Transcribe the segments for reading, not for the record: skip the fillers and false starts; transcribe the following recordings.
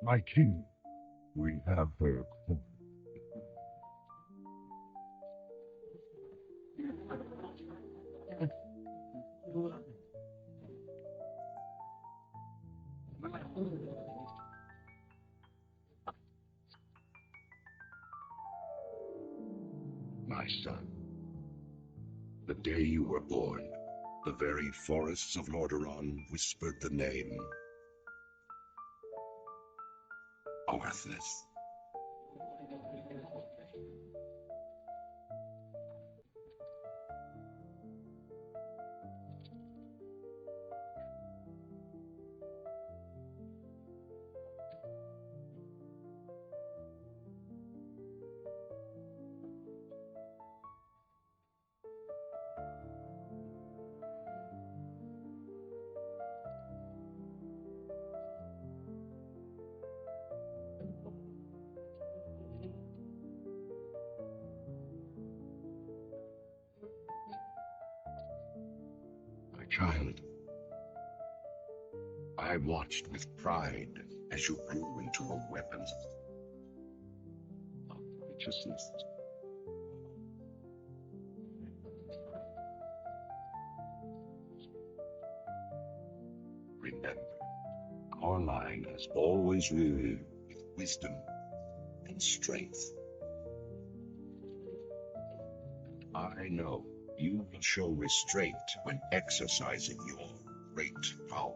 My king, we have her. My son, the day you were born, the very forests of Lordaeron whispered the name Arthas. My child, I watched with pride as you grew into a weapon of righteousness. Remember, our line has always ruled with wisdom and strength. I know You will show restraint when exercising your great power.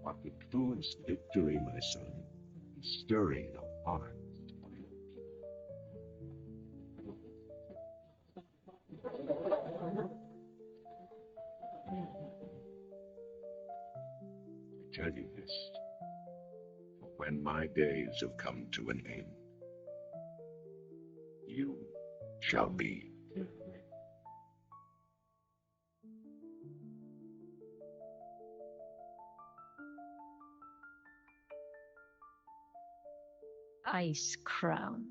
What includes victory, my son, is stirring of heart. I tell you this, when my days have come to an end, you shall be. Ice crown.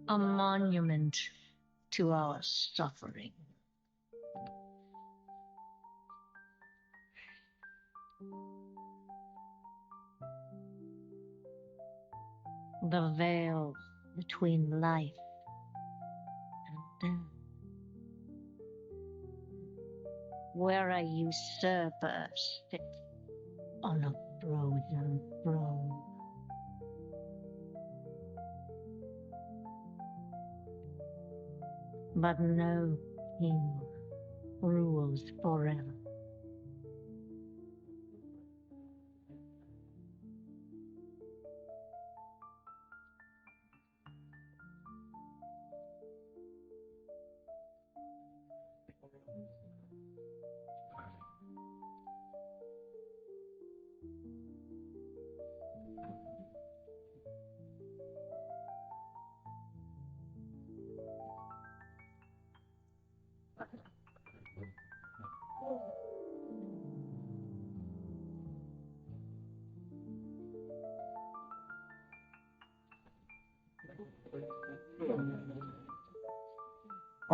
A monument to our suffering. The veil between life and death, where a usurper sits on a frozen throne. But no king rules forever.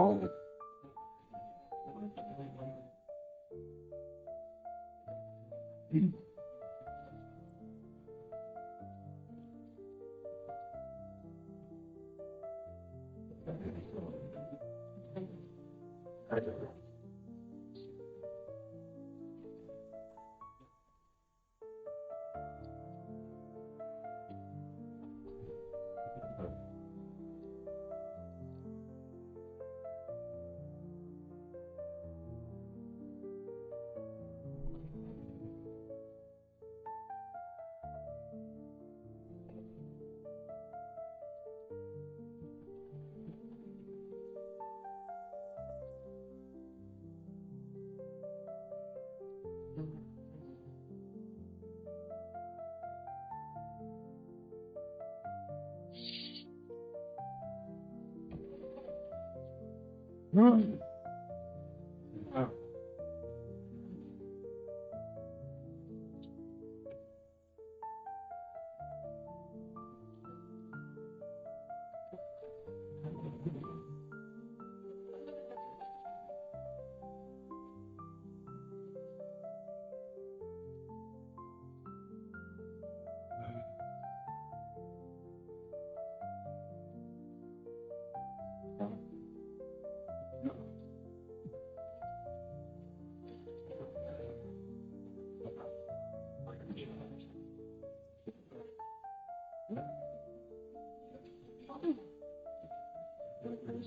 Oh.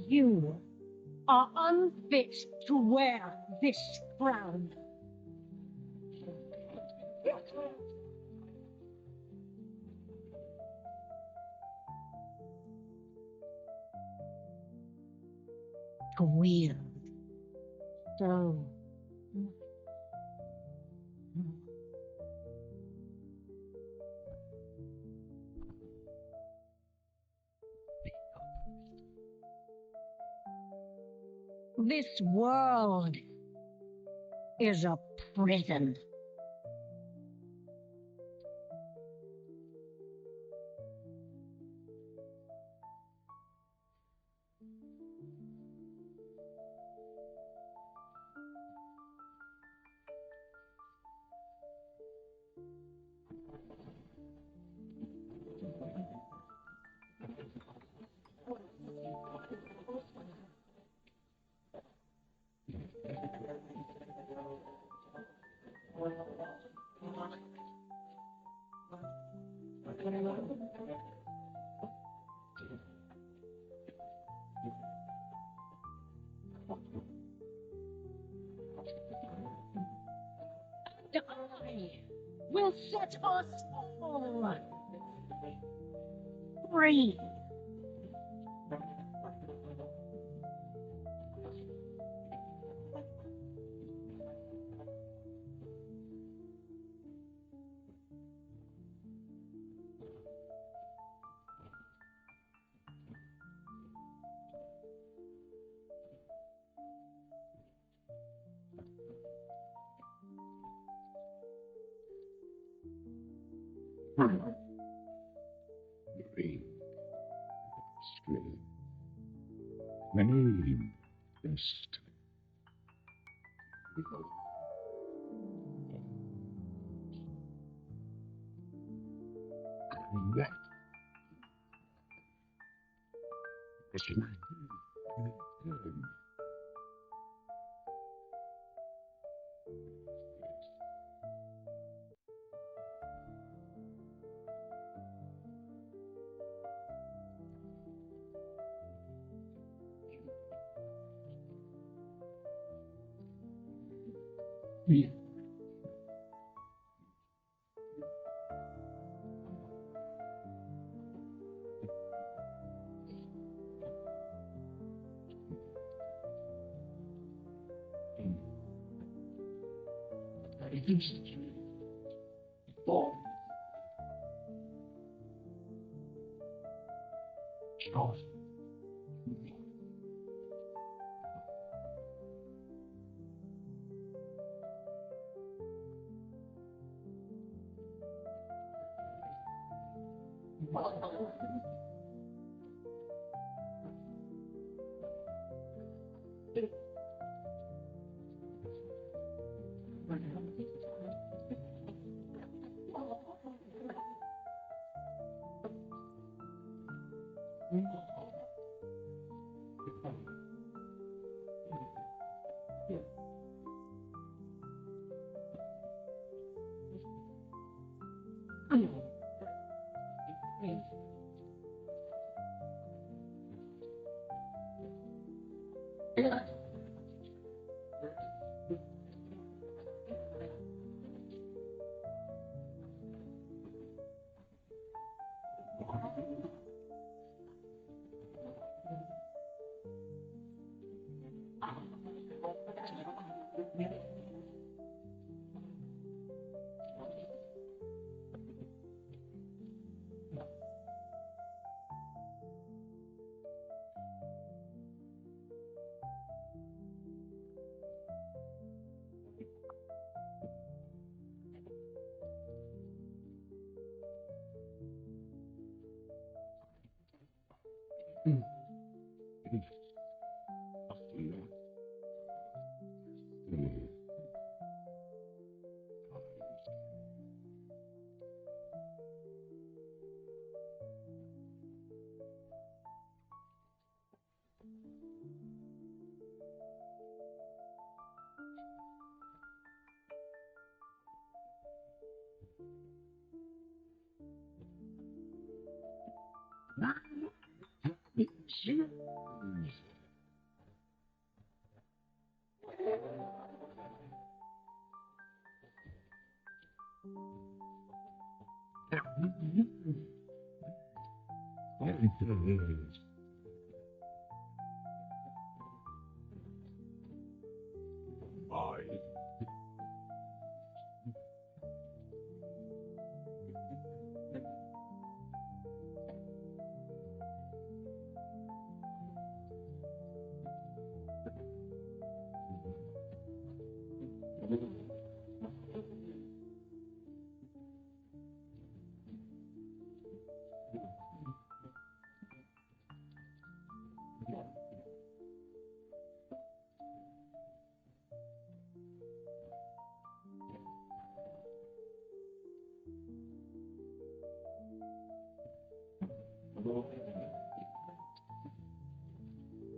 You are unfit to wear this crown. To wield so This world is a prison. I will set us all free. Green string. Name best. That is my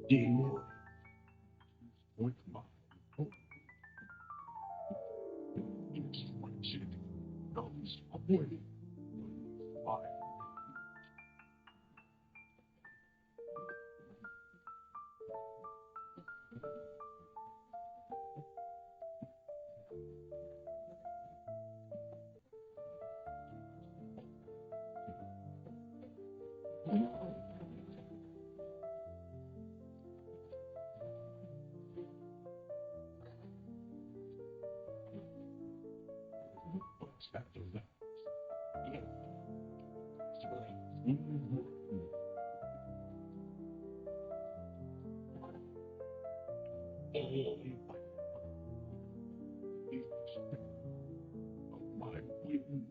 Deal with my hope. It's what it goes away. Why? What's that? Yeah. My win.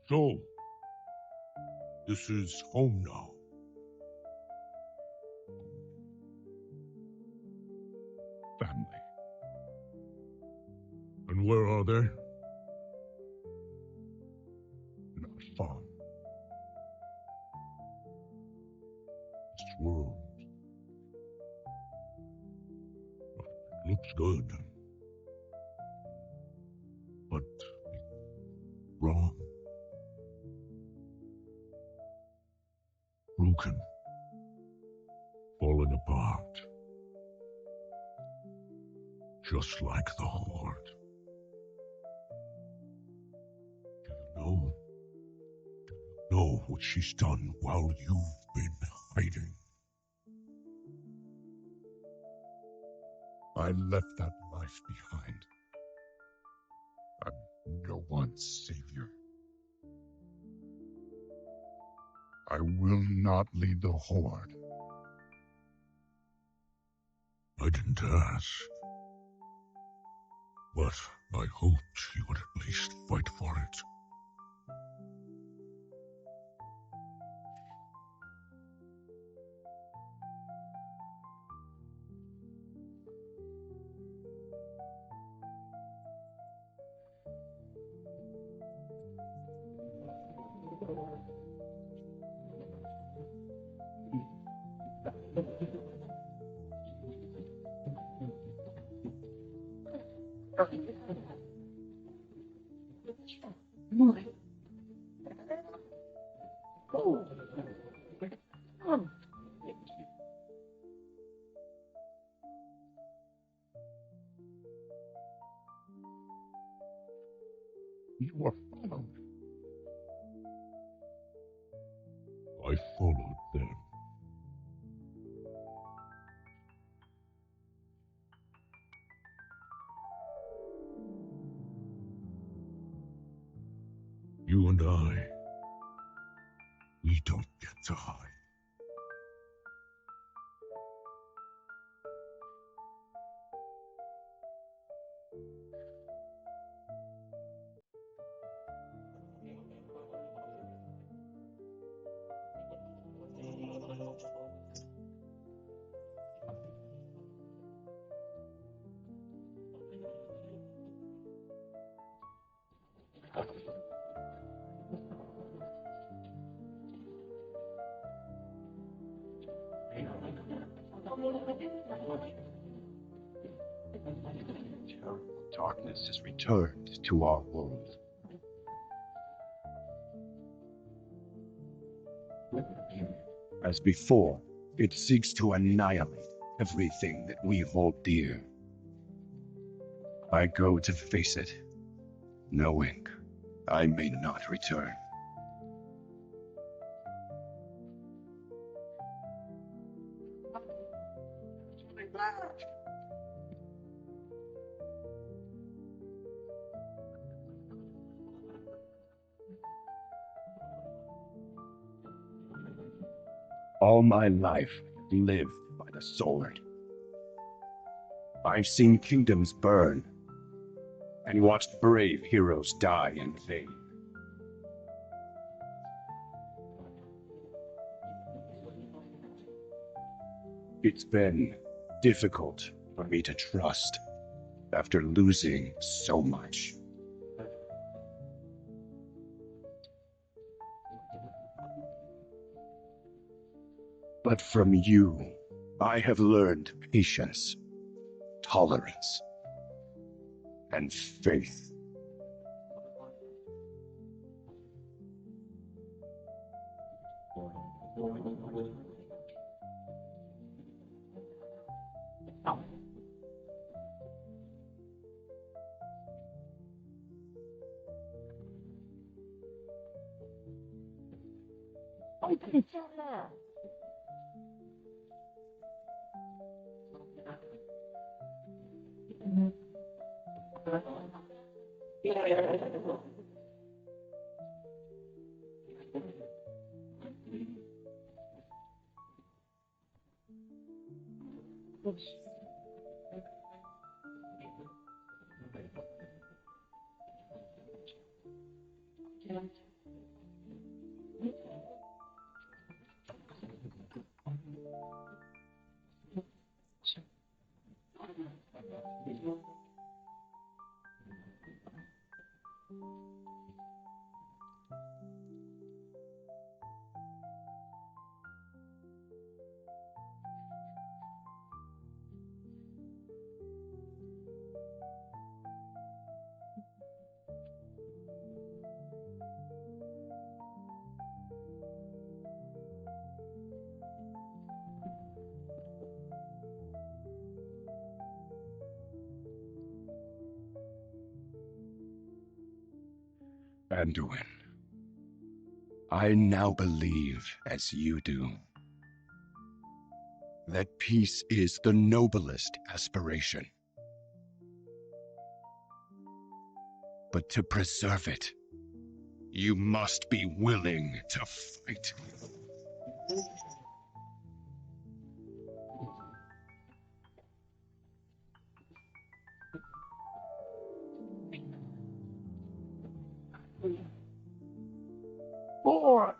So, this is home now. Family. And where are they? Not far. This world looks good. But wrong. Broken. Falling apart. Just like the Horde. Do you know what she's done while you've been hiding? I left that life behind. I'm no one's savior. I will not lead the Horde. I didn't ask. But I hoped you would at least fight for it. You were followed. I followed them. You and I, we don't get to hide. Terrible darkness has returned to our world. As before, it seeks to annihilate everything that we hold dear. I go to face it, knowing I may not return. All my life, I've lived by the sword. I've seen kingdoms burn and watched brave heroes die in vain. It's been difficult for me to trust after losing so much. But from you, I have learned patience, tolerance, and faith. Anduin, I now believe, as you do, that peace is the noblest aspiration. But to preserve it, you must be willing to fight. Four.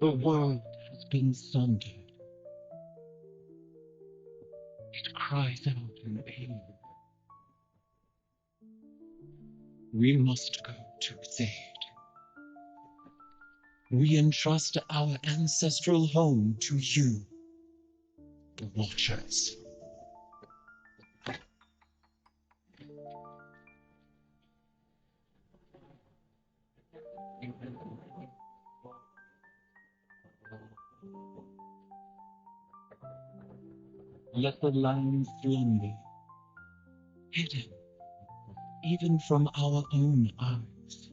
The world has been sundered. It cries out in pain. We must go to its aid. We entrust our ancestral home to you, the Watchers. Let the land slumber, hidden even from our own eyes.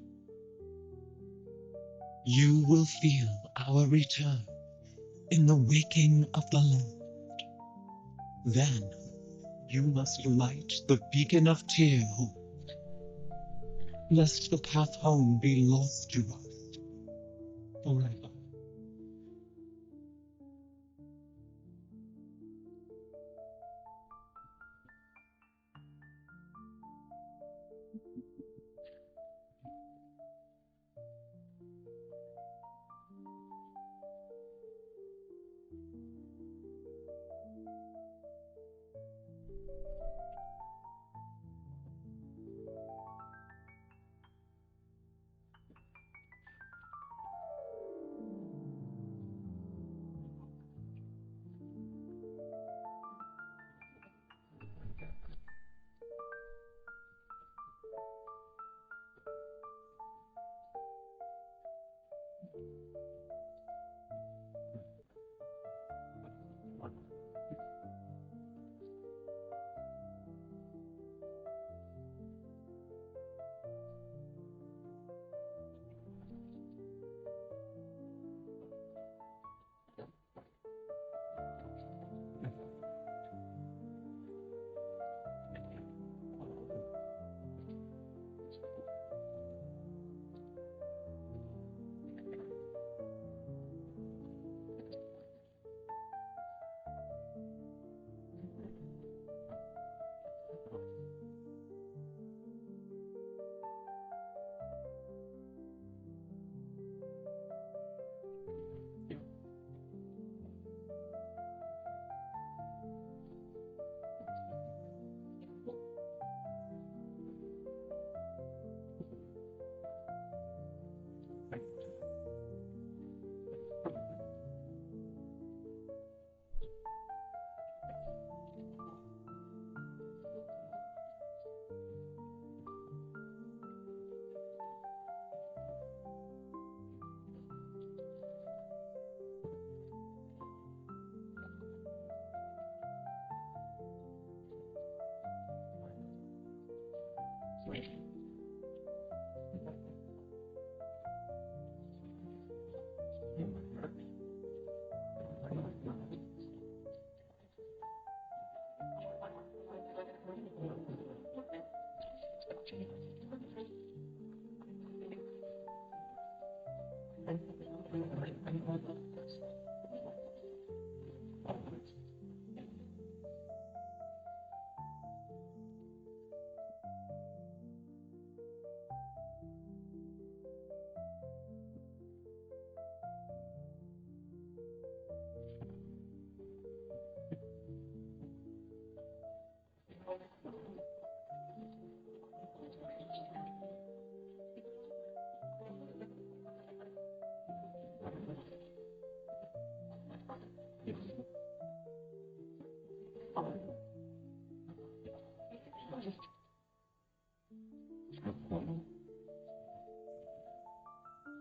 You will feel our return in the waking of the land. Then you must light the beacon of tearhope, lest the path home be lost to us forever.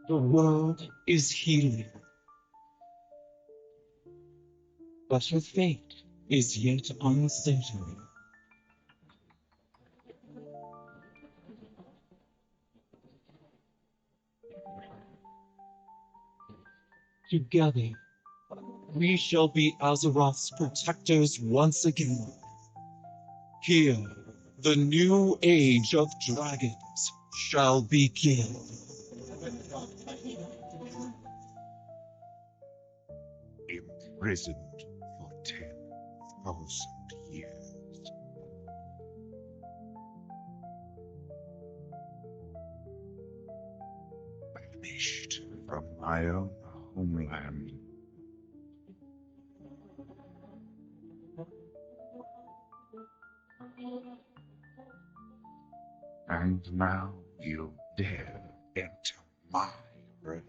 The world is healing, but her fate is yet uncertain. Together, we shall be Azeroth's protectors once again. Here, the new age of dragons shall begin. Imprisoned for 10,000 years. Banished from my own homeland. And now you dare enter my realm.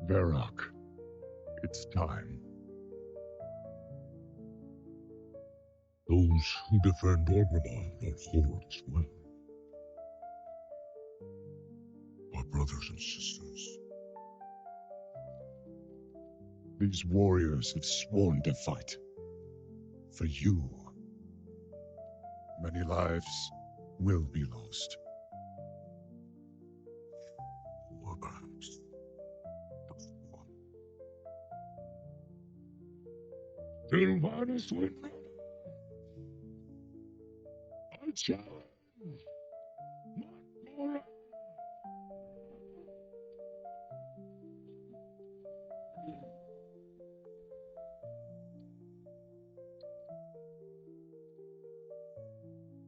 Barak, it's time. Those who defend Orgrimmar are hordes well. Our brothers and sisters. These warriors have sworn to fight. For you. Many lives will be lost. Or perhaps just one. Sylvanas Windrunner! I challenge! Not more!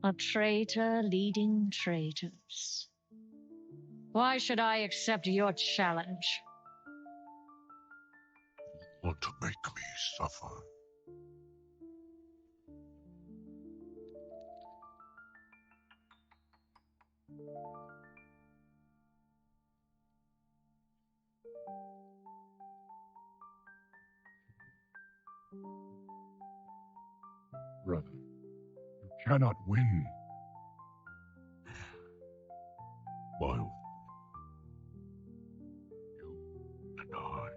A traitor leading traitors. Why should I accept your challenge? Want to make me suffer? Brother, you cannot win. Mild. You and I.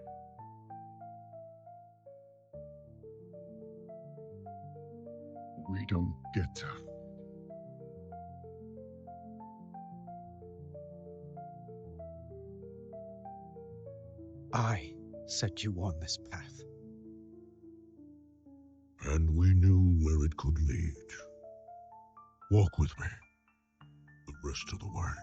We don't get to. I set you on this path. And we knew where it could lead. Walk with me the rest of the way.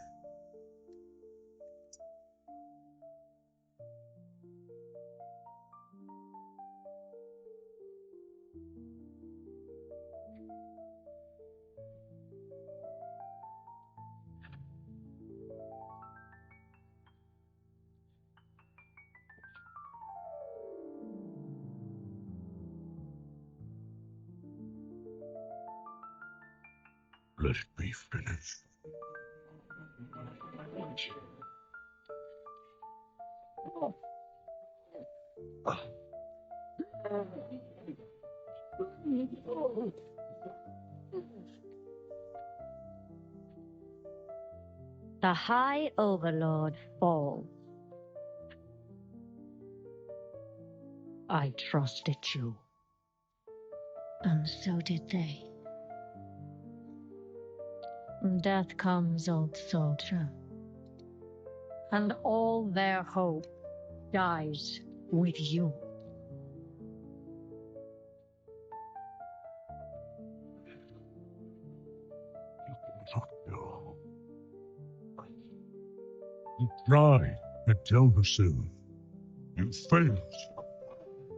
Let it be finished. The High Overlord falls. I trusted you. And so did they. Death comes, old soldier, and all their hope dies with you. No. You tried to tell her soon. You failed.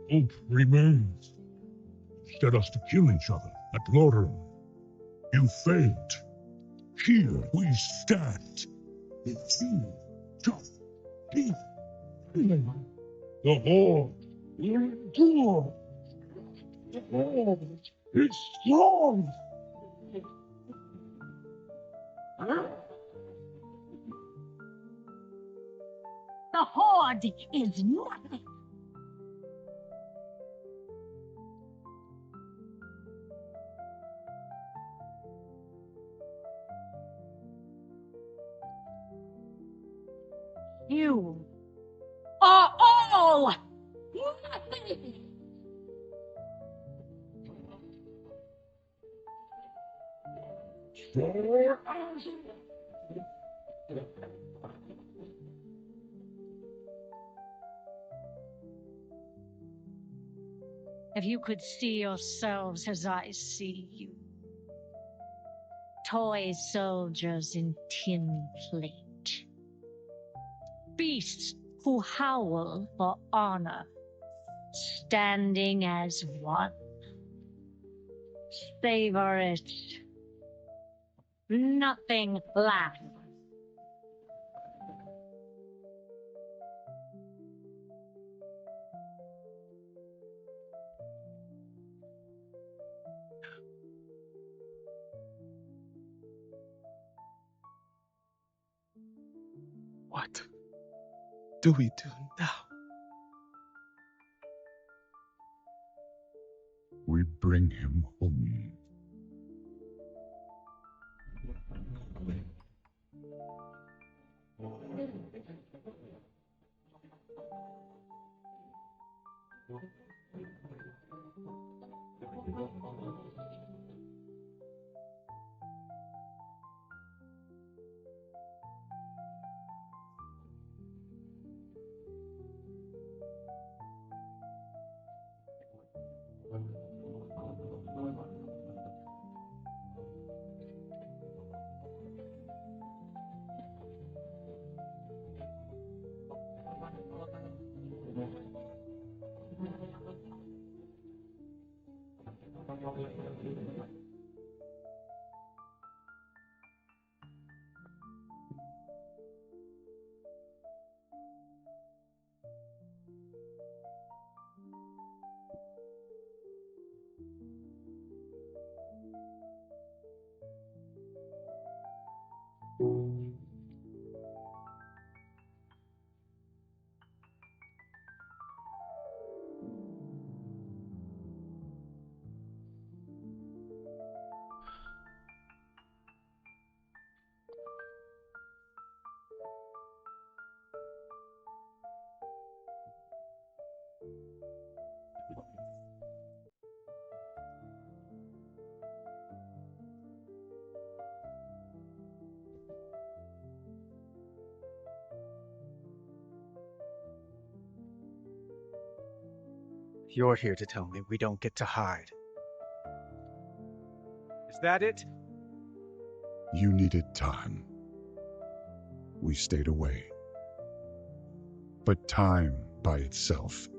Hope remains. Set us to kill each other at Lordaeron. You failed. Here we stand. It's you, just keep killing. The Horde will endure. The Horde is strong. The Horde is nothing. You are all nothing. If you could see yourselves as I see you, toy soldiers in tin plate, beasts who howl for honor, standing as one. Savor it. Nothing lasts. What do we do now? We bring him home. You're here to tell me we don't get to hide. Is that it? You needed time. We stayed away. But time by itself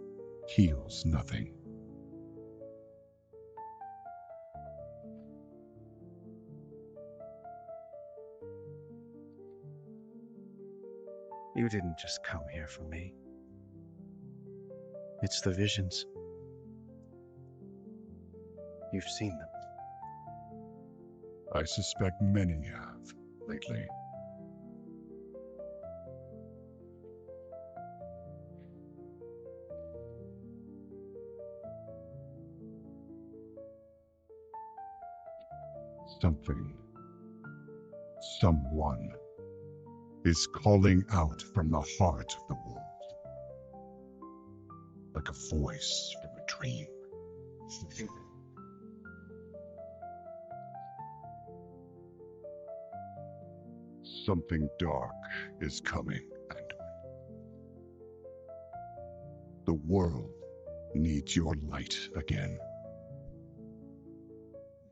heals nothing. You didn't just come here for me. It's the visions. You've seen them. I suspect many have lately. Something, someone, is calling out from the heart of the world. like a voice from a dream. Something dark is coming, Anduin. The world needs your light again.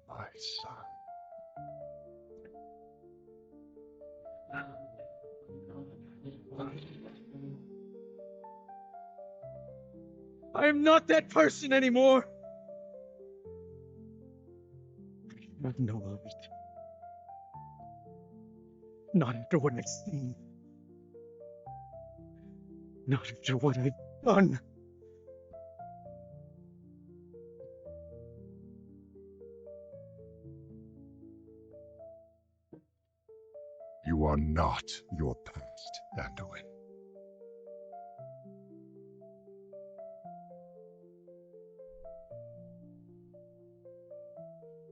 My son. I am not that person anymore. I have no light. Not after what I've seen. Not after what I've done. You are not your past, Anduin.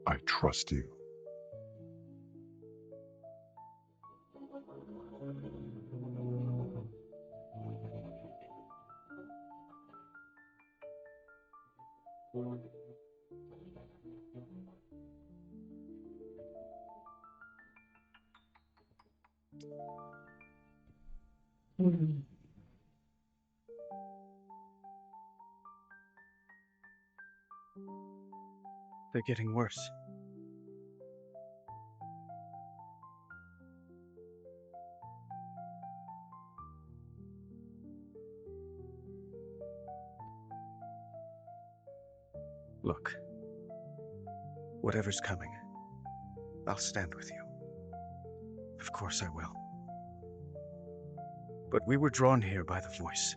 I trust you. They're getting worse. Look, whatever's coming, I'll stand with you. Of course I will. But we were drawn here by the voice.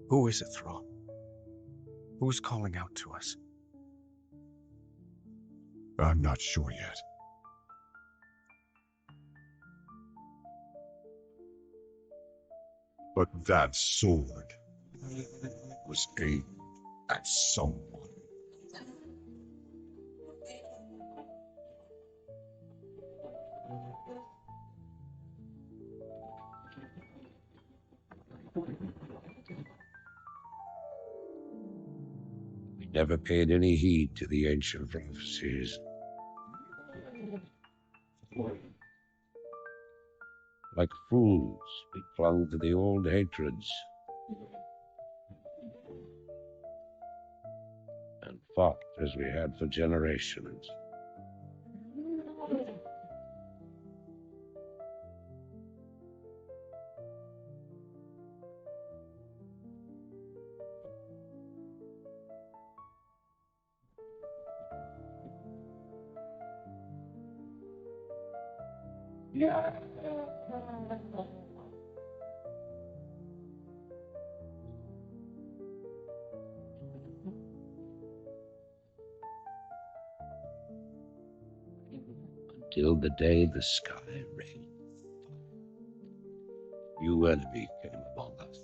Who is it, Thrall? Who's calling out to us? I'm not sure yet. But that sword was aimed at someone. We never paid any heed to the ancient prophecies. Like fools, we clung to the old hatreds and fought as we had for generations. Until the day the sky rained. New enemy came among us.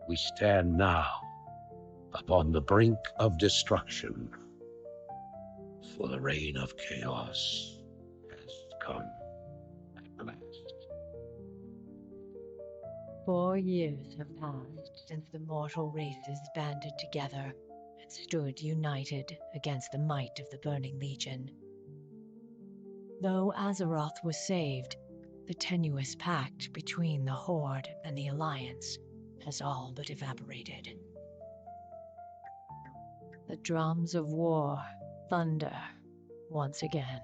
We stand now upon the brink of destruction, for the reign of chaos has come at last. 4 years have passed since the mortal races banded together and stood united against the might of the Burning Legion. Though Azeroth was saved, the tenuous pact between the Horde and the Alliance has all but evaporated. The drums of war thunder once again.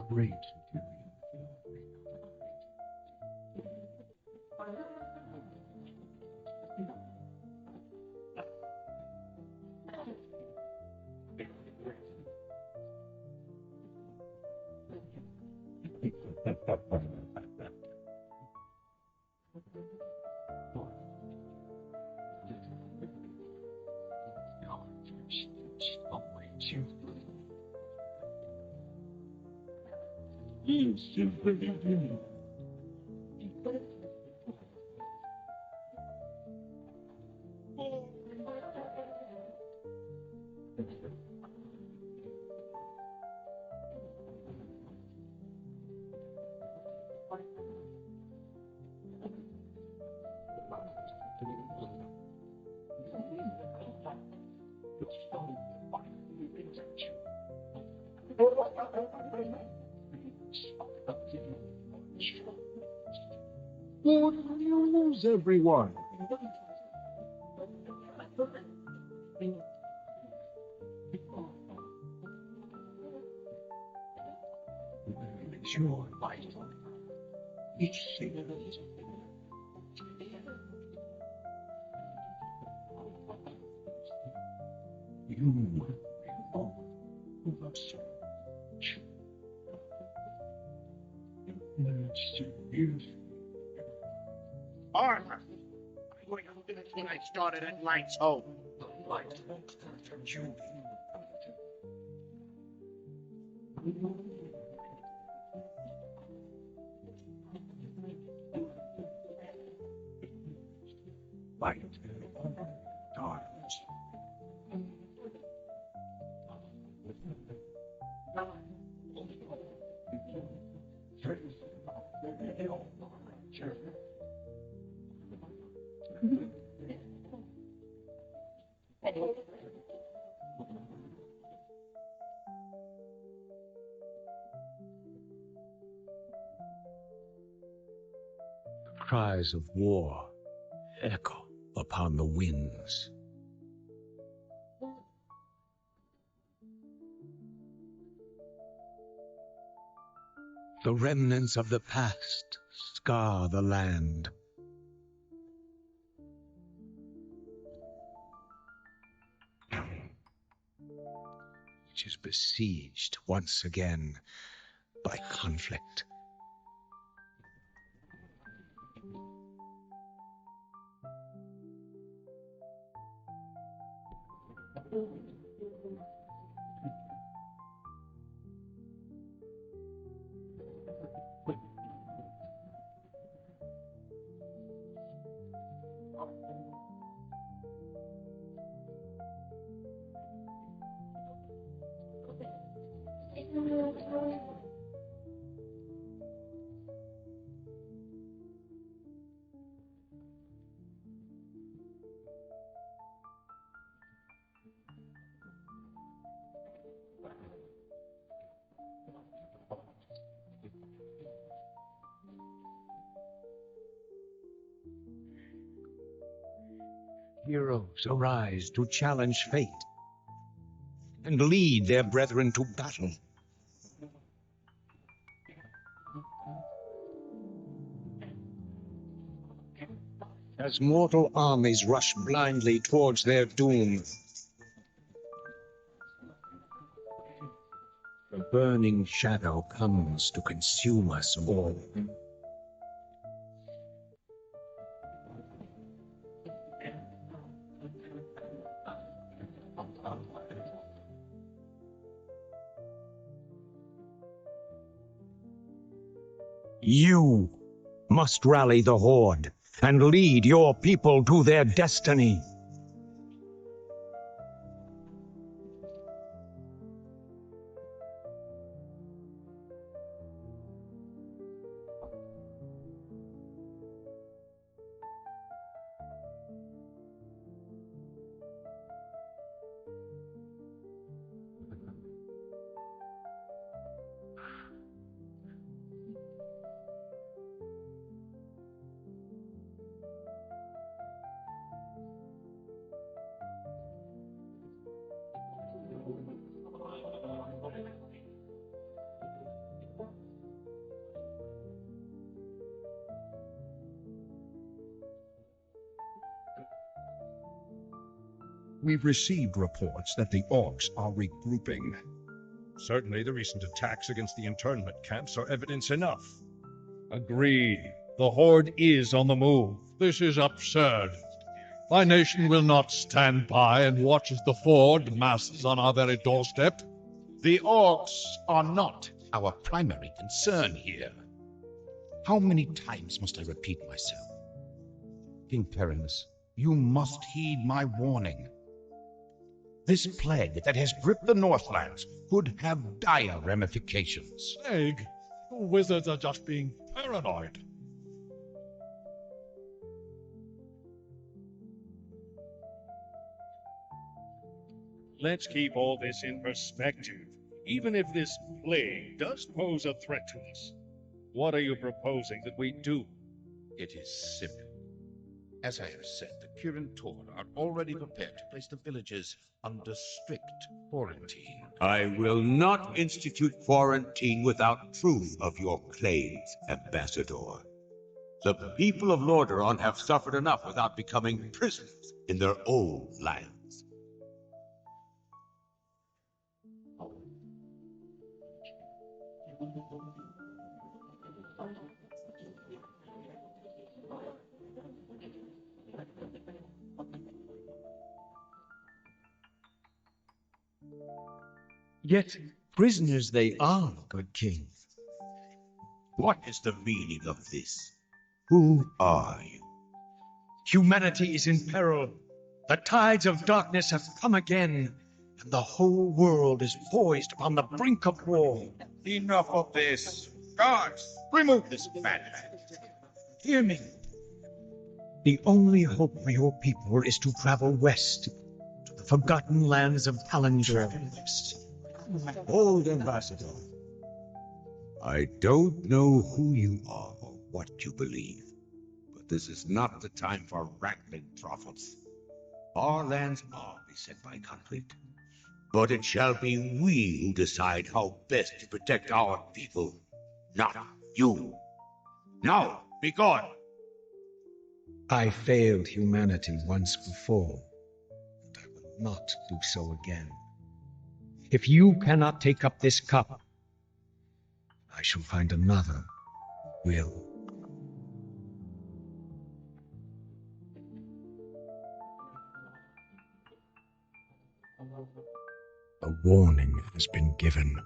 Great. You lose everyone. It's your life. Each thing. You will search. Armor! I'm going to finish what I started at Light's home. Light will come you. Light. Darkness. Cries of war echo upon the winds. The remnants of the past scar the land. Which is besieged once again by conflict. heroes arise to challenge fate and lead their brethren to battle. As mortal armies rush blindly towards their doom, the burning shadow comes to consume us all. You must rally the Horde and lead your people to their destiny. We've received reports that the orcs are regrouping. Certainly the recent attacks against the internment camps are evidence enough. Agreed. The Horde is on the move. This is absurd. My nation will not stand by and watch as the Ford masses on our very doorstep. The orcs are not our primary concern here. How many times must I repeat myself? King Perilous, you must heed my warning. This plague that has gripped the Northlands could have dire ramifications. Plague? You wizards are just being paranoid. Let's keep all this in perspective. Even if this plague does pose a threat to us, what are you proposing that we do? It is simple. As I have said, the Kirin Tor are already prepared to place the villages under strict quarantine. I will not institute quarantine without proof of your claims, Ambassador. The people of Lordaeron have suffered enough without becoming prisoners in their own lands. Yet prisoners they are, good king. What is the meaning of this? Who are you? Humanity is in peril. The tides of darkness have come again, and the whole world is poised upon the brink of war. Enough of this. Guards, remove this madman. Hear me. The only hope for your people is to travel west, to the forgotten lands of Palantir. Old Ambassador, I don't know who you are or what you believe, but this is not the time for wrangling truffles. Our lands are beset by conflict, but it shall be we who decide how best to protect our people, not you. Now, be gone! I failed humanity once before, and I will not do so again. If you cannot take up this cup, I shall find another who will. A warning has been given.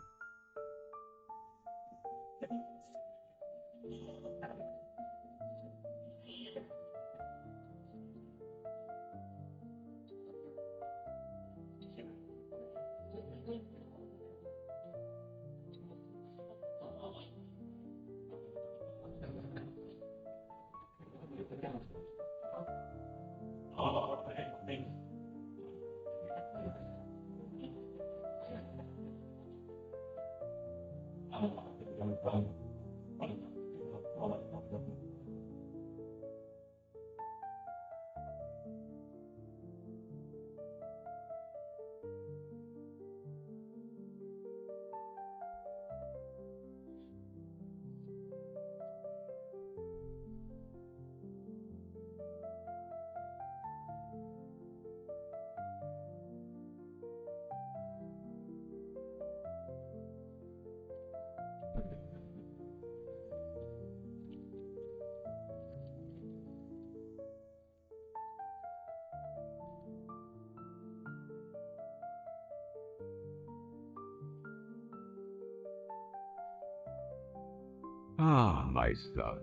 Ah, my son,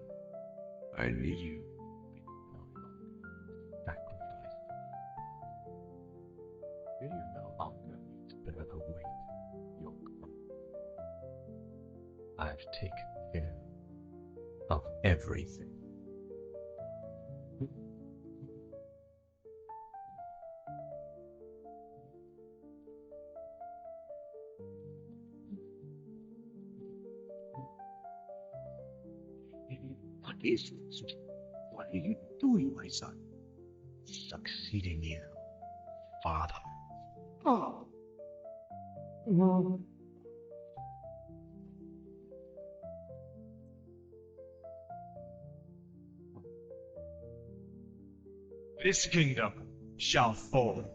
I knew you. Sacrifice. You no longer need to bear the weight of your crime. I've taken care of everything. What is it? What are you doing, my son? Succeeding you, Father. Oh. This kingdom shall fall,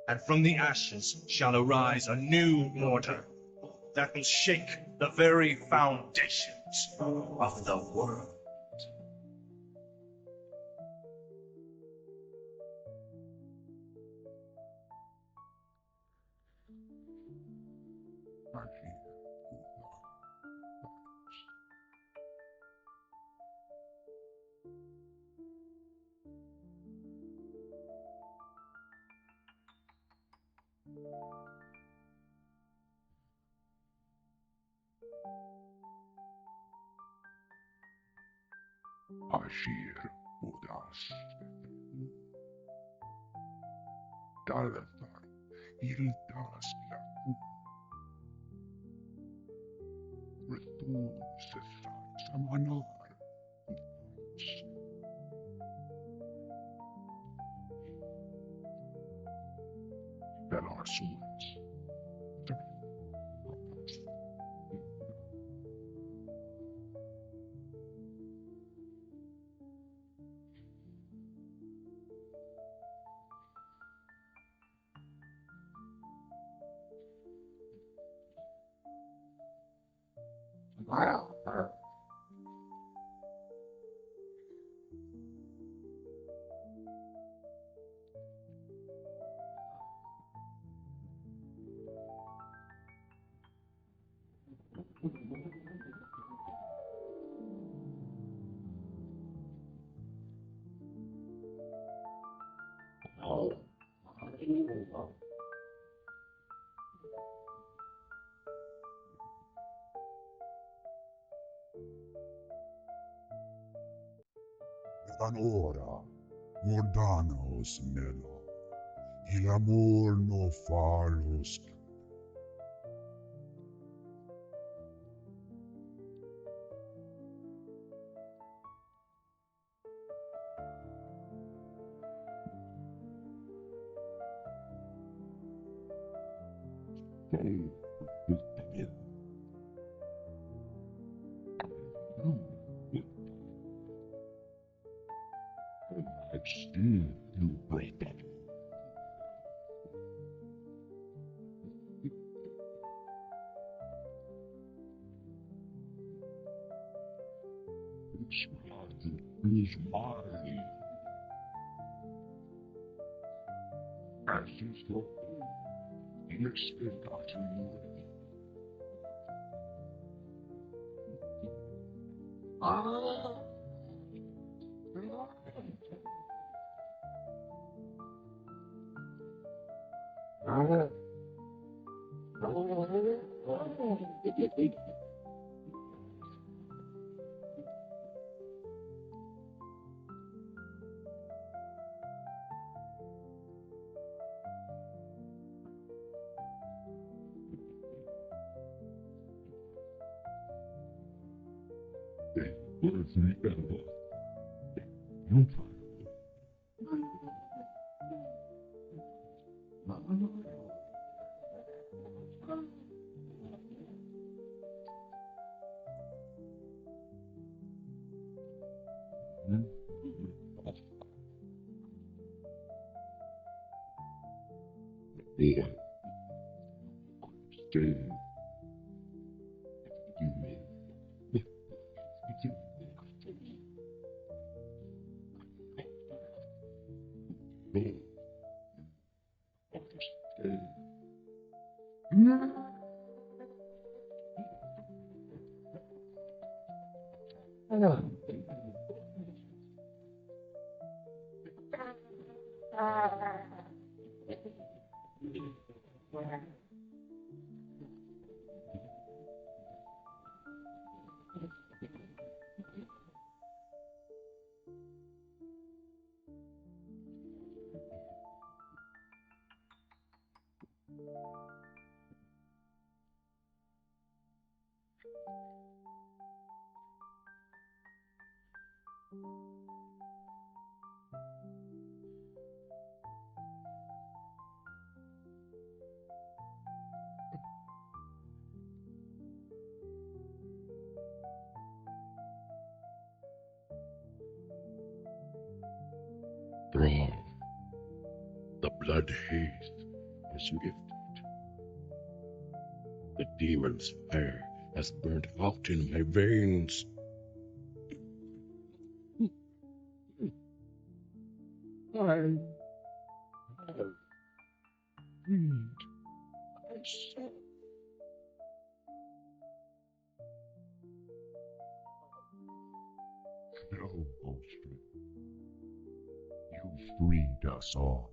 and from the ashes shall arise a new order that will shake the very foundations of the world. Ashir Udas. Dalathan Ildas Laku. Retu Sethan Samanar. Belar Suans. Ora, Mordanos Melo, il amor no falos. Drawn. The blood haze has lifted. The demon's fire has burnt out in my veins. I have freed myself. No, Bolster. You freed us all.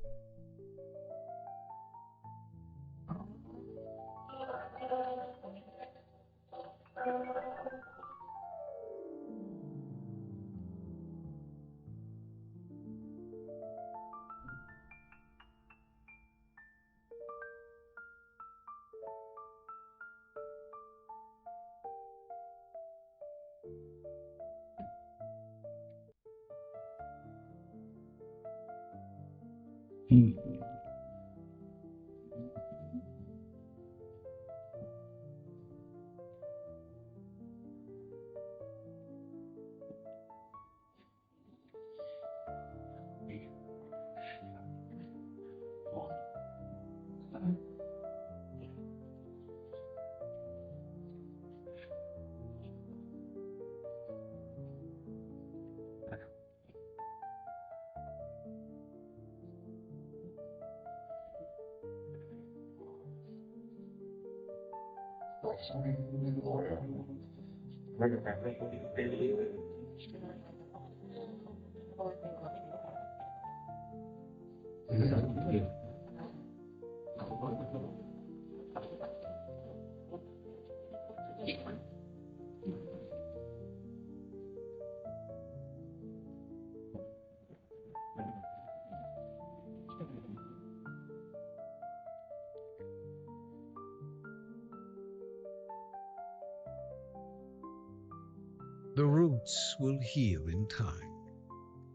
The roots will heal in time,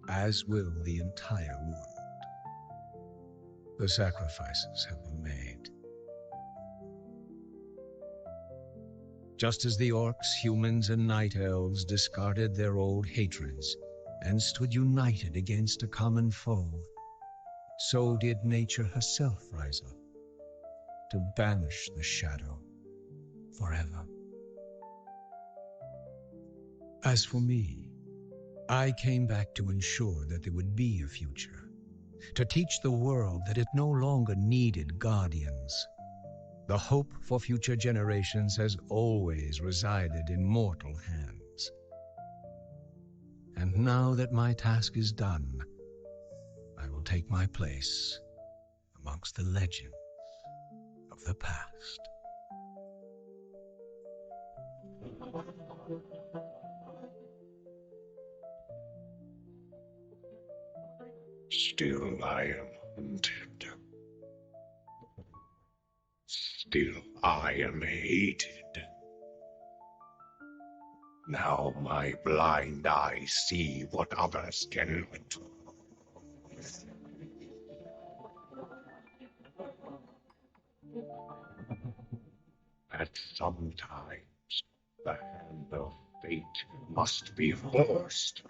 as will the entire world. The sacrifices have been made. Just as the orcs, humans, and night elves discarded their old hatreds and stood united against a common foe, so did nature herself rise up to banish the shadow forever. As for me, I came back to ensure that there would be a future, to teach the world that it no longer needed guardians. The hope for future generations has always resided in mortal hands. And now that my task is done, I will take my place amongst the legends of the past. Still I am hunted. Still I am hated. Now my blind eyes see what others cannot. At some times, the hand of fate must be forced.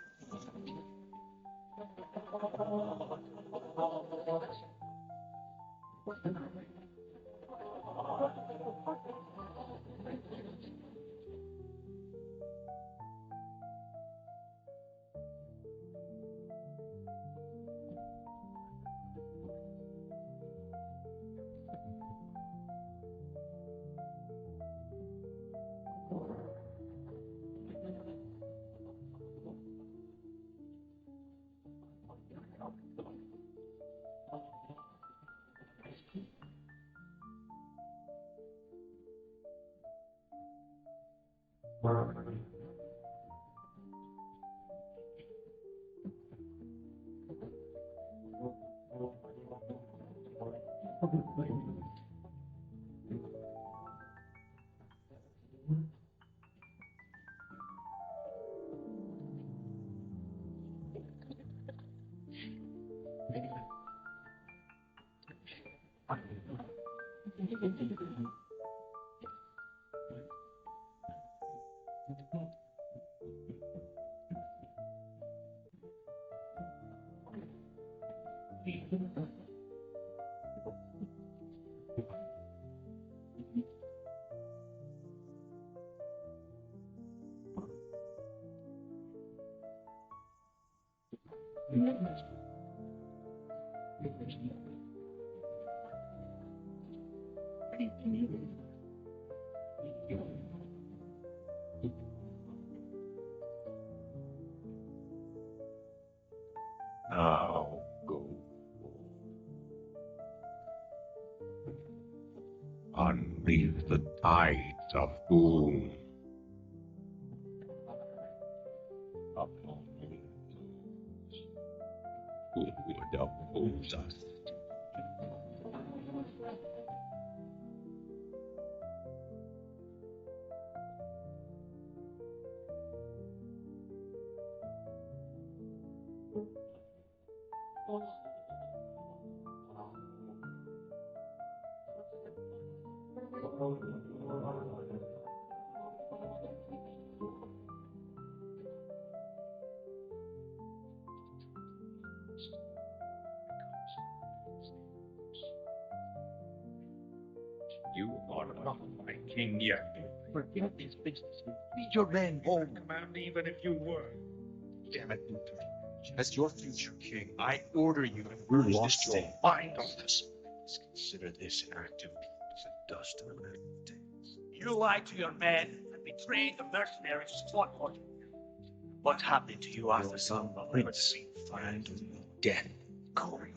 Now go. Unleash the tides of doom upon those who would oppose us. You are not my king yet. Forget this business. Lead your men home. Command even if you were. Damn it, Luther. As your future king, I order you to burn this scroll. Mind on this. Consider this an act of as it does to the man who takes. You lied to your men and betrayed the mercenaries who fought for you. What happened to you after some prince find death calling?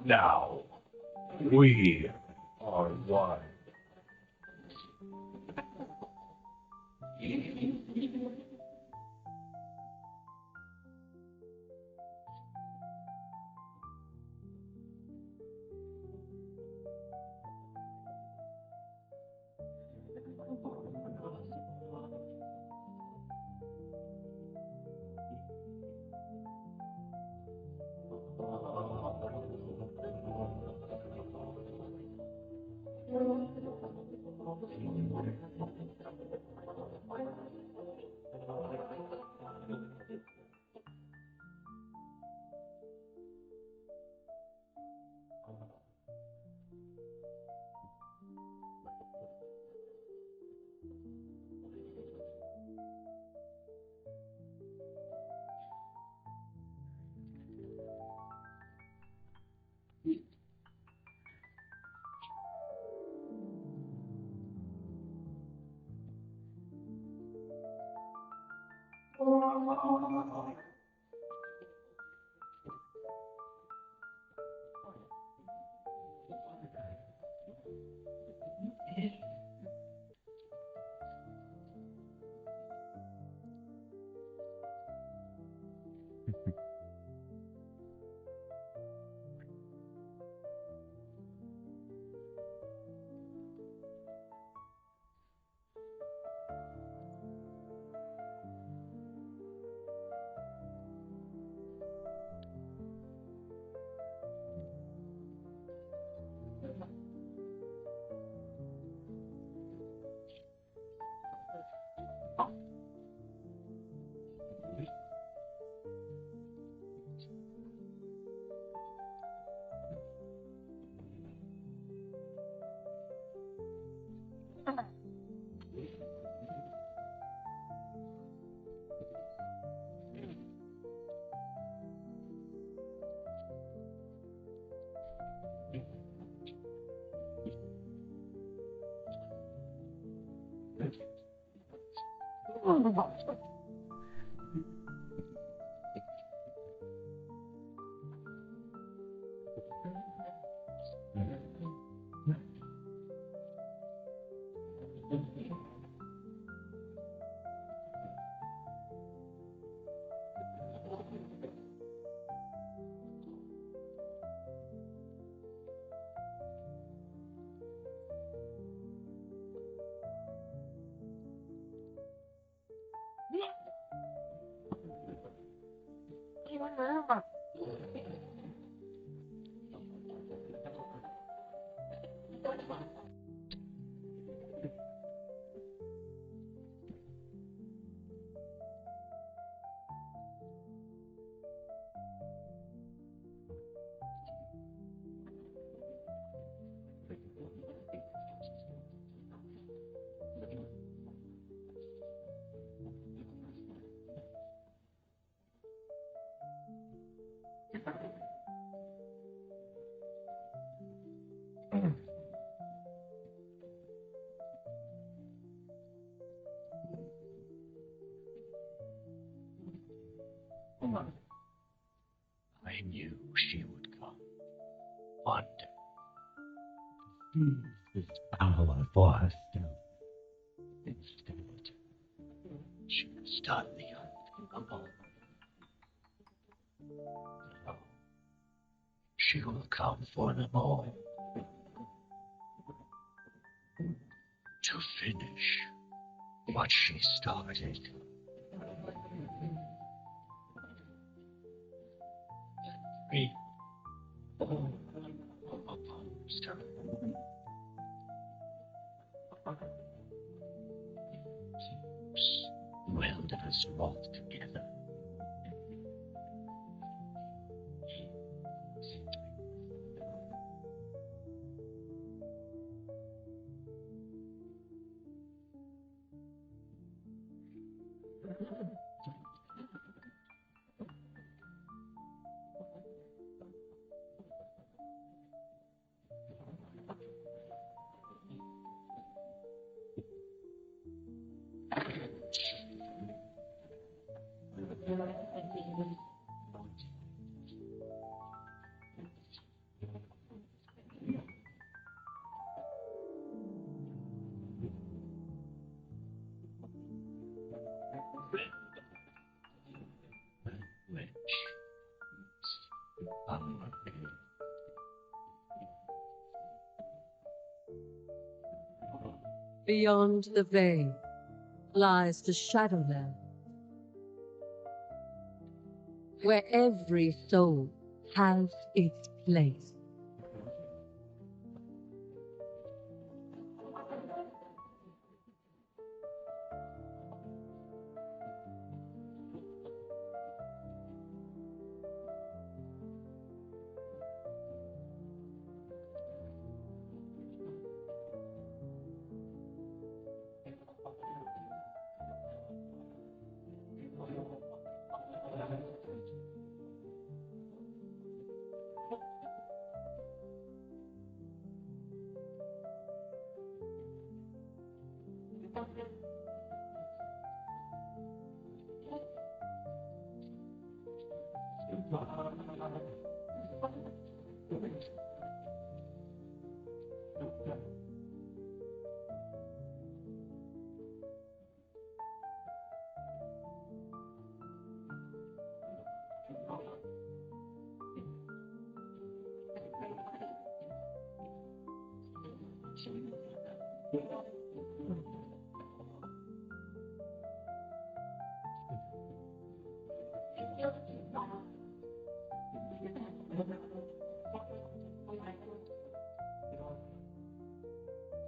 Now, we are one. I knew she would come. One day. To seize this power for herself. Instead, she has done the unthinkable. Now, she will come for them all. To finish what she started. Me. All opposed her. Keeps welded us both together. Beyond the veil lies the Shadowland, where every soul has its place.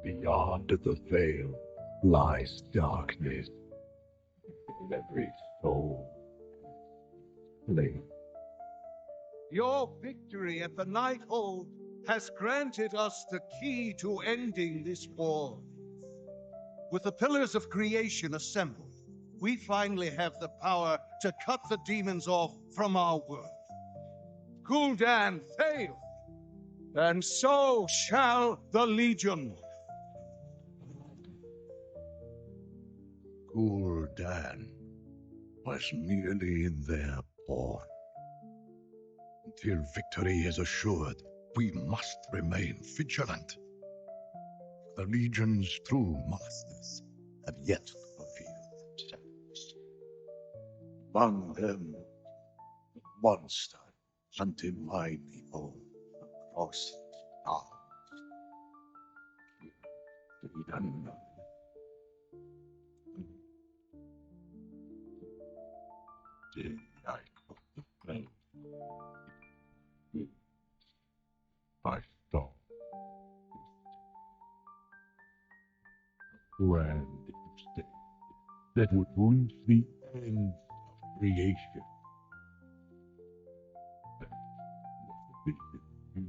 Beyond the veil lies darkness. Every soul slain. Your victory at the Night Hold has granted us the key to ending this war. With the pillars of creation assembled, we finally have the power to cut the demons off from our world. Gul'dan failed, and so shall the Legion. Gul'dan was merely their pawn. Until victory is assured, we must remain vigilant. The Legion's true masters have yet to reveal themselves. Among them, the monster hunted my people across the stars. Did I complain? I saw a grand mistake that would reach the end of creation. That was the vision you.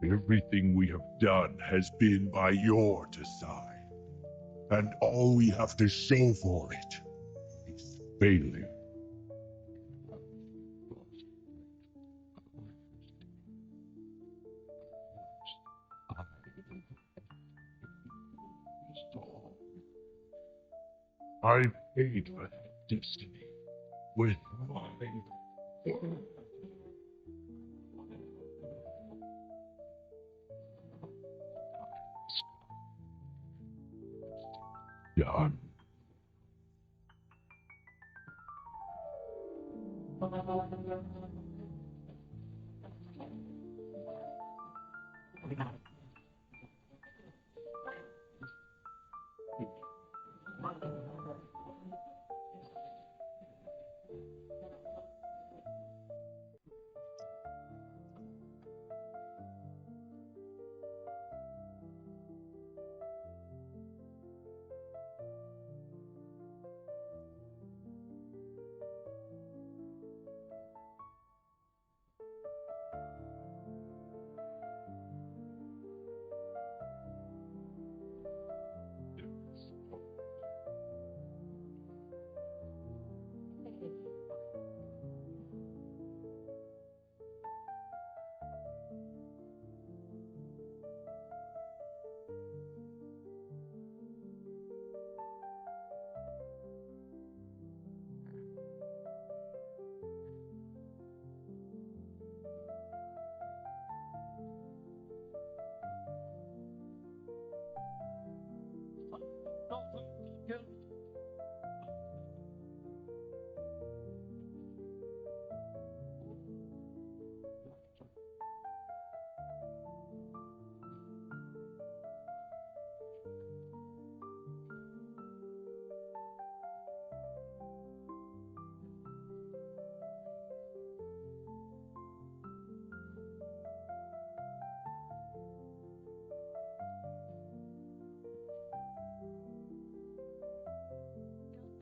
Everything we have done has been by your design, and all we have to show for it is failure. I paid for that destiny with my blood. Done.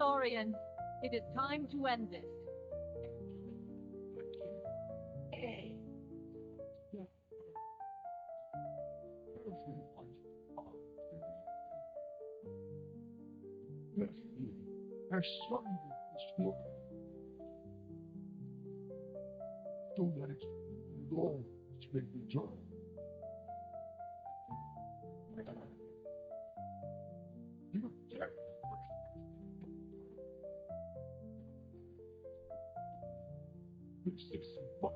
Historian, it is time to end this. Our son is Lord. Don't let it go to make return. You can't. This is what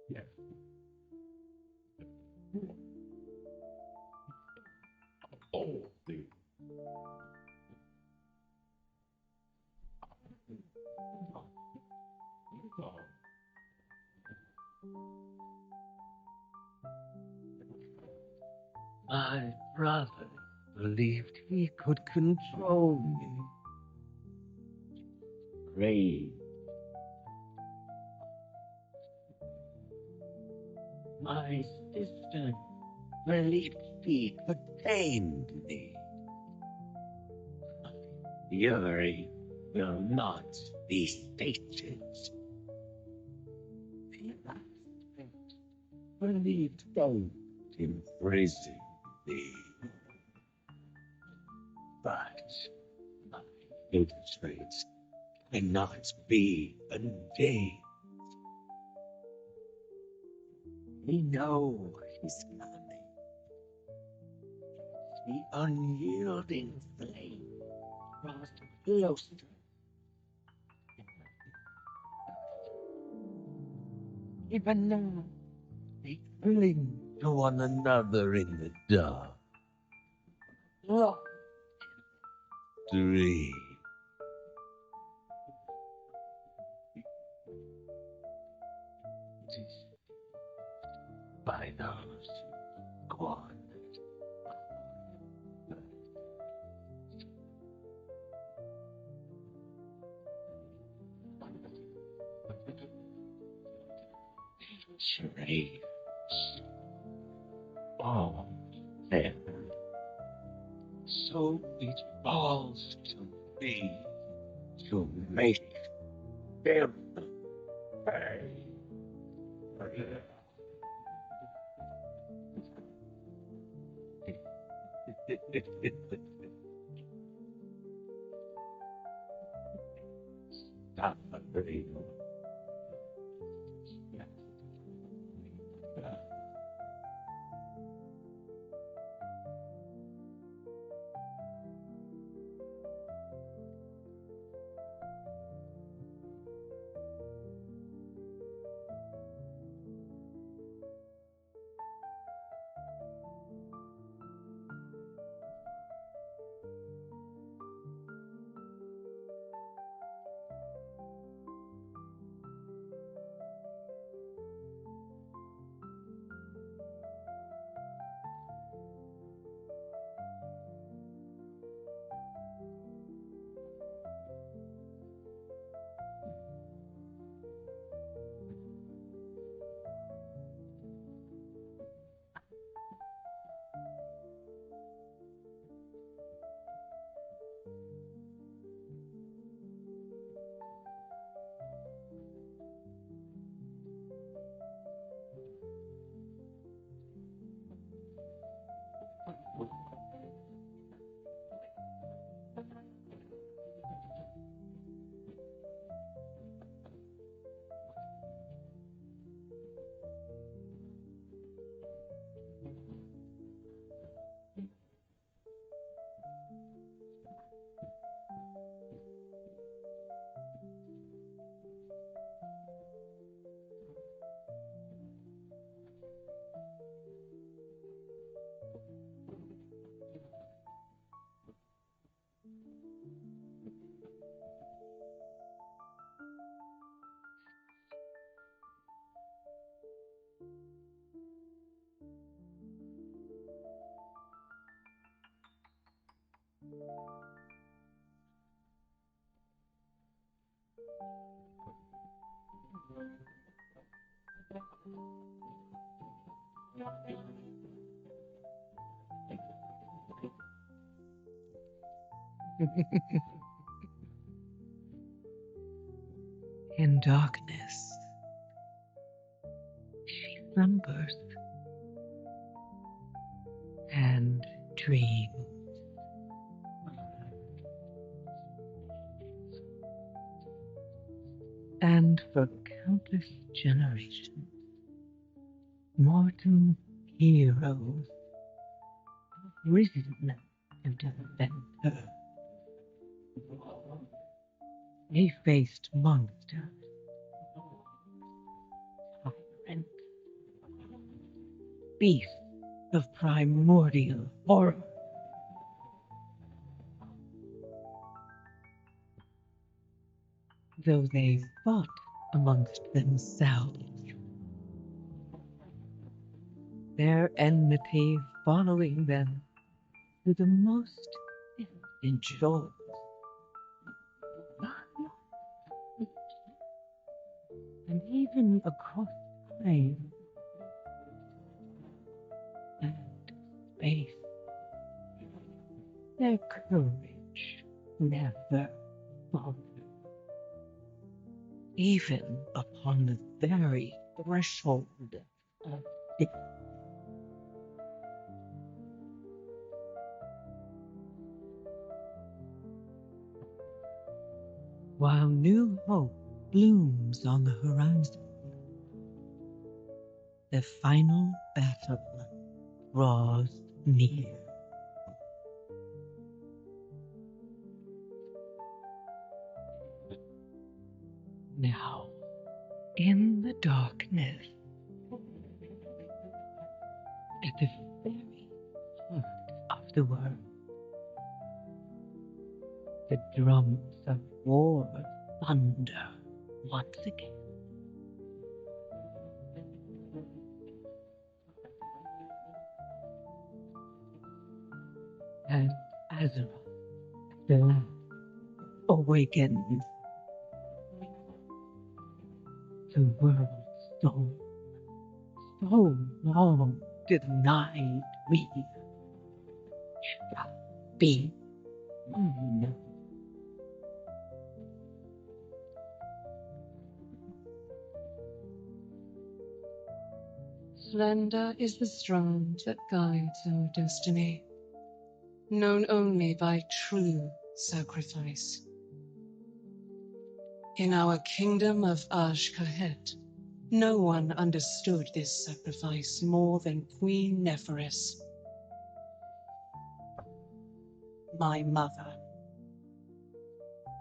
yes. Oh, the My brother believed he could control me. Grave. My sister Bilibili contained thee. Fury will not be sated. The last believed don't imprison thee. But my hatred cannot be undone. We know he's coming. The unyielding flame draws closer. Even now, they cling to one another in the dark. Lost in dream. By those gone. Charade. All them. So it falls to me to make them pay. Stop agreeing. In darkness, she slumbers and dreams. And for countless generations, mortal heroes have risen to defend her. They faced monsters, tyrants, beasts of primordial horror. Though they fought amongst themselves, their enmity following them to the most distant shores. And even across time, Their courage never faltered. Even upon the very threshold of death. While new hope blooms on the horizon, the final battle draws near. Now, in the darkness, at the very heart of the world, the drums of war thunder once again. And Azeroth, the last, awakens. The world's so long denied me, shall be mine. Slender is the strand that guides our destiny, known only by true sacrifice. In our kingdom of Ashkahet, no one understood this sacrifice more than Queen Neferis, my mother.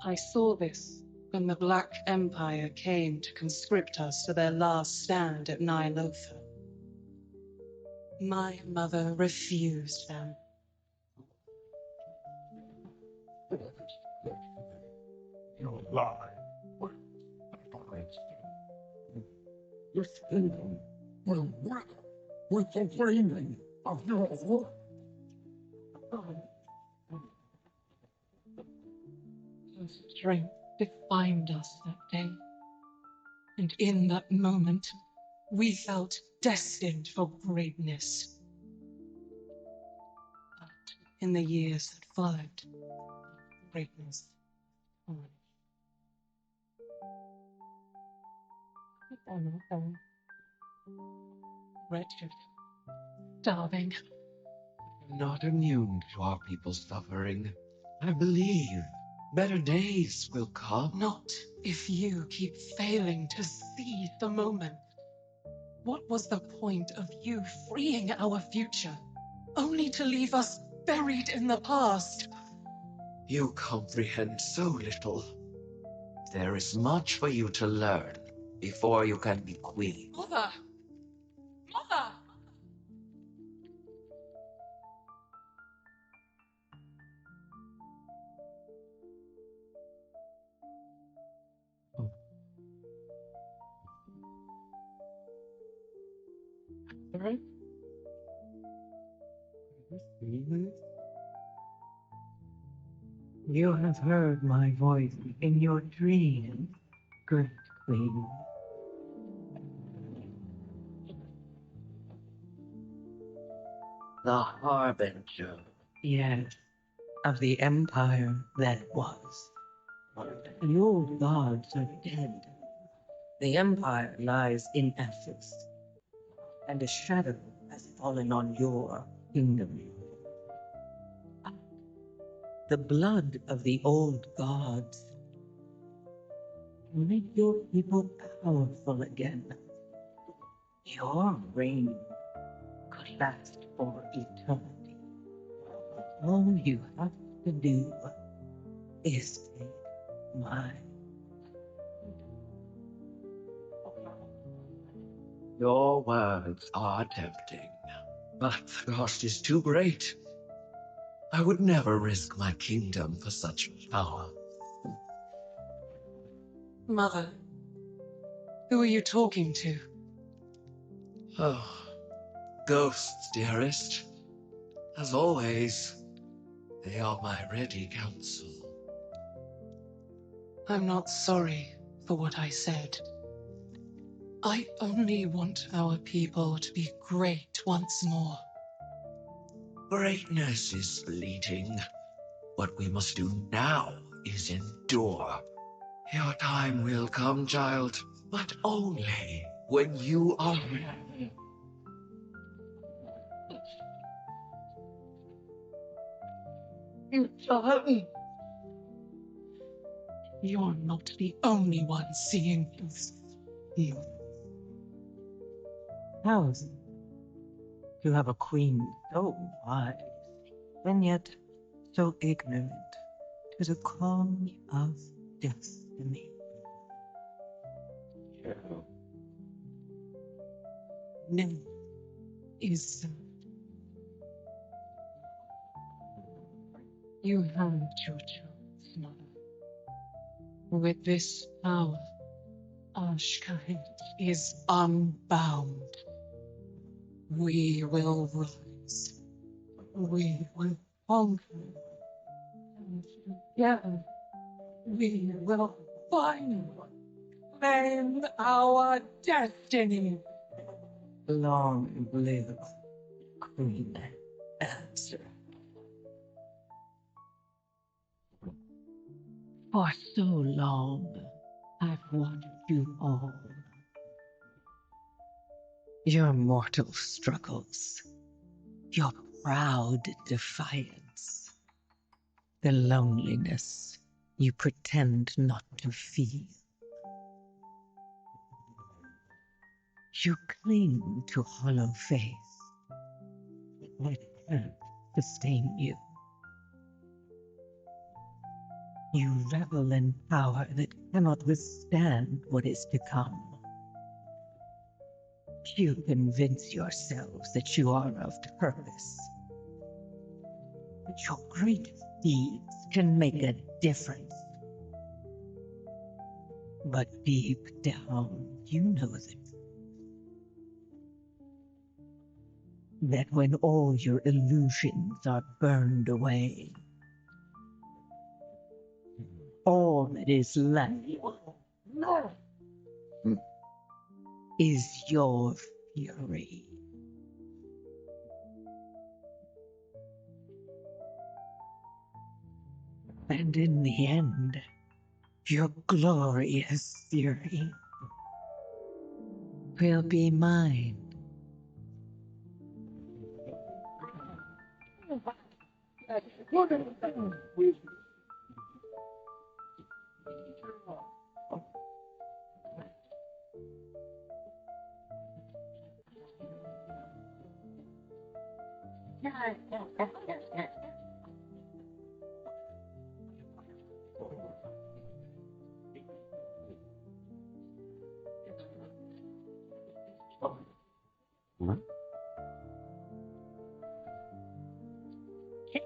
I saw this when the Black Empire came to conscript us for their last stand at Ny'alotha. My mother refused them. You lie. Your kingdom will work with the framing of your work. Her strength defined us that day. And in that moment, we felt destined for greatness. But in the years that followed, greatness followed. Wretched, starving. Not immune to our people's suffering. I believe better days will come. Not if you keep failing to seize the moment. What was the point of you freeing our future, only to leave us buried in the past? You comprehend so little. There is much for you to learn before you can be queen. Mother! Mother! Alright. You have heard my voice in your dreams, great queen. The harbinger. Yes, of the empire that was. The old gods are dead. The empire lies in ashes, and a shadow has fallen on your kingdom. The blood of the old gods will make your people powerful again. Your reign could last for eternity. All you have to do is take my Your words are tempting, but the cost is too great. I would never risk my kingdom for such power. Mother, who are you talking to? Oh, ghosts, dearest. As always, they are my ready counsel. I'm not sorry for what I said. I only want our people to be great once more. Greatness is fleeting. What we must do now is endure. Your time will come, child, but only when you are ready. You're not the only one seeing this. You. How's it to have a queen so wise, and yet so ignorant to the call of destiny? No. Is. You had your chance, Mother. With this power, Ashkahet is unbound. We will rise. We will conquer. And together, we will finally claim our destiny. Long live Queen Answer. For so long, I've watched you all. Your mortal struggles, your proud defiance, the loneliness you pretend not to feel. You cling to hollow faith that can't sustain you. You revel in power that cannot withstand what is to come. You convince yourselves that you are of purpose, that your greatest deeds can make a difference. But deep down, you know the truth. That when all your illusions are burned away, all that is left is your fury. And in the end, your glorious fury will be mine.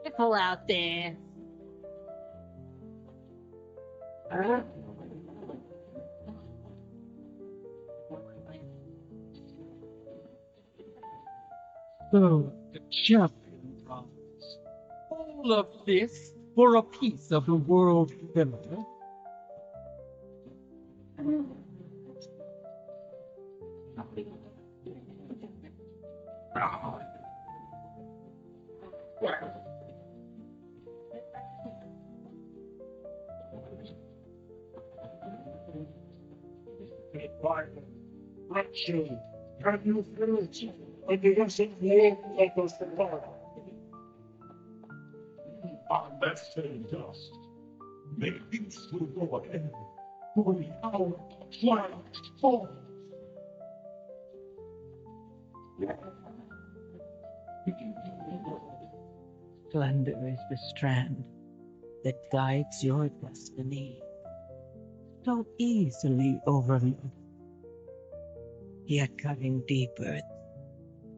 Careful out there. So the champion comes. All of this for a piece of the world center. Can you feel it? And the innocent war like us the power. Our best and dust. Make peace with go ahead. For the hour of triumph falls. Splendor is the strand that guides your destiny, so easily overlooked, yet cutting deeper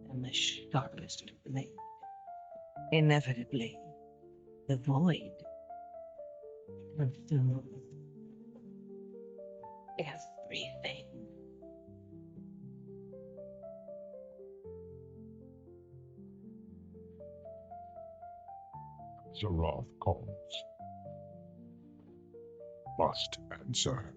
than the sharpest blade. Inevitably, the void consumes everything. Zaroth calls. Must answer.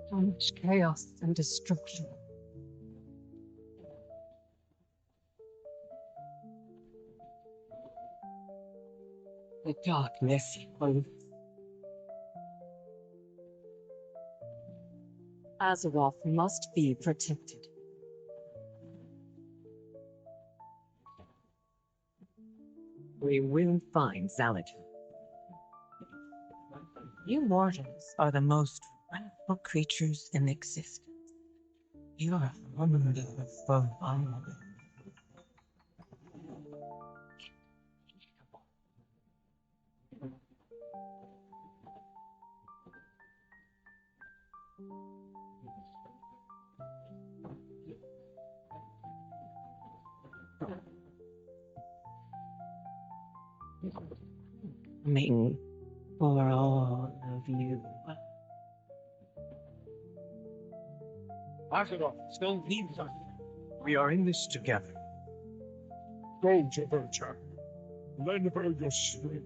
So much chaos and destruction. The darkness holds. Azeroth must be protected. We will find Zalatan. You mortals are the most wrathful creatures in existence. You are wonderful. Coming for all of you. Azeroth still needs us. We are in this together. Go to her, child. Lend her your strength.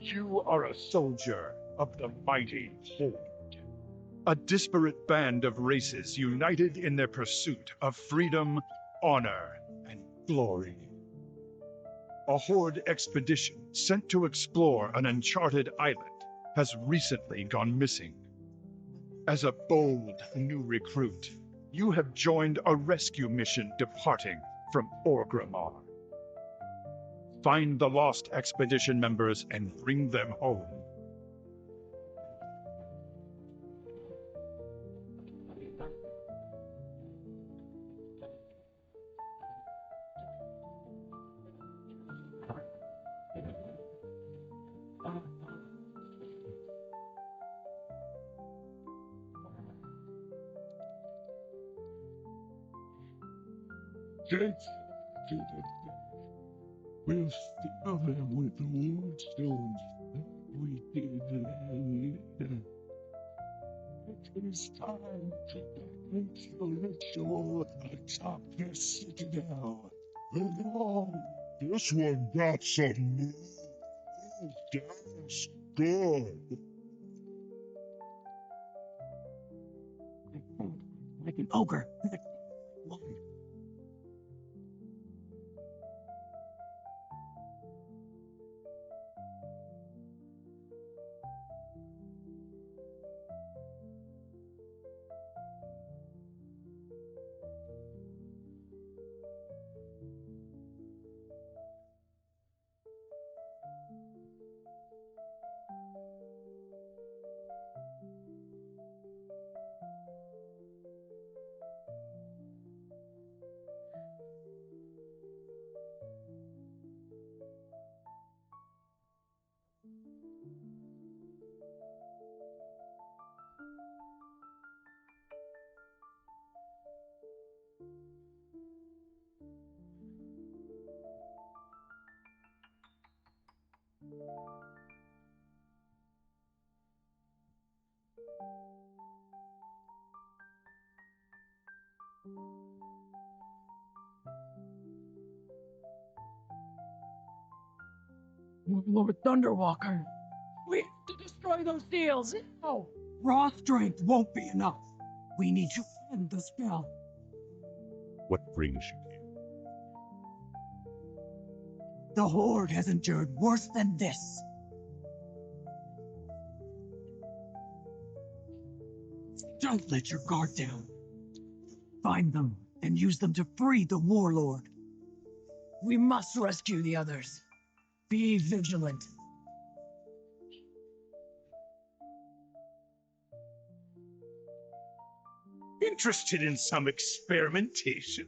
You are a soldier of the mighty Horde, a disparate band of races united in their pursuit of freedom, honor, and glory. A Horde expedition sent to explore an uncharted island has recently gone missing. As a bold new recruit, you have joined a rescue mission departing from Orgrimmar. Find the lost expedition members and bring them home. Get to the We'll fill them with the ward stones that we did later. It is time to complete your ritual atop the citadel. Along. This one got some move. That's good. Like an ogre. Lord Thunderwalker, we have to destroy those seals now. Raw strength won't be enough. We need to end the spell. What brings you here? The Horde has endured worse than this. Don't let your guard down. Find them and use them to free the warlord. We must rescue the others. Be vigilant. Interested in some experimentation?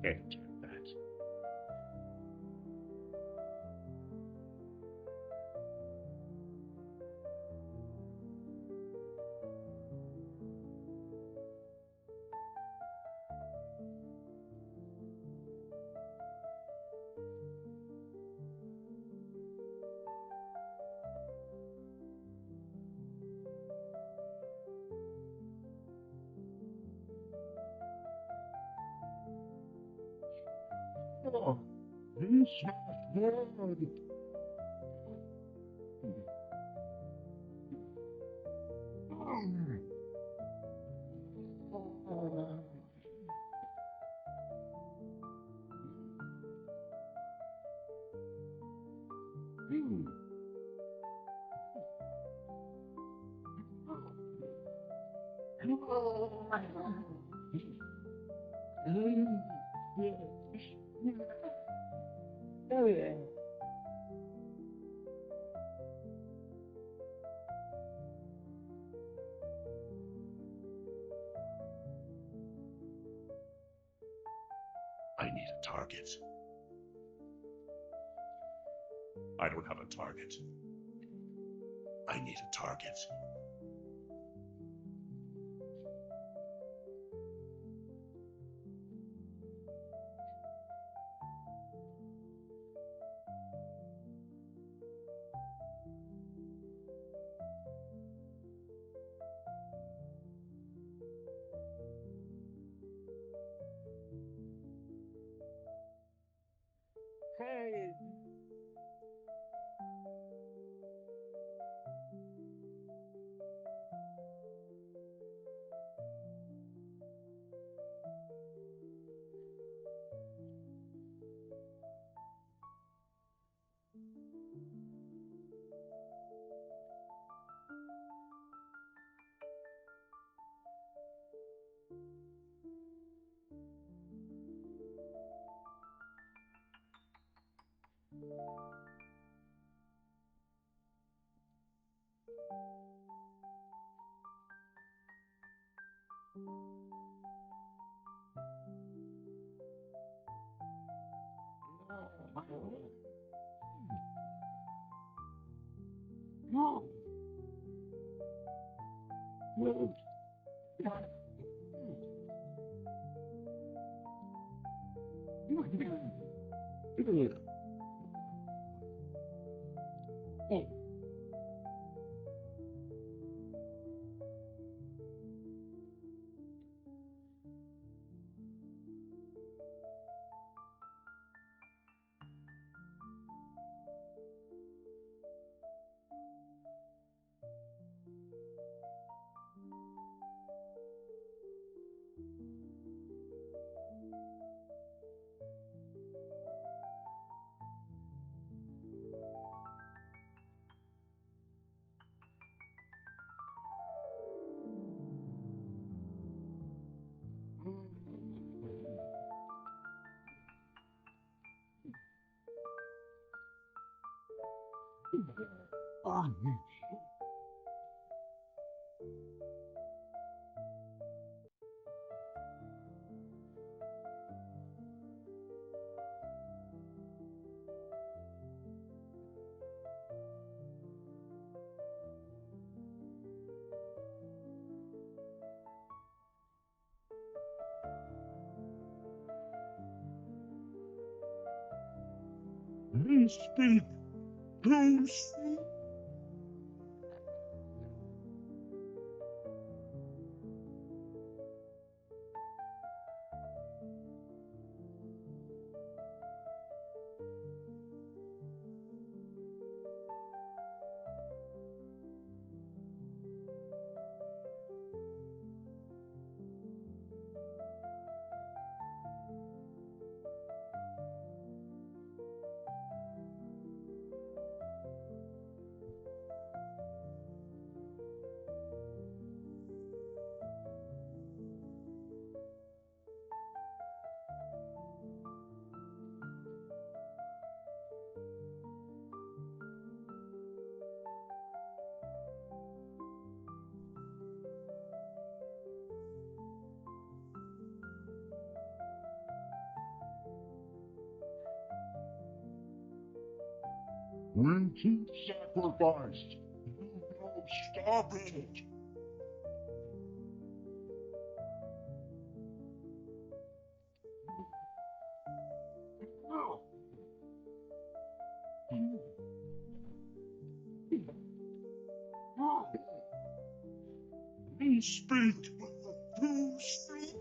Can't do that. Oh, this is good. I need a target. I don't have a target. I need a target. Hey! No. No. We speak too soon. When to sacrifice, you go stop it. We speak too soon.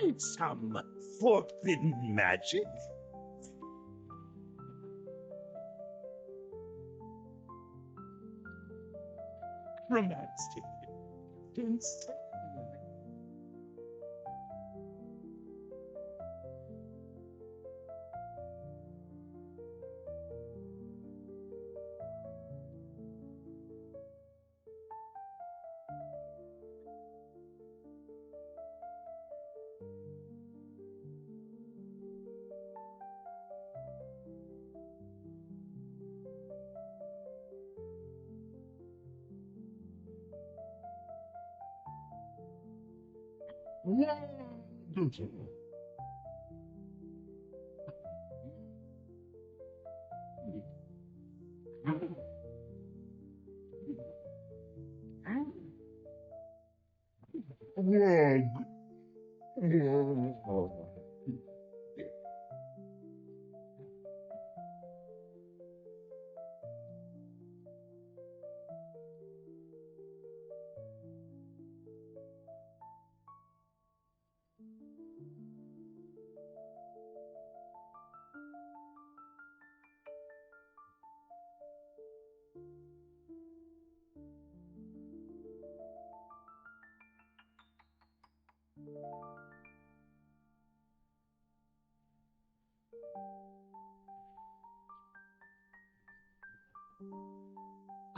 Need some forbidden magic? Romantic. Insane.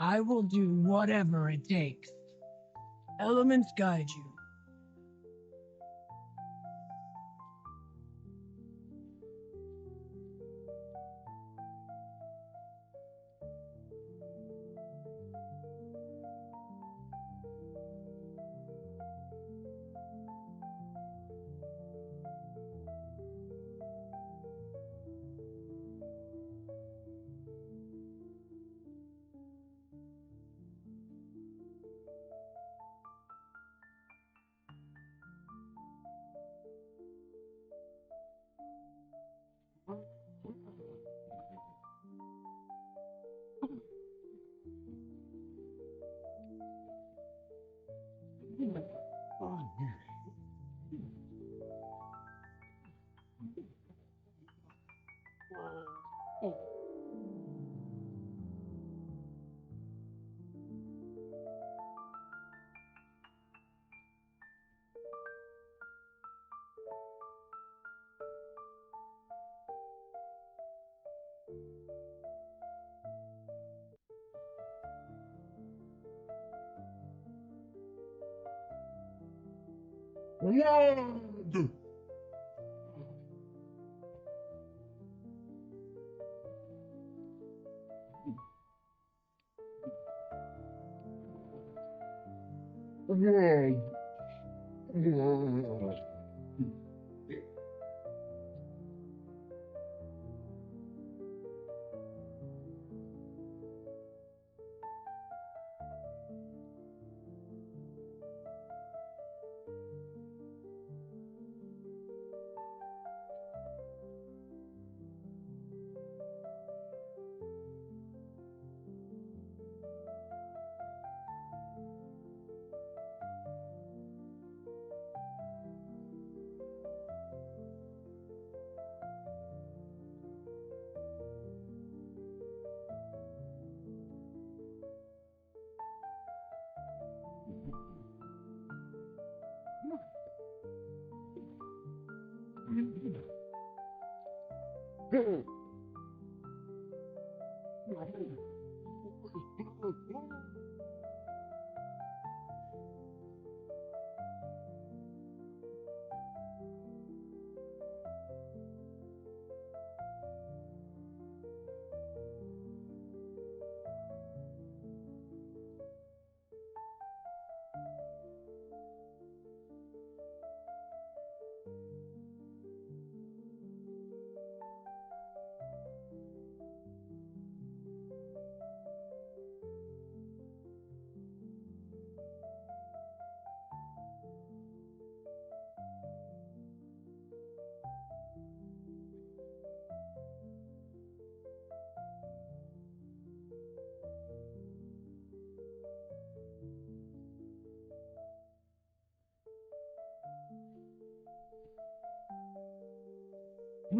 I will do whatever it takes. Elements guide you.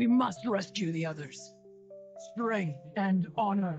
We must rescue the others. Strength and honor.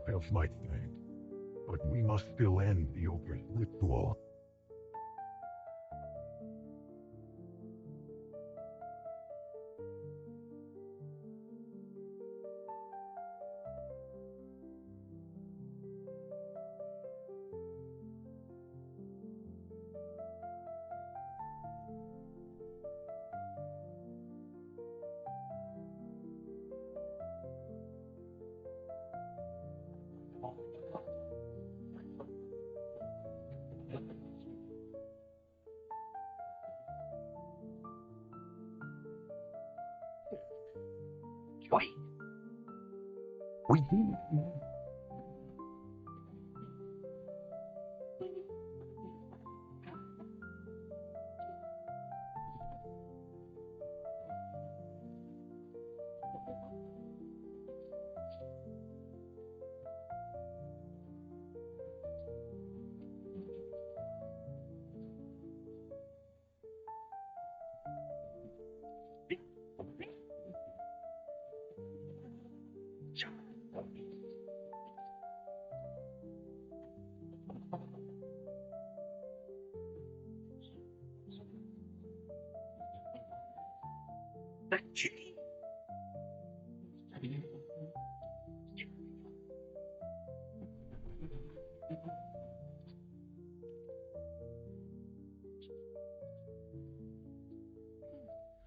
You have my thanks, but we must still end the ogre's ritual. Wait. We didn't.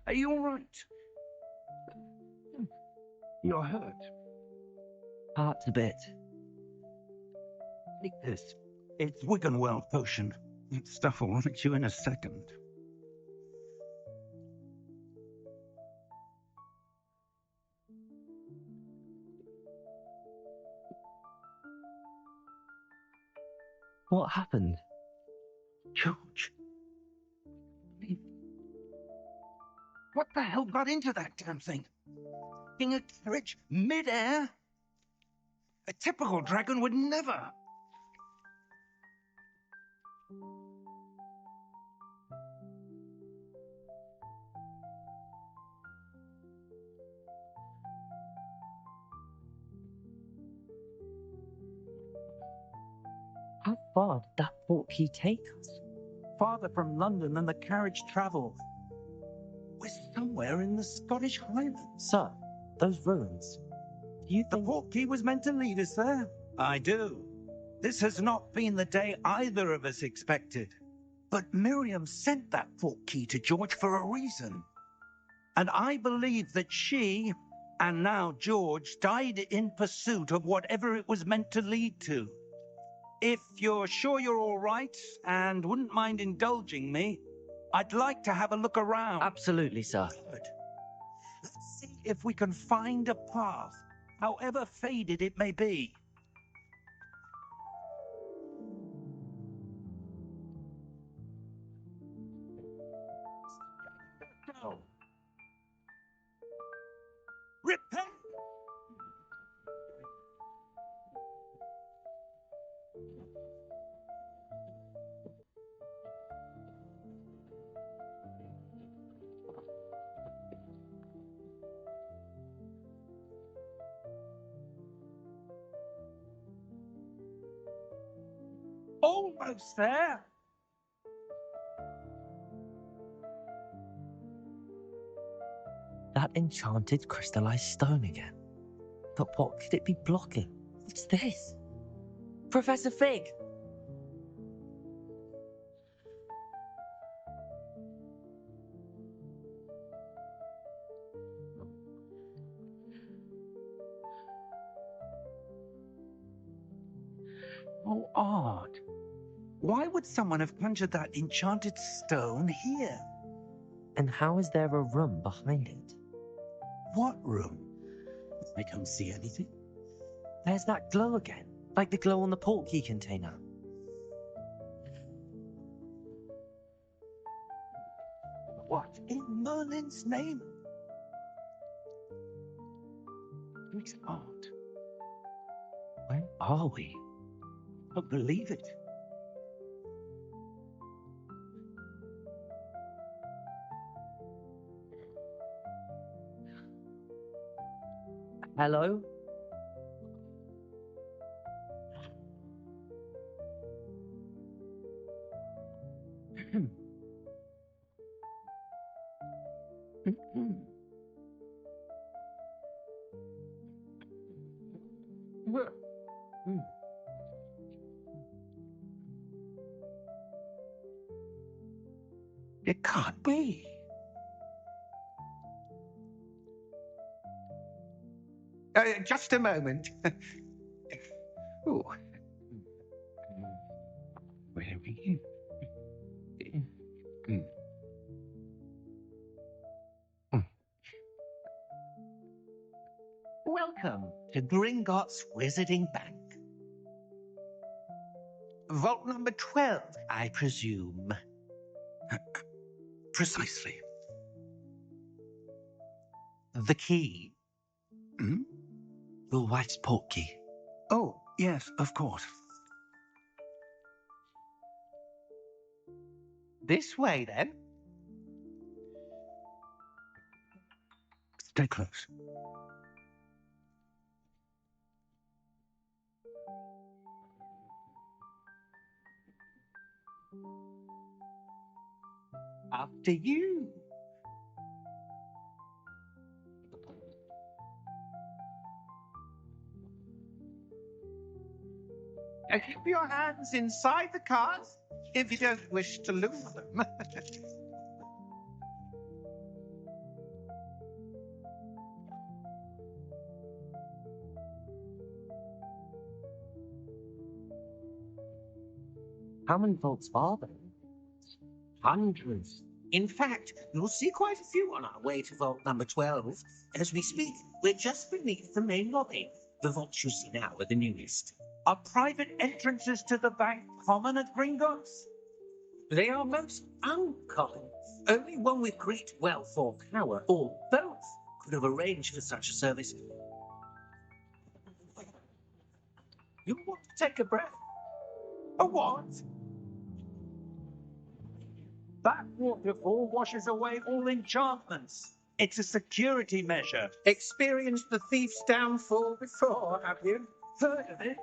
Are you all right? You're hurt. Heart's a bit. Take this. It's Wiggenweld potion. That stuff will right you in a second. What happened? George. What the hell got into that damn thing? In a carriage, mid-air? A typical dragon would never. How far did that portkey take us? Farther from London than the carriage travelled. We're somewhere in the Scottish Highlands. Sir, those ruins. Do you think the portkey was meant to lead us there? I do. This has not been the day either of us expected. But Miriam sent that portkey to George for a reason. And I believe that she, and now George, died in pursuit of whatever it was meant to lead to. If you're sure you're all right and wouldn't mind indulging me, I'd like to have a look around. Absolutely, sir. Good. Let's see if we can find a path, however faded it may be. Go. Repent! Almost there. That enchanted crystallized stone again. But what could it be blocking? What's this? Professor Fig! Oh, odd. Why would someone have conjured that enchanted stone here? And how is there a room behind it? What room? I don't see anything. There's that glow again, like the glow on the portkey container. What in Merlin's name? It's odd. Where are we? I don't believe it. Hello? It can't be. Just a moment. Ooh. Where are we? Welcome to Gringotts Wizarding Bank. Vault number 12, I presume. Precisely. The key. Your wife's portkey. Oh, yes, of course. This way, then. Stay close. After you. Keep your hands inside the cards if you don't wish to lose them. How many vaults are there? Hundreds. In fact, you'll see quite a few on our way to vault number 12. As we speak, we're just beneath the main lobby. The vaults you see now are the newest. Are private entrances to the bank common at Gringotts? They are most uncommon. Only one with great wealth or power, or both, could have arranged for such a service. You want to take a breath? A what? That waterfall washes away all enchantments. It's a security measure. Experienced the thief's downfall before, have you? Heard of it?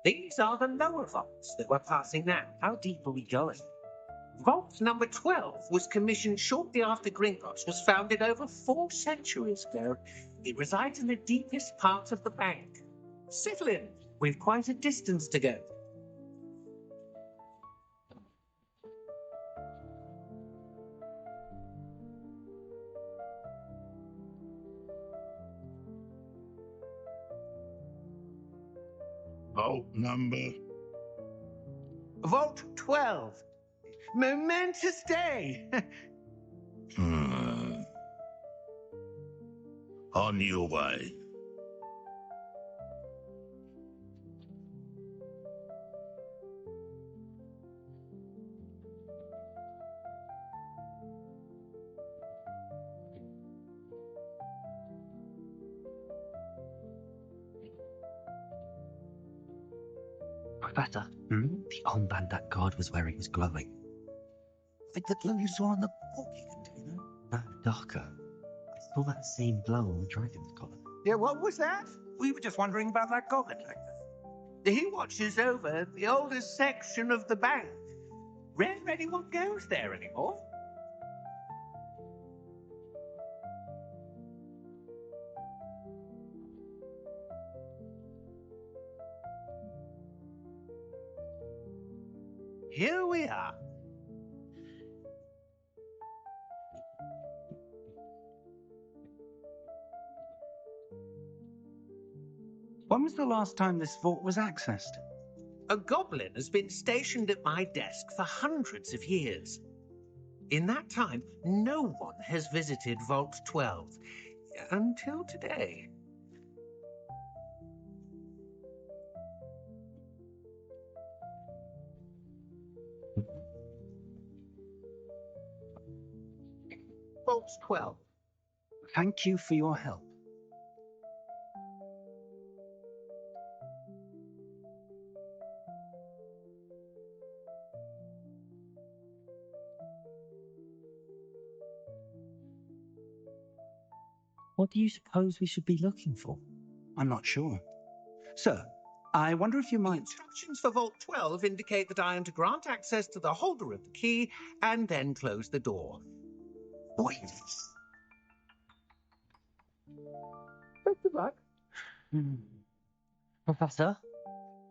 These are the lower vaults that we're passing now. How deep are we going? Vault number 12 was commissioned shortly after Gringotts was founded over 4 centuries ago. It resides in the deepest part of the bank. Settle in. We've quite a distance to go. Vault number. Vault 12. Momentous day. On your way. Professor, the armband that guard was wearing was glowing. Like the glow you saw on the porky container? No, darker. I saw that same glow on the dragon's collar. Yeah, what was that? We were just wondering about that goblin. He watches over the oldest section of the bank. Rare anyone goes there anymore. Here we are. When was the last time this vault was accessed? A goblin has been stationed at my desk for hundreds of years. In that time, no one has visited Vault 12 until today. Vault 12. Thank you for your help. What do you suppose we should be looking for? I'm not sure. Sir, I wonder if you might... Instructions for Vault 12 indicate that I am to grant access to the holder of the key and then close the door. Wait. Best of luck. Professor?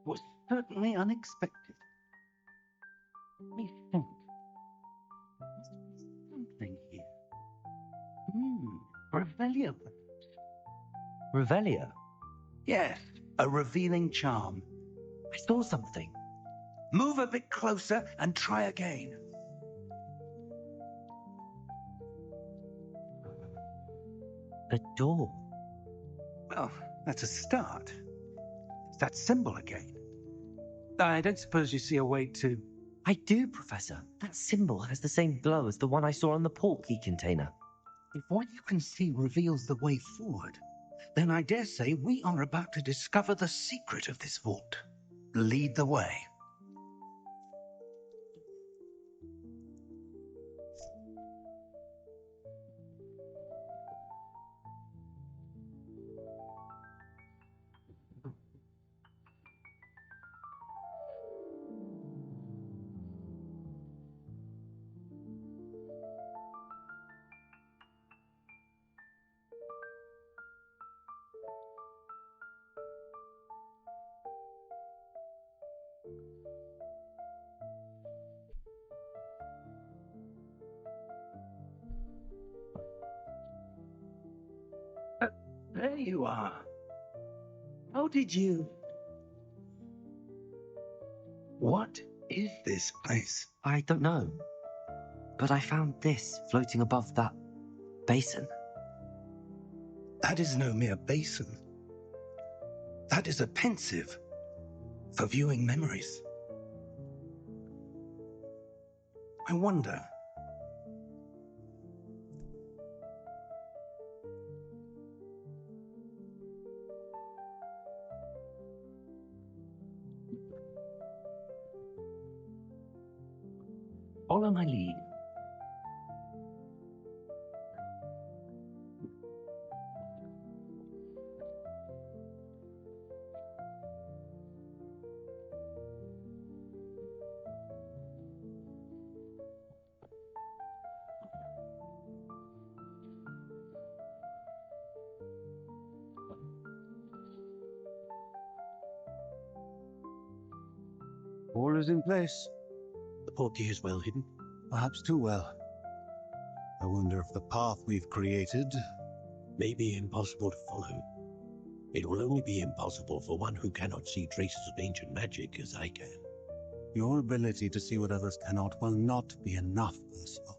Was certainly unexpected. Let me think. Must be something here. Revelio. Revelio? Yes, a revealing charm. I saw something. Move a bit closer and try again. A door. Well, that's a start. It's that symbol again. I don't suppose you see a way to... I do, Professor. That symbol has the same glow as the one I saw on the port key container. If what you can see reveals the way forward, then I dare say we are about to discover the secret of this vault. Lead the way. There you are. How did you... What is this place? I don't know. But I found this floating above that basin. That is no mere basin. That is a pensive for viewing memories. I wonder... Follow my lead. All is in place. The portkey is well hidden. Perhaps too well. I wonder if the path we've created may be impossible to follow. It will only be impossible for one who cannot see traces of ancient magic as I can. Your ability to see what others cannot will not be enough, Percival.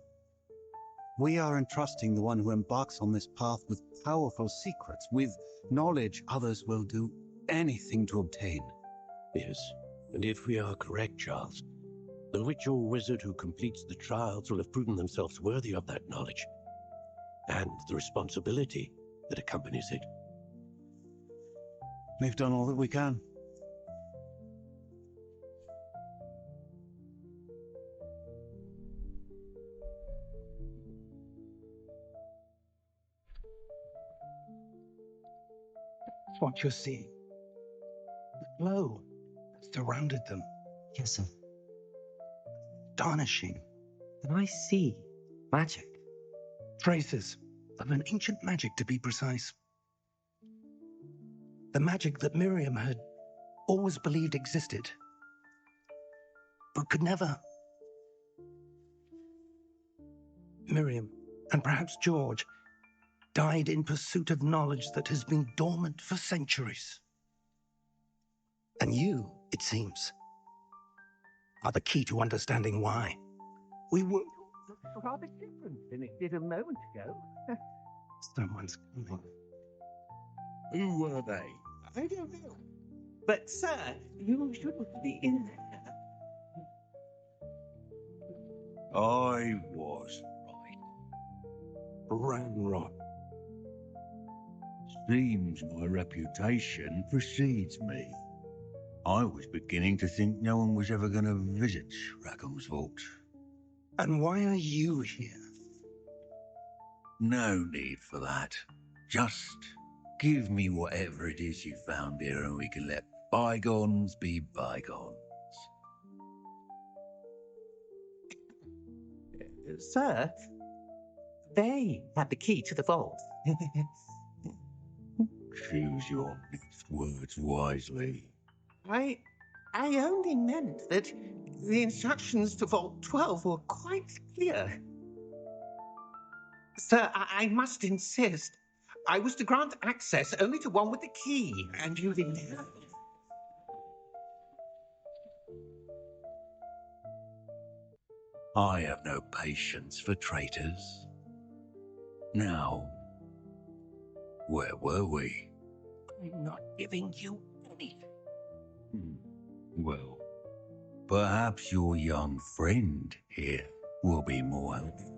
We are entrusting the one who embarks on this path with powerful secrets, with knowledge others will do anything to obtain. Yes, and if we are correct, Charles, the witch or wizard who completes the trials will have proven themselves worthy of that knowledge, and the responsibility that accompanies it. We've done all that we can. That's what you're seeing. The glow that surrounded them. Yes, sir. Astonishing. Can I see magic? Traces of an ancient magic, to be precise. The magic that Miriam had always believed existed, but could never. Miriam, and perhaps George, died in pursuit of knowledge that has been dormant for centuries. And you, it seems, are the key to understanding why. We were rather different than it did a moment ago. Someone's coming. Who were they? I don't know. But, sir, you shouldn't be in there. I was right. Ramrod. Seems my reputation precedes me. I was beginning to think no one was ever going to visit Rackham's vault. And why are you here? No need for that. Just give me whatever it is you found here and we can let bygones be bygones. Sir, they have the key to the vault. Choose your next words wisely. I only meant that the instructions to Vault 12 were quite clear. Sir, I must insist. I was to grant access only to one with the key, and you didn't have it. I have no patience for traitors. Now, where were we? I'm not giving you anything. Well, perhaps your young friend here will be more helpful.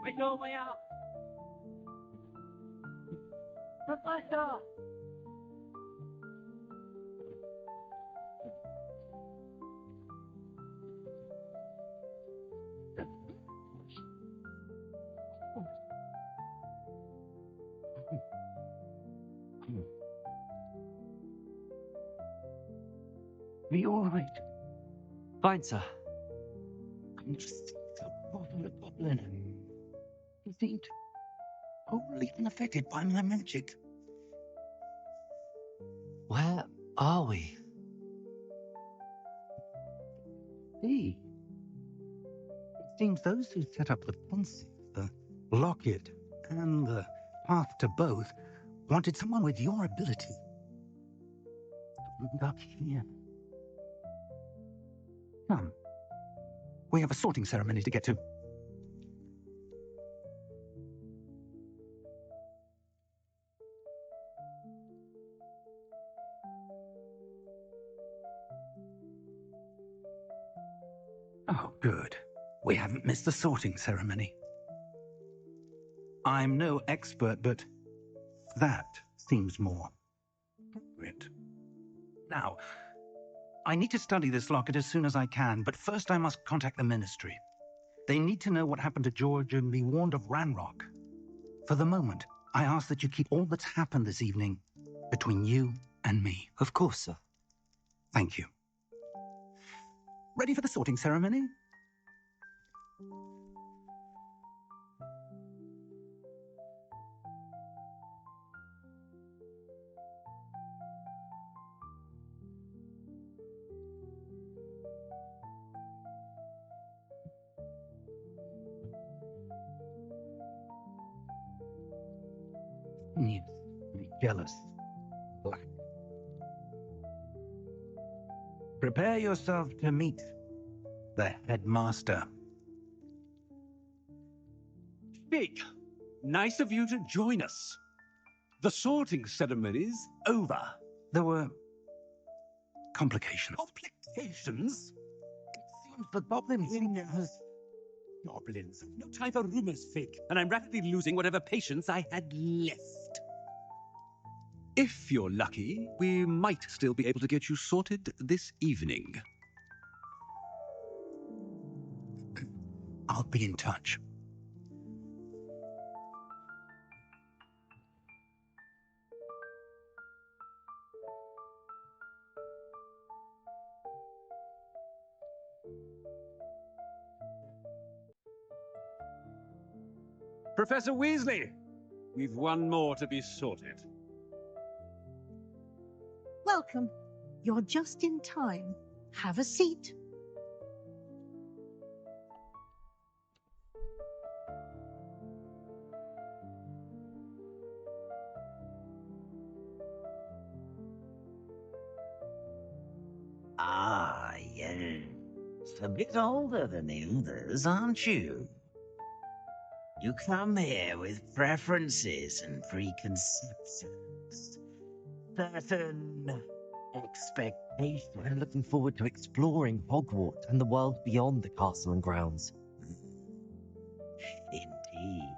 Make your way out. Professor! Are you all right? Fine, sir. I'm just the bottom of goblin. He seemed wholly unaffected by my magic. Where are we? See, it seems those who set up the Ponzi, the Locket, and the Path to Both wanted someone with your ability. And up here. Come. We have a sorting ceremony to get to. Oh, good. We haven't missed the sorting ceremony. I'm no expert, but that seems more appropriate. Now, I need to study this locket as soon as I can, but first I must contact the Ministry. They need to know what happened to George and be warned of Ranrock. For the moment, I ask that you keep all that's happened this evening between you and me. Of course, sir. Thank you. Ready for the sorting ceremony? Yes, be jealous. Black. Prepare yourself to meet the headmaster. Big, nice of you to join us. The sorting ceremony's over. There were complications. Complications? It seems the goblins has... Goblins. No time for rumors, Fig, and I'm rapidly losing whatever patience I had left. If you're lucky, we might still be able to get you sorted this evening. I'll be in touch. Professor Weasley, we've one more to be sorted. Welcome. You're just in time. Have a seat. a bit older than the others, aren't you? You come here with preferences and preconceptions. Certain expectations. I'm looking forward to exploring Hogwarts and the world beyond the castle and grounds. Indeed.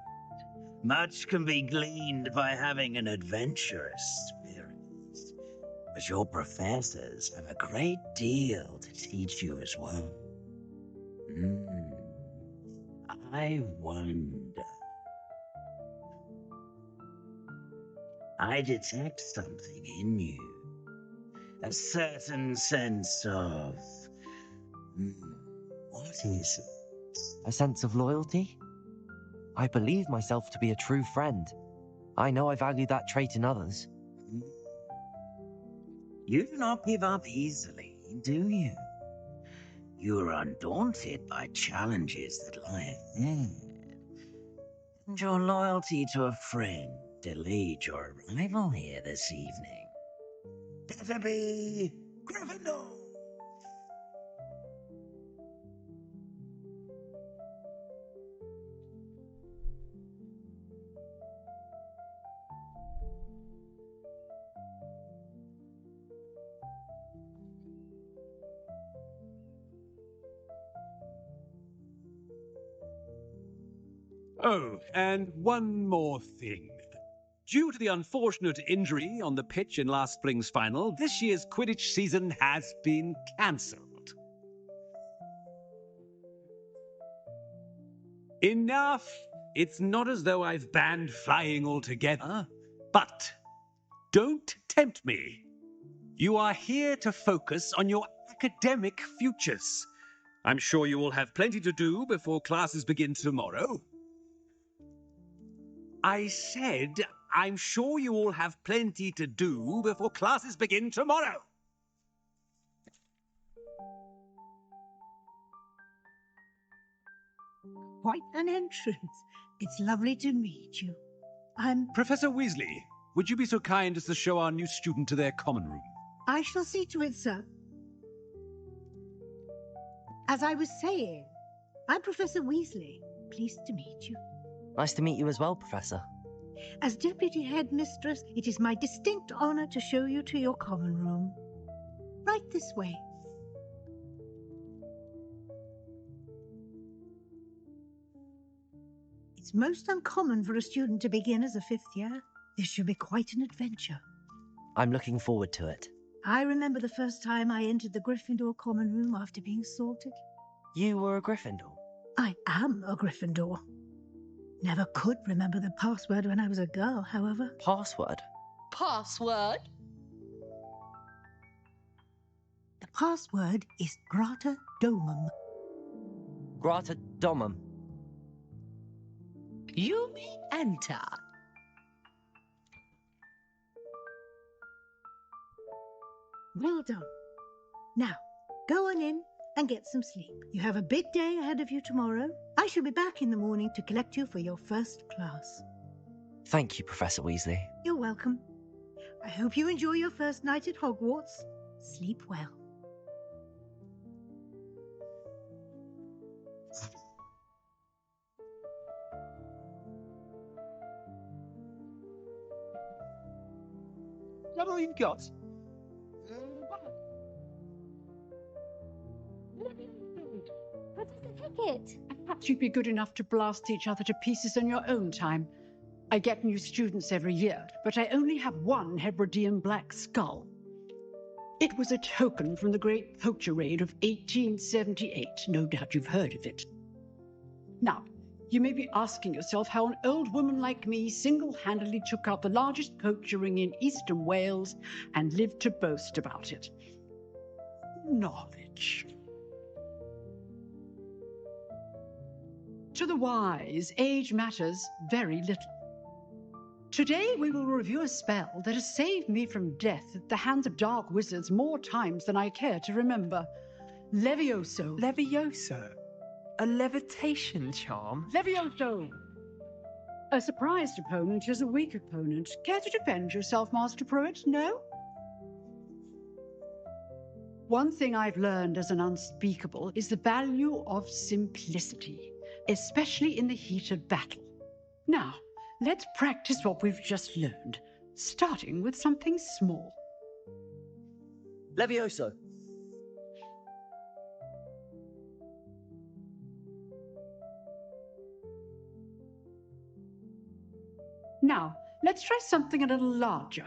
Much can be gleaned by having an adventurous spirit. But your professors have a great deal to teach you as well. I wonder. I detect something in you. A certain sense of... what is it? A sense of loyalty? I believe myself to be a true friend. I know I value that trait in others. You do not give up easily, do you? You are undaunted by challenges that lie ahead. And your loyalty to a friend delayed your arrival here this evening. Bilibili Gryffindor! Oh, and one more thing. Due to the unfortunate injury on the pitch in last spring's final, this year's Quidditch season has been cancelled. Enough! It's not as though I've banned flying altogether, but don't tempt me. You are here to focus on your academic futures. I'm sure you will have plenty to do before classes begin tomorrow. I said, I'm sure you all have plenty to do before classes begin tomorrow. Quite an entrance. It's lovely to meet you. I'm... Professor Weasley, would you be so kind as to show our new student to their common room? I shall see to it, sir. As I was saying, I'm Professor Weasley. Pleased to meet you. Nice to meet you as well, Professor. As Deputy Headmistress, it is my distinct honor to show you to your common room. Right this way. It's most uncommon for a student to begin as a fifth year. This should be quite an adventure. I'm looking forward to it. I remember the first time I entered the Gryffindor common room after being assaulted. You were a Gryffindor? I am a Gryffindor. Never could remember the password when I was a girl, however. Password? Password? The password is Grata Domum. Grata Domum. You may enter. Well done. Now, go on in and get some sleep. You have a big day ahead of you tomorrow. I shall be back in the morning to collect you for your first class. Thank you, Professor Weasley. You're welcome. I hope you enjoy your first night at Hogwarts. Sleep well. Is that all you've got? Ticket. Perhaps you'd be good enough to blast each other to pieces in your own time. I get new students every year, but I only have one Hebridean black skull. It was a token from the Great Poacher Raid of 1878. No doubt you've heard of it. Now, you may be asking yourself how an old woman like me single-handedly took out the largest poacher ring in eastern Wales and lived to boast about it. Knowledge. To the wise, age matters very little. Today we will review a spell that has saved me from death at the hands of dark wizards more times than I care to remember. Levioso. Levioso? A levitation charm? Levioso! A surprised opponent is a weak opponent. Care to defend yourself, Master Pruitt? No? One thing I've learned as an unspeakable is the value of simplicity, especially in the heat of battle. Now, let's practice what we've just learned, starting with something small. Levioso. Now, let's try something a little larger.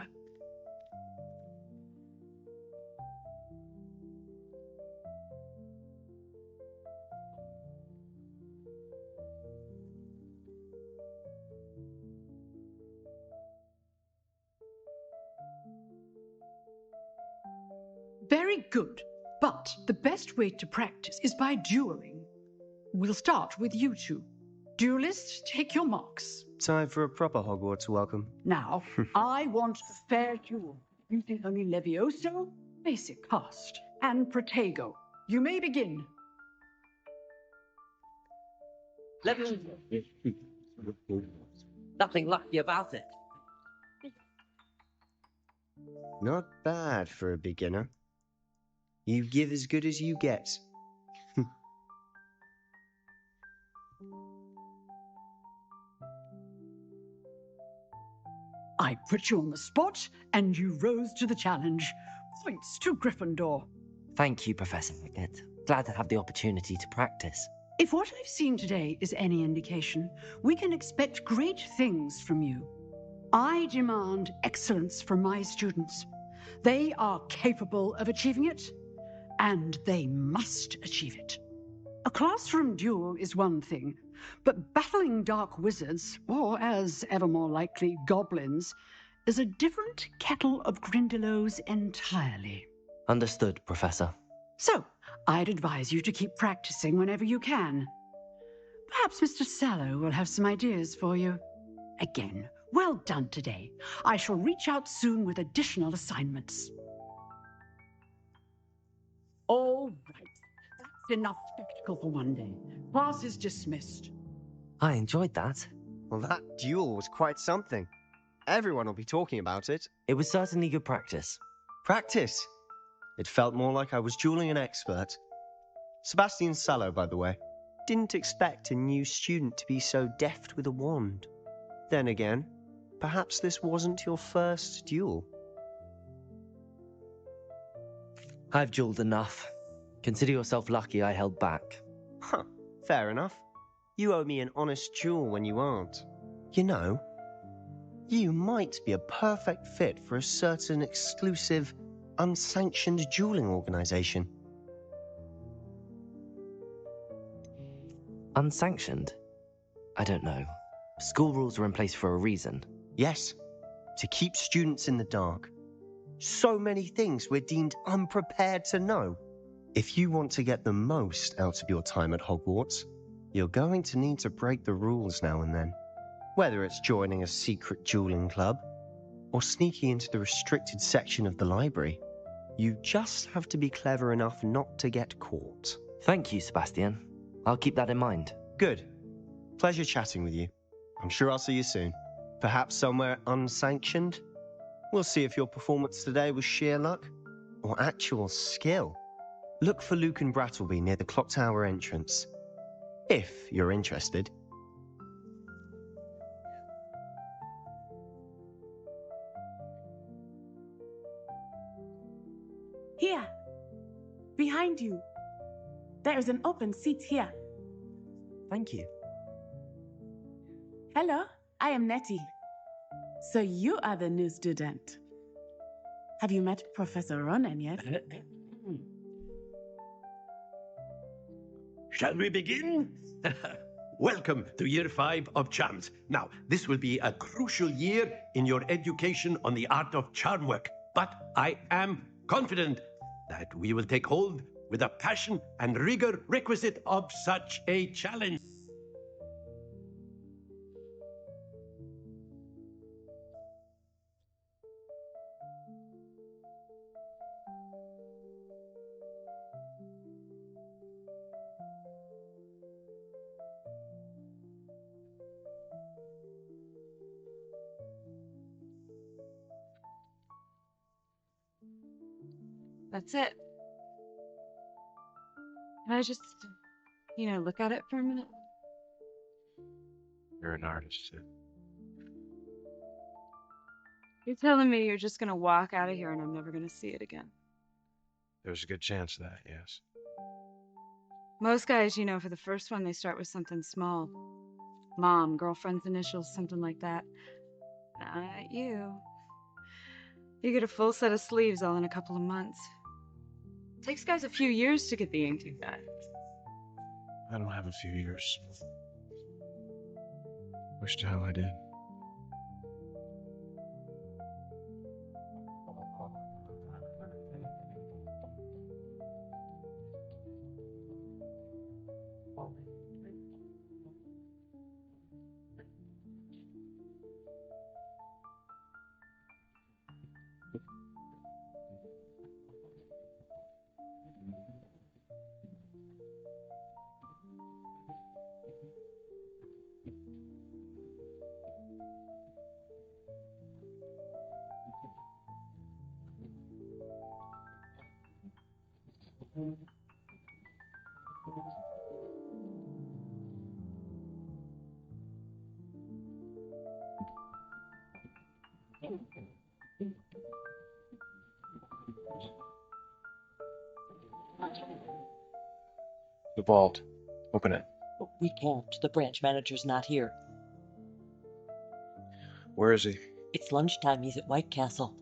Very good. But the best way to practice is by dueling. We'll start with you two. Duelists, take your marks. Time for a proper Hogwarts welcome. Now, I want a fair duel using only Levioso, basic cast, and Protego. You may begin. Levioso. Nothing lucky about it. Not bad for a beginner. You give as good as you get. I put you on the spot, and you rose to the challenge. Points to Gryffindor. Thank you, Professor Pickett. Glad to have the opportunity to practice. If what I've seen today is any indication, we can expect great things from you. I demand excellence from my students. They are capable of achieving it, and they must achieve it. A classroom duel is one thing, but battling dark wizards, or as ever more likely, goblins, is a different kettle of Grindylows entirely. Understood, Professor. So, I'd advise you to keep practicing whenever you can. Perhaps Mr. Sallow will have some ideas for you. Again, well done today. I shall reach out soon with additional assignments. All right. That's enough spectacle for one day. Class is dismissed. I enjoyed that. Well, that duel was quite something. Everyone will be talking about it. It was certainly good practice. Practice? It felt more like I was dueling an expert. Sebastian Sallow, by the way. Didn't expect a new student to be so deft with a wand. Then again, perhaps this wasn't your first duel. I've dueled enough. Consider yourself lucky I held back. Huh, fair enough. You owe me an honest duel when you aren't. You know, you might be a perfect fit for a certain exclusive, unsanctioned dueling organization. Unsanctioned? I don't know. School rules are in place for a reason. Yes, to keep students in the dark. So many things we're deemed unprepared to know. If you want to get the most out of your time at Hogwarts, you're going to need to break the rules now and then. Whether it's joining a secret dueling club, or sneaking into the restricted section of the library, you just have to be clever enough not to get caught. Thank you, Sebastian. I'll keep that in mind. Good. Pleasure chatting with you. I'm sure I'll see you soon. Perhaps somewhere unsanctioned? We'll see if your performance today was sheer luck or actual skill. Look for Luke and Brattleby near the clock tower entrance. If you're interested. Here, behind you. There is an open seat here. Thank you. Hello, I am Nettie. So you are the new student. Have you met Professor Ronan yet? Shall we begin? Welcome to Year 5 of Charms. Now, this will be a crucial year in your education on the art of charm work, but I am confident that we will take hold with the passion and rigor requisite of such a challenge. That's it. Can I just, look at it for a minute? You're an artist, Sid. You're telling me you're just gonna walk out of here and I'm never gonna see it again? There's a good chance of that, yes. Most guys, for the first one, they start with something small. Mom, girlfriend's initials, something like that. Not you. You get a full set of sleeves all in a couple of months. Takes guys a few years to get the ink to that. I don't have a few years. Wish to hell I did. The vault. Open it. We can't. The branch manager's not here. Where is he? It's lunchtime. He's at White Castle.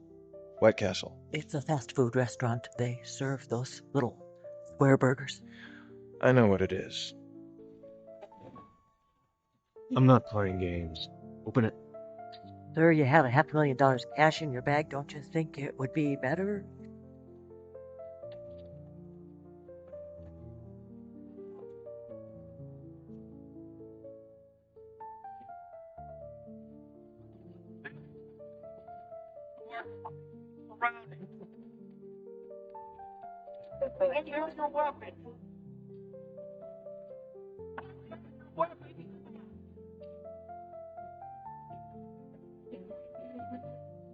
White Castle. It's a fast food restaurant. They serve those little square burgers. I know what it is. I'm not playing games. Open it. Sir, you have $500,000 cash in your bag. Don't you think it would be better?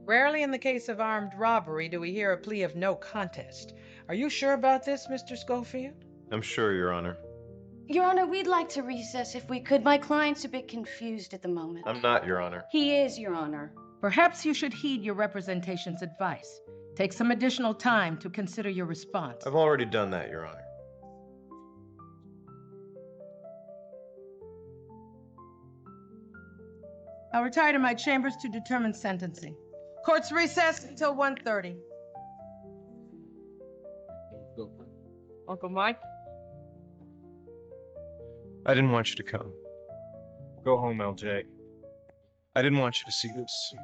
Rarely in the case of armed robbery do we hear a plea of no contest. Are you sure about this, Mr. Schofield? I'm sure, Your Honor. Your Honor, we'd like to recess if we could. My client's a bit confused at the moment. I'm not, Your Honor. He is, Your Honor. Perhaps you should heed your representation's advice. Take some additional time to consider your response. I've already done that, Your Honor. I'll retire to my chambers to determine sentencing. Court's recessed until 1:30. Uncle Mike? I didn't want you to come. Go home, LJ. I didn't want you to see this.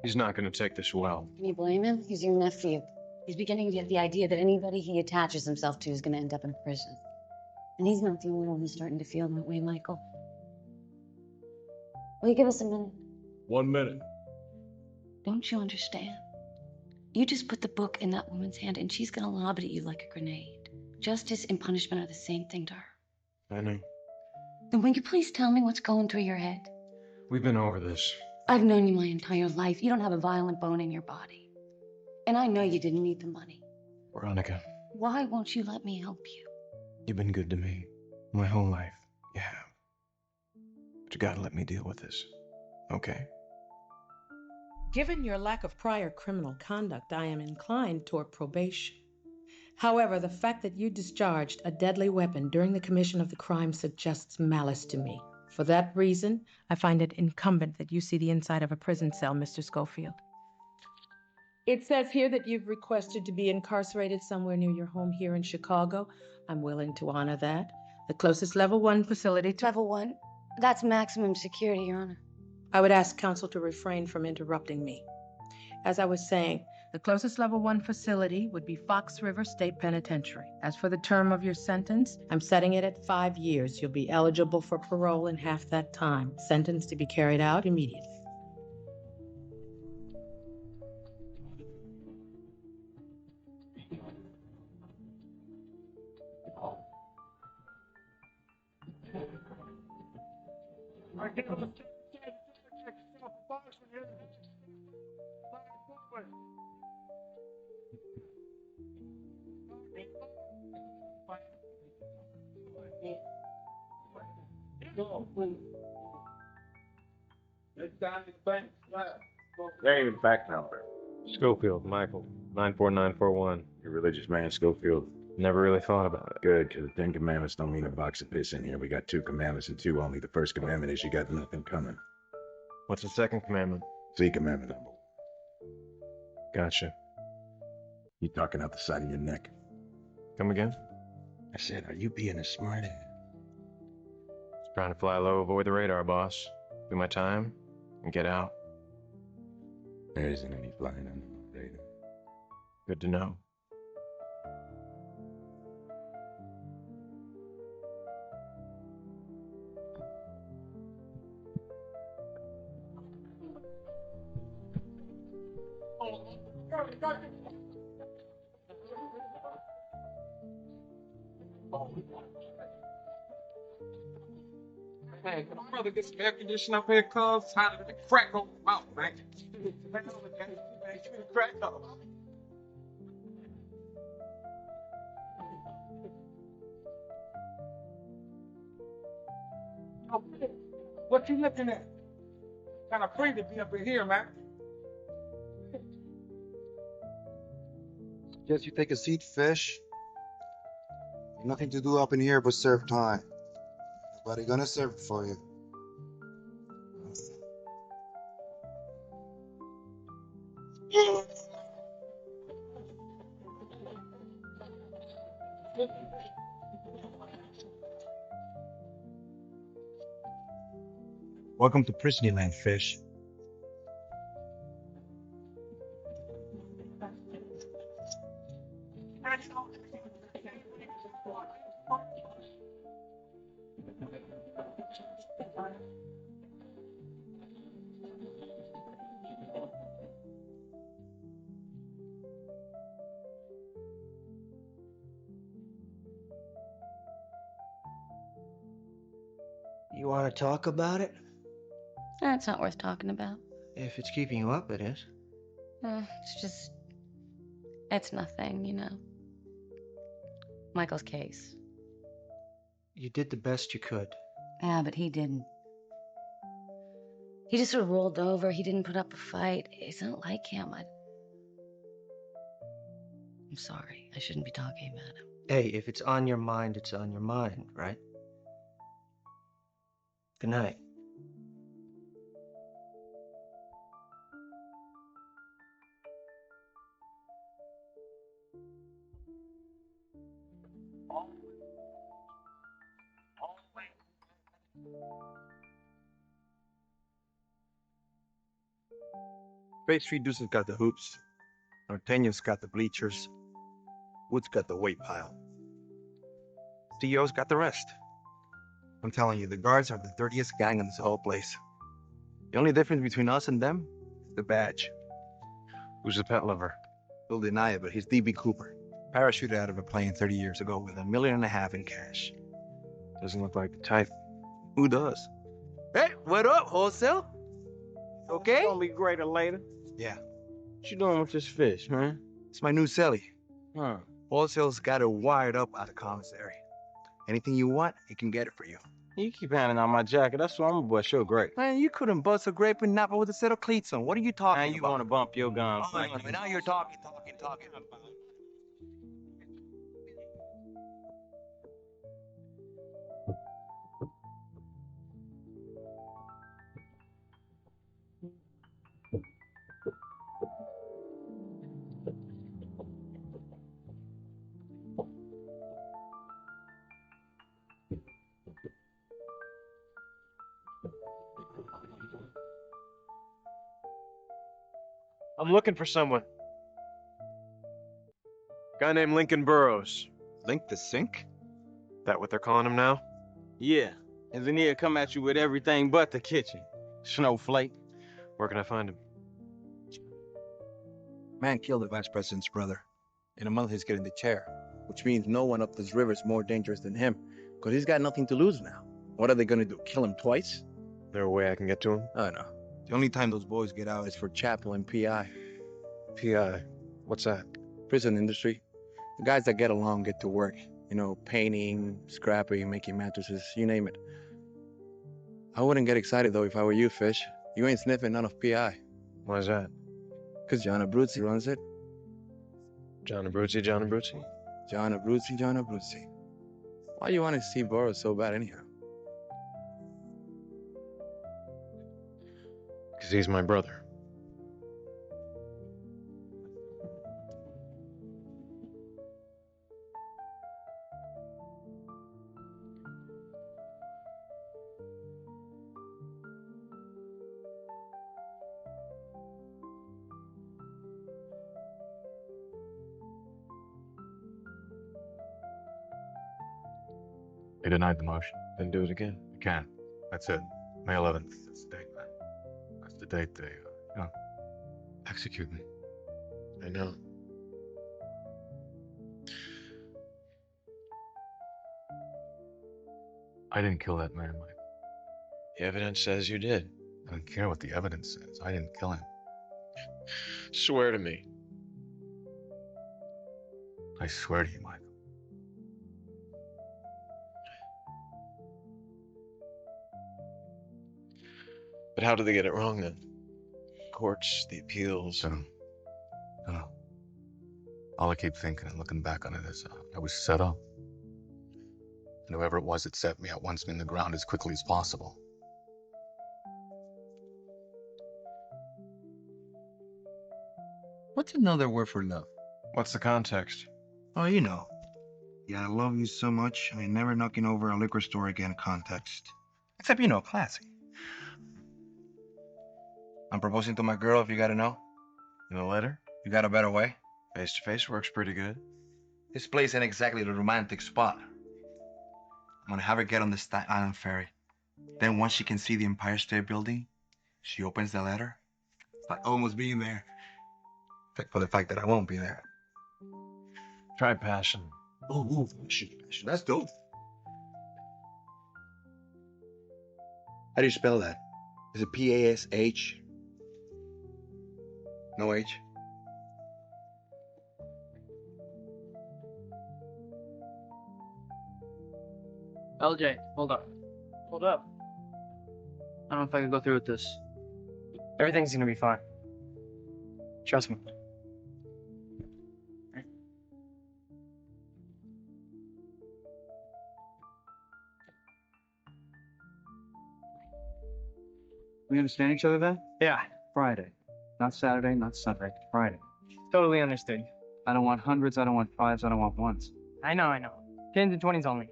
He's not going to take this well. Can you blame him? He's your nephew. He's beginning to get the idea that anybody he attaches himself to is going to end up in prison. And he's not the only one who's starting to feel that way, Michael. Will you give us a minute? 1 minute. Don't you understand? You just put the book in that woman's hand and she's going to lob it at you like a grenade. Justice and punishment are the same thing to her. I know. Then will you please tell me what's going through your head? We've been over this. I've known you my entire life. You don't have a violent bone in your body. And I know you didn't need the money. Veronica, Why won't you let me help you? you've been good to me. My whole life. You have. But you gotta let me deal with this. Okay? Given your lack of prior criminal conduct, I am inclined toward probation. However, the fact that you discharged a deadly weapon during the commission of the crime suggests malice to me. For that reason, I find it incumbent that you see the inside of a prison cell, Mr. Schofield. It says here that you've requested to be incarcerated somewhere near your home here in Chicago. I'm willing to honor that. The closest level 1 facility to... Level 1? That's maximum security, Your Honor. I would ask counsel to refrain from interrupting me. As I was saying, the closest level 1 facility would be Fox River State Penitentiary. As for the term of your sentence, I'm setting it at 5 years. You'll be eligible for parole in half that time. Sentence to be carried out immediately. Name and fact number. Schofield, Michael, 94941. Your religious man, Schofield. Never really thought about it. Good, because the Ten Commandments don't mean a box of piss in here. We got 2 commandments and 2 only. The first commandment is you got nothing coming. What's the second commandment? See commandment number 1. Gotcha. You talking out the side of your neck. Come again? I said, are you being a smart ass? Just trying to fly low, avoid the radar, boss. Do my time, and get out. There isn't any flying under the radar. Good to know. Hey, can my brother get some air conditioning up here, cuz? Tired of the crack on my mouth, man. Give me the crack up. Yo, what you looking at? Kind of free to be up in here, man. Guess you take a seat, fish. Nothing to do up in here but serve time. Nobody gonna serve it for you. Welcome to Prisonland, fish. You want to talk about it? It's not worth talking about. If it's keeping you up, it is. It's nothing, you know. Michael's case. You did the best you could. Yeah, but he didn't. He just sort of rolled over. He didn't put up a fight. It's not like him. I'm sorry. I shouldn't be talking about him. Hey, if it's on your mind, it's on your mind, right? Good night. Bay Street Deuce's got the hoops. Norteño's got the bleachers. Wood's got the weight pile. CEO's got the rest. I'm telling you, the guards are the dirtiest gang in this whole place. The only difference between us and them is the badge. Who's the pet lover? He'll deny it, but he's D.B. Cooper. Parachuted out of a plane 30 years ago with $1.5 million in cash. Doesn't look like the type. Who does? Hey, what up, wholesale? Okay? Gonna be greater later. Yeah. What you doing with this fish, man? It's my new celly. Huh. Wholesale's got it wired up out of commissary. Anything you want, he can get it for you. You keep handing out my jacket. That's why I'm a bust your grape. Man, you couldn't bust a grape in Napa with a set of cleats on. What are you talking Man, you about? want to bump your gun. Oh, now you're talking. I'm looking for someone. Guy named Lincoln Burrows. Link the Sink? That what they're calling him now? Yeah. Engineer come at you with everything but the kitchen. Snowflake. Where can I find him? Man killed the vice president's brother. In a month, he's getting the chair, which means no one up this river is more dangerous than him, because he's got nothing to lose now. What are they going to do, kill him twice? There a way I can get to him? Oh, no. The only time those boys get out is for chapel and PI. PI. What's that? Prison industry. The guys that get along get to work. You know, painting, scrapping, making mattresses, you name it. I wouldn't get excited though if I were you, Fish. You ain't sniffing none of PI. Why's that? Because John Abruzzi runs it. John Abruzzi, John Abruzzi? John Abruzzi, John Abruzzi. Why you want to see Boros so bad anyhow? Because he's my brother. They denied the motion. Then do it again. You can't. That's it. May 11th. That's the date, man. That's the date they, execute me. I know. I didn't kill that man, Mike. The evidence says you did. I don't care what the evidence says. I didn't kill him. Swear to me. I swear to you, Mike. But how did they get it wrong then? Courts, the appeals. Don't know. All I keep thinking and looking back on it is I was set up. And whoever it was that set me up wants me in the ground as quickly as possible. What's another word for love? What's the context? Oh, you know. Yeah, I love you so much, I ain't never knocking over a liquor store again context. Except, you know, classy. I'm proposing to my girl, if you gotta know. In a letter? You got a better way? Face to face works pretty good. This place ain't exactly the romantic spot. I'm gonna have her get on the Staten Island ferry. Then once she can see the Empire State Building, she opens the letter. It's like almost being there. Except for the fact that I won't be there. Try passion. Oh, passion. That's dope. How do you spell that? Is it P-A-S-H? No H? LJ, hold up. Hold up. I don't know if I can go through with this. Everything's gonna be fine. Trust me. We understand each other then? Yeah. Friday. Not Saturday, not Sunday. Friday. Totally understood. I don't want hundreds, I don't want fives, I don't want ones. I know. 10s and 20s only.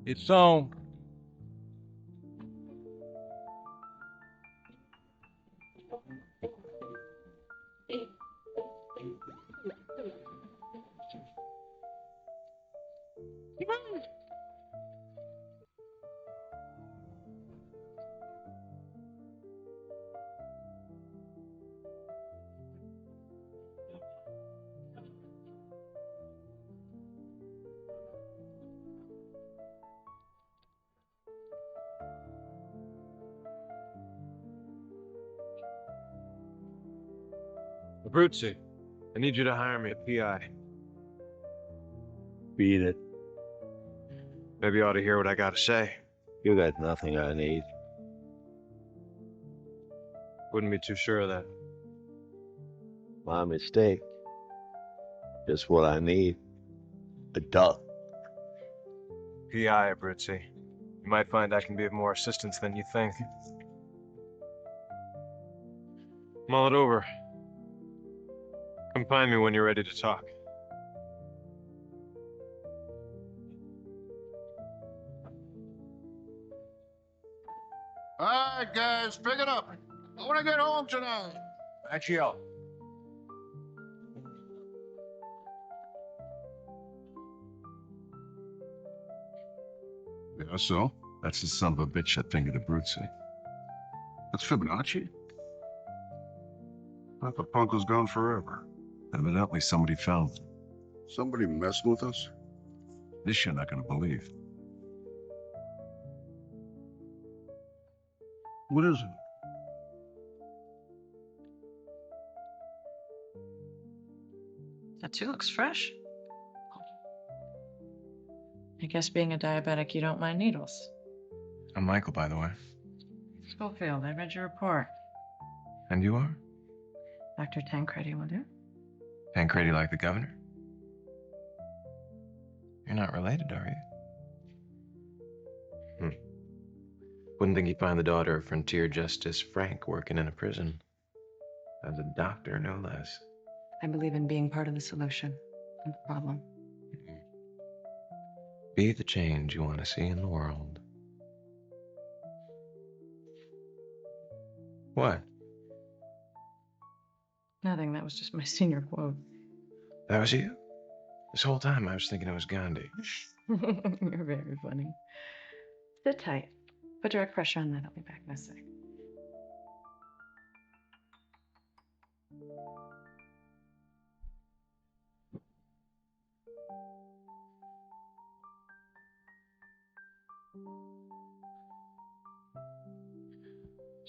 It's on. Abruzzi, I need you to hire me a PI. Beat it. Maybe you ought to hear what I gotta say. You got nothing I need. Wouldn't be too sure of that. My mistake. Just what I need. A duck. PI, Abruzzi. You might find I can be of more assistance than you think. Mull it over. Come find me when you're ready to talk. All right, guys, pick it up. I want to get home tonight. Accio. Yeah, so? That's the son of a bitch that fingered Abruzzi. That's Fibonacci? I thought the punk was gone forever. Evidently somebody found him. Somebody messing with us? This you're not gonna believe. What is it? Tattoo looks fresh. I guess being a diabetic, you don't mind needles. I'm Michael, by the way. Schofield, I read your report. And you are? Dr. Tancredi will do. Tancredi like the governor? You're not related, are you? Wouldn't think you'd find the daughter of frontier Justice Frank working in a prison. As a doctor, no less. I believe in being part of the solution, not the problem. Be the change you want to see in the world. What? Nothing, that was just my senior quote. That was you? This whole time I was thinking it was Gandhi. You're very funny. Sit tight. Put direct pressure on that. I'll be back in a sec.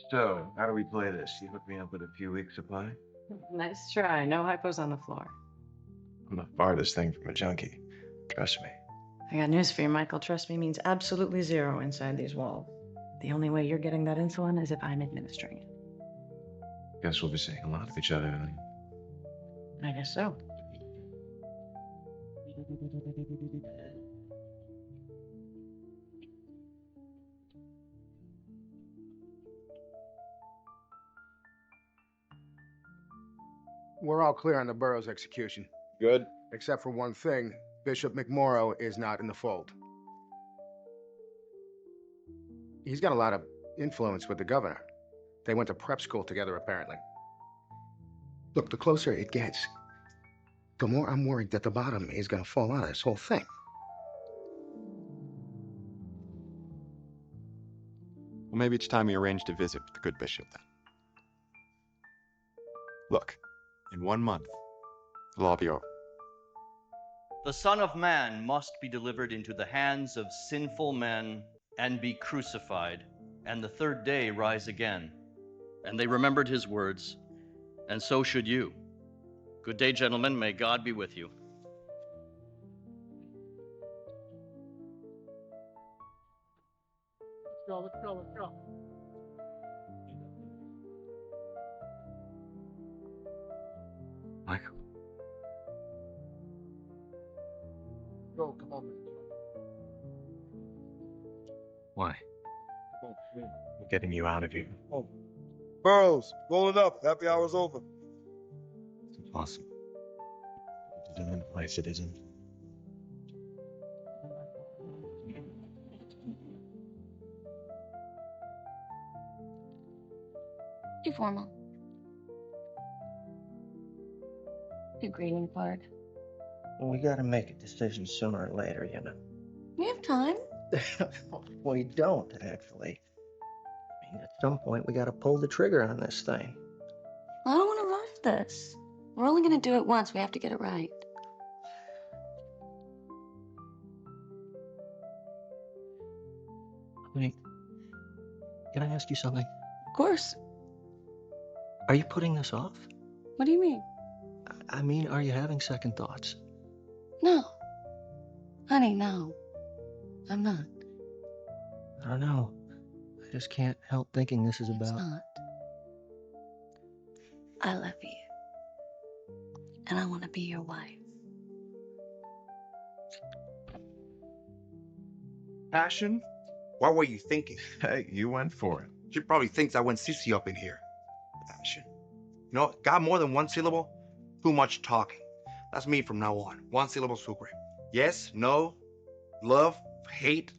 So, how do we play this? You hook me up with a few weeks' supply? Nice try. No hypos on the floor. I'm the farthest thing from a junkie. Trust me. I got news for you, Michael. Trust me means absolutely zero inside these walls. The only way you're getting that insulin is if I'm administering it. Guess we'll be seeing a lot of each other then. I guess so. We're all clear on the borough's execution. Good. Except for one thing, Bishop McMorrow is not in the fold. He's got a lot of influence with the governor. They went to prep school together, apparently. Look, the closer it gets, the more I'm worried that the bottom is gonna fall out of this whole thing. Well, maybe it's time we arranged a visit with the good bishop then. Look, in 1 month, it'll all be over. The Son of Man must be delivered into the hands of sinful men and be crucified, and the third day rise again. And they remembered his words, and so should you. Good day, gentlemen. May God be with you. Let's go. Michael. Go, come on, man. Why? Come on, man. I'm getting you out of here. Oh. Burrows, roll it up. Happy hour's over. It's impossible. It isn't in a place it isn't. Too formal. Too greeting card. We gotta make a decision sooner or later, you know. We have time. We don't, actually. I mean, at some point, we gotta pull the trigger on this thing. I don't want to rush this. We're only going to do it once. We have to get it right. Honey, can I ask you something? Of course. Are you putting this off? What do you mean? I mean, are you having second thoughts? No. Honey, no. I'm not. I don't know. I just can't help thinking this is It's about... not. I love you. And I want to be your wife. Passion? What were you thinking? Hey, you went for it. She probably thinks I went sissy up in here. Passion. You know, got more than one syllable? Too much talking. That's me from now on. One syllable super. Yes, no, love, hate,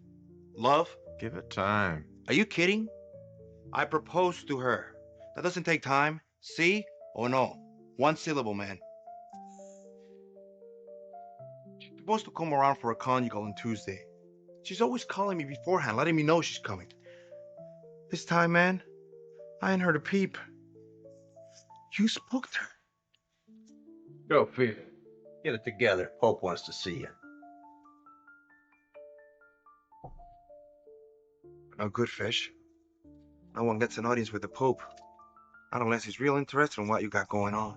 love. Give it time. Are you kidding? I proposed to her. That doesn't take time. See or no? One syllable, man. She's supposed to come around for a conjugal on Tuesday. She's always calling me beforehand, letting me know she's coming. This time, man, I ain't heard a peep. You spoke to her. Go, Peter. Get it together. Pope wants to see you. No good, Fish. No one gets an audience with the Pope. Not unless he's real interested in what you got going on.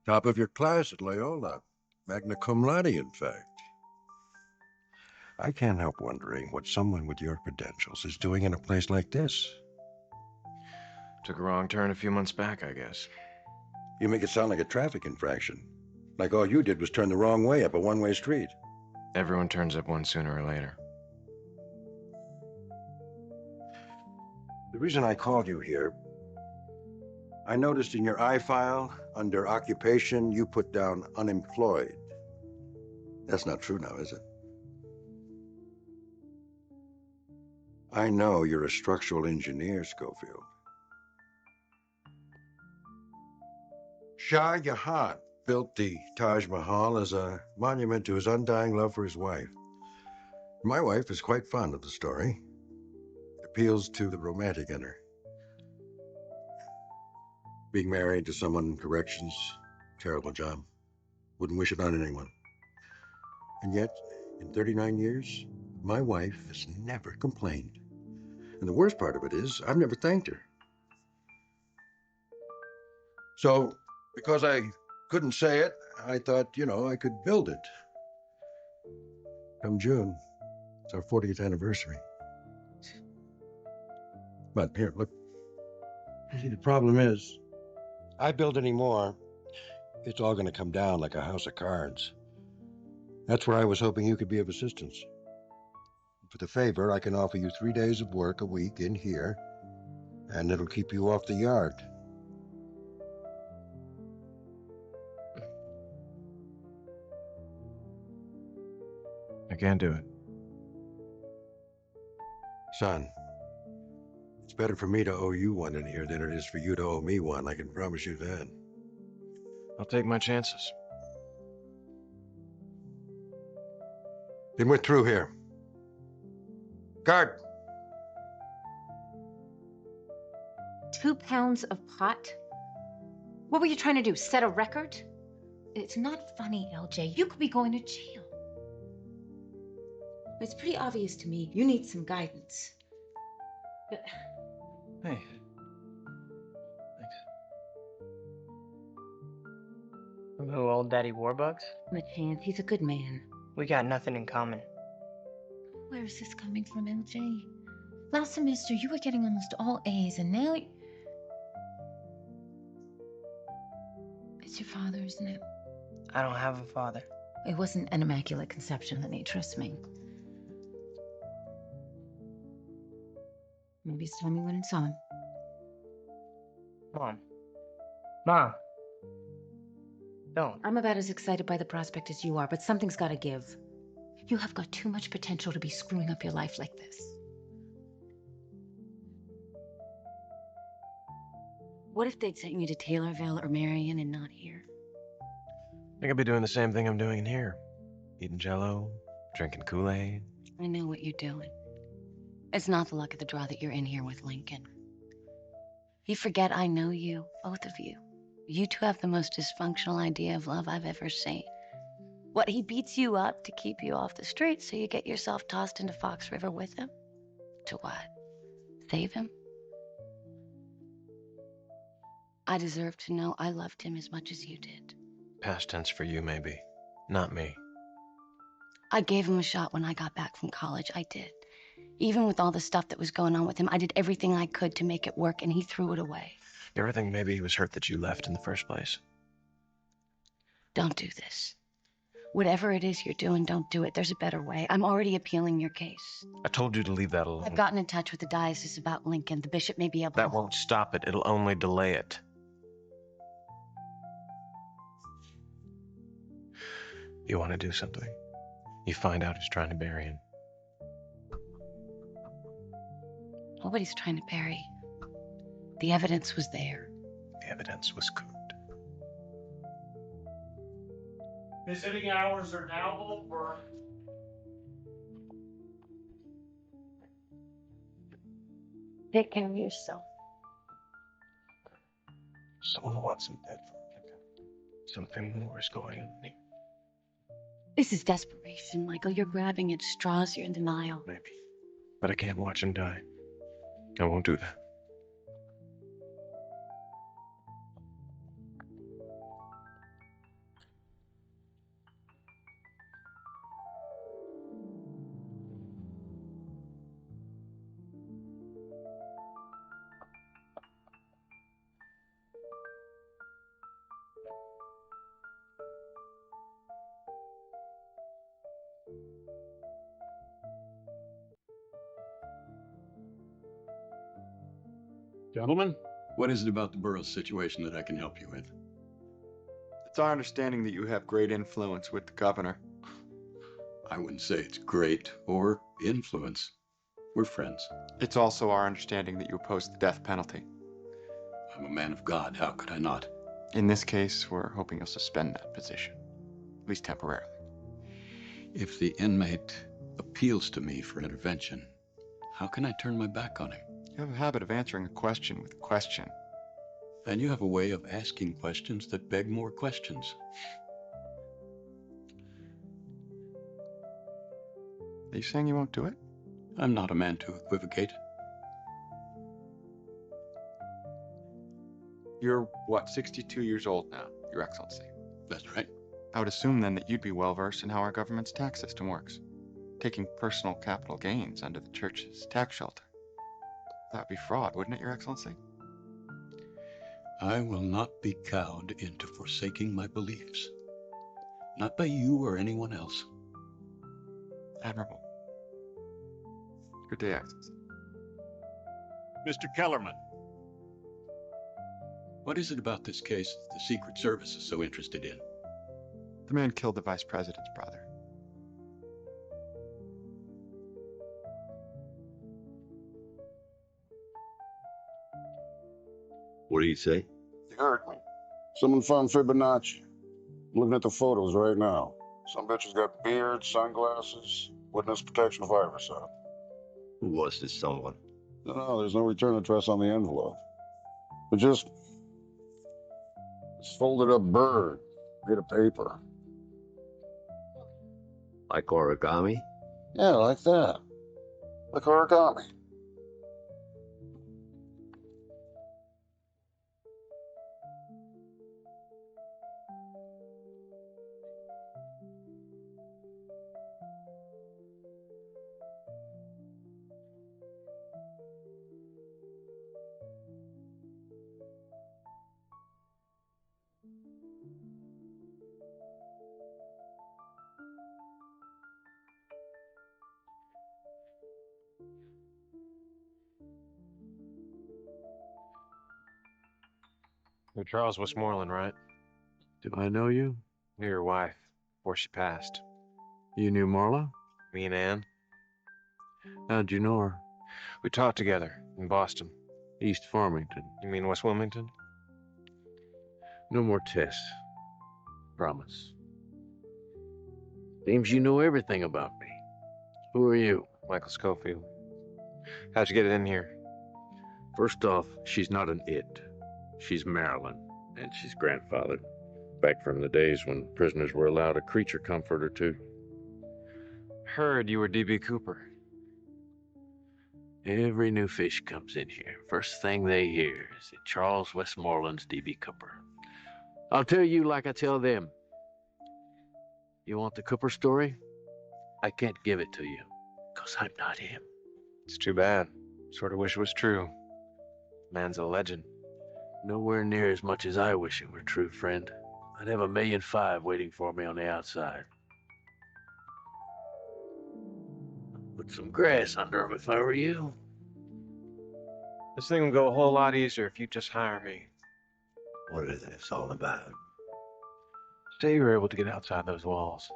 Top of your class at Loyola. Magna cum laude, in fact. I can't help wondering what someone with your credentials is doing in a place like this. Took a wrong turn a few months back, I guess. You make it sound like a traffic infraction. Like all you did was turn the wrong way up a one-way street. Everyone turns up one sooner or later. The reason I called you here, I noticed in your iFile, under occupation, you put down unemployed. That's not true now, is it? I know you're a structural engineer, Schofield. Shah Jahan built the Taj Mahal as a monument to his undying love for his wife. My wife is quite fond of the story. It appeals to the romantic in her. Being married to someone in corrections, terrible job. Wouldn't wish it on anyone. And yet, in 39 years, my wife has never complained. And the worst part of it is, I've never thanked her. So, because I couldn't say it, I thought, I could build it. Come June, it's our 40th anniversary. But here, look. See, the problem is, I build any more, it's all going to come down like a house of cards. That's where I was hoping you could be of assistance. For the favor, I can offer you 3 days of work a week in here, and it'll keep you off the yard. I can't do it. Son, it's better for me to owe you one in here than it is for you to owe me one, I can promise you that. I'll take my chances. Then we're through here. Guard! 2 pounds of pot? What were you trying to do, set a record? It's not funny, LJ. You could be going to jail. It's pretty obvious to me you need some guidance. But... Hey. Thanks. Who, old Daddy Warbucks? My chance, he's a good man. We got nothing in common. Where is this coming from, LJ? Last semester, you were getting almost all A's, and now... It's your father, isn't it? I don't have a father. It wasn't an immaculate conception, honey, trust me. Maybe it's time you went and saw him. Mom. Mom. Don't. I'm about as excited by the prospect as you are, but something's got to give. You have got too much potential to be screwing up your life like this. What if they'd sent you to Taylorville or Marion and not here? I think I'll be doing the same thing I'm doing in here. Eating Jell-O, drinking Kool-Aid. I know what you're doing. It's not the luck of the draw that you're in here with Lincoln. You forget I know you, both of you. You two have the most dysfunctional idea of love I've ever seen. What, he beats you up to keep you off the street so you get yourself tossed into Fox River with him? To what? Save him? I deserve to know I loved him as much as you did. Past tense for you, maybe. Not me. I gave him a shot when I got back from college. I did. Even with all the stuff that was going on with him, I did everything I could to make it work, and he threw it away. You ever think maybe he was hurt that you left in the first place? Don't do this. Whatever it is you're doing, don't do it. There's a better way. I'm already appealing your case. I told you to leave that alone. I've gotten in touch with the diocese about Lincoln. The bishop may be able That won't stop it. It'll only delay it. You want to do something? You find out who's trying to bury him. Nobody's trying to bury. The evidence was there. The evidence was cooked. Visiting hours are now over. Take care of yourself. Someone wants him dead for Lincoln. Something more is going on here. This is desperation, Michael. You're grabbing at straws. You're in denial. Maybe. but I can't watch him die. I won't do that. Gentlemen, what is it about the borough's situation that I can help you with? It's our understanding that you have great influence with the governor. I wouldn't say it's great or influence. We're friends. It's also our understanding that you oppose the death penalty. I'm a man of God. How could I not? In this case, we're hoping you'll suspend that position, at least temporarily. If the inmate appeals to me for intervention, how can I turn my back on him? You have a habit of answering a question with a question. And you have a way of asking questions that beg more questions. Are you saying you won't do it? I'm not a man to equivocate. You're, what, 62 years old now, Your Excellency? That's right. I would assume then that you'd be well versed in how our government's tax system works, taking personal capital gains under the church's tax shelter. That'd be fraud, wouldn't it, Your Excellency? I will not be cowed into forsaking my beliefs. Not by you or anyone else. Admirable. Good day, Excellency. Mr. Kellerman. What is it about this case that the Secret Service is so interested in? The man killed the Vice President's brother. What do you say? You heard me. Someone found Fibonacci. I'm looking at the photos right now. Some bitch has got beard, sunglasses, witness protection virus on. Who was this someone? No, there's no return address on the envelope. But just folded up bird, made of paper. Like origami? Yeah, like that. Like origami. You're Charles Westmoreland, right? Do I know you? You're your wife, before she passed. You knew Marla? Me and Ann. How'd you know her? We taught together in Boston. East Farmington. You mean West Wilmington? No more tests. Promise. Seems you know everything about me. Who are you? Michael Schofield. How'd you get it in here? First off, she's not an it. She's Marilyn, and she's grandfathered. Back from the days when prisoners were allowed a creature comfort or two. Heard you were D.B. Cooper. Every new fish comes in here. First thing they hear is that Charles Westmoreland's D.B. Cooper. I'll tell you like I tell them. You want the Cooper story? I can't give it to you, because I'm not him. It's too bad. Sort of wish it was true. Man's a legend. Nowhere near as much as I wish it were true, friend. I'd have 1.5 million waiting for me on the outside. Put some grass under 'em if I were you. This thing would go a whole lot easier if you'd just hire me. What is this all about? Say you were able to get outside those walls.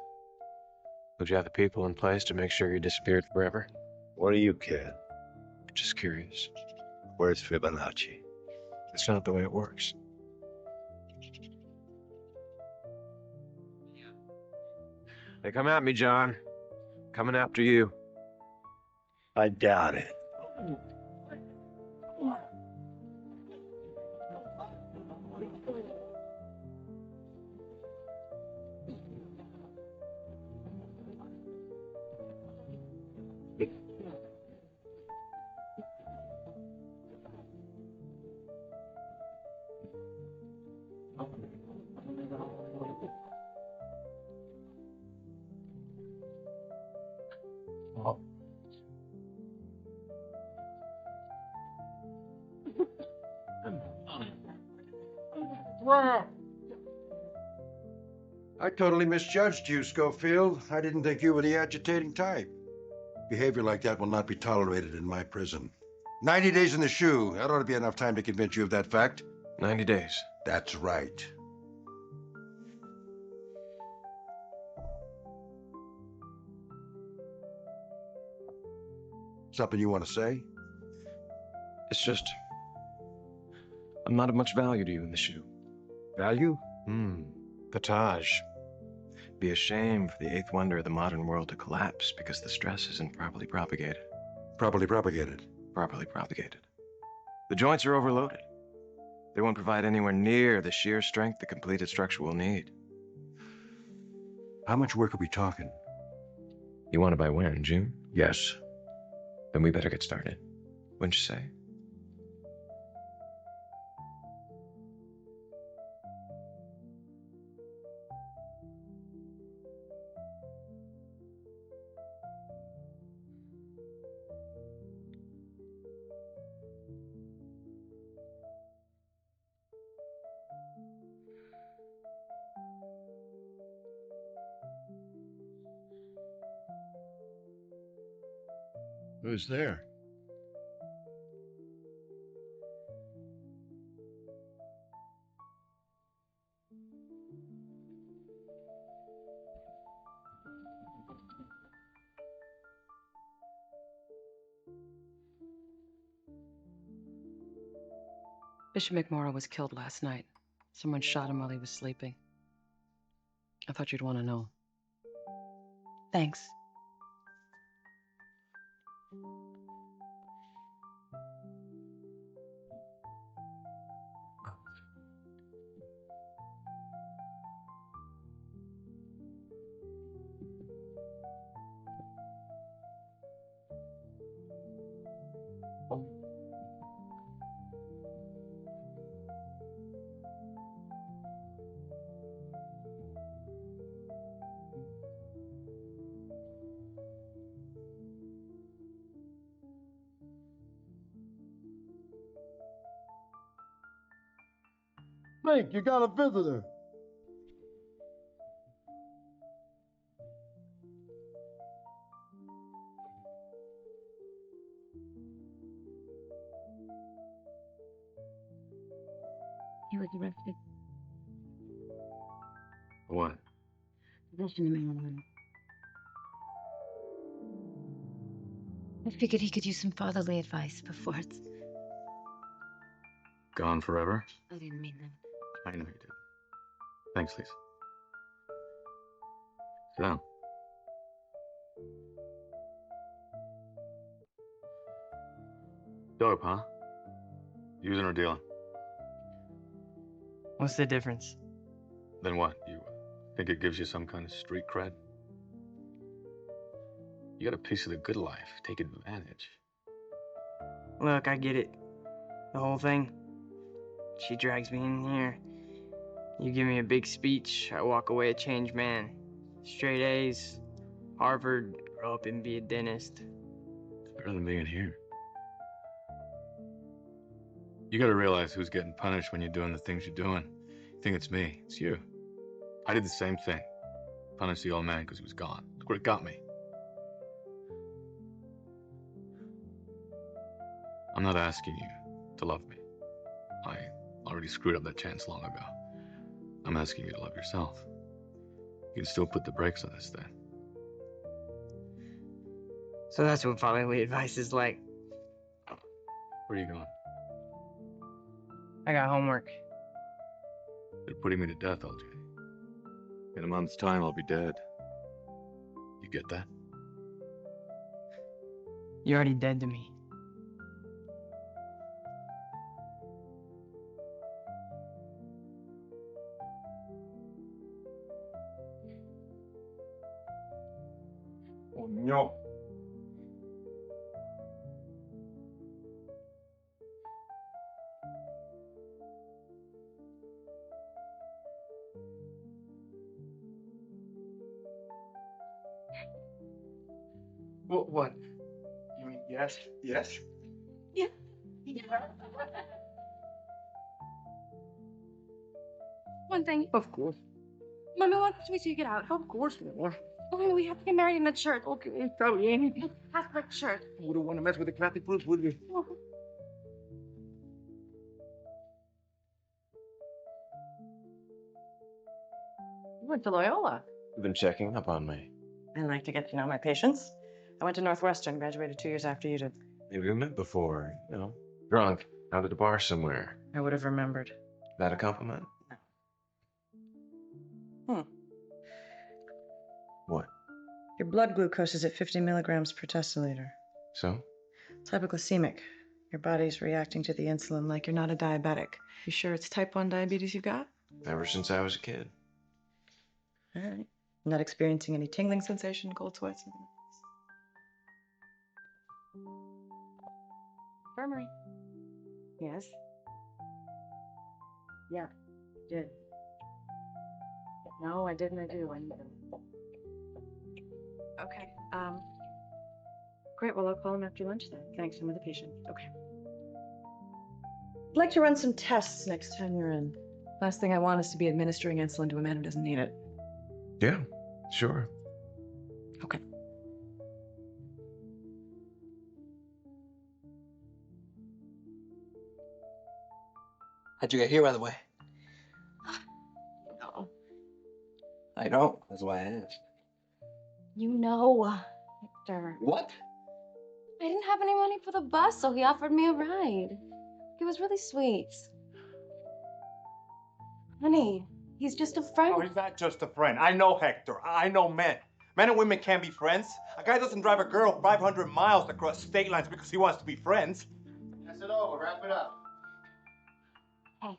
Would you have the people in place to make sure you disappeared forever? What do you care? Just curious. Where's Fibonacci? It's not the way it works. They come at me, John. Coming after you. I doubt it. I totally misjudged you, Schofield. I didn't think you were the agitating type. Behavior like that will not be tolerated in my prison. 90 days in the shoe. That ought to be enough time to convince you of that fact. 90 days. That's right. Something you want to say? It's just, I'm not of much value to you in the shoe. Value? The Taj. Be a shame for the eighth wonder of the modern world to collapse because the stress isn't properly propagated. Properly propagated? Properly propagated. The joints are overloaded. They won't provide anywhere near the sheer strength the completed structure will need. How much work are we talking? You want it by when, June? Yes. Then we better get started. Wouldn't you say? Who's there? Bishop McMorrow was killed last night. Someone shot him while he was sleeping. I thought you'd want to know. Thanks. Frank, you got a visitor. He was arrested. What? Possession of marijuana. I figured he could use some fatherly advice before it's... Gone forever? I didn't mean that. I know you did. Thanks, Lisa. Sit down. Dope, huh? Using or dealing? What's the difference? Then what? You think it gives you some kind of street cred? You got a piece of the good life. Take advantage. Look, I get it. The whole thing. She drags me in here. You give me a big speech, I walk away a changed man. Straight A's, Harvard, grow up and be a dentist. It's better than being here. You gotta realize who's getting punished when you're doing the things you're doing. You think it's me, it's you. I did the same thing. Punished the old man because he was gone. Look where it got me. I'm not asking you to love me. I already screwed up that chance long ago. I'm asking you to love yourself. You can still put the brakes on this thing. So that's what fatherly advice is like. Where are you going? I got homework. They're putting me to death, LJ. In a month's time, I'll be dead. You get that? You're already dead to me. Coño. What? You mean yes? Yes? Yeah. Yeah. One thing. Of course. Mommy wants me to get out. Of course, Mama. Oh, we have to get married in a church. Okay, está bien. Catholic church. Wouldn't want to mess with the Catholic priest, would we? You went to Loyola. You've been checking up on me. I like to get to know my patients. I went to Northwestern, graduated 2 years after you did. Maybe we met before, drunk, out at a bar somewhere. I would have remembered. That a compliment? Hmm. What? Your blood glucose is at 50 milligrams per deciliter. So? It's hypoglycemic. Your body's reacting to the insulin like you're not a diabetic. You sure it's type 1 diabetes you've got? Ever since I was a kid. All right. Not experiencing any tingling sensation, cold sweats? Infirmary. Yes. Yeah, did. No, I didn't. I do. I need them. Okay. Great. Well, I'll call him after lunch then. Thanks. I'm with the patient. Okay. I'd like to run some tests next time you're in. Last thing I want is to be administering insulin to a man who doesn't need it. Yeah, sure. Okay. How'd you get here, by the way? No. I don't. That's why I asked. You know, Victor. What? I didn't have any money for the bus, so he offered me a ride. He was really sweet. Honey, he's just a friend. Oh, he's not just a friend. I know Hector. I know men. Men and women can't be friends. A guy doesn't drive a girl 500 miles across state lines because he wants to be friends. That's it over. Wrap it up. Hey,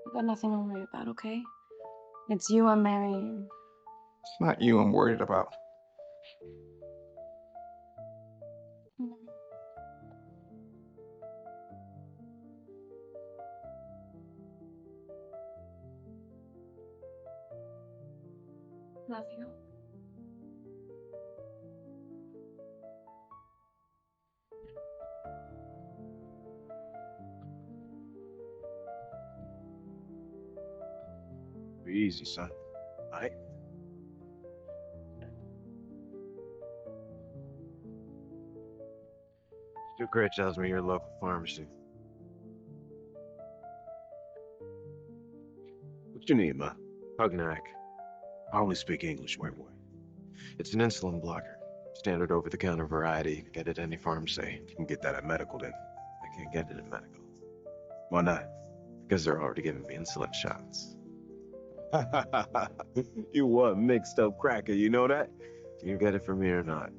you got nothing to worry about, okay? It's you I'm marrying. It's not you I'm worried about. Love you. Be easy, son. All right? Stuart tells me you're a local pharmacy. What you need, ma? Hugnac. I only speak English, white boy. It's an insulin blocker. Standard over-the-counter variety. You can get it at any pharmacy. You can get that at medical then. I can't get it at medical. Why not? Because they're already giving me insulin shots. You one mixed up cracker, you know that? Do you get it from me or not?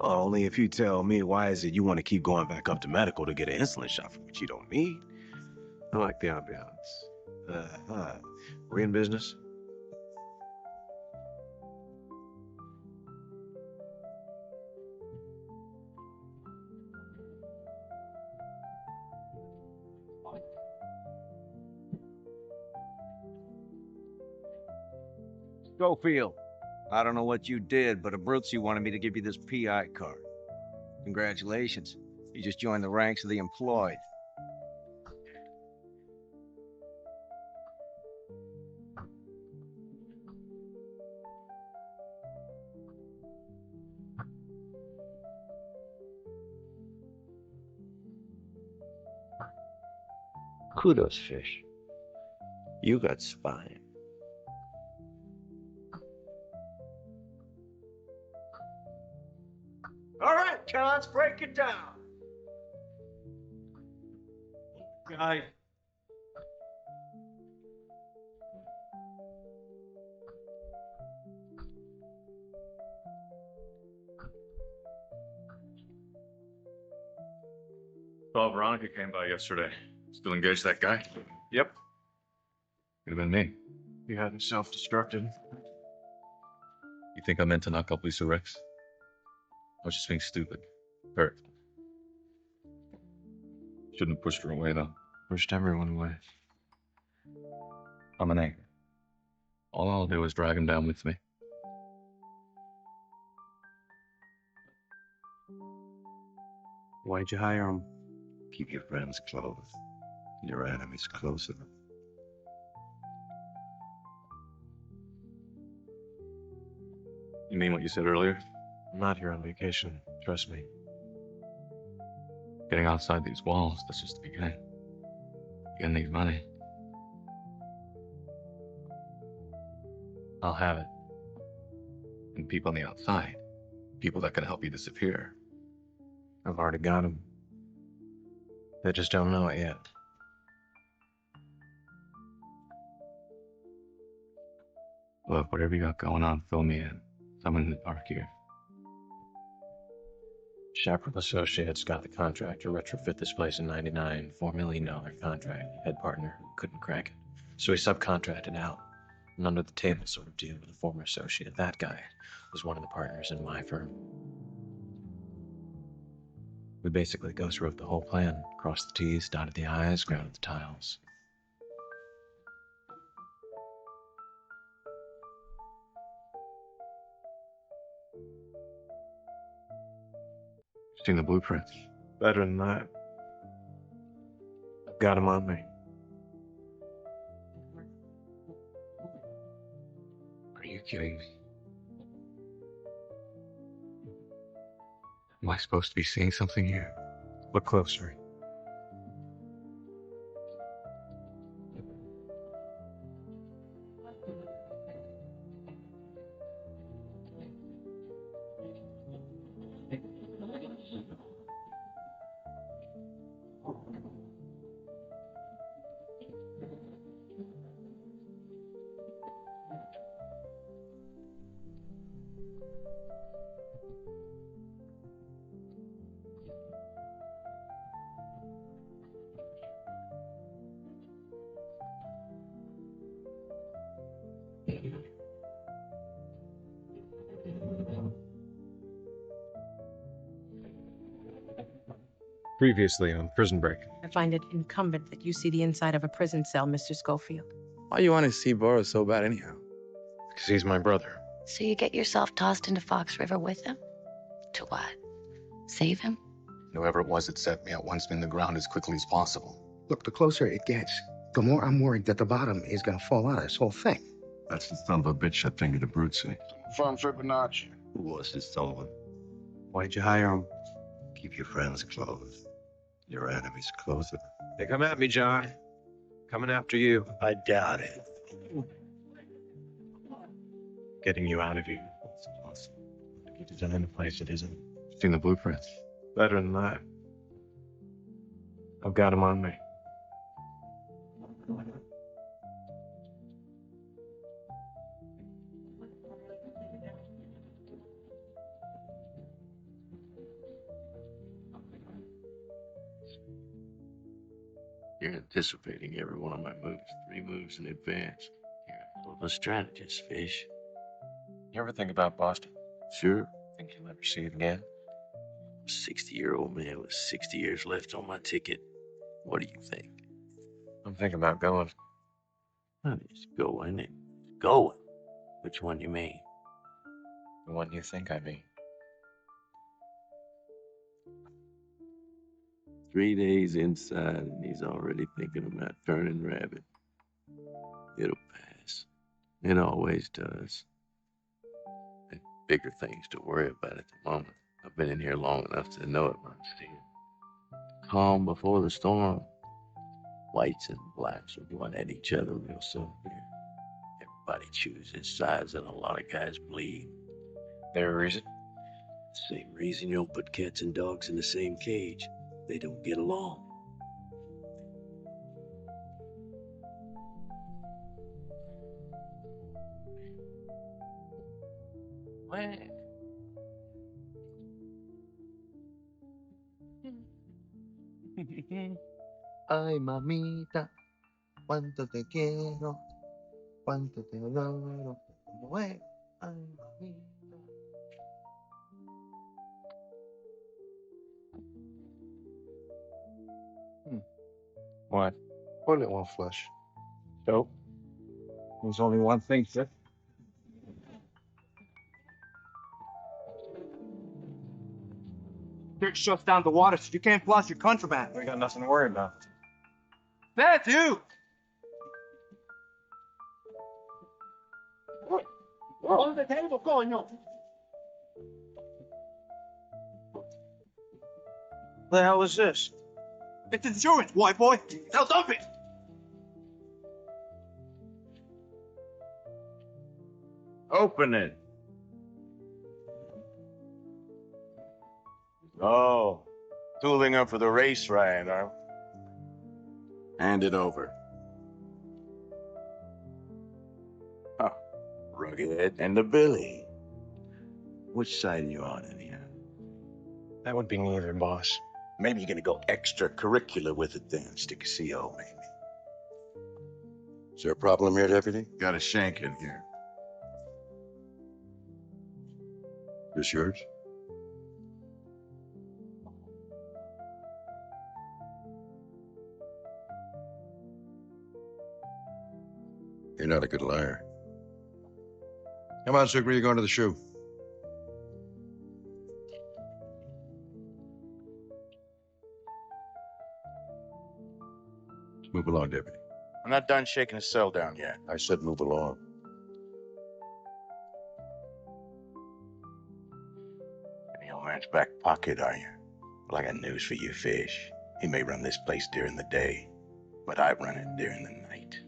Only if you tell me why is it you want to keep going back up to medical to get an insulin shot for what you don't need. I like the ambiance. We in business? Schofield, I don't know what you did, but Abruzzi wanted me to give you this PI card. Congratulations. You just joined the ranks of the employed. Kudos, fish. You got spine. All right, Cons, break it down. Guy. Saw Veronica came by yesterday. Still engaged that guy? Yep. Could have been me. You hadn't self-destructed. You think I meant to knock up Lisa Rex? I was just being stupid. Hurt. Shouldn't have pushed her away, though. Pushed everyone away. I'm an anchor. All I'll do is drag him down with me. Why'd you hire him? Keep your friends close, your enemies closer. You mean what you said earlier? I'm not here on vacation, trust me. Getting outside these walls, that's just the beginning. You're gonna need money. I'll have it. And people on the outside. People that can help you disappear. I've already got them. They just don't know it yet. Look, whatever you got going on, fill me in. Someone in the dark here. Chaparral Associates got the contract to retrofit this place in '99. $4 million contract. Head partner couldn't crack it. So he subcontracted out. An under the table sort of deal with a former associate. That guy was one of the partners in my firm. We basically ghost wrote the whole plan. Crossed the T's, dotted the I's, grounded the tiles. Seen the blueprints? Better than that. I've got him on me. Are you kidding me? Am I supposed to be seeing something here? Look closer. Previously on Prison Break. I find it incumbent that you see the inside of a prison cell, Mr. Schofield. Why you want to see Burroughs so bad anyhow? Because he's my brother. So you get yourself tossed into Fox River with him? To what? Save him? Whoever it was that set me up wants me in the ground as quickly as possible. Look, the closer it gets, the more I'm worried that the bottom is gonna fall out of this whole thing. That's the son of a bitch that fingered Abruzzi. From Fibonacci. Who was this someone? Why'd you hire him? Keep your friends close, your enemies closer. They come at me, John. Coming after you. I doubt it. Getting you out of here. You design a place it isn't. Seen the blueprints? Better than that. I've got him on me. You're anticipating every one of my moves, 3 moves in advance. You're a hell of a strategist, Fish. You ever think about Boston? Sure. Think you'll ever see it again? A 60-year-old man with 60 years left on my ticket. What do you think? I'm thinking about going. It's going. It's going. Which one you mean? The one you think I mean. 3 days inside and he's already thinking about turning rabbit. It'll pass. It always does. And bigger things to worry about at the moment. I've been in here long enough to know it runs deep. Calm before the storm. Whites and blacks are going at each other real soon here. Everybody chooses sides and a lot of guys bleed. Their reason? Same reason you don't put cats and dogs in the same cage. They don't get along. What? Ay, mamita, cuánto te quiero, cuánto te adoro. Ay, mamita. What? Toilet won't flush. So? There's only one thing, sir. Dirt shuts down the water, so you can't flush your contraband. We got nothing to worry about. That's you! On the table, coño. What the hell is this? It's insurance, white boy. Now dump it! Open it. Oh, tooling up for the race ride, huh? Hand it over. Huh. Rugged and the Billy. Which side are you on in here? That would be neither, boss. Maybe you're gonna go extracurricular with it then. Stick a CO, maybe. Is there a problem here, Deputy? Got a shank in here. This yours? You're not a good liar. Come on, Sucre, you're going to the shoe. Move along, Deputy. I'm not done shaking the cell down yet. I said move along. In the old man's back pocket, are you? Well, I got news for you, Fish. He may run this place during the day, but I run it during the night.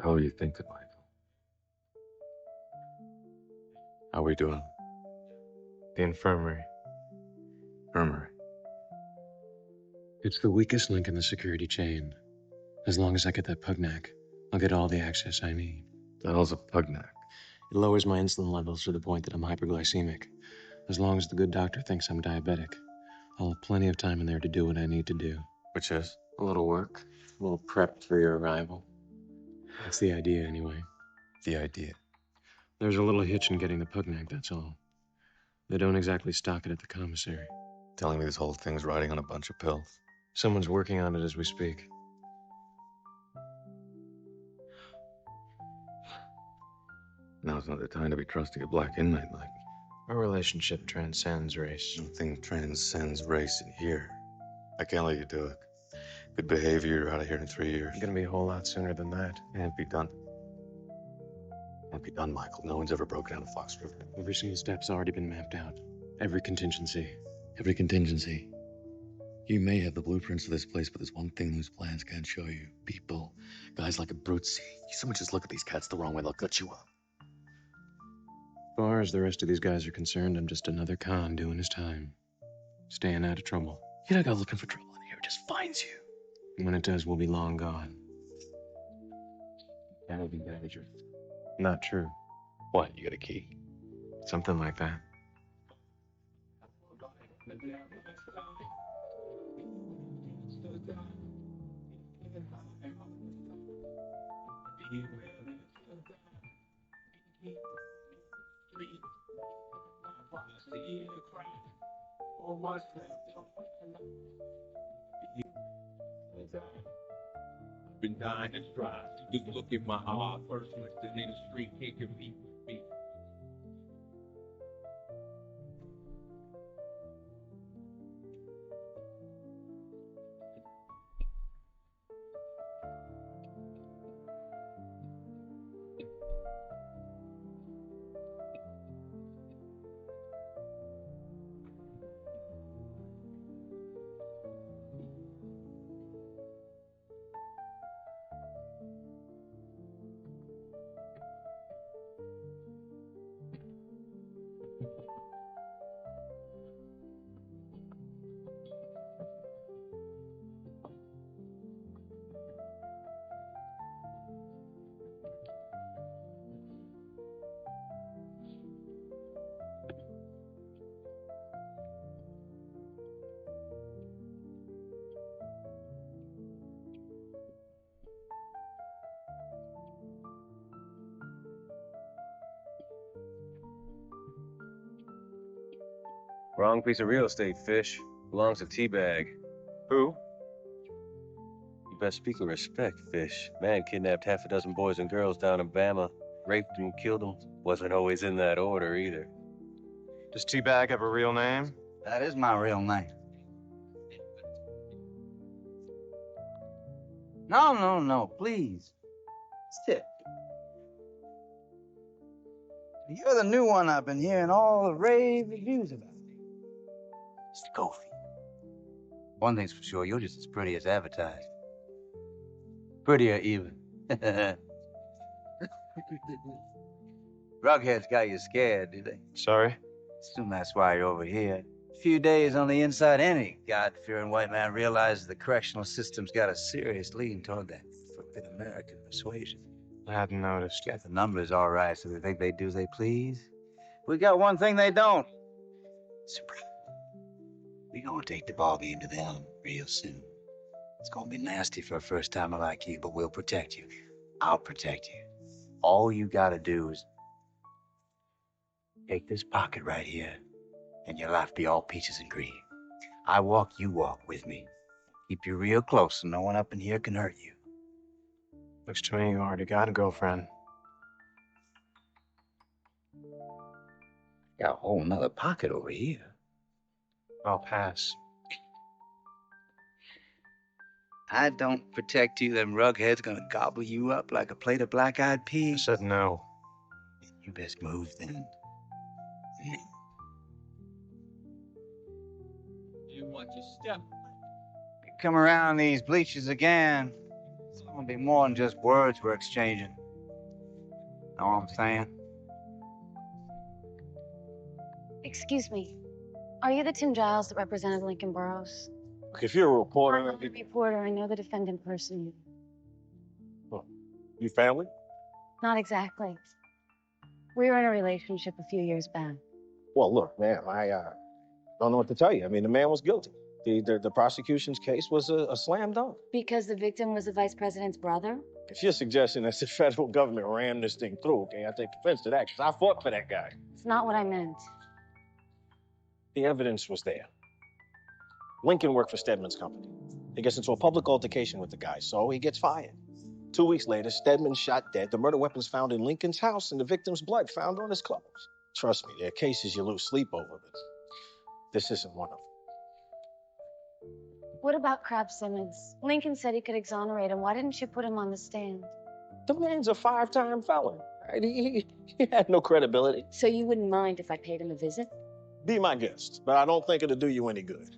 How are you thinking, Michael? How we doing? The infirmary. Infirmary. It's the weakest link in the security chain. As long as I get that pugnac, I'll get all the access I need. The hell's a pugnac? It lowers my insulin levels to the point that I'm hyperglycemic. As long as the good doctor thinks I'm diabetic, I'll have plenty of time in there to do what I need to do. Which is? A little work, a little prep for your arrival. That's the idea, anyway. The idea? There's a little hitch in getting the pugnac, that's all. They don't exactly stock it at the commissary. Telling me this whole thing's riding on a bunch of pills? Someone's working on it as we speak. Now's not the time to be trusting a black inmate like me. Our relationship transcends race. Nothing transcends race in here. I can't let you do it. Good behavior, you're out of here in 3 years. It's gonna be a whole lot sooner than that. Can't be done. Can't be done, Michael. No one's ever broken out of Fox River. Every single step's already been mapped out. Every contingency. Every contingency. You may have the blueprints of this place, but there's one thing those plans can't show you. People. Guys like a brute. See, someone just look at these cats the wrong way, they'll cut you up. As far as the rest of these guys are concerned, I'm just another con doing his time. Staying out of trouble. You don't go looking for trouble in here, it just finds you. And when it does, we'll be long gone. That'll be manager. Not true. What, you got a key? Something like that. Been dying to try. Just look at my hard person sitting in the street kicking me with me. Wrong piece of real estate, Fish. Belongs to Teabag. Who? You best speak with respect, Fish. Man kidnapped half a dozen boys and girls down in Bama, raped them, killed them. Wasn't always in that order either. Does Teabag have a real name? That is my real name. No, please. Sit. You're the new one I've been hearing all the rave reviews about. Mr. Kofi. One thing's for sure, you're just as pretty as advertised. Prettier even. Rugheads got you scared, did they? Sorry? Assume that's why you're over here. A few days on the inside, any God-fearing white man realizes the correctional system's got a serious lean toward that flippin' American persuasion. I hadn't noticed. Got the numbers all right, so they think they do as they please. We got one thing they don't. Surprise. We gonna take the ball game to them real soon. It's gonna be nasty for a first-timer like you, but we'll protect you. I'll protect you. All you gotta do is take this pocket right here, and your life be all peaches and cream. I walk, you walk with me. Keep you real close so no one up in here can hurt you. Looks to me you already got a girlfriend. Got a whole nother pocket over here. I'll pass. I don't protect you, them rugheads gonna gobble you up like a plate of black-eyed peas. I said no. You best move then. You watch your step. You come around these bleachers again, it's gonna be more than just words we're exchanging. Know what I'm saying? Excuse me. Are you the Tim Giles that represented Lincoln Burrows? Look, if you're a reporter, I'm not a reporter. I know the defendant personally. you family? Not exactly. We were in a relationship a few years back. Well, look, ma'am, I don't know what to tell you. I mean, the man was guilty. The prosecution's case was a slam dunk. Because the victim was the vice president's brother? If you're suggesting that the federal government rammed this thing through, okay, I take offense to that because I fought for that guy. It's not what I meant. The evidence was there. Lincoln worked for Stedman's company. He gets into a public altercation with the guy, so he gets fired. 2 weeks later, Stedman shot dead. The murder weapon's found in Lincoln's house and the victim's blood found on his clothes. Trust me, there are cases you lose sleep over, but this isn't one of them. What about Crab Simmons? Lincoln said he could exonerate him. Why didn't you put him on the stand? The man's a 5-time felon, right? He had no credibility. So you wouldn't mind if I paid him a visit? Be my guest, but I don't think it'll do you any good.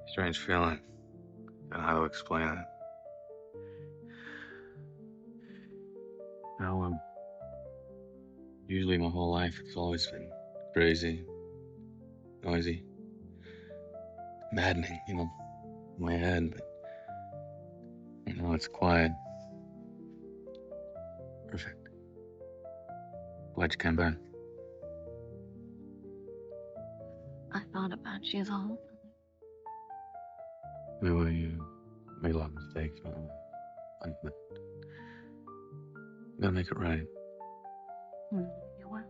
Strange feeling. Don't know how to explain it. Usually my whole life it's always been crazy, noisy, maddening, in my head, but it's quiet. Perfect. Glad you came back. I thought about you the whole time. Well, you made a lot of mistakes, but you gotta make it right. You will.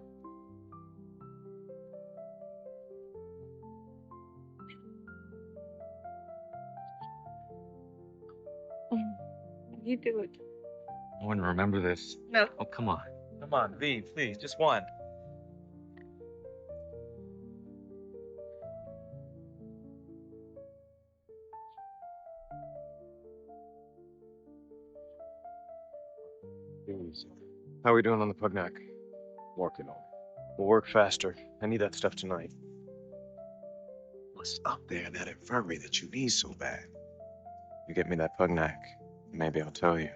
You do it. I wouldn't remember this. No. Oh, come on. Come on, V, please, just one. How are we doing on the Pugnac? Working on it. We'll work faster. I need that stuff tonight. What's up there in that infirmary that you need so bad? You get me that Pugnac, maybe I'll tell you.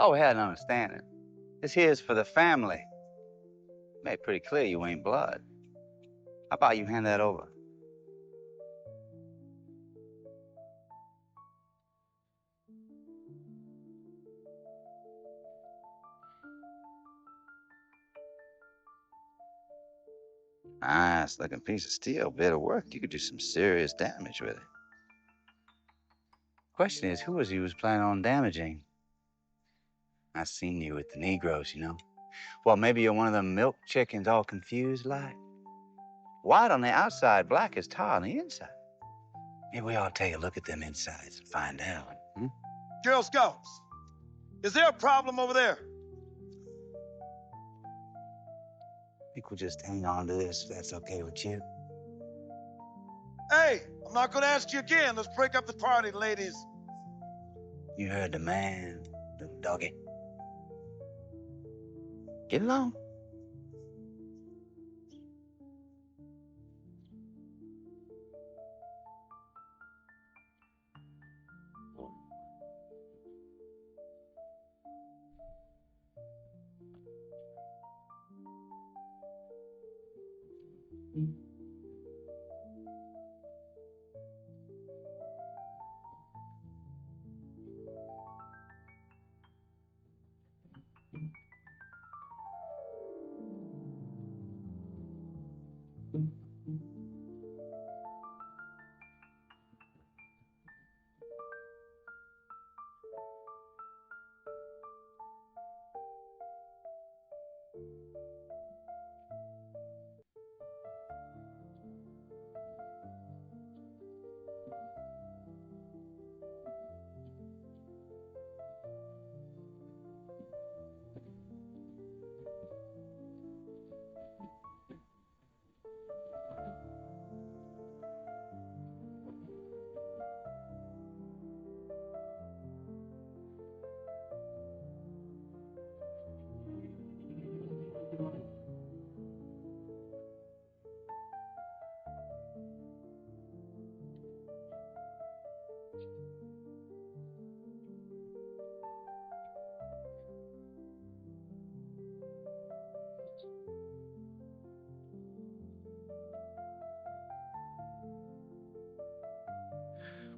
Oh, we had an understanding. This here's for the family. Made pretty clear you ain't blood. How about you hand that over? Nice looking piece of steel, bit of work. You could do some serious damage with it. Question is, who was you was planning on damaging? I seen you with the Negroes, you know. Well, maybe you're one of them milk chickens all confused like. White on the outside, black as tar on the inside. Maybe we ought to take a look at them insides and find out. Girl Scouts, is there a problem over there? I think we'll just hang on to this if that's okay with you. Hey, I'm not gonna ask you again. Let's break up the party, ladies. You heard the man, little doggy. Get along.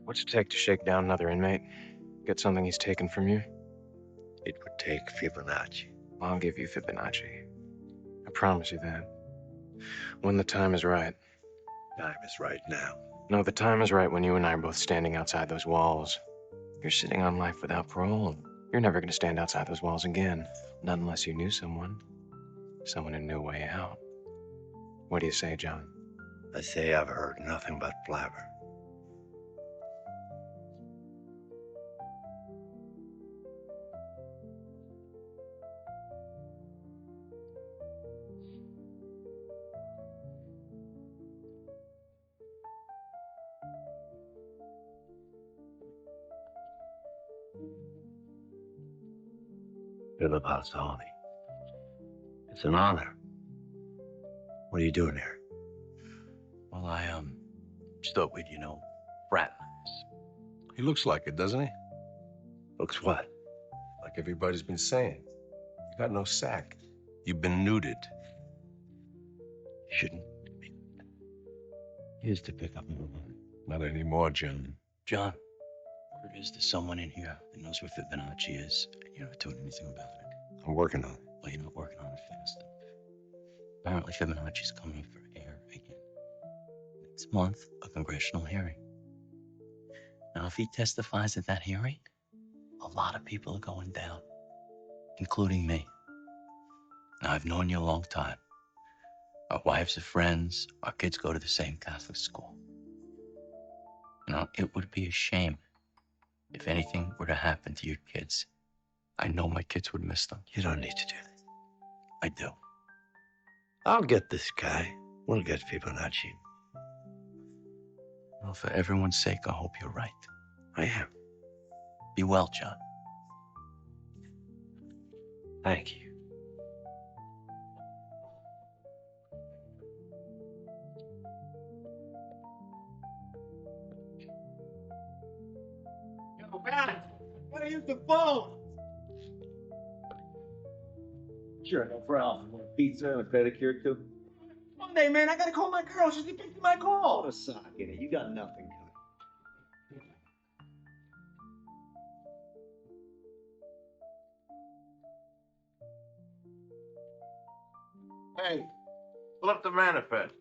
What's it take to shake down another inmate? Get something he's taken from you? It would take Fibonacci. I'll give you Fibonacci. I promise you that. When the time is right. Time is right now. No, the time is right when you and I are both standing outside those walls. You're sitting on life without parole. You're never going to stand outside those walls again. Not unless you knew someone. Someone who knew a way out. What do you say, John? I say I've heard nothing but blabber. Philip Alzani. It's an honor. What are you doing here? Well, I, just thought we'd, fraternize. He looks like it, doesn't he? Looks what? Like everybody's been saying. You got no sack. You've been nuded. Shouldn't be. Here's to pick up more money. Not anymore, John. John, word is there's someone in here that knows where Fibonacci is, and you're not doing anything about it. I'm working on it. Well, you're not working on it fast enough. Apparently, Fibonacci's coming for air again. Next month, a congressional hearing. Now, if he testifies at that hearing, a lot of people are going down, including me. Now, I've known you a long time. Our wives are friends. Our kids go to the same Catholic school. Now, it would be a shame if anything were to happen to your kids. I know my kids would miss them. You don't need to do that. I do. I'll get this guy. We'll get Fibonacci. Well, for everyone's sake, I hope you're right. I am. Be well, John. Thank you. Yo, man, gotta use the phone. Sure, no problem. Want a pizza and a pedicure too? Monday, man, I gotta call my girl. She's picking my call. Put a sock in it. You got nothing coming. Hey, flip the manifest.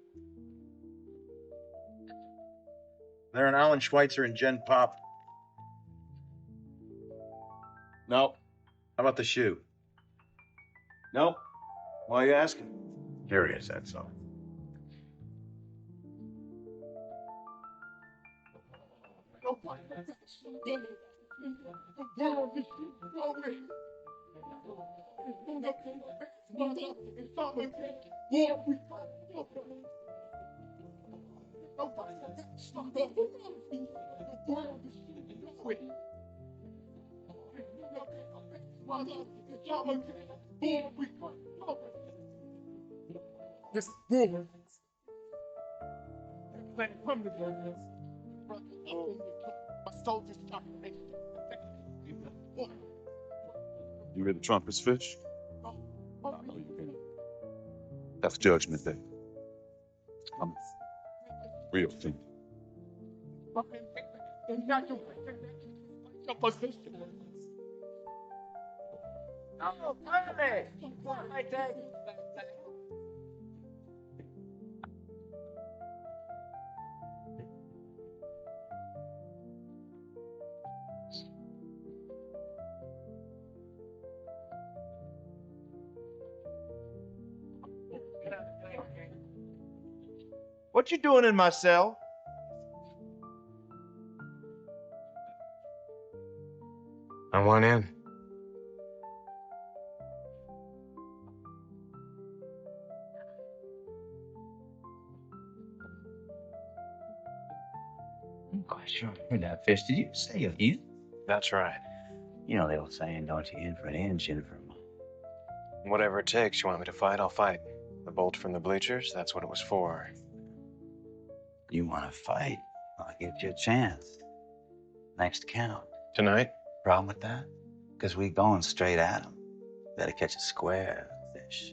They're an Alan Schweitzer and Jen Pop. Nope. How about the shoe? Nope. Why are you asking? Curious, that's all. You read the trumpets, Fish? I know you can. That's Judgment Day. I'm real thing. What you doing in my cell? I want in. I'm quite sure I heard that, Fish. Did you say you're in? That's right. You know the old saying, don't you in for an inch, in for a mile. Whatever it takes, you want me to fight, I'll fight. The bolt from the bleachers, that's what it was for. You want to fight? I'll give you a chance. Next count. Tonight? Problem with that? Because we going straight at him. Better catch it square, Fish.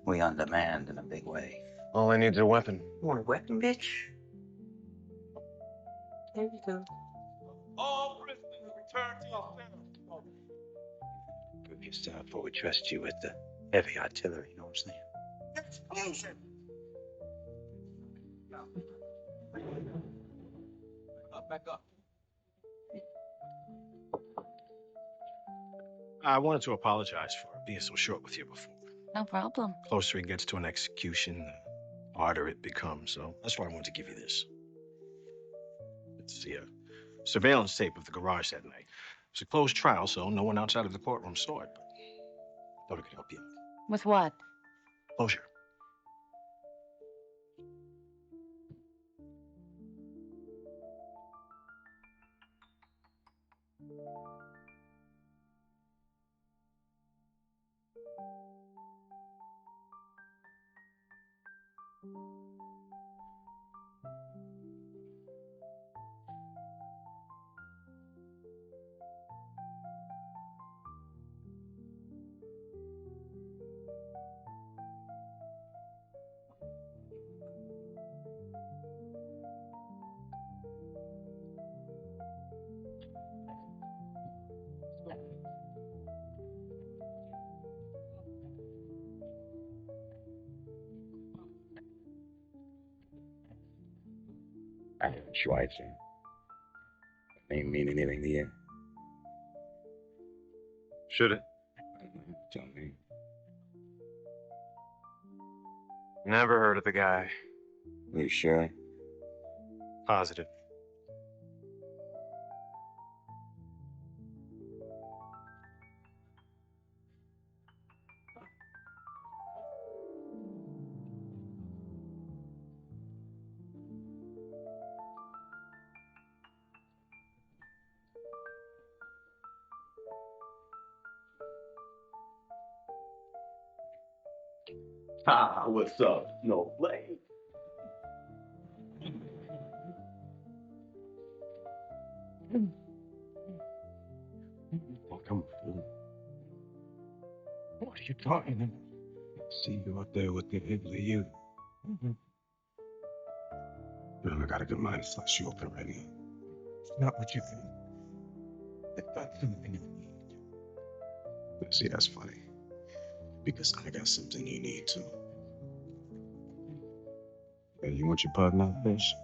We on demand in a big way. All I need is a weapon. You want a weapon, bitch? There you go. All prisoners return to your cell. Prove yourself before we trust you with the heavy artillery, you know what I'm saying? Explosion! Back up. I wanted to apologize for being so short with you before. No problem. Closer it gets to an execution, the harder it becomes. So that's why I wanted to give you this. It's the surveillance tape of the garage that night. It was a closed trial, so no one outside of the courtroom saw it, but I thought it could help you. With what? Closure. Alan Schweitzer. Ain't mean anything to you. Should it? Tell me. Never heard of the guy. You sure? Positive. Ah, what's up? No play. What are you talking about? See you up there with the ugly you. I got a good mind to slice you open right now. It's not what you think. It's not something you need. But see, that's funny. Because I got something you need too. Hey, you want your partner, fish?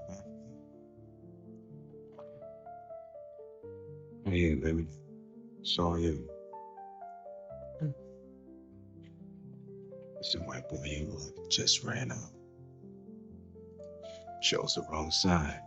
Hey, baby. It's all you. Some white boy you like just ran out. Chose the wrong side.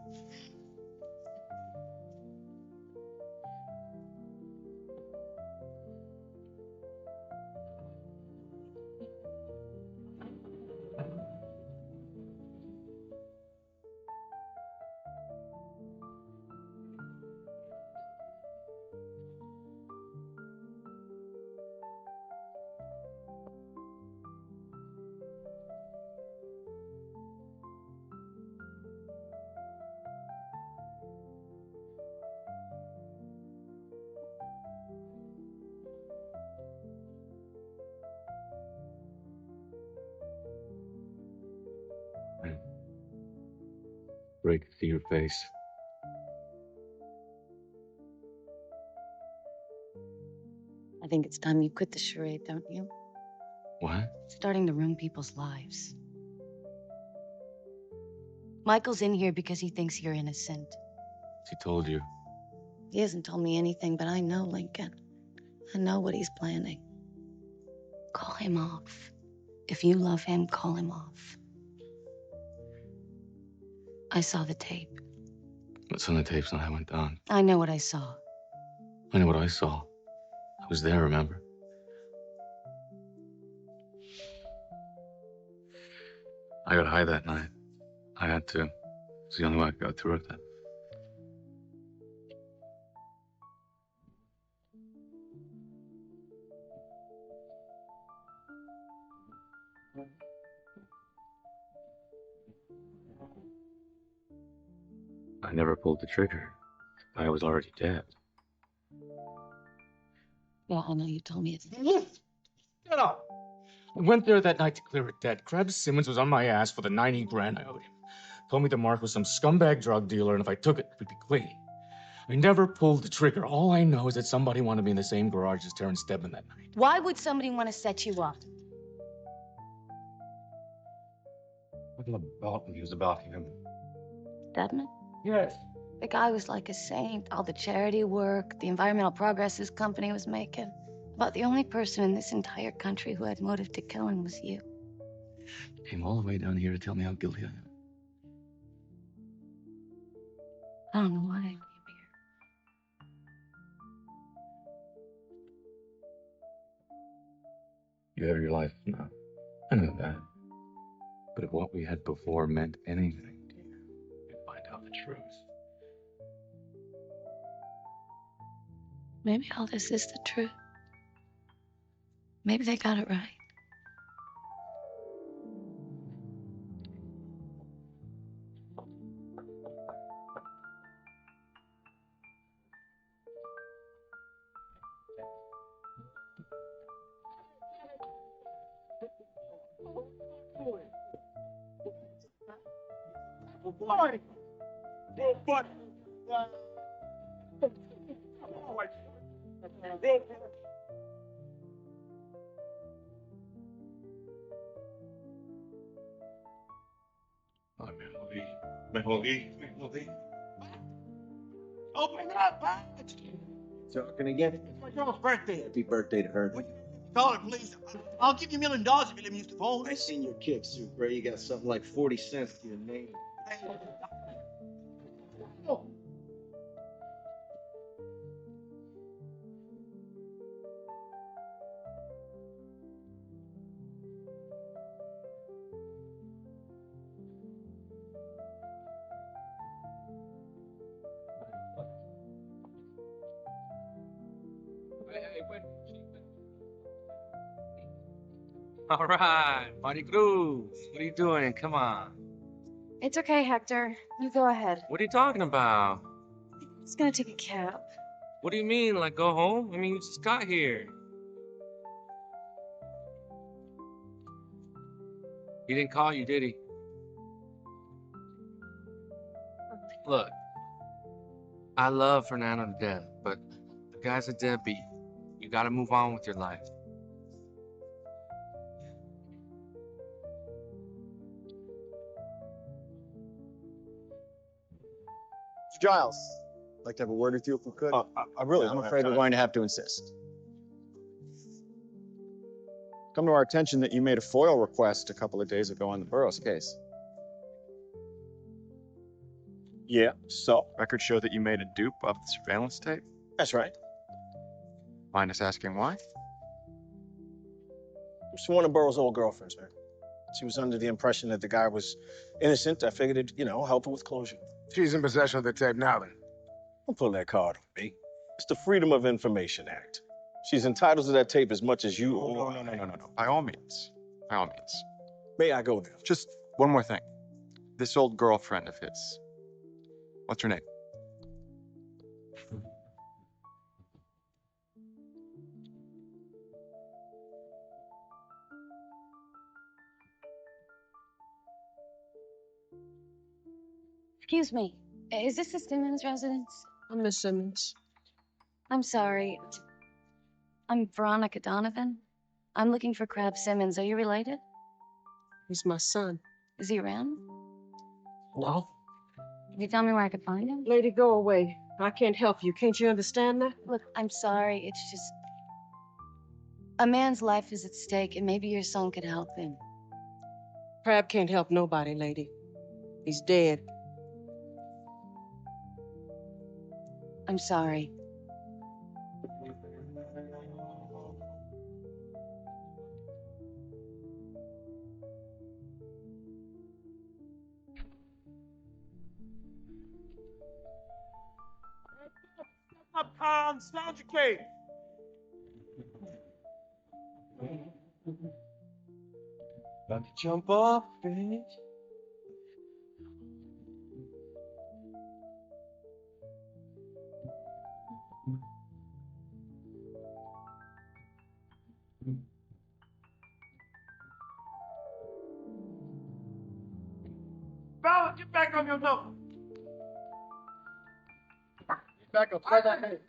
Break it to your face. I think it's time you quit the charade, don't you? What? Starting to ruin people's lives. Michael's in here because he thinks you're innocent. He told you. He hasn't told me anything, but I know Lincoln. I know what he's planning. Call him off. If you love him, call him off. I saw the tape. What's on the tapes when I went down? I know what I saw. I know what I saw. I was there, remember? I got high that night. I had to. It's the only way I got through with it. I never pulled the trigger. I was already dead. Yeah, I know you told me it's... Shut up! I went there that night to clear a debt. Krebs Simmons was on my ass for the 90 grand I owed him. Told me the mark was some scumbag drug dealer, and if I took it, it would be clean. I never pulled the trigger. All I know is that somebody wanted me in the same garage as Terrence Stedman that night. Why would somebody want to set you up? What about when he was about him? Stedman? Yes. The guy was like a saint. All the charity work, the environmental progress his company was making. About the only person in this entire country who had motive to kill him was you. Came all the way down here to tell me how guilty I am. I don't know why I came here. You have your life now. I know that. But if what we had before meant anything to you, you'd find out the truth. Maybe all this is the truth. Maybe they got it right. Me jodí. Open up, man! Talking again? It's my girl's birthday. Happy birthday to her. Call her, please. I'll give you $1 million if you let me use the phone. I seen your kick suit, bro. You got something like 40 cents to your name. All right, Marty Cruz. What are you doing? Come on. It's okay, Hector. You go ahead. What are you talking about? I'm just gonna take a cab. What do you mean, like go home? I mean, you just got here. He didn't call you, did he? Look, I love Fernando to death, but the guy's a deadbeat. You gotta move on with your life. Giles, I'd like to have a word with you if we could. I really I'm don't have afraid we're time. going to have to insist. Come to our attention that you made a FOIL request a couple of days ago on the Burroughs case. Yeah, so? Records show that you made a dupe of the surveillance tape. That's right. Mind us asking why? It's one of Burroughs' old girlfriends, man. She was under the impression that the guy was innocent. I figured it'd, help her with closure. She's in possession of the tape now, then. Don't pull that card on me. It's the Freedom of Information Act. She's entitled to that tape as much as you or No. By all means. By all means. May I go now? Just one more thing. This old girlfriend of his. What's her name? Excuse me. Is this the Simmons residence? I'm Miss Simmons. I'm sorry. I'm Veronica Donovan. I'm looking for Crab Simmons. Are you related? He's my son. Is he around? No. Can you tell me where I could find him? Lady, go away. I can't help you. Can't you understand that? Look, I'm sorry. It's just a man's life is at stake, and maybe your son could help him. Crab can't help nobody, lady. He's dead. I'm sorry. Up, Hans, found your cave. About to jump off, bitch. Bella, get back on your nose. Get back up. Try that head.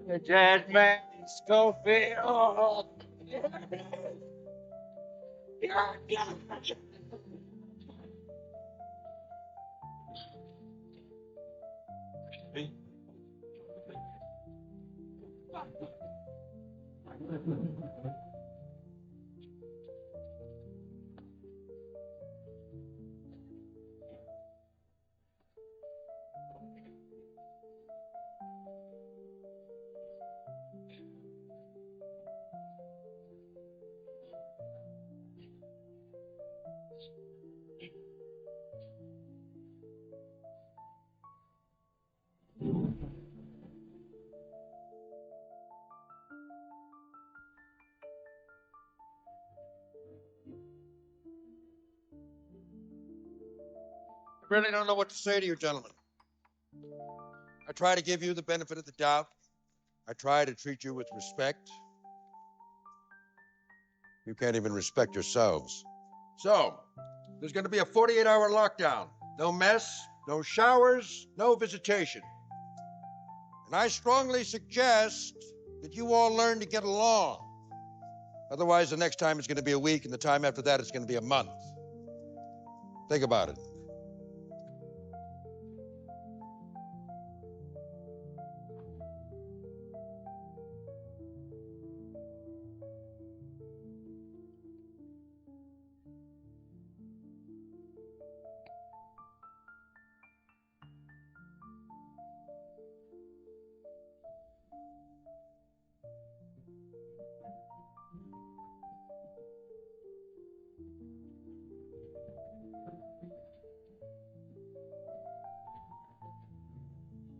The dead man Schofield. I really don't know what to say to you, gentlemen. I try to give you the benefit of the doubt. I try to treat you with respect. You can't even respect yourselves. So, there's going to be a 48-hour lockdown. No mess, no showers, no visitation. And I strongly suggest that you all learn to get along. Otherwise, the next time it's going to be a week, and the time after that it's going to be a month. Think about it.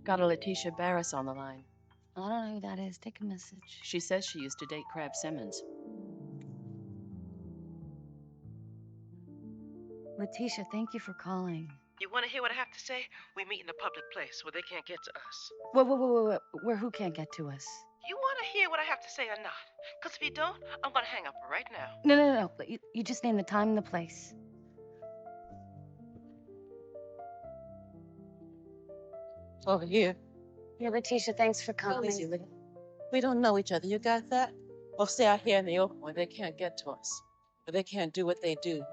Got a Letitia Barris on the line. I don't know who that is. Take a message. She says she used to date Crab Simmons. Letitia, thank you for calling. You want to hear what I have to say? We meet in a public place where they can't get to us. Where who can't get to us? You want to hear what I have to say or not? Because if you don't, I'm going to hang up right now. No. But you just name the time and the place. Over here. Yeah, Letitia, thanks for Come calling. easy, Lydia. We don't know each other. You got that? Well, stay out here in the open where they can't get to us. Where they can't do what they do.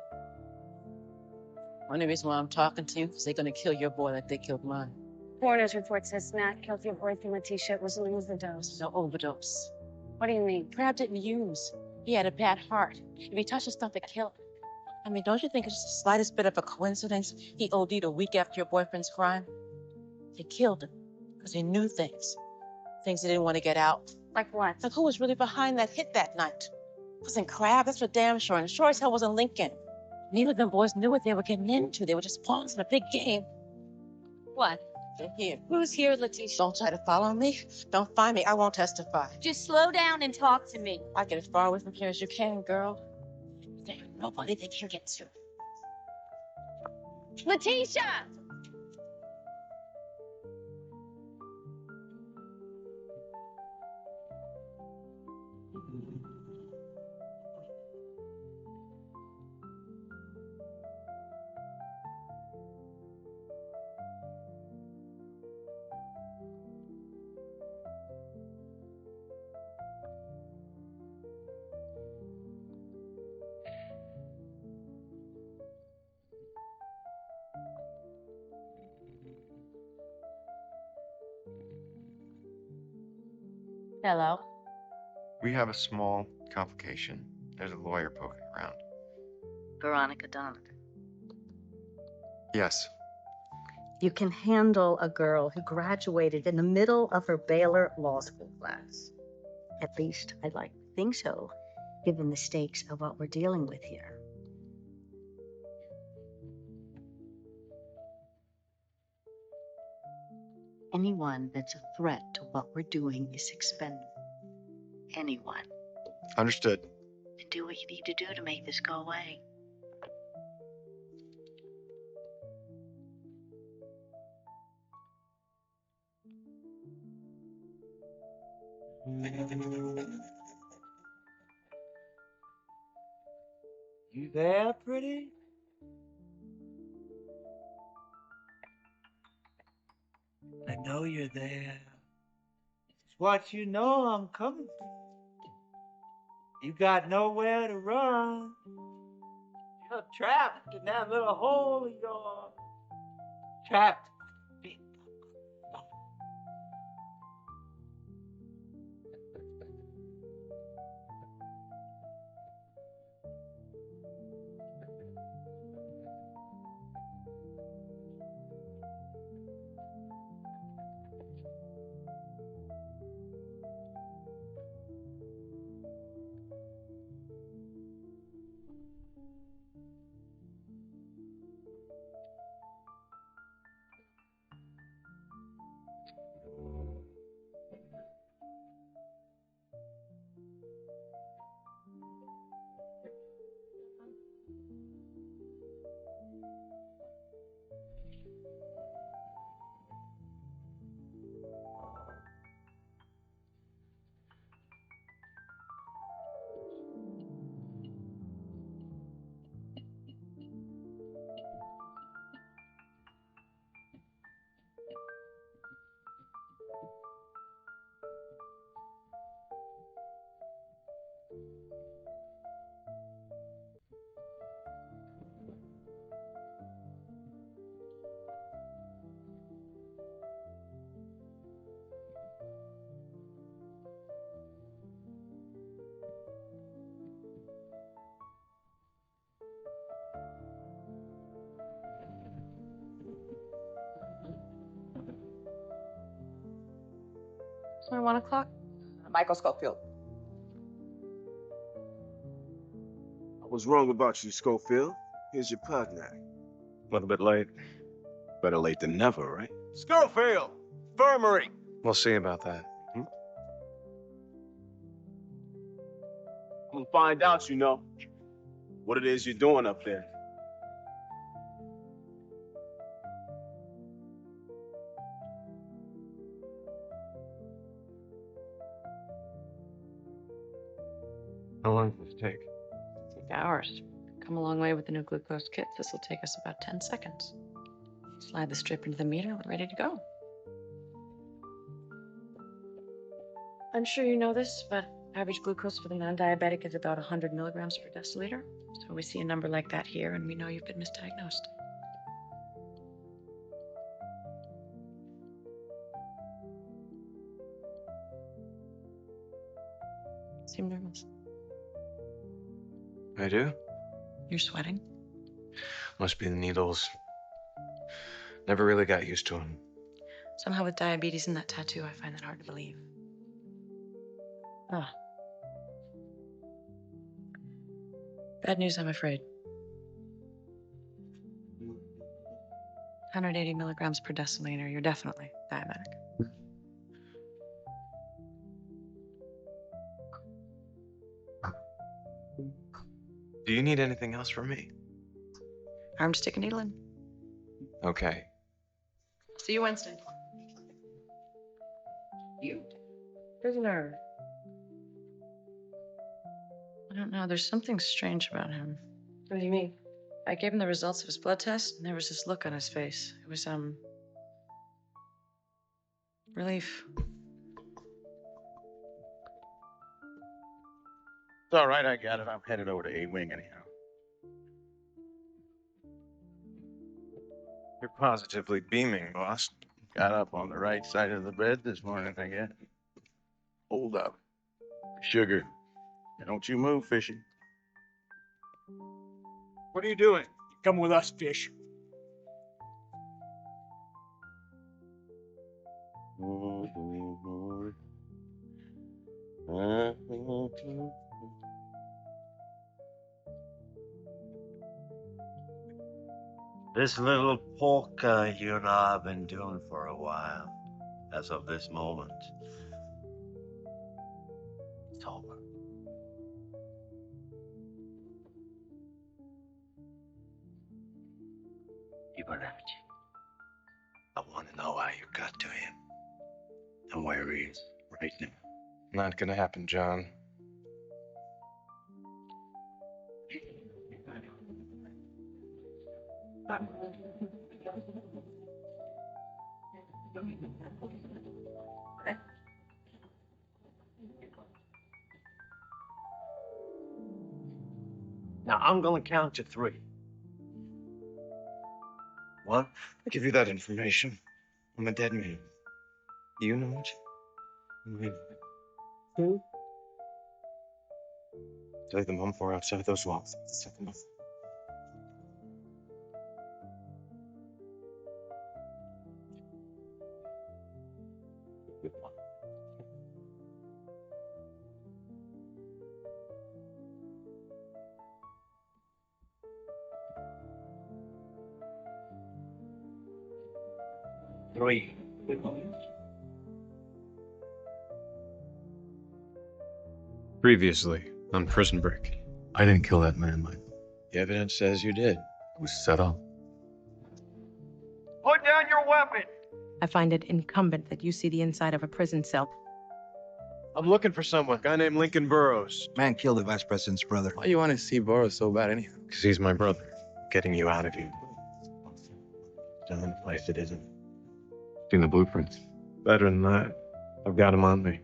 Only reason why I'm talking to you is they're going to kill your boy like they killed mine. Coroner's report says Matt killed your boyfriend, Letitia. It was an overdose. No overdose. What do you mean? Crab didn't use. He had a bad heart. If he touched the stuff, it killed him. I mean, don't you think it's the slightest bit of a coincidence he OD'd a week after your boyfriend's crime? They killed him because he knew things. Things he didn't want to get out. Like what? Like who was really behind that hit that night? It wasn't Crab, that's for damn sure. And sure as hell wasn't Lincoln. Neither of them boys knew what they were getting into. They were just pawns in a big game. What? They're here. Who's here, Letitia? Don't try to follow me. Don't find me. I won't testify. Just slow down and talk to me. I get as far away from here as you can, girl. There ain't nobody they can get to. Letitia! Hello? We have a small complication. There's a lawyer poking around. Veronica Donovan. Yes. You can handle a girl who graduated in the middle of her Baylor Law School class. At least I'd like to think so, given the stakes of what we're dealing with here. Anyone that's a threat to what we're doing is expendable. Anyone. Understood. And do what you need to do to make this go away. You there, pretty? I know you're there. Just what you know I'm coming for. You got nowhere to run. You're trapped in that little hole of yours. Trapped. It's my 1 o'clock. Michael Schofield. I was wrong about you, Schofield. Here's your partner. A little bit late. Better late than never, right? Schofield! Infirmary! We'll see about that. I'm gonna find out, what it is you're doing up there. How long does this take? Take hours. Come a long way with the new glucose kits. This will take us about 10 seconds. Slide the strip into the meter. We're ready to go. I'm sure you know this, but average glucose for the non-diabetic is about 100 milligrams per deciliter. So we see a number like that here, and we know you've been misdiagnosed. Seem nervous. I do? You're sweating? Must be the needles. Never really got used to them. Somehow with diabetes and that tattoo, I find that hard to believe. Ah. Bad news, I'm afraid. 180 milligrams per deciliter. You're definitely diabetic. Do you need anything else from me? Arm to stick a needle in. Okay. See you Wednesday. You? Prisoner. I don't know. There's something strange about him. What do you mean? I gave him the results of his blood test, and there was this look on his face. It was, relief. It's all right, I got it. I'm headed over to A-Wing anyhow. You're positively beaming, boss. Got up on the right side of the bed this morning, I guess. Hold up. Sugar. Don't you move, Fishy. What are you doing? Come with us, fish. This little polka you and I have been doing for a while, as of this moment, it's over. Ibaraki, I want to know how you got to him and where he is right now. Not gonna happen, John. Now I'm gonna count to 3. 1. I'll give you that information. I'm a dead man. You know it? I mean, 2. Tell them I'm for outside those walls. That's the second one. Three. Previously on Prison Break. I didn't kill that man, Mike. The evidence says you did. I was set up. Put down your weapon! I find it incumbent that you see the inside of a prison cell. I'm looking for someone. A guy named Lincoln Burrows. Man killed the vice president's brother. Why you want to see Burroughs so bad anyhow? Because he's my brother. Getting you out of here. Down in a place it isn't. Seen the blueprints. Better than that. I've got him on me.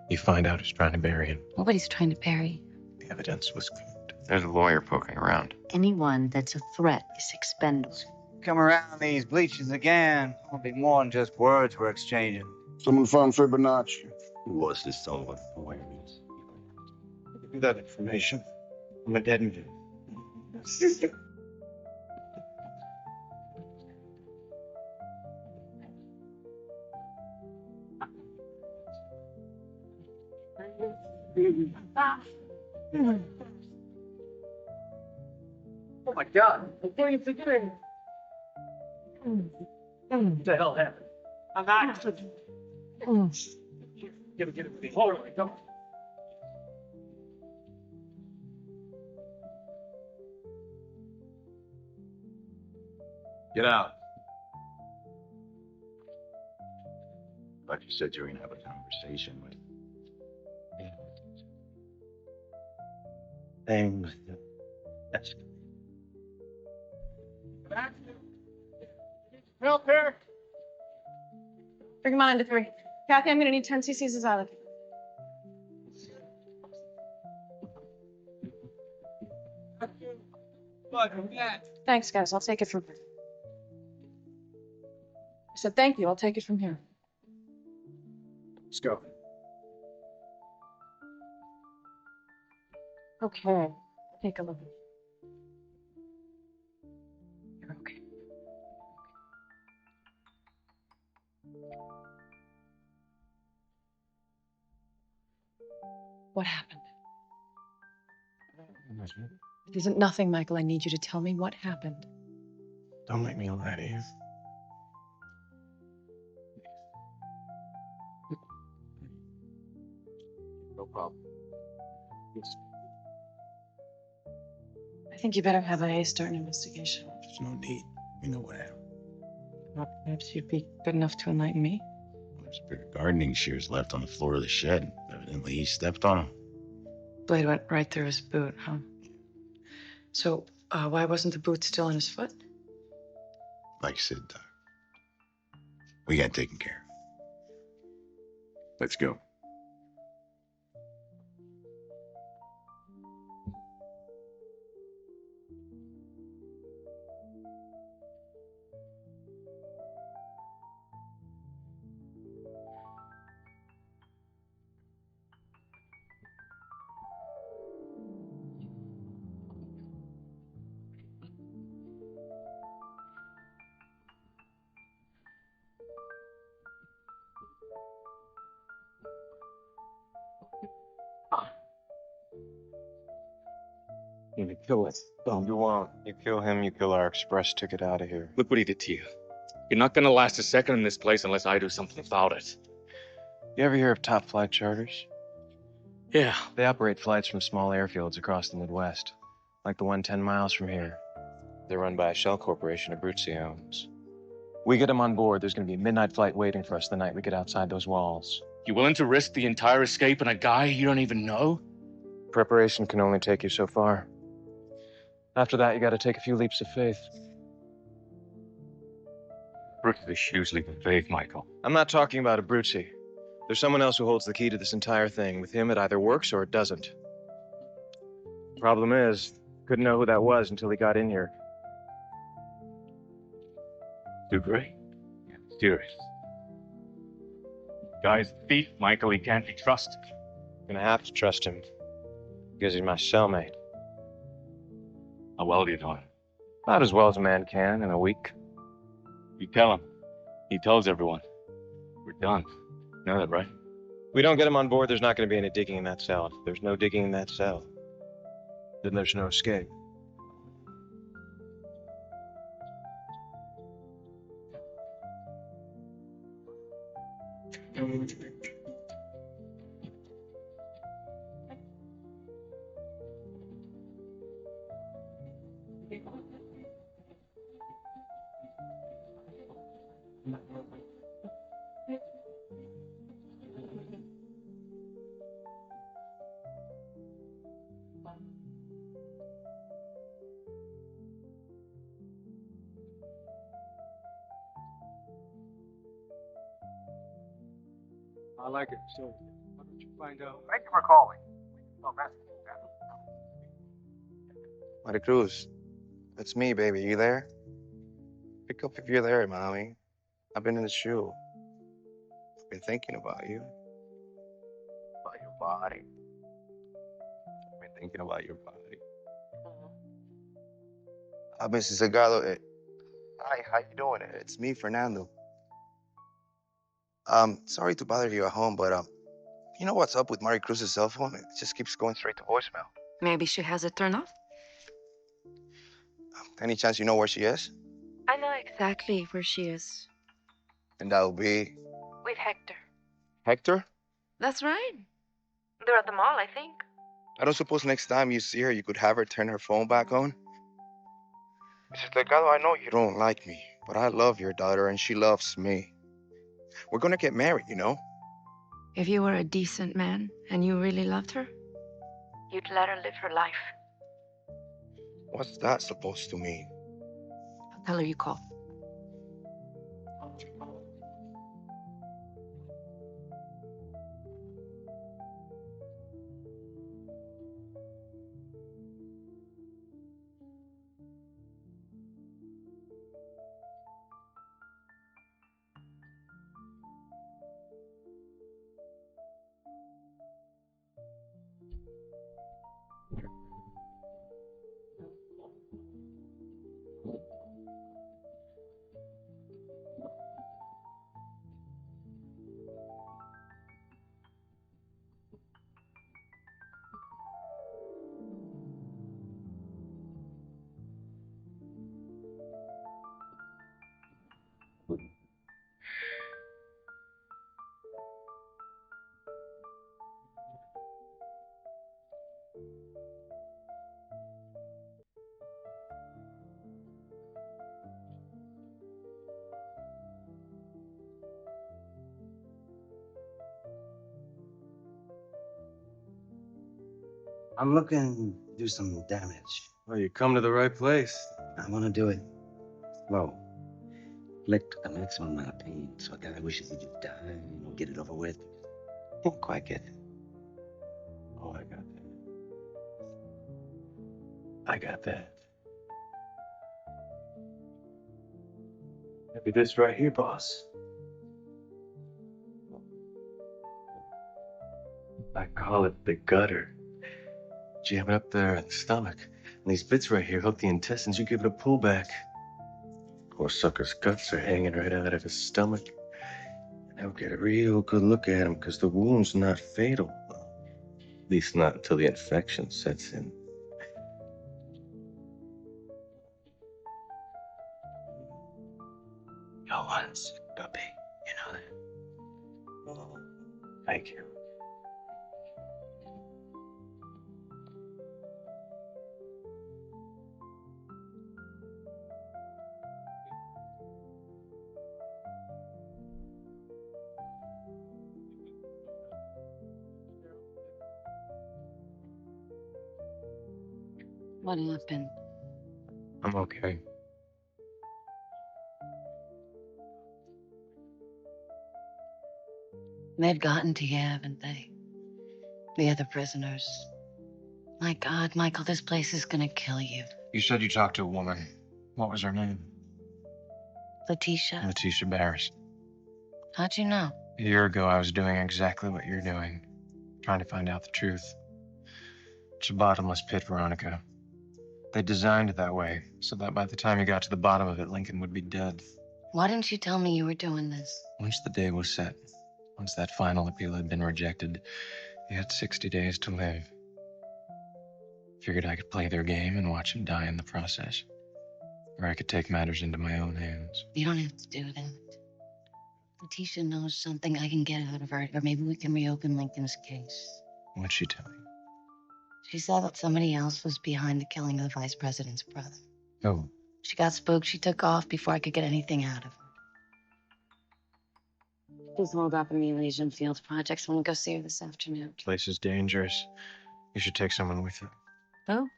You find out who's trying to bury him. Nobody's trying to bury. The evidence was good. There's a lawyer poking around. Anyone that's a threat is expendable. Come around these bleachers again. There'll be more than just words we're exchanging. Someone found Fibonacci. Who was this someone? Awareness. Give you that information. I'm a dead man. Oh my God! What are you forgetting? What the hell happened? I'm not. Get it. Hold on, come on. Get out. Thought you said you were gonna have a conversation with. Things. Help here. Bring him on into 3. Kathy, I'm gonna need 10 cc's of Xylocaine. Thanks, guys. I'll take it from here. I said thank you. I'll take it from here. Let's go. Okay. Take a look. You're okay. What happened? It isn't nothing, Michael. I need you to tell me what happened. Don't make me lie to you. No problem. Yes. I think you better have A start an investigation. There's no need. We know what happened. Perhaps you'd be good enough to enlighten me. There's a pair of gardening shears left on the floor of the shed. Evidently, he stepped on them. Blade went right through his boot, huh? So, why wasn't the boot still on his foot? Like you said, Doc. We got taken care of. Let's go. You need to kill it. You won't. You kill him, you kill our express ticket out of here. Look what he did to you. You're not gonna last a second in this place unless I do something about it. You ever hear of Top Flight Charters? Yeah. They operate flights from small airfields across the Midwest, like the one 10 miles from here. They're run by a shell corporation Abruzzi owns. We get them on board, there's gonna be a midnight flight waiting for us the night we get outside those walls. You willing to risk the entire escape on a guy you don't even know? Preparation can only take you so far. After that, you gotta take a few leaps of faith. Bruce the shoes leap of faith, Michael. I'm not talking about Abruzzi. There's someone else who holds the key to this entire thing. With him, it either works or it doesn't. Problem is, couldn't know who that was until he got in here. Too great. Yeah, serious. Guy's a thief, Michael. He can't be trusted. I'm gonna have to trust him. Because he's my cellmate. How well do you know him? About as well as a man can in a week. You tell him. He tells everyone. We're done. You know that, right? If we don't get him on board, there's not gonna be any digging in that cell. If there's no digging in that cell, then there's no escape. I like it. So, why don't you find out? Thank you for calling. Marty Cruz, that's me, baby. You there? Pick up if you're there, mommy. I've been in the shoe. I've been thinking about you. About your body. I've been thinking about your body. Mrs. Zagallo. Hi, how you doing? It's me, Fernando. Sorry to bother you at home, but You know what's up with Mary Cruz's cell phone? It just keeps going straight to voicemail. Maybe she has it turned off. Any chance you know where she is? I know exactly where she is. And that'll be With Hector. Hector? That's right. They're at the mall, I think. I don't suppose next time you see her, you could have her turn her phone back on? Mrs. Delgado, I know you don't like me, but I love your daughter and she loves me. We're gonna get married, you know? If you were a decent man and you really loved her, you'd let her live her life. What's that supposed to mean? I'll tell her you called. I'm looking to do some damage. Well, you come to the right place. I want to do it slow. Inflict the maximum amount of pain so a guy wishes he just died, get it over with. Won't quite get it. Oh, I got that. I got that. Maybe this right here, boss. I call it the gutter. Jam it up there in the stomach. And these bits right here hook the intestines. You give it a pullback. Poor sucker's guts are hanging right out of his stomach. And I'll get a real good look at him because the wound's not fatal. At least not until the infection sets in. You're one sick puppy. You know that. Thank you. What happened? I'm okay. They've gotten to you, haven't they? The other prisoners. My God, Michael, this place is gonna kill you. You said you talked to a woman. What was her name? Letitia. Letitia Barris. How'd you know? A year ago, I was doing exactly what you're doing. Trying to find out the truth. It's a bottomless pit, Veronica. They designed it that way, so that by the time you got to the bottom of it, Lincoln would be dead. Why didn't you tell me you were doing this? Once the day was set, once that final appeal had been rejected, you had 60 days to live. Figured I could play their game and watch him die in the process. Or I could take matters into my own hands. You don't have to do that. Letitia knows something I can get out of her, or maybe we can reopen Lincoln's case. What'd she tell you? She said that somebody else was behind the killing of the vice president's brother. Oh. She got spooked. She took off before I could get anything out of her. She's holed up in the Elysian Fields projects. I'm gonna go see her this afternoon. Place is dangerous. You should take someone with you. Who?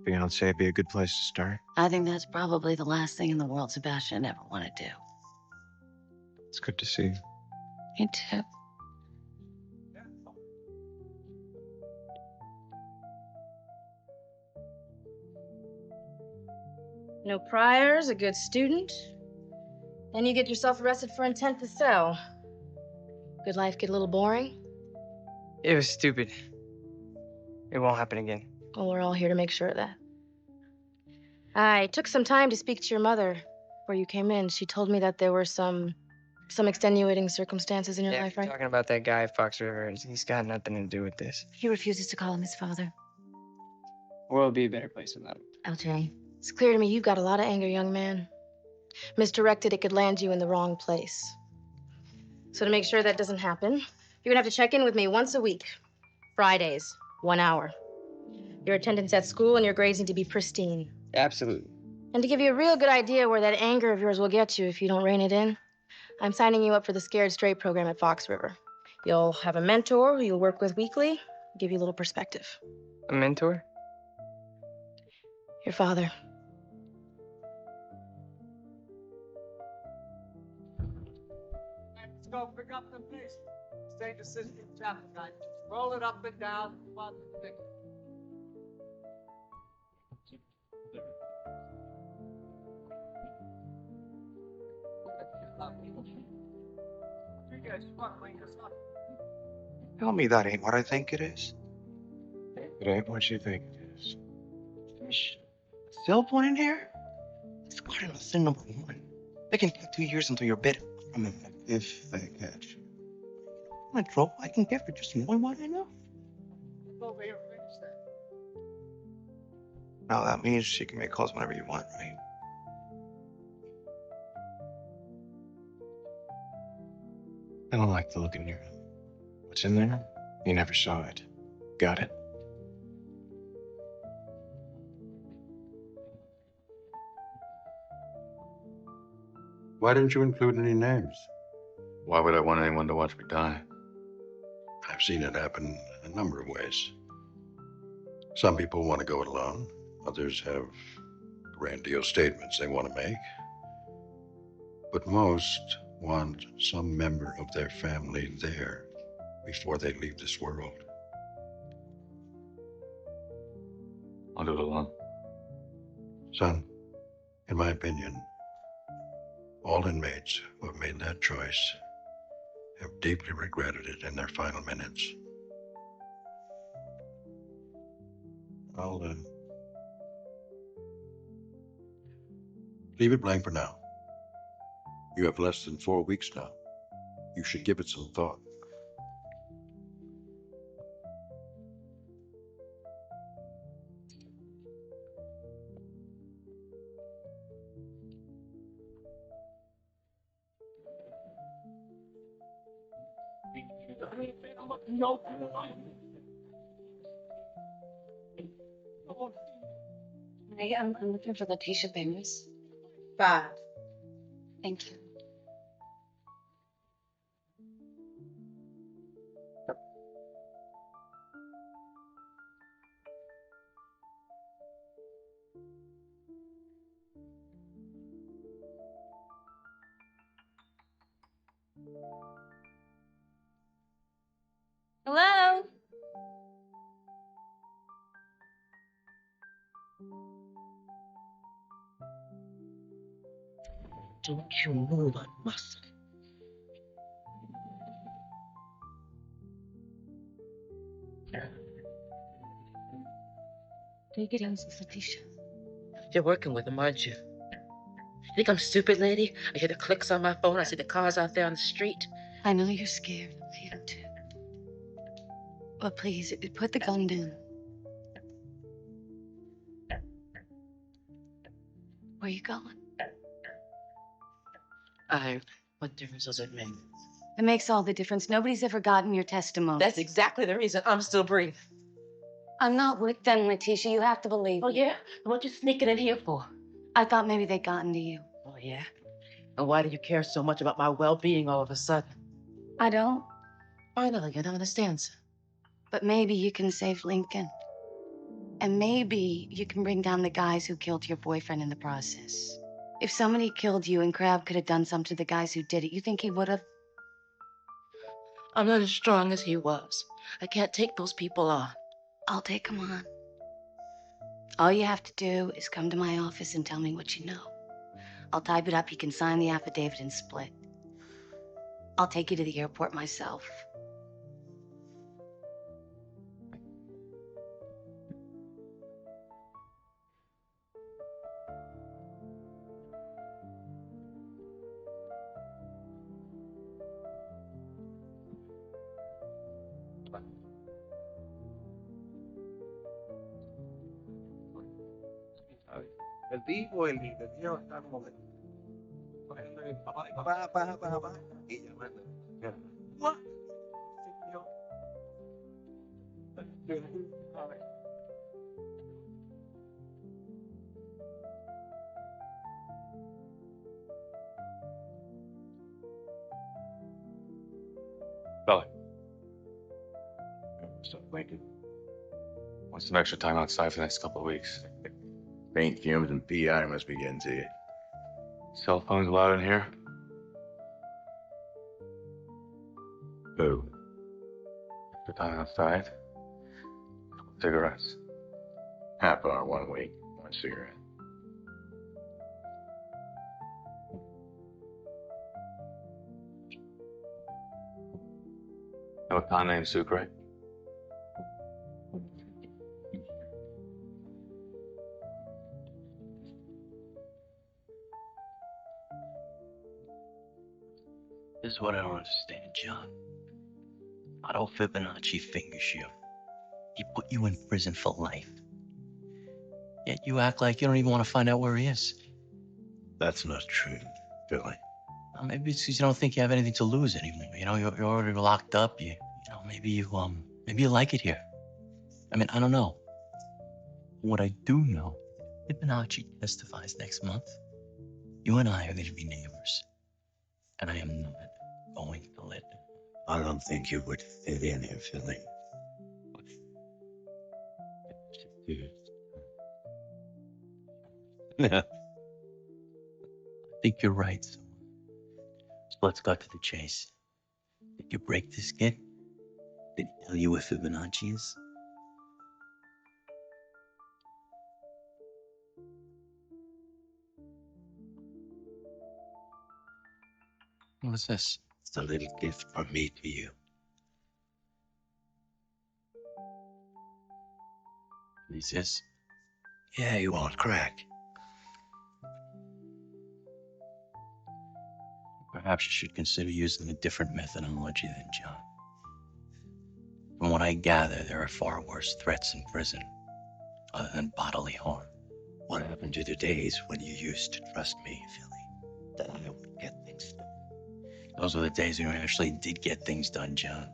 Beyonce would be a good place to start. I think that's probably the last thing in the world Sebastian ever want to do. It's good to see you. Me too. No priors, a good student. Then you get yourself arrested for intent to sell. Good life get a little boring? It was stupid. It won't happen again. Well, we're all here to make sure of that. I took some time to speak to your mother before you came in. She told me that there were some Some extenuating circumstances in your Yeah, life, you're right? talking about that guy, Fox River. He's got nothing to do with this. He refuses to call him his father. World would be a better place without him. LJ. It's clear to me you've got a lot of anger, young man. Misdirected, it could land you in the wrong place. So to make sure that doesn't happen, you're gonna have to check in with me once a week. Fridays, 1 hour. Your attendance at school and your grades need to be pristine. Absolutely. And to give you a real good idea where that anger of yours will get you if you don't rein it in, I'm signing you up for the Scared Straight program at Fox River. You'll have a mentor who you'll work with weekly, give you a little perspective. A mentor? Your father. Let's go pick up the piece. State assistant chapel guy. Roll it up and down. Come on, pick it. You guys fucking us up. Tell me that ain't what I think it is. It ain't what you think it is. Still point in here? It's cardinal sin number 1. They can take 2 years until you're bid. I mean, if they catch you. I'm in trouble I can get for just knowing what I know. Go over here and finish that. Now that means you can make calls whenever you want, right? I don't like the look in your eye. What's in there? You never saw it. Got it? Why didn't you include any names? Why would I want anyone to watch me die? I've seen it happen a number of ways. Some people want to go it alone. Others have grandiose statements they want to make. But most want some member of their family there before they leave this world. I'll do it alone. Son, in my opinion, all inmates who have made that choice have deeply regretted it in their final minutes. I'll leave it blank for now. You have less than 4 weeks now. You should give it some thought. No. I'm looking for Letitia Bemis. 5. Thank you. Hello? Don't you move a muscle. Take it easy, Letitia. You're working with him, aren't you? You think I'm stupid, lady? I hear the clicks on my phone. I see the cars out there on the street. I know you're scared. I am too. But please, put the gun down. Where you going? What difference does it make? It makes all the difference. Nobody's ever gotten your testimony. That's exactly the reason I'm still breathing. I'm not with them, Letitia. You have to believe Oh, me. yeah? What you sneaking in here for? I thought maybe they'd gotten to you. Oh, yeah? And why do you care so much about my well-being all of a sudden? I don't. Finally, you don't understand, sir. But maybe you can save Lincoln. And maybe you can bring down the guys who killed your boyfriend in the process. If somebody killed you and Crab could have done something to the guys who did it, you think he would have? I'm not as strong as he was. I can't take those people on. I'll take them on. All you have to do is come to my office and tell me what you know. I'll type it up. You can sign the affidavit and split. I'll take you to the airport myself. El tipo, el niño está como que cogiendo el papá, y llamando. What? Belly. So, Lincoln. Want some extra time outside for the next couple of weeks. Paint fumes and PI must be getting to you. Cell phones allowed in here? Who? Extra time outside. Cigarettes. Half hour 1 week, 1 cigarette. Know a con named Sucre? This is what I don't understand, John. Otto Fibonacci fingers you. He put you in prison for life. Yet you act like you don't even want to find out where he is. That's not true, Billy. Well, maybe it's because you don't think you have anything to lose anymore. You know, you're already locked up. Maybe you like it here. I mean, I don't know. What I do know, Fibonacci testifies next month. You and I are going to be neighbors. And I am not going to let it. I don't think you would fit in here, Philly. Yeah. I think you're right. So let's cut to the chase. Did you break this kid? Did he tell you where Fibonacci is? What is this? It's a little gift from me to you. Is this? Yeah, you want crack. Perhaps you should consider using a different methodology than John. From what I gather, there are far worse threats in prison, other than bodily harm. What happened to the days when you used to trust me, Philly? That I would get things done. Those were the days when you actually did get things done, John.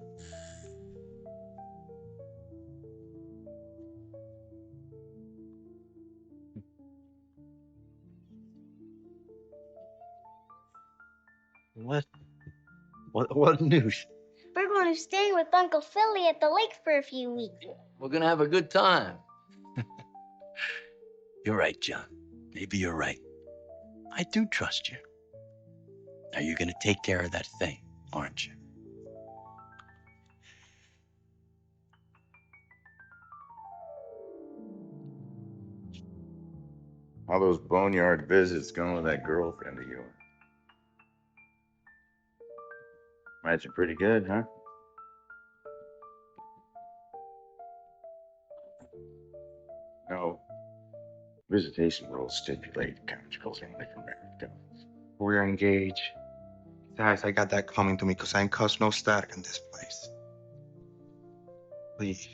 What news? We're going to stay with Uncle Philly at the lake for a few weeks. We're gonna have a good time. You're right, John. Maybe you're right. I do trust you. Now you're gonna take care of that thing, aren't you? All those boneyard visits going with that girlfriend of yours. Imagine pretty good, huh? No. Visitation rules stipulate conjugals only for married couples. We're engaged. Besides, I got that coming to me because I ain't cussed no static in this place. Please,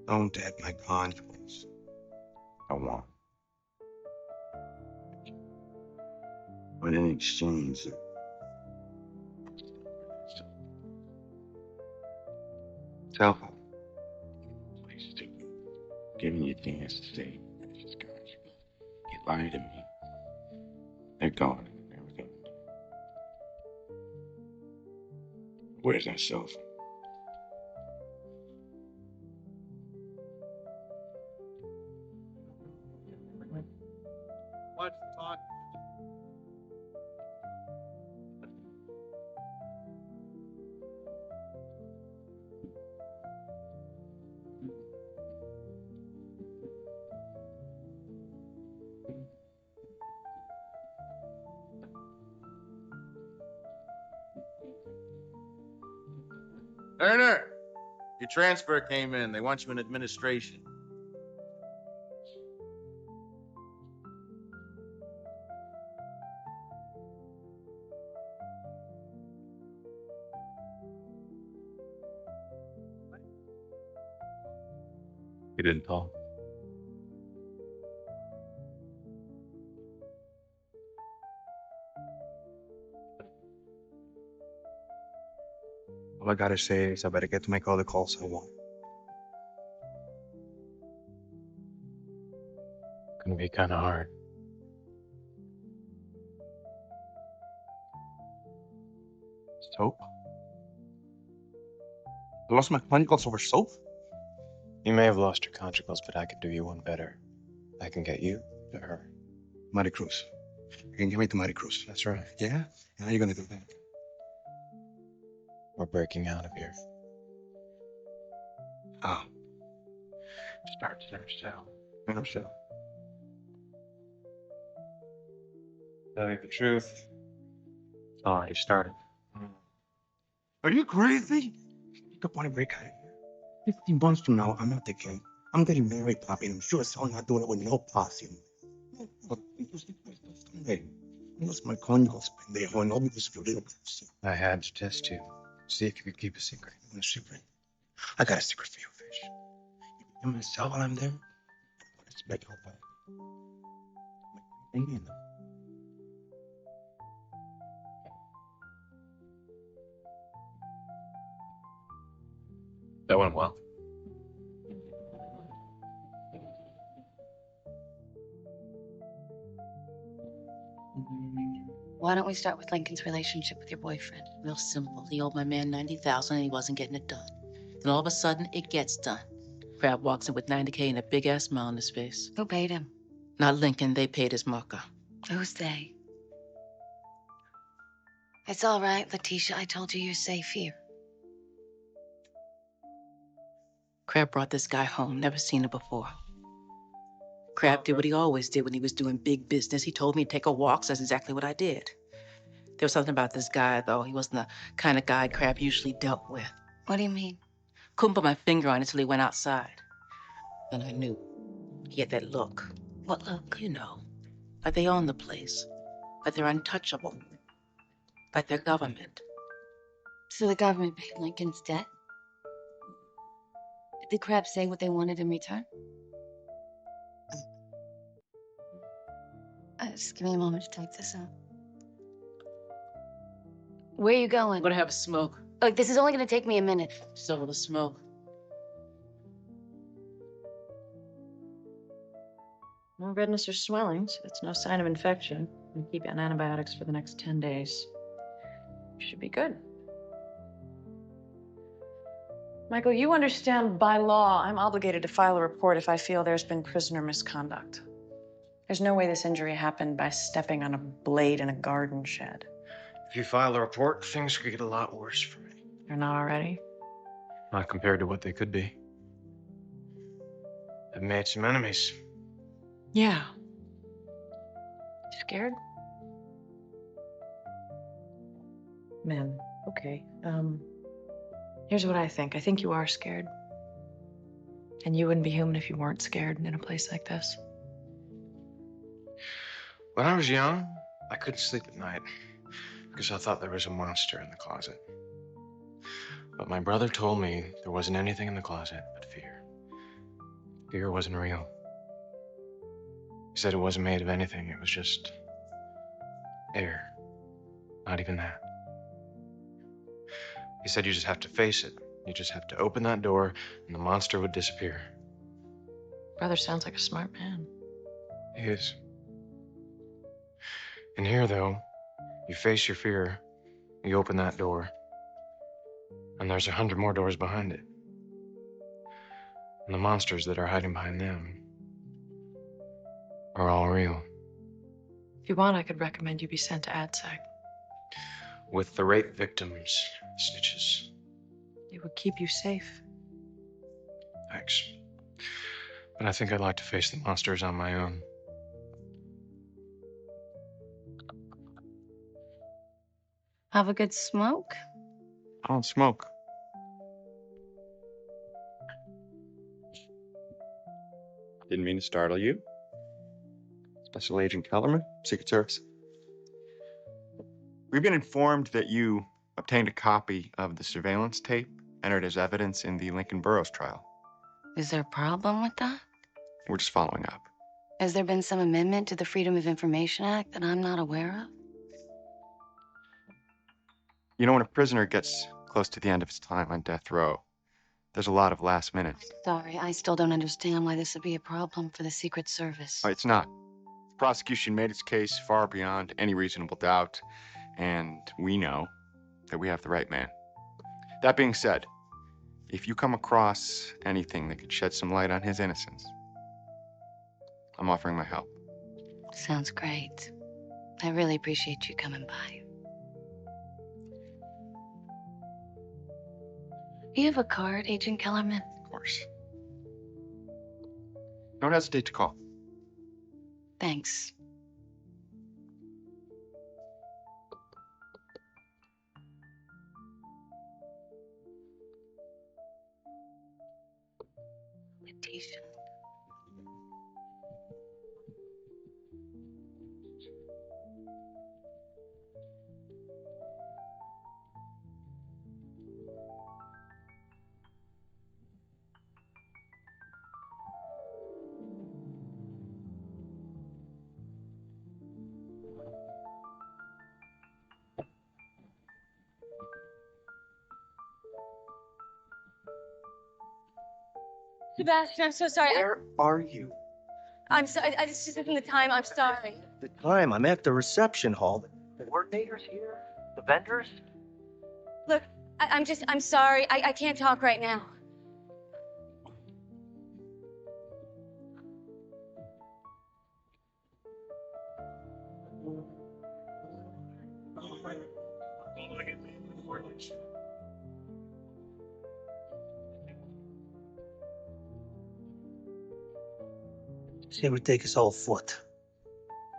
don't dead my conjugals. I won't. But in exchange, Tell her. please do. Giving you a chance to stay precious conjugal. You lie to me. They're gone and never gonna. Where's that cell phone? What's talk? Turner, your transfer came in. They want you in administration. He didn't talk. All I gotta say is I better get to make all the calls I want. Gonna be kind of hard. Soap? I lost my conjugals over soap? You may have lost your conjugals, but I can do you one better. I can get you to her. Mighty Cruz. You can get me to Mighty Cruz. That's right. Yeah? And how are you gonna do that? We're breaking out of here. Oh. Start in her cell. In her cell. Tell you the truth. It's already started. Are you crazy? You don't want to break out of here. 15 months from now, I'm not the king. I'm getting married, Poppy, and I'm sure as hell not doing it with no posse. Look, I lost my conjugals, pendejo, and all because of your little pussy. I had to test you. See if you could keep a secret. You want a secret? I got a secret for you, Fish. You in my cell while I'm there? Let's bet you'll fight. Amen. That went well. Why don't we start with Lincoln's relationship with your boyfriend? Real simple. He owed my man 90,000 and he wasn't getting it done. Then all of a sudden, it gets done. Crab walks in with 90K and a big ass smile on his face. Who paid him? Not Lincoln, they paid his marker. Who's they? It's all right, Letitia. I told you you're safe here. Crab brought this guy home, never seen him before. Crab did what he always did when he was doing big business. He told me to take a walk, so that's exactly what I did. There was something about this guy, though. He wasn't the kind of guy Crab usually dealt with. What do you mean? Couldn't put my finger on it till he went outside. Then I knew. He had that look. What look? You know, like they own the place. Like they're untouchable. Like they're government. So the government paid Lincoln's debt? Did the Crab say what they wanted in return? Just give me a moment to type this out. Where are you going? I'm gonna have a smoke. Look, this is only gonna take me a minute. So the smoke. No redness or swelling, so it's no sign of infection. And keep you on antibiotics for the next 10 days. You should be good. Michael, you understand by law, I'm obligated to file a report if I feel there's been prisoner misconduct. There's no way this injury happened by stepping on a blade in a garden shed. If you file a report, things could get a lot worse for me. They're not already? Not compared to what they could be. I've made some enemies. Yeah. Scared? Man, okay. Here's what I think. I think you are scared. And you wouldn't be human if you weren't scared in a place like this. When I was young, I couldn't sleep at night because I thought there was a monster in the closet. But my brother told me there wasn't anything in the closet but fear. Fear wasn't real. He said it wasn't made of anything. It was just air. Not even that. He said you just have to face it. You just have to open that door and the monster would disappear. Brother sounds like a smart man. He is. And here, though, you face your fear, you open that door, and there's 100 more doors behind it. And the monsters that are hiding behind them are all real. If you want, I could recommend you be sent to ADSEC. With the rape victims, snitches. It would keep you safe. Thanks. But I think I'd like to face the monsters on my own. Have a good smoke? I don't smoke. Didn't mean to startle you. Special Agent Kellerman, Secret Service. We've been informed that you obtained a copy of the surveillance tape entered as evidence in the Lincoln Burroughs trial. Is there a problem with that? We're just following up. Has there been some amendment to the Freedom of Information Act that I'm not aware of? You know, when a prisoner gets close to the end of his time on death row. There's a lot of last minutes. Sorry, I still don't understand why this would be a problem for the Secret Service. It's not. The prosecution made its case far beyond any reasonable doubt, and we know that we have the right man. That being said, if you come across anything that could shed some light on his innocence, I'm offering my help. Sounds great. I really appreciate you coming by. You have a card, Agent Kellerman? Of course. Don't hesitate to call. Thanks. Letitia. Sebastian, I'm so sorry. Where are you? I'm sorry. I just isn't the time. I'm sorry. The time. I'm at the reception hall. The coordinators here? The vendors? Look, I'm sorry. I can't talk right now. Say it would take us all foot.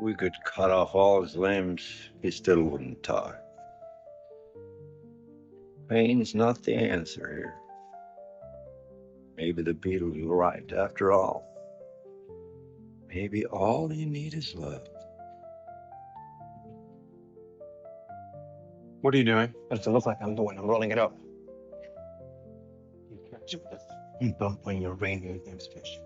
We could cut off all his limbs, he still wouldn't talk. Pain's not the answer here. Maybe the Beatles were right after all. Maybe all you need is love. What are you doing? What does it look like I'm doing? I'm rolling it up. You don't bring your reindeer games fish.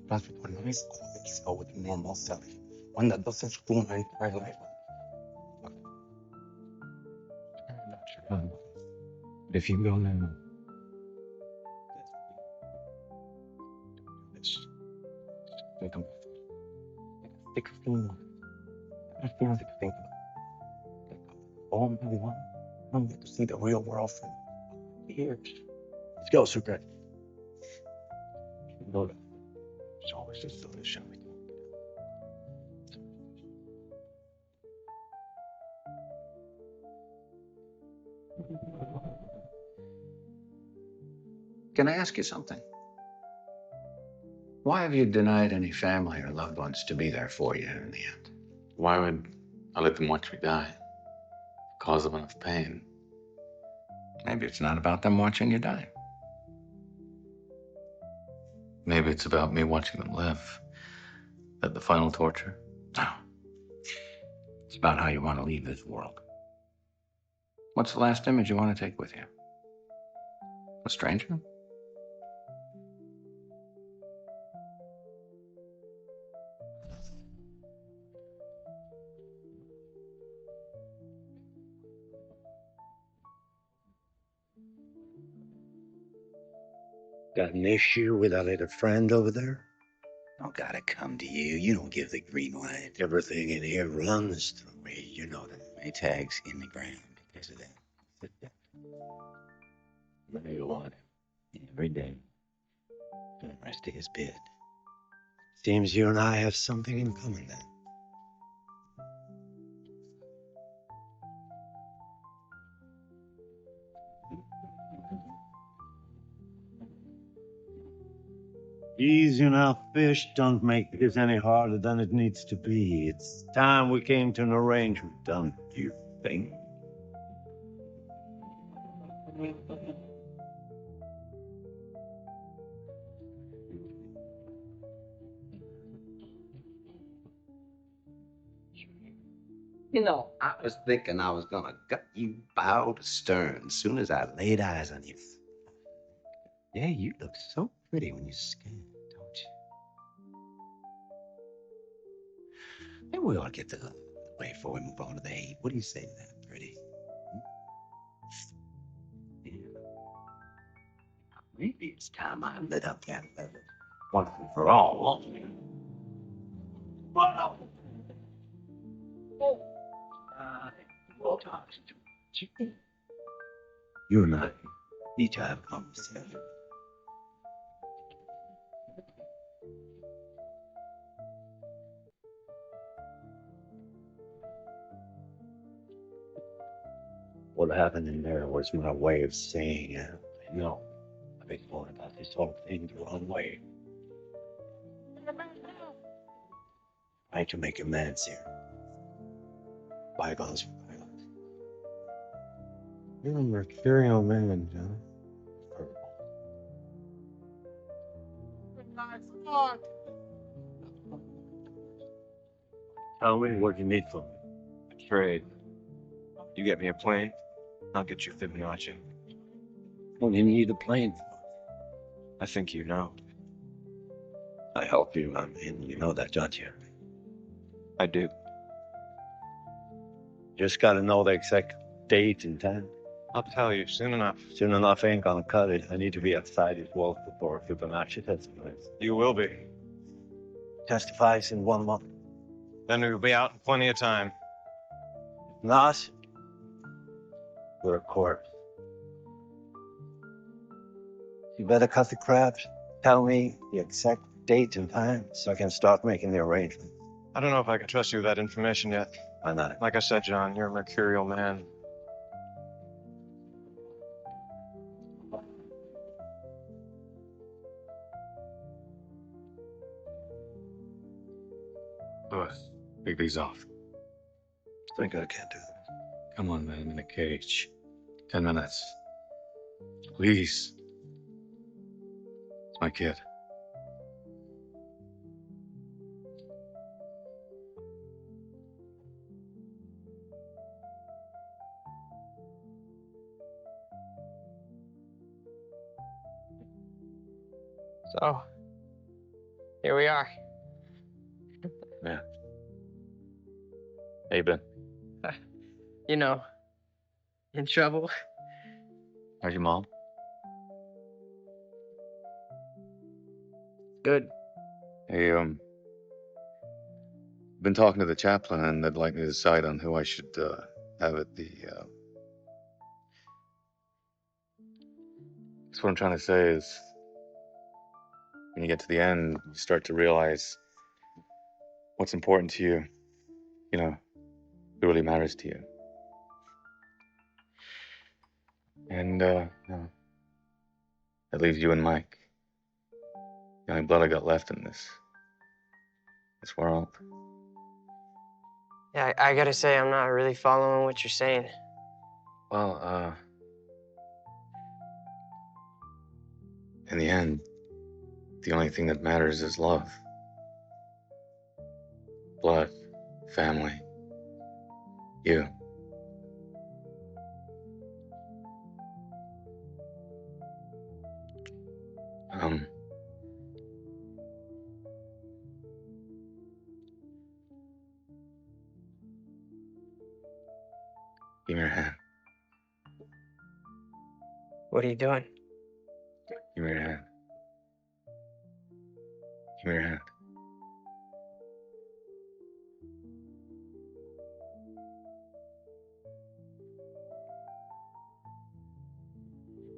That's what a nice quality show with normal selling. One that doesn't screw my entire life. I'm not your gun. But if you go now, This. Think about it. 16. I feel to think about it. All my one. I'm going to see the real world from years. Let's go, Super. Go to. It's always just a little show. Can I ask you something? Why have you denied any family or loved ones to be there for you in the end? Why would I let them watch me die? Cause them enough pain. Maybe it's not about them watching you die. Maybe it's about me watching them live. At the final torture. No. It's about how you want to leave this world. What's the last image you want to take with you? A stranger? Got an issue with that little friend over there? Don't gotta come to you. You don't give the green light. Everything in here runs through me. You know that. My tag's in the ground because of that. Sit down. You want him every day for the rest of his bid. Seems you and I have something in common then. Easy now, fish. Don't make this any harder than it needs to be. It's time we came to an arrangement, don't you think? You know, I was thinking I was gonna gut you bow to stern as soon as I laid eyes on you. Yeah, you look so pretty when you scan, don't you? Maybe we ought to get the way before we move on to the hate. What do you say to that, pretty? Maybe it's time I lit up that level once and for all. We'll talk to you. You and I need to have a conversation. What happened in there was my way of saying, I know I've been going about this whole thing the wrong way. Trying to make amends here. Bygones for bygones. You're a mercurial man, John. Tell me what you need from me. A trade. You get me a plane, I'll get you Fibonacci. What do you need a plane for? I think you know. I help you, I mean, you know that, don't you? I do. Just gotta know the exact date and time. I'll tell you soon enough. Soon enough ain't gonna cut it. I need to be outside his walls before Fibonacci testifies. You will be. Testifies in 1 month. Then we'll be out in plenty of time. Not. We're a corpse. You better cut the crap. Tell me the exact date and time so I can start making the arrangements. I don't know if I can trust you with that information yet. Why not? Like I said, John, you're a mercurial man. Lewis, take these off. Think I can't do that. Come on, man, I'm in a cage. 10 minutes. Please. It's my kid. So, here we are. Yeah. How you been? You know, in trouble. How's your mom? Good. Hey, been talking to the chaplain, and they'd like me to decide on who I should have at the. That's what I'm trying to say is, when you get to the end, you start to realize what's important to you. You know, who really matters to you. And you know, that leaves you and Mike. The only blood I got left in this world. Yeah, I gotta say, I'm not really following what you're saying. Well, in the end, the only thing that matters is love. Blood, family, you. Give me your hand. What are you doing? Give me your hand. Give me your hand.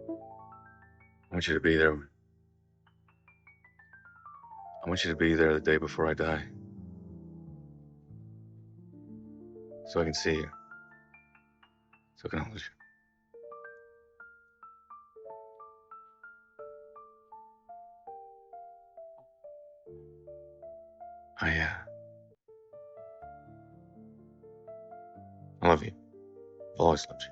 I want you to be there. I want you to be there the day before I die. So I can see you. So I can hold you. I love you. I've always loved you.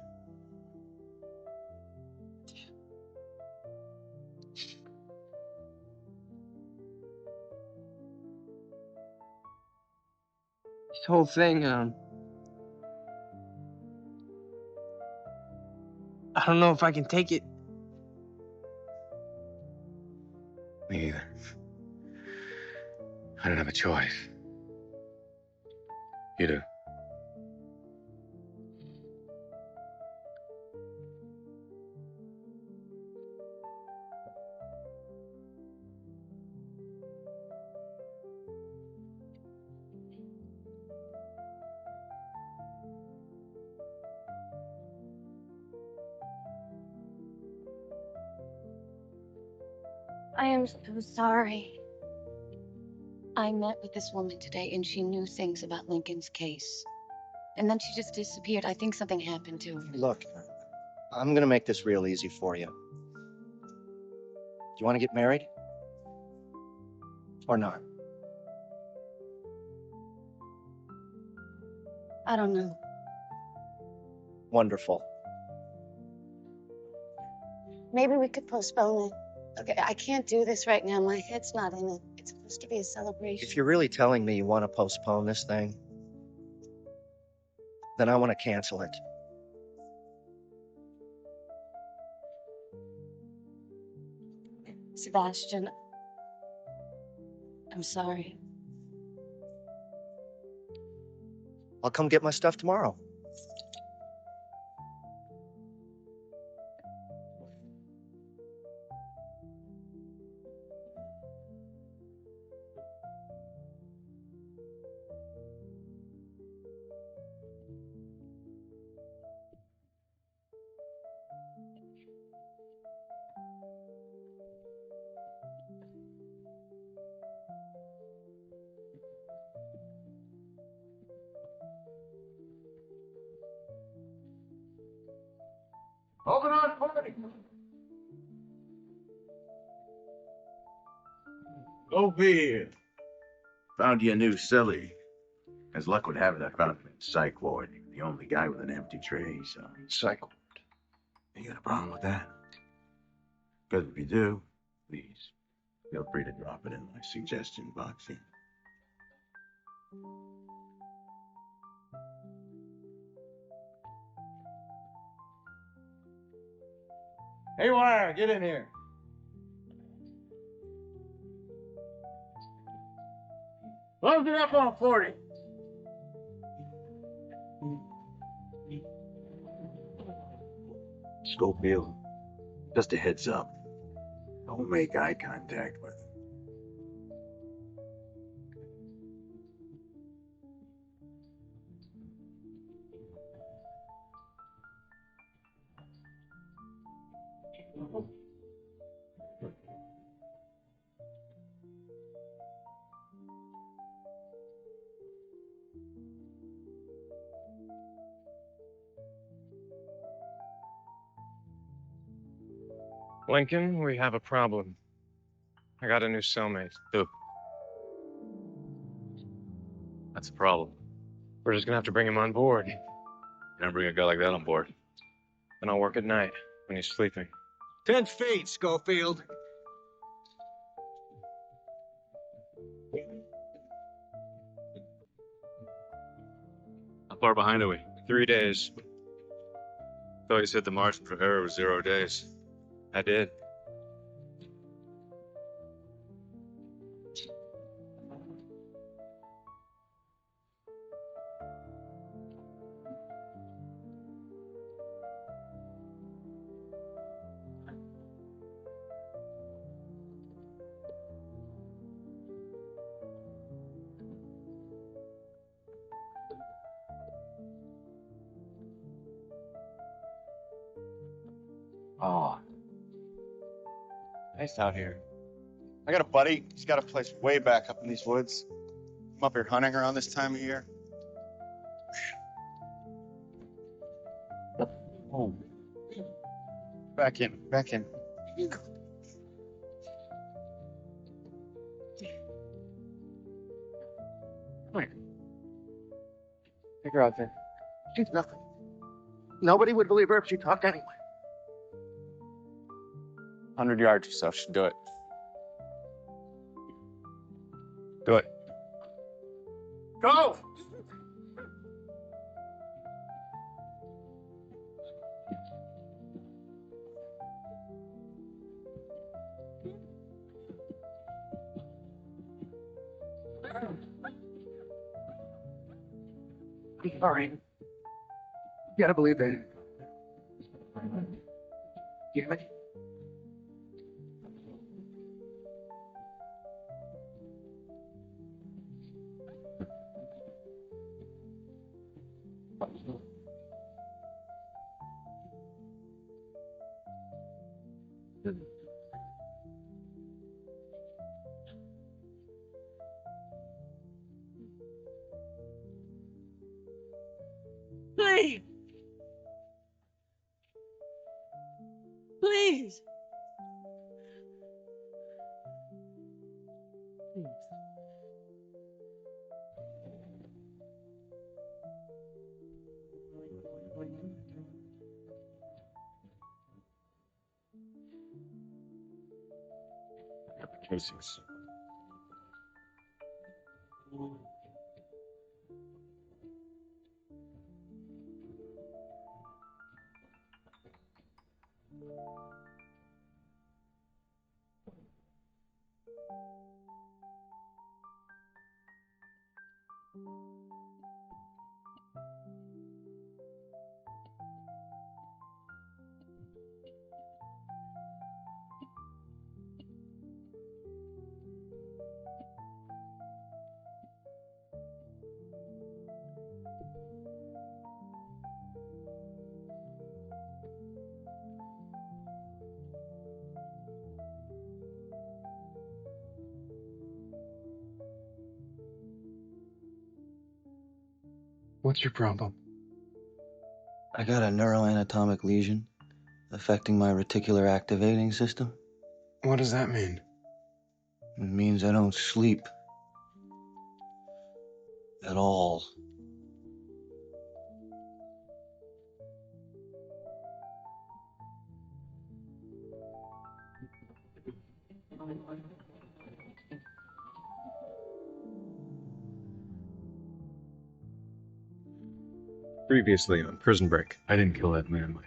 This whole thing, I don't know if I can take it. Me either. I don't have a choice. You do. I am so sorry. I met with this woman today, and she knew things about Lincoln's case. And then she just disappeared. I think something happened to her. Look, I'm gonna make this real easy for you. Do you want to get married? Or not? I don't know. Wonderful. Maybe we could postpone it. Okay, I can't do this right now. My head's not in it. It's supposed to be a celebration. If you're really telling me you want to postpone this thing, then I want to cancel it. Sebastian, I'm sorry. I'll come get my stuff tomorrow. Open on party. Go be. Found you a new silly. As luck would have it, I found him in psych ward. The only guy with an empty tray, so. Psych ward. You got a problem with that? Because if you do, please, feel free to drop it in my suggestion box here. Hey, Wire, get in here. Close it up on 40. Schofield, just a heads up. Don't make eye contact with him. Lincoln, we have a problem. I got a new cellmate. Who? That's a problem. We're just gonna have to bring him on board. You don't bring a guy like that on board. Then I'll work at night when he's sleeping. 10 feet, Schofield. How far behind are we? 3 days. Thought you said the margin for error was 0 days. I did. Oh. Nice out here. I got a buddy. He's got a place way back up in these woods. I'm up here hunting around this time of year. Oh. Back in. Back in. Come here. Take her out there. She's nothing. Nobody would believe her if she talked anyway. 100 yards or so should do it. Do it. Go! I'm sorry. You gotta believe that. Damn it. Please. Please. Please. Casings. What's your problem? I got a neuroanatomic lesion affecting my reticular activating system. What does that mean? It means I don't sleep at all. Previously on Prison Break, I didn't kill that man.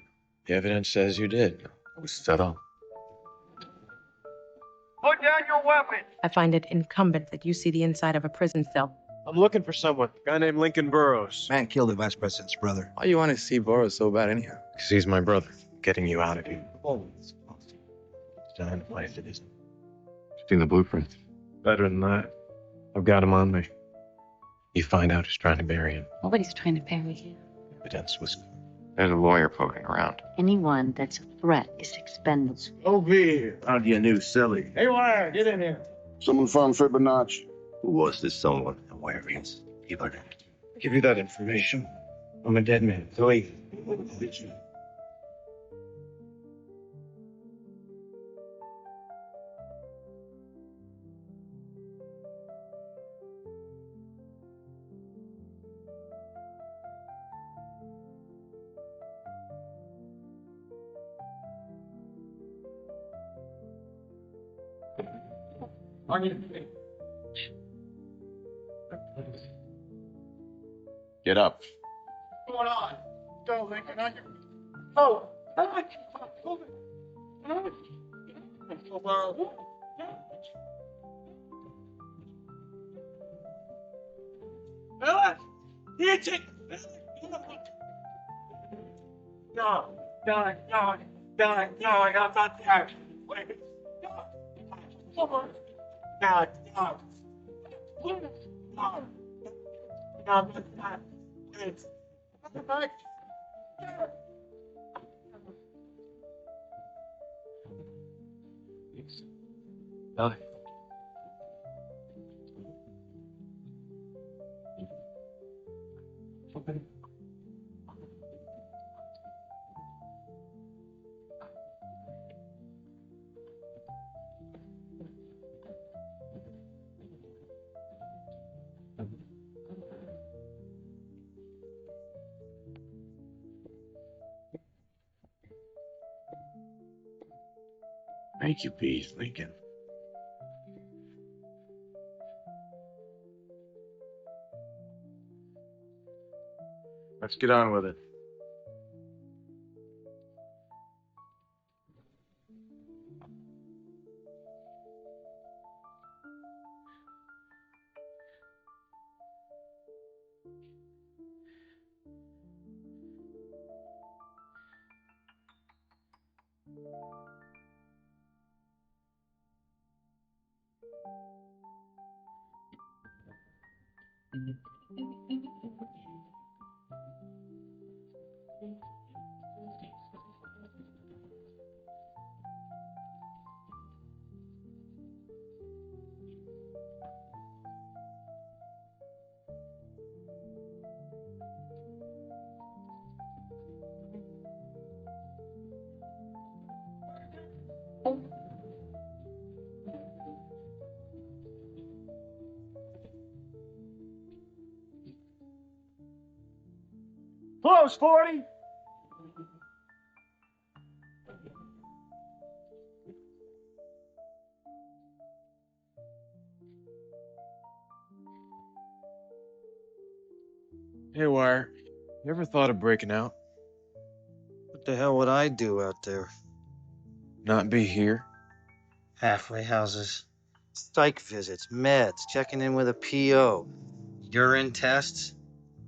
The evidence says you did. I was set up. Put down your weapon! I find it incumbent that you see the inside of a prison cell. I'm looking for someone. A guy named Lincoln Burrows. Man killed the vice president's brother. Why you want to see Burrows so bad anyhow? Because he's my brother. Getting you out of here. Dying to place it isn't. Seen the blueprint. Better than that. I've got him on me. You find out who's trying to bury him. Nobody's trying to bury you. Evidence was. There's a lawyer poking around. Anyone that's a threat is expendable. Over here. Found you a new silly. Hey, Wire, get in here. Someone from Fibonacci. Who was this someone and where he is? Give her that. Give you that information. I'm a dead man. So leave. Get up. What's going on? Go, Lincoln. Oh. Ellen! Hit it! No, I got that there. Wait. No. Ellie. Make your peace, Lincoln. Let's get on with it. Close, 40! Hey, Wire, you ever thought of breaking out? What the hell would I do out there? Not be here? Halfway houses, psych visits, meds, checking in with a PO, urine tests,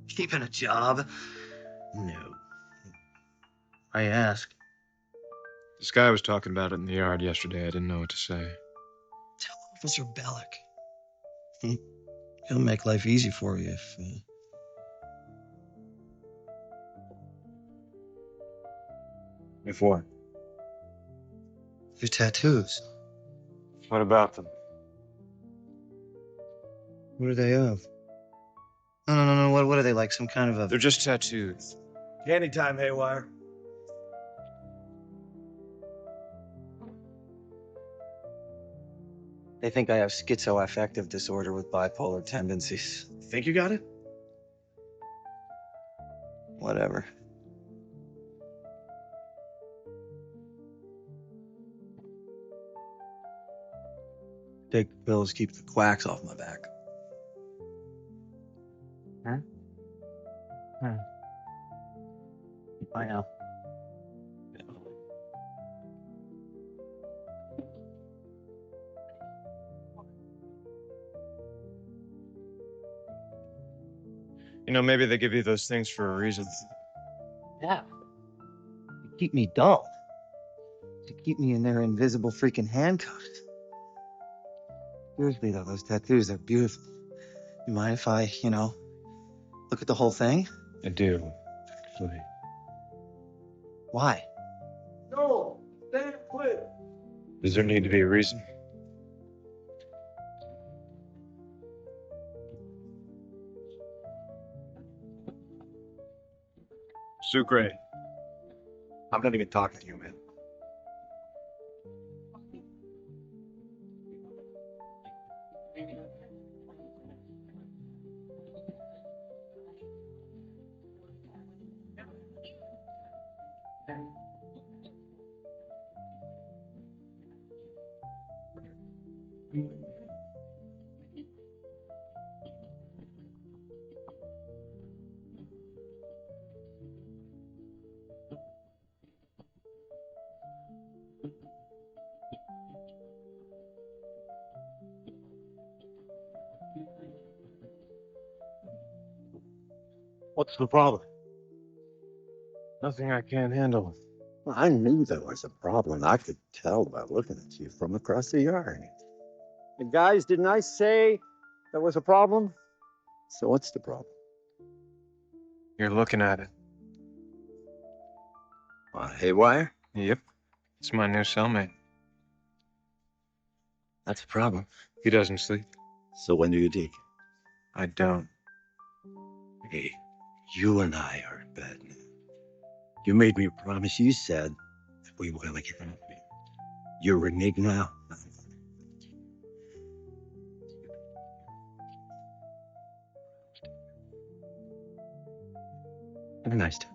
keeping a job. No. I ask. This guy was talking about it in the yard yesterday. I didn't know what to say. Tell Officer Bellick. He'll make life easy for you if. If what? Your tattoos. What about them? What are they of? No. What are they like? Some kind of a. They're just tattoos. Candy time, Haywire. They think I have schizoaffective disorder with bipolar tendencies. Think you got it? Whatever. Take the pills, keep the quacks off my back. I know. You know, maybe they give you those things for a reason. Yeah. To keep me dull. To keep me in their invisible freaking handcuffs. Seriously though, those tattoos, they're beautiful. You mind if I, look at the whole thing? I do, actually. Why? No! Stand clear! Does there need to be a reason? Sucre. I'm not even talking to you, man. What's the problem? Nothing I can't handle. Well, I knew there was a problem. I could tell by looking at you from across the yard. And guys, didn't I say there was a problem? So what's the problem? You're looking at it. Haywire? Yep. It's my new cellmate. That's a problem. He doesn't sleep. So when do you take it? I don't. Hey, you and I are in bed now. You made me a promise. You said that we were gonna get out of here. You're reneging now. Have a nice time.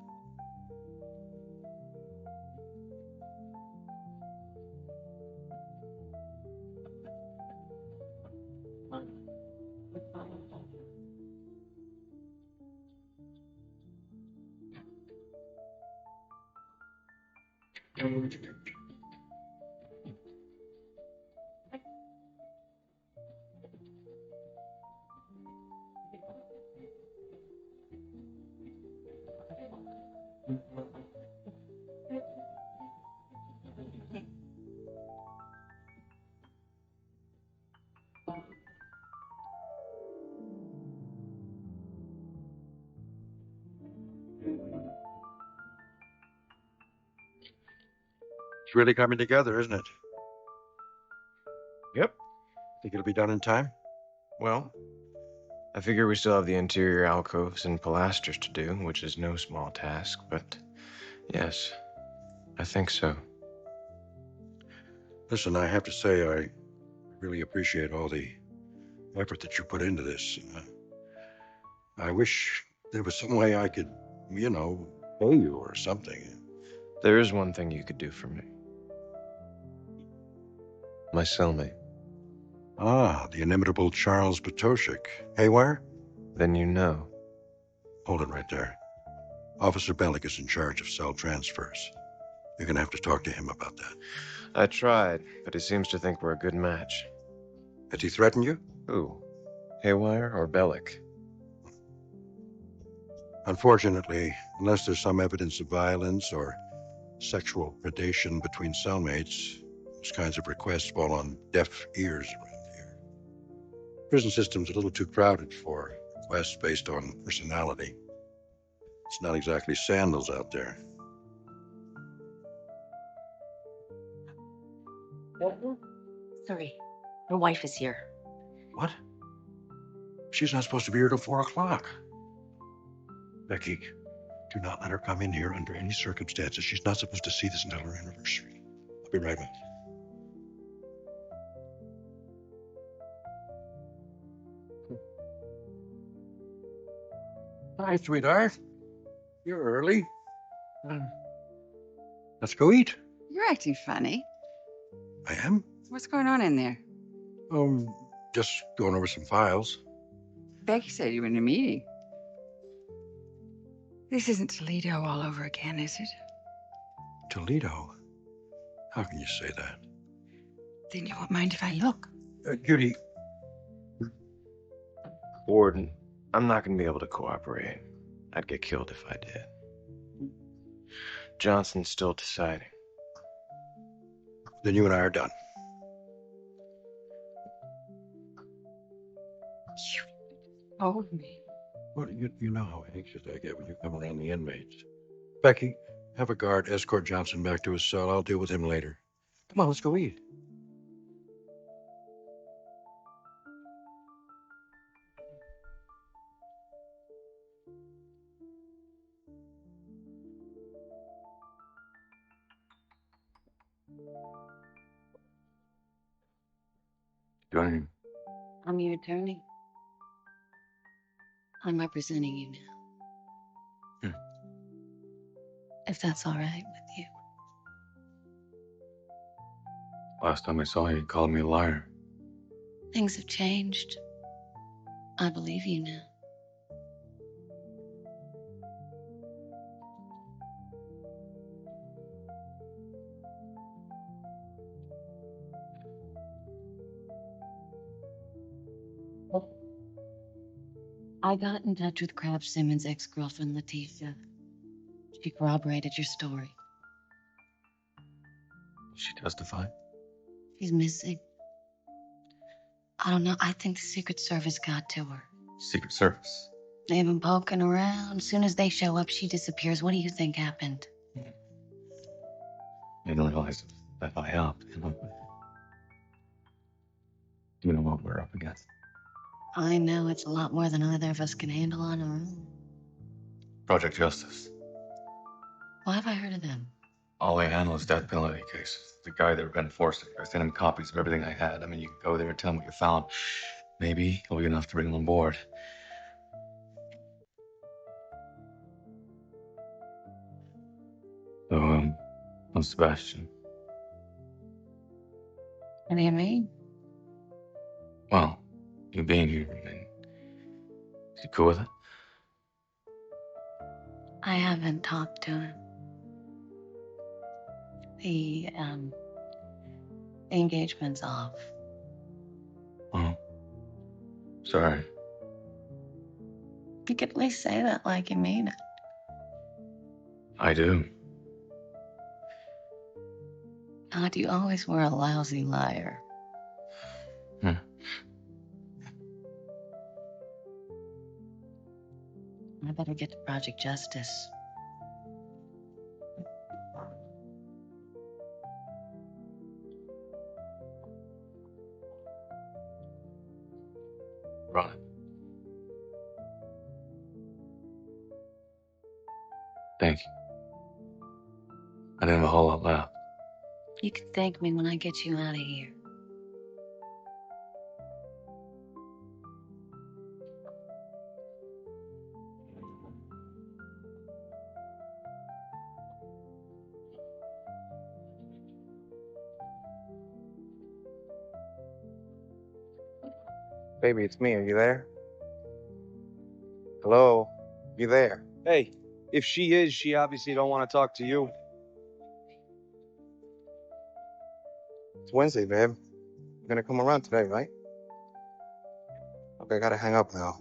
It's really coming together, isn't it? Yep. Think it'll be done in time? Well, I figure we still have the interior alcoves and pilasters to do, which is no small task, but yes, I think so. Listen, I have to say, I really appreciate all the effort that you put into this. I wish there was some way I could you know, pay you or something. There is one thing you could do for me. My cellmate. Ah, the inimitable Charles Batoshik. Haywire? Then you know. Hold it right there. Officer Bellick is in charge of cell transfers. You're gonna have to talk to him about that. I tried, but he seems to think we're a good match. Has he threatened you? Who? Haywire or Bellick? Unfortunately, unless there's some evidence of violence or sexual predation between cellmates, those kinds of requests fall on deaf ears around here. Prison system's a little too crowded for requests based on personality. It's not exactly sandals out there. Sorry, your wife is here. What? She's not supposed to be here till 4 o'clock. Becky, do not let her come in here under any circumstances. She's not supposed to see this until her anniversary. I'll be right back. Hi, sweetheart. You're early. Let's go eat. You're acting funny. I am? What's going on in there? Just going over some files. Becky said you were in a meeting. This isn't Toledo all over again, is it? Toledo? How can you say that? Then you won't mind if I look. Judy. Warden, I'm not going to be able to cooperate. I'd get killed if I did. Johnson's still deciding. Then you and I are done. Hold me. Well, you know how anxious I get when you come around the inmates. Becky, have a guard escort Johnson back to his cell. I'll deal with him later. Come on, let's go eat. Join. I'm your attorney. I'm representing you now. If that's all right with you. Last time I saw you, you called me a liar. Things have changed. I believe you now. I got in touch with Crab Simmons' ex-girlfriend, Leticia. She corroborated your story. She testified? She's missing. I don't know. I think the Secret Service got to her. Secret Service? They've been poking around. As soon as they show up, she disappears. What do you think happened? I didn't realize that I helped. You know what we're up against? I know it's a lot more than either of us can handle on our own. Project Justice. Why have I heard of them? All they handle is death penalty cases. The guy that been forced, I sent him copies of everything I had. I mean, you can go there and tell him what you found. Maybe it'll be enough to bring him on board. So, how's Sebastian? What do you mean? Well, you being here, I mean, is he cool with it? I haven't talked to him. The engagement's off. Oh, sorry. You could at least say that like you mean it. I do. God, you always were a lousy liar. I better get to Project Justice. Run. Thank you. I didn't have a whole lot left. You can thank me when I get you out of here. Baby, it's me. Are you there? Hello? You there? Hey, if she is, she obviously don't want to talk to you. It's Wednesday, babe. You're gonna come around today, right? Okay, I gotta hang up now.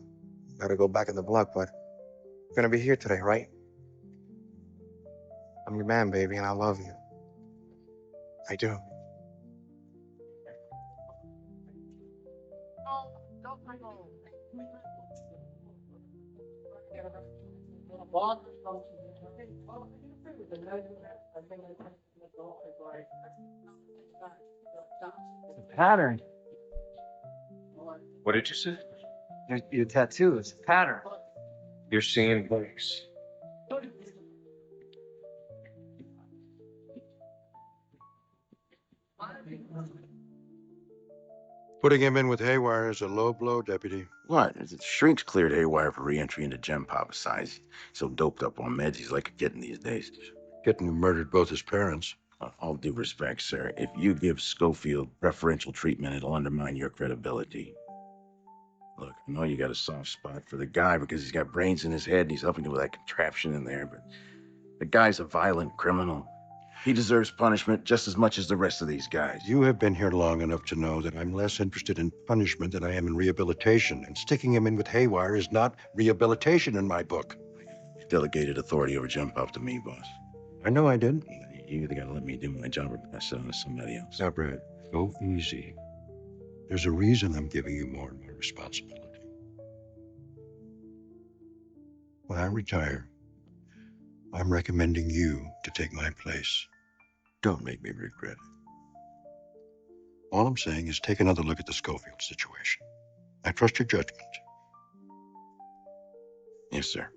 Gotta go back in the block, but you're gonna be here today, right? I'm your man, baby, and I love you. I do. Pattern. What did you say? Your tattoo is a pattern. You're seeing things. Putting him in with Haywire is a low blow, Deputy. What? Shrink's cleared Haywire for re-entry into Gem Papa size. So doped up on meds, he's like a kitten these days. Kitten who murdered both his parents. All due respect, sir, if you give Schofield preferential treatment, it'll undermine your credibility. Look, I know you got a soft spot for the guy because he's got brains in his head and he's helping you with that contraption in there, but the guy's a violent criminal. He deserves punishment just as much as the rest of these guys. You have been here long enough to know that I'm less interested in punishment than I am in rehabilitation, and sticking him in with Haywire is not rehabilitation in my book. You delegated authority over Jump Up to me, boss. I know I did. You either gotta let me do my job or pass it on to somebody else. Now, Brad, go easy. There's a reason I'm giving you more and more responsibility. When I retire, I'm recommending you to take my place. Don't make me regret it. All I'm saying is take another look at the Schofield situation. I trust your judgment. Yes, sir.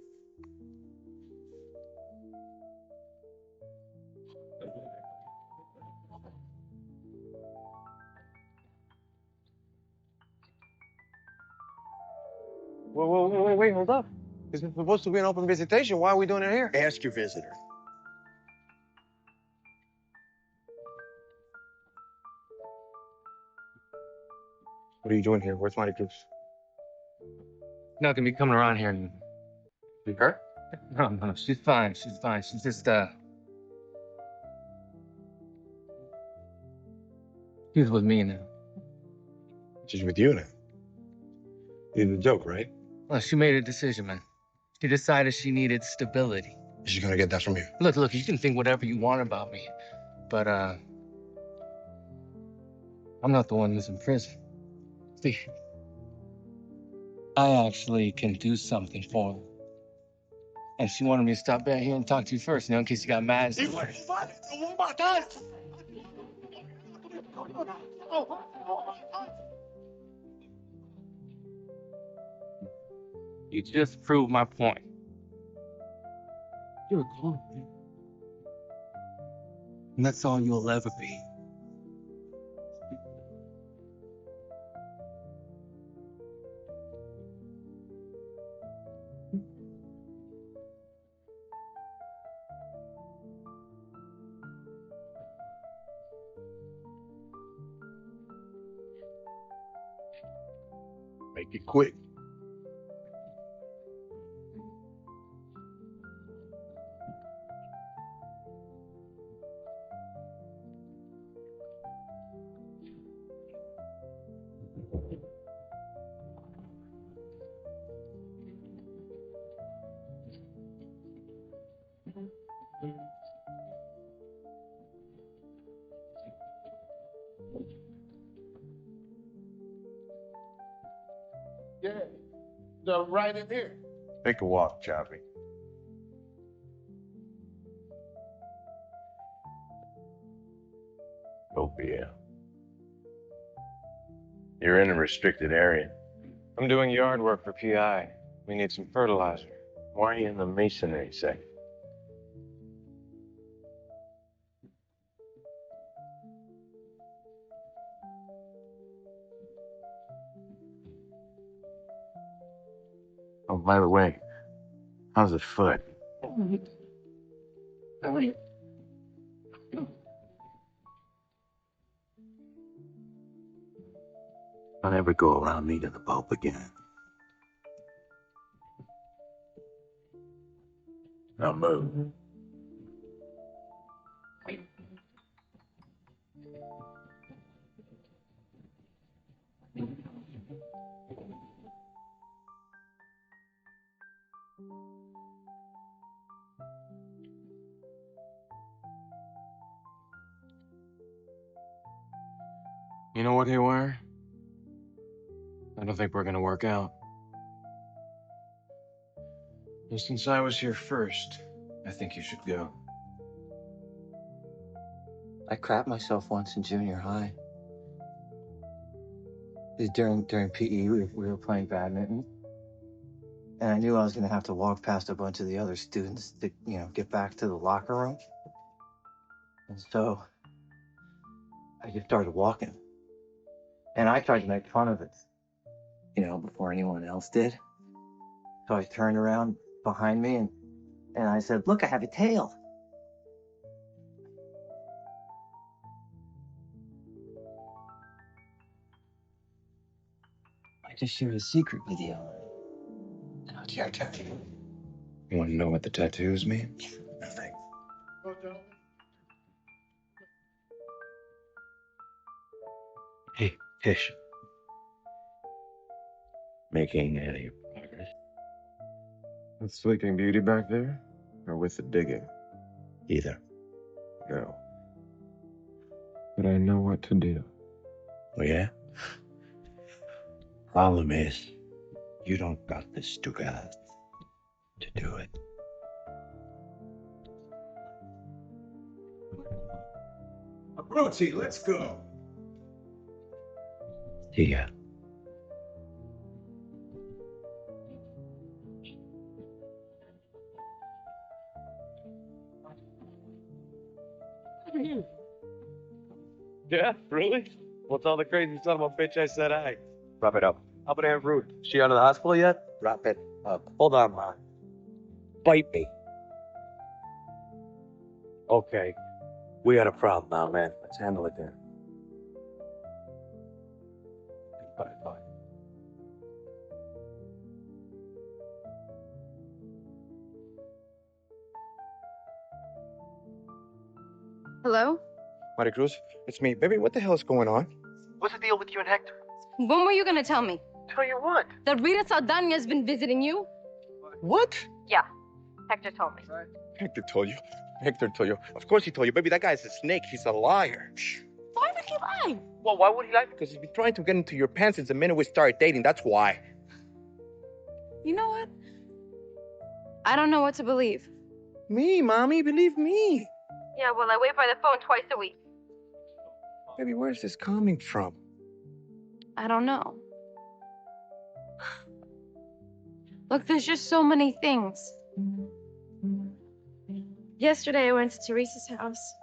Wait, hold up. This is supposed to be an open visitation. Why are we doing it here? Ask your visitor. What are you doing here? Where's Mighty Goose? Not gonna be coming around here and You hurt? no, she's fine. She's fine. She's just she's with me now. She's with you now. You did the joke, right? Well, she made a decision, man. She decided she needed stability. She's gonna get that from you. Look, you can think whatever you want about me, but I'm not the one who's in prison. See, I actually can do something for her. And she wanted me to stop back here and talk to you first, in case you got mad. You just proved my point. You're a clone. And that's all you'll ever be. Make it quick. Yeah, they're right in here. Take a walk, Choppy. Opia. You're in a restricted area. I'm doing yard work for PI. We need some fertilizer. Why are you in the masonry section? Oh, by the way, how's the foot? Don't ever go around me to the Pope again. Now move. You know what, Haywire? I don't think we're gonna work out. And since I was here first, I think you should go. I crapped myself once in junior high. During PE, we were playing badminton. And I knew I was going to have to walk past a bunch of the other students to, get back to the locker room. And so I just started walking. And I tried to make fun of it, before anyone else did. So I turned around behind me and I said, "Look, I have a tail." I just shared a secret with you. Now it's your turn. You want to know what the tattoos mean? Nothing. Hey, Tish. Making any progress? With Sleeping Beauty back there? Or with the digging? Either. No. But I know what to do. Oh, yeah? Problem is, you don't got the stugat to do it. Abruzzi, let's go. See ya. Yeah, really? What's all the crazy son of a bitch I said I? Wrap it up. How about Aunt Ruth? She out of the hospital yet? Wrap it up. Hold on, Ma. Bite me. Okay. We got a problem now, man. Let's handle it there. Bye. Hello? Maricruz, it's me. Baby, what the hell is going on? What's the deal with you and Hector? When were you gonna tell me? Tell you what? That Rita Saldana's been visiting you? What? Yeah. Hector told me. Hector told you. Hector told you. Of course he told you. Baby, that guy's a snake. He's a liar. Why would he lie? Well, why would he lie? Because he's been trying to get into your pants since the minute we started dating. That's why. You know what? I don't know what to believe. Me, Mommy. Believe me. Yeah, well, I wait by the phone twice a week. Baby, where's this coming from? I don't know. Look, there's just so many things. Yesterday, I went to Teresa's house.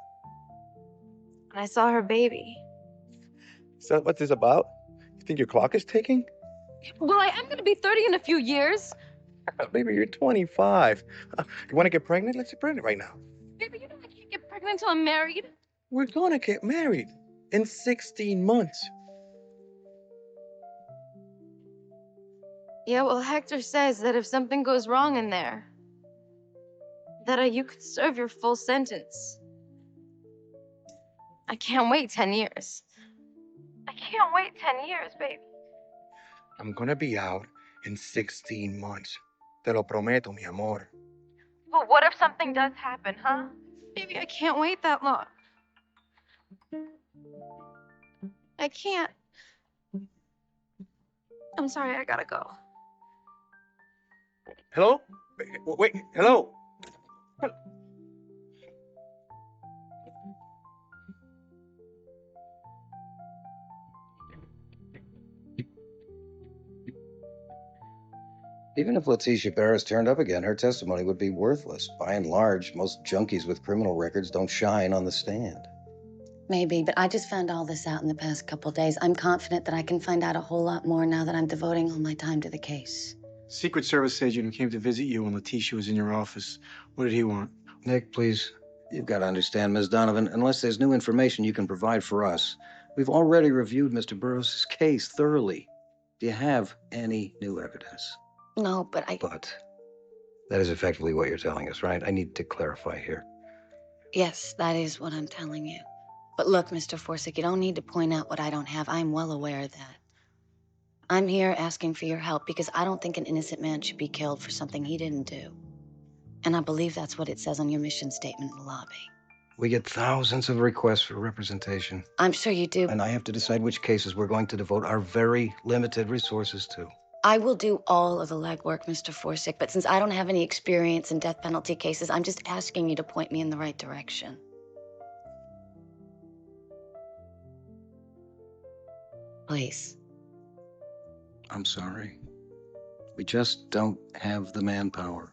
And I saw her baby. Is that what this is about? You think your clock is ticking? Well, I am gonna be 30 in a few years. Baby, you're 25. You want to get pregnant? Let's get pregnant right now. Baby, you know I can't get pregnant until I'm married. We're gonna get married in 16 months. Yeah, well, Hector says that if something goes wrong in there, that you could serve your full sentence. I can't wait 10 years. I can't wait 10 years, baby. I'm gonna be out in 16 months. Te lo prometo, mi amor. But what if something does happen, huh? Baby, I can't wait that long. I can't. I'm sorry, I gotta go. Hello? Wait, hello? Even if Leticia Barris turned up again, her testimony would be worthless. By and large, most junkies with criminal records don't shine on the stand. Maybe, but I just found all this out in the past couple days. I'm confident that I can find out a whole lot more now that I'm devoting all my time to the case. Secret Service agent who came to visit you when Leticia was in your office. What did he want? Nick, please. You've got to understand, Ms. Donovan, unless there's new information you can provide for us, We've already reviewed Mr. Burroughs' case thoroughly. Do you have any new evidence? No, but But that is effectively what you're telling us, right? I need to clarify here. Yes, that is what I'm telling you. But look, Mr. Forsythe, you don't need to point out what I don't have. I'm well aware of that. I'm here asking for your help because I don't think an innocent man should be killed for something he didn't do. And I believe that's what it says on your mission statement in the lobby. We get thousands of requests for representation. I'm sure you do. And I have to decide which cases we're going to devote our very limited resources to. I will do all of the legwork, Mr. Forsythe, but since I don't have any experience in death penalty cases, I'm just asking you to point me in the right direction. Please. I'm sorry. We just don't have the manpower.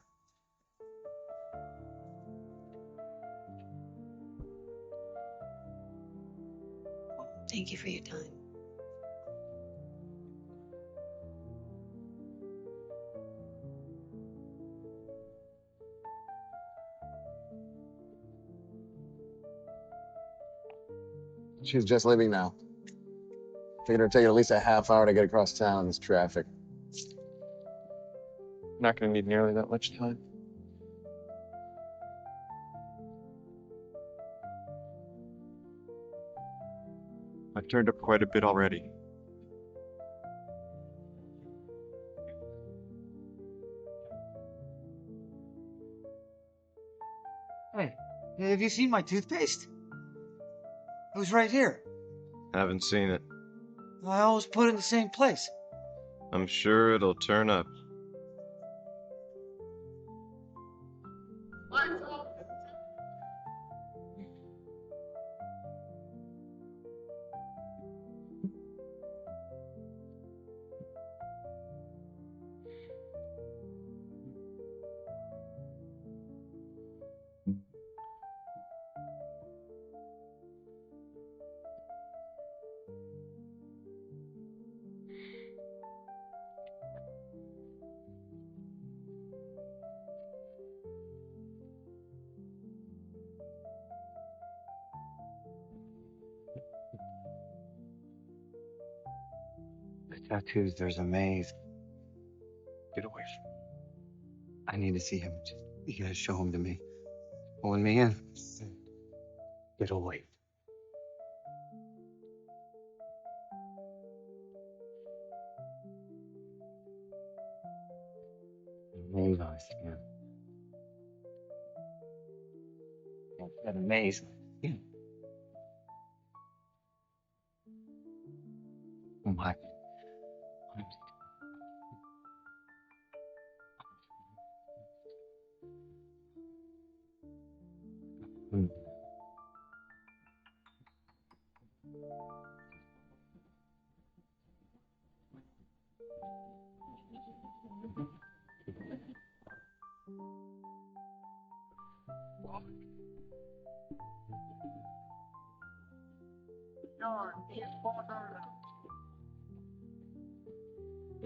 Thank you for your time. She's just leaving now. Figured it'd take at least a half hour to get across town in this traffic. Not gonna need nearly that much time. I've turned up quite a bit already. Hey, have you seen my toothpaste? It was right here. Haven't seen it. I always put it in the same place. I'm sure it'll turn up. The tattoos, there's a maze. Get away from me. I need to see him. You gotta show him to me. Pulling me in. Get away. Maze on his skin. That maze. Yeah. Oh my.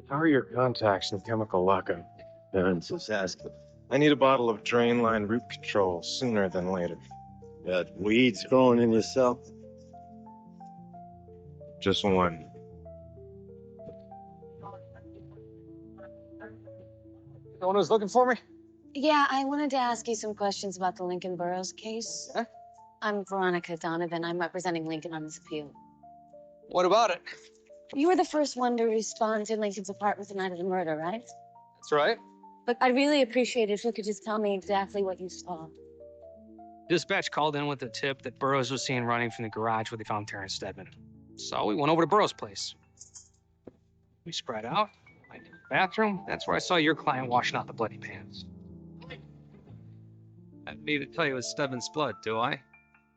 How are your contacts in chemical lockup? Just ask. I need a bottle of drain line root control sooner than later. Got weeds growing in your cell? Just one. No one was looking for me? Yeah, I wanted to ask you some questions about the Lincoln Burroughs case. Huh? I'm Veronica Donovan. I'm representing Lincoln on this appeal. What about it? You were the first one to respond to Lincoln's apartment the night of the murder, right? That's right. But I'd really appreciate it if you could just tell me exactly what you saw. Dispatch called in with the tip that Burroughs was seen running from the garage where they found Terrence Stedman. So we went over to Burroughs' place. We spread out, went to the bathroom. That's where I saw your client washing out the bloody pants. I don't need to tell you it was Stedman's blood, do I?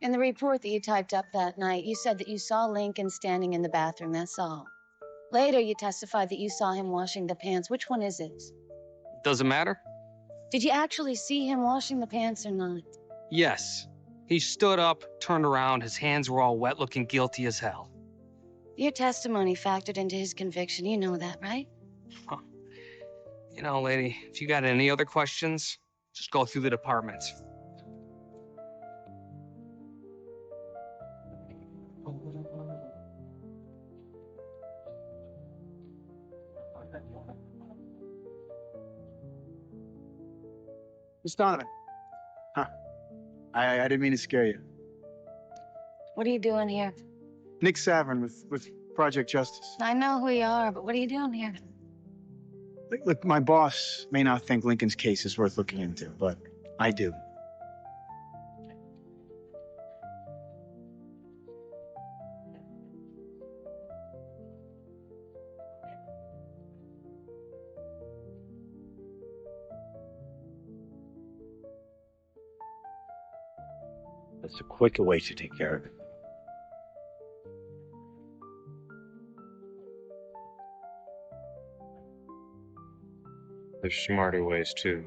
In the report that you typed up that night, you said that you saw Lincoln standing in the bathroom, that's all. Later, you testified that you saw him washing the pants. Which one is it? Does it matter? Did you actually see him washing the pants or not? Yes. He stood up, turned around, his hands were all wet, looking guilty as hell. Your testimony factored into his conviction. You know that, right? Huh. You know, lady, if you got any other questions, just go through the departments. Miss Donovan. Huh. I didn't mean to scare you. What are you doing here? Nick Savern with Project Justice. I know who you are, but what are you doing here? Look, my boss may not think Lincoln's case is worth looking into, but I do. That's a quicker way to take care of it. There's smarter ways too.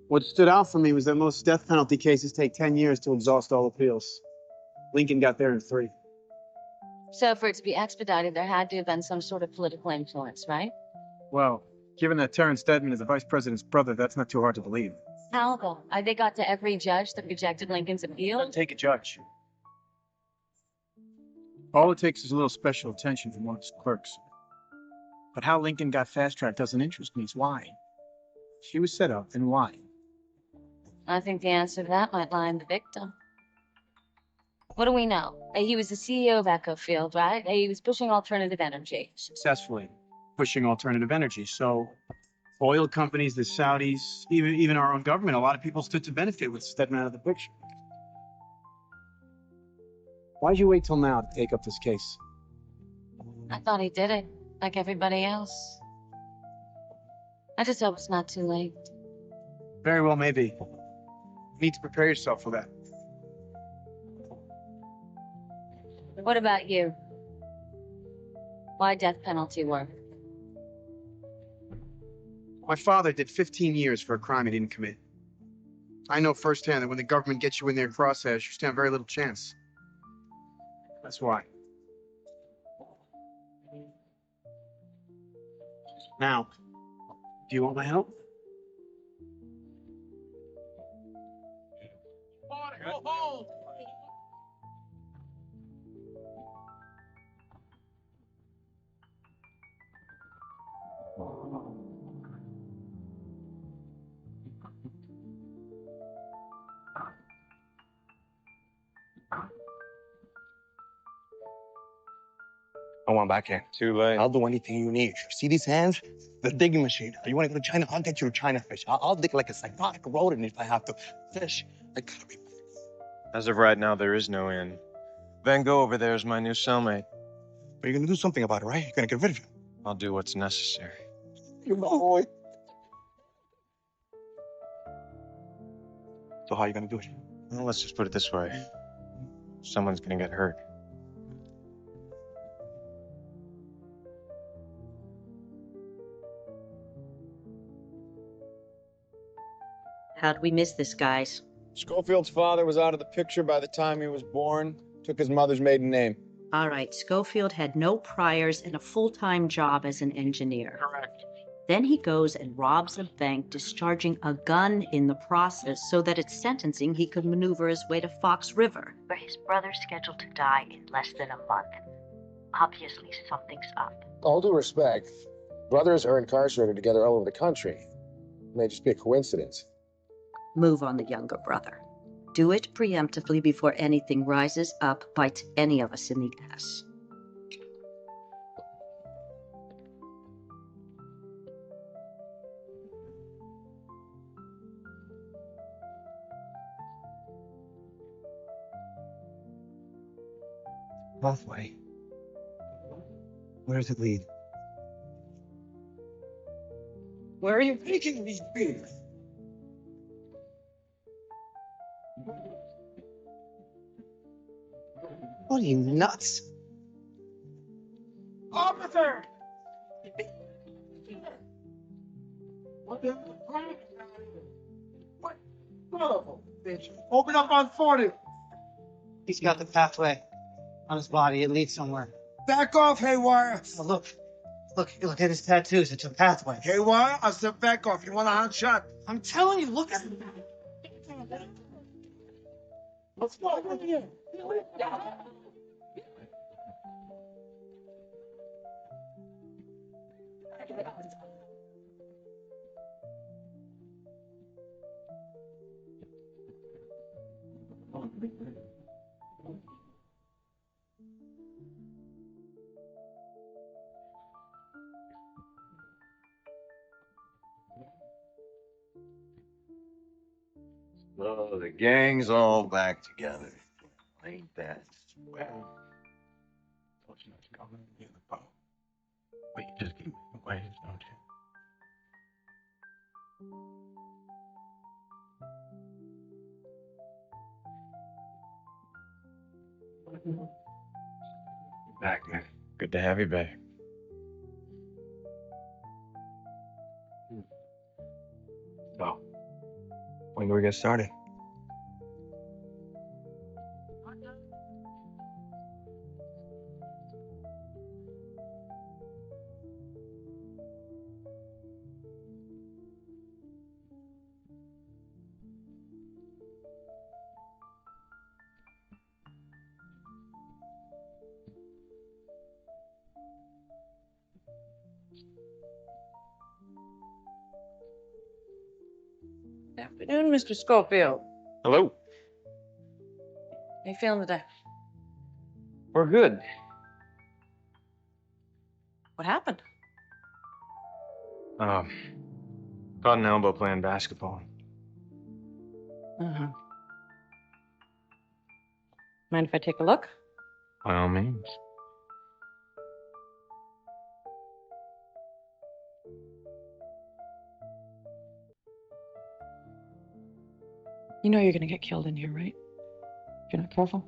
What stood out for me was that most death penalty cases take 10 years to exhaust all appeals. Lincoln got there in 3. So for it to be expedited, there had to have been some sort of political influence, right? Well, given that Terrence Stedman is the vice president's brother, that's not too hard to believe. How though? They got to every judge that rejected Lincoln's appeal? Take a judge. All it takes is a little special attention from one of his clerks. But how Lincoln got fast-tracked doesn't interest me. It's why. She was set up, and why? I think the answer to that might lie in the victim. What do we know? He was the CEO of Ecofield, right? He was pushing alternative energy. Successfully pushing alternative energy. So oil companies, the Saudis, even our own government, a lot of people stood to benefit with Stedman out of the picture. Why'd you wait till now to take up this case? I thought he did it, like everybody else. I just hope it's not too late. Very well, maybe. You need to prepare yourself for that. What about you? Why death penalty work? My father did 15 years for a crime he didn't commit. I know firsthand that when the government gets you in their crosshairs, you stand very little chance. That's why. Now, do you want my help? Go home. I want back in. Too late. I'll do anything you need. See these hands? The digging machine. You want to go to China? I'll get you to China fish. I'll dig like a psychotic rodent if I have to. Fish. I gotta be. As of right now, there is no inn. Van Gogh over there is my new cellmate. But you're gonna do something about it, right? You're gonna get rid of him. I'll do what's necessary. You're my boy. So how are you gonna do it? Well, let's just put it this way. Someone's gonna get hurt. How'd we miss this, guys? Schofield's father was out of the picture by the time he was born. Took his mother's maiden name. All right, Schofield had no priors and a full-time job as an engineer. Correct. Then he goes and robs a bank, discharging a gun in the process so that at sentencing he could maneuver his way to Fox River, where his brother's scheduled to die in less than a month. Obviously, something's up. All due respect, brothers are incarcerated together all over the country. It may just be a coincidence. Move on the younger brother. Do it preemptively before anything rises up, bites any of us in the ass. Pathway. Where does it lead? Where are you taking these beers? What are you, nuts? Officer! What the what? Oh, bitch. Open up on 40. He's got the pathway on his body. It leads somewhere. Back off, Haywire. Oh, look at his tattoos. It's a pathway. Haywire, I said back off. You want a hot shot? I'm telling you, look at it. Let's go over here. So the gang's all back together. Ain't that swell? But you just keep making waves, don't you? Back, man. Good to have you back. So, when do we get started? Afternoon, Mr. Schofield. Hello. How you feeling today? We're good. What happened? Caught an elbow playing basketball. Uh-huh. Mind if I take a look? By all means. You know you're gonna get killed in here, right? If you're not careful.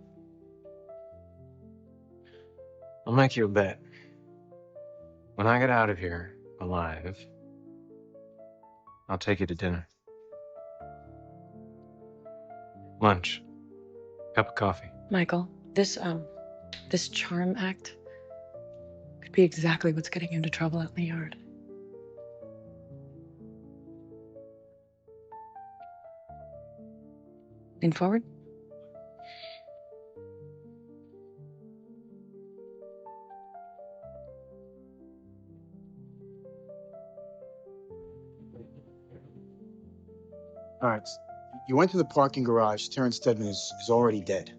I'll make you a bet. When I get out of here alive, I'll take you to dinner. Lunch. Cup of coffee. Michael, this charm act could be exactly what's getting you into trouble out in the yard. Lean forward. All right. You went to the parking garage. Terrence Stedman is already dead.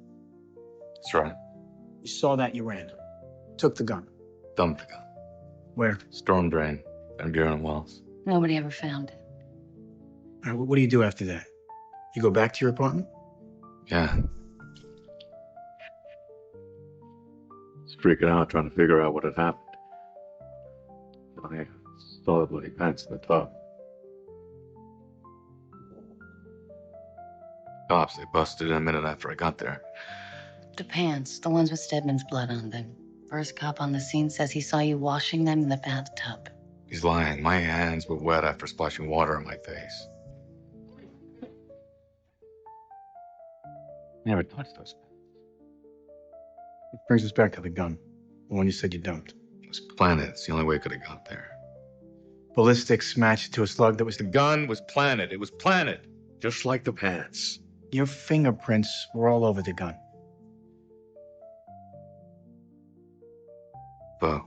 That's right. You saw that, you ran. Took the gun. Dumped the gun. Where? Storm drain. Van Buren Wells. Nobody ever found it. All right, what do you do after that? You go back to your apartment? Yeah. Just freaking out, trying to figure out what had happened. I saw the bloody pants in the tub. Cops, they busted in a minute after I got there. The pants, the ones with Stedman's blood on them. First cop on the scene says he saw you washing them in the bathtub. He's lying. My hands were wet after splashing water on my face. Never touched those. It brings us back to the gun. The one you said you dumped. It was planted. It's the only way I could have got there. Ballistics matched to a slug that was The gun was planted. It was planted. Just like the pants. Your fingerprints were all over the gun. Bo.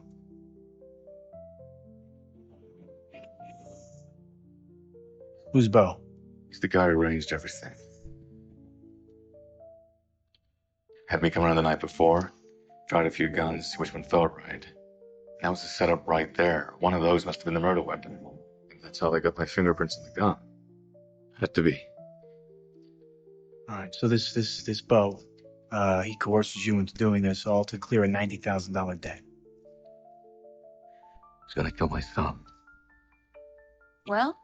Who's Bo? He's the guy who arranged everything. Had me come around the night before, tried a few guns, see which one felt right. That was the setup right there. One of those must have been the murder weapon. That's how they got my fingerprints in the gun. Had to be. All right, so this Bo, he coerces you into doing this all to clear a $90,000 debt. He's gonna kill my son. Well,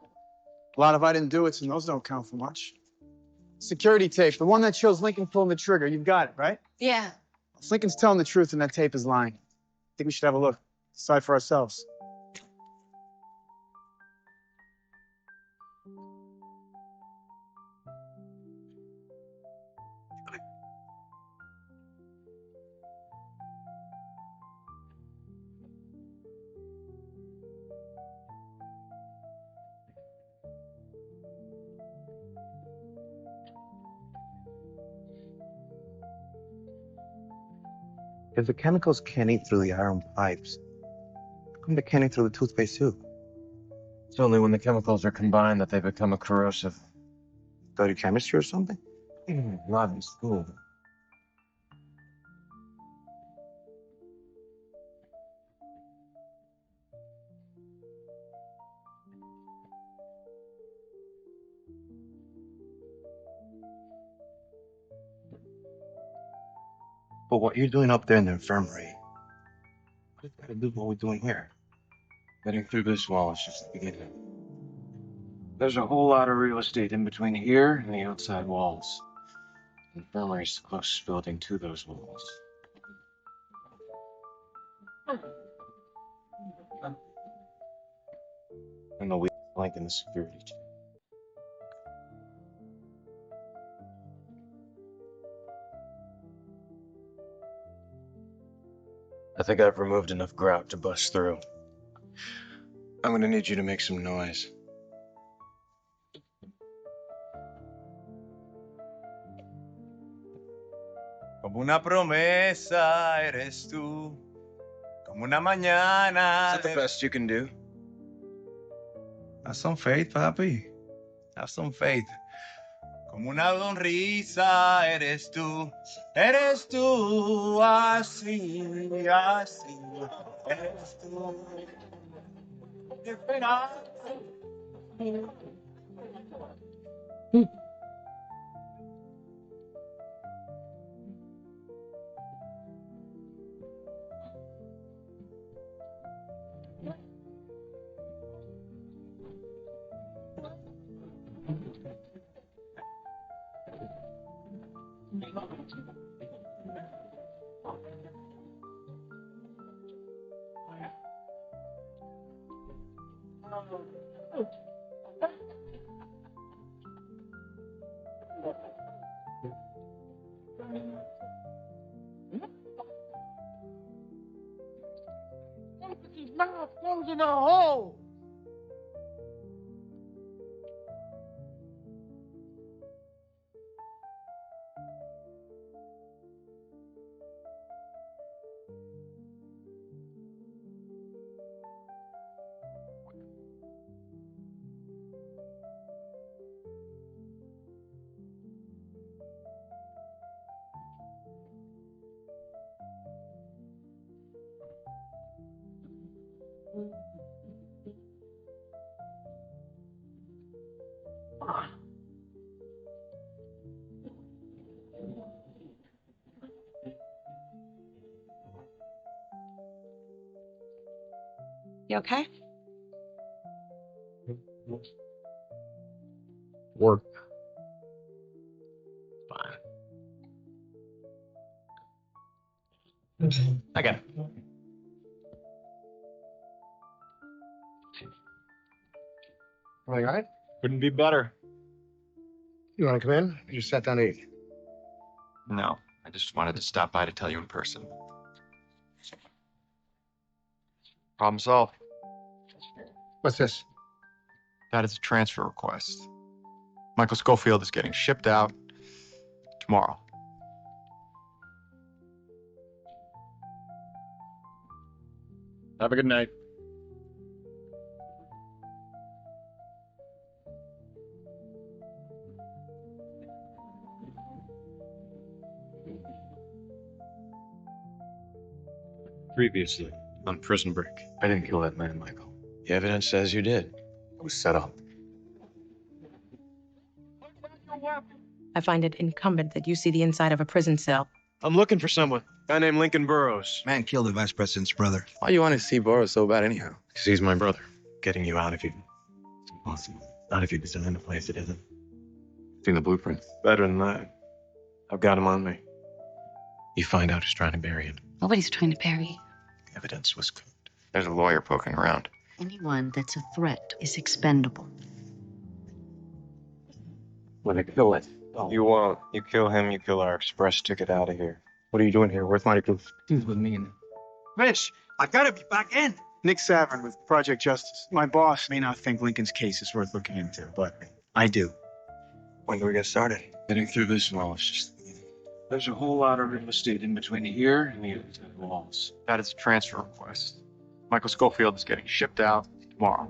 A lot of I didn't do it, so those don't count for much. Security tape, the one that shows Lincoln pulling the trigger. You've got it, right? yeah. If Lincoln's telling the truth and that tape is lying, I think we should have a look. Decide for ourselves. If the chemicals can't eat through the iron pipes, how come they can't eat through the toothpaste too? It's only when the chemicals are combined that they become corrosive. Study chemistry or something? Not in school. But what you're doing up there in the infirmary, what does that got to do with what we're doing here? Getting through this wall is just the beginning. There's a whole lot of real estate in between here and the outside walls. The infirmary's the closest building to those walls. And the weak link in the security chain. I think I've removed enough grout to bust through. I'm gonna need you to make some noise. Como una promesa eres tú, como una mañana. Is that the best you can do? Have some faith, papi. Have some faith. Como una sonrisa eres tú así, así, eres tú. Esperanza. His mouth goes in a hole. You okay? Work. Fine. I got it. All right? Couldn't be better. You want to come in? You just sat down to eat. No, I just wanted to stop by to tell you in person. Problem solved. What's this? That is a transfer request. Michael Schofield is getting shipped out tomorrow. Have a good night. Previously, on Prison Break. I didn't kill that man, Michael. The evidence says you did. It was set up. I find it incumbent that you see the inside of a prison cell. I'm looking for someone. Guy named Lincoln Burrows. Man killed the vice president's brother. Why you want to see Boris so bad anyhow? Because he's my brother. Getting you out of here. Awesome. Not if you design a place it isn't. Seen the blueprint? Better than that. I've got him on me. You find out who's trying to bury him. Nobody's trying to bury you. The evidence was good. There's a lawyer poking around. Anyone that's a threat is expendable. When I kill it. You won't. You kill him, you kill our express ticket out of here. What are you doing here? Where's Michael? He's with me. Fish, I gotta be back in. Nick Savern with Project Justice. My boss may not think Lincoln's case is worth looking into, but I do. When do we get started? Getting through this wall is just the beginning. There's a whole lot of real estate in between here and the other side walls. That is a transfer request. Michael Schofield is getting shipped out tomorrow.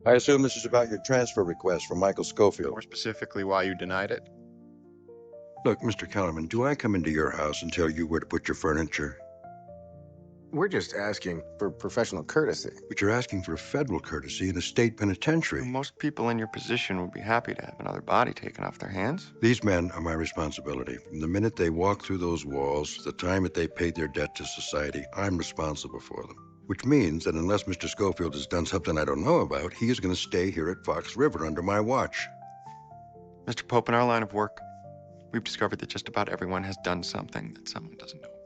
I assume this is about your transfer request from Michael Schofield. More specifically, why you denied it? Look, Mr. Kellerman, do I come into your house and tell you where to put your furniture? We're just asking for professional courtesy. But you're asking for federal courtesy in a state penitentiary. Most people in your position would be happy to have another body taken off their hands. These men are my responsibility. From the minute they walked through those walls to the time that they paid their debt to society, I'm responsible for them. Which means that unless Mr. Schofield has done something I don't know about, he is going to stay here at Fox River under my watch. Mr. Pope, in our line of work, we've discovered that just about everyone has done something that someone doesn't know about.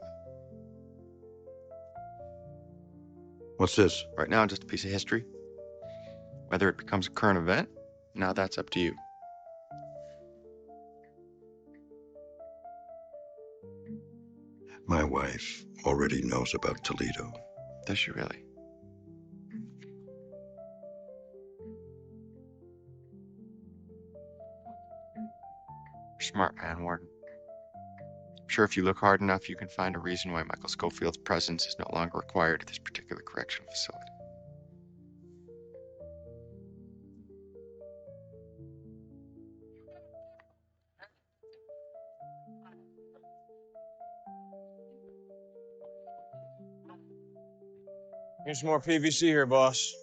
What's this? Right now, just a piece of history. Whether it becomes a current event, now that's up to you. My wife already knows about Toledo. Does she really? Smart man, Warden. I'm sure if you look hard enough, you can find a reason why Michael Schofield's presence is no longer required at this particular correctional facility. Here's some more PVC here, boss.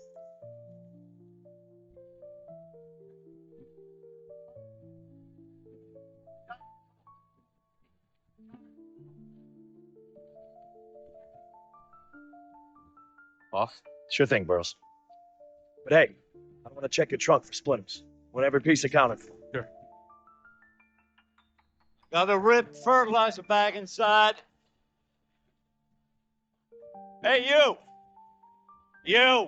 Off? Sure thing, Burrows. But hey, I want to check your trunk for splinters. Want every piece accounted for. Sure. Got a ripped fertilizer bag inside. Hey, you! You!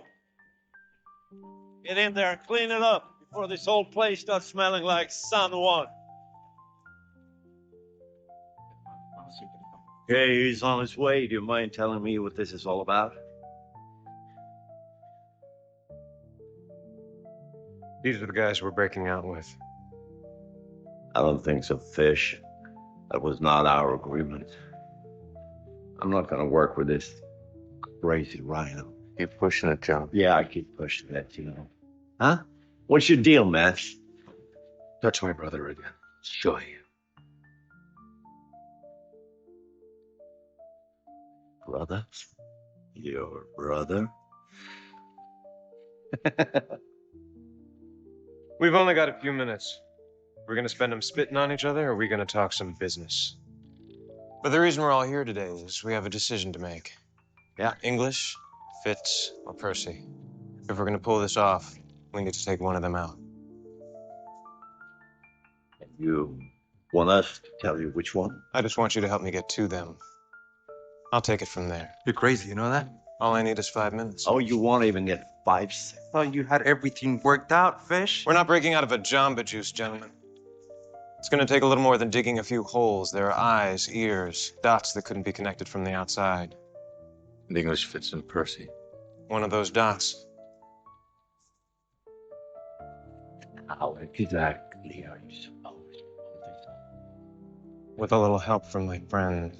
Get in there and clean it up before this whole place starts smelling like San Juan. Okay, he's on his way. Do you mind telling me what this is all about? These are the guys we're breaking out with. I don't think so, Fish. That was not our agreement. I'm not gonna work with this crazy rhino. Keep pushing it, John. Yeah, I keep pushing it, you know. Huh? What's your deal, man? Touch my brother again. Show you. Brother? Your brother? We've only got a few minutes. We're gonna spend them spitting on each other, or are we gonna talk some business? But the reason we're all here today is we have a decision to make. Yeah. English, Fitz, or Percy. If we're gonna pull this off, we need to take one of them out. You want us to tell you which one? I just want you to help me get to them. I'll take it from there. You're crazy, you know that? All I need is 5 minutes. Oh, you won't even get 5 seconds. Thought you had everything worked out, Fish. We're not breaking out of a Jamba Juice, gentlemen. It's gonna take a little more than digging a few holes. There are eyes, ears, dots that couldn't be connected from the outside. The English Fitz and Percy. One of those dots. How exactly are you supposed to pull this off? With a little help from my friend.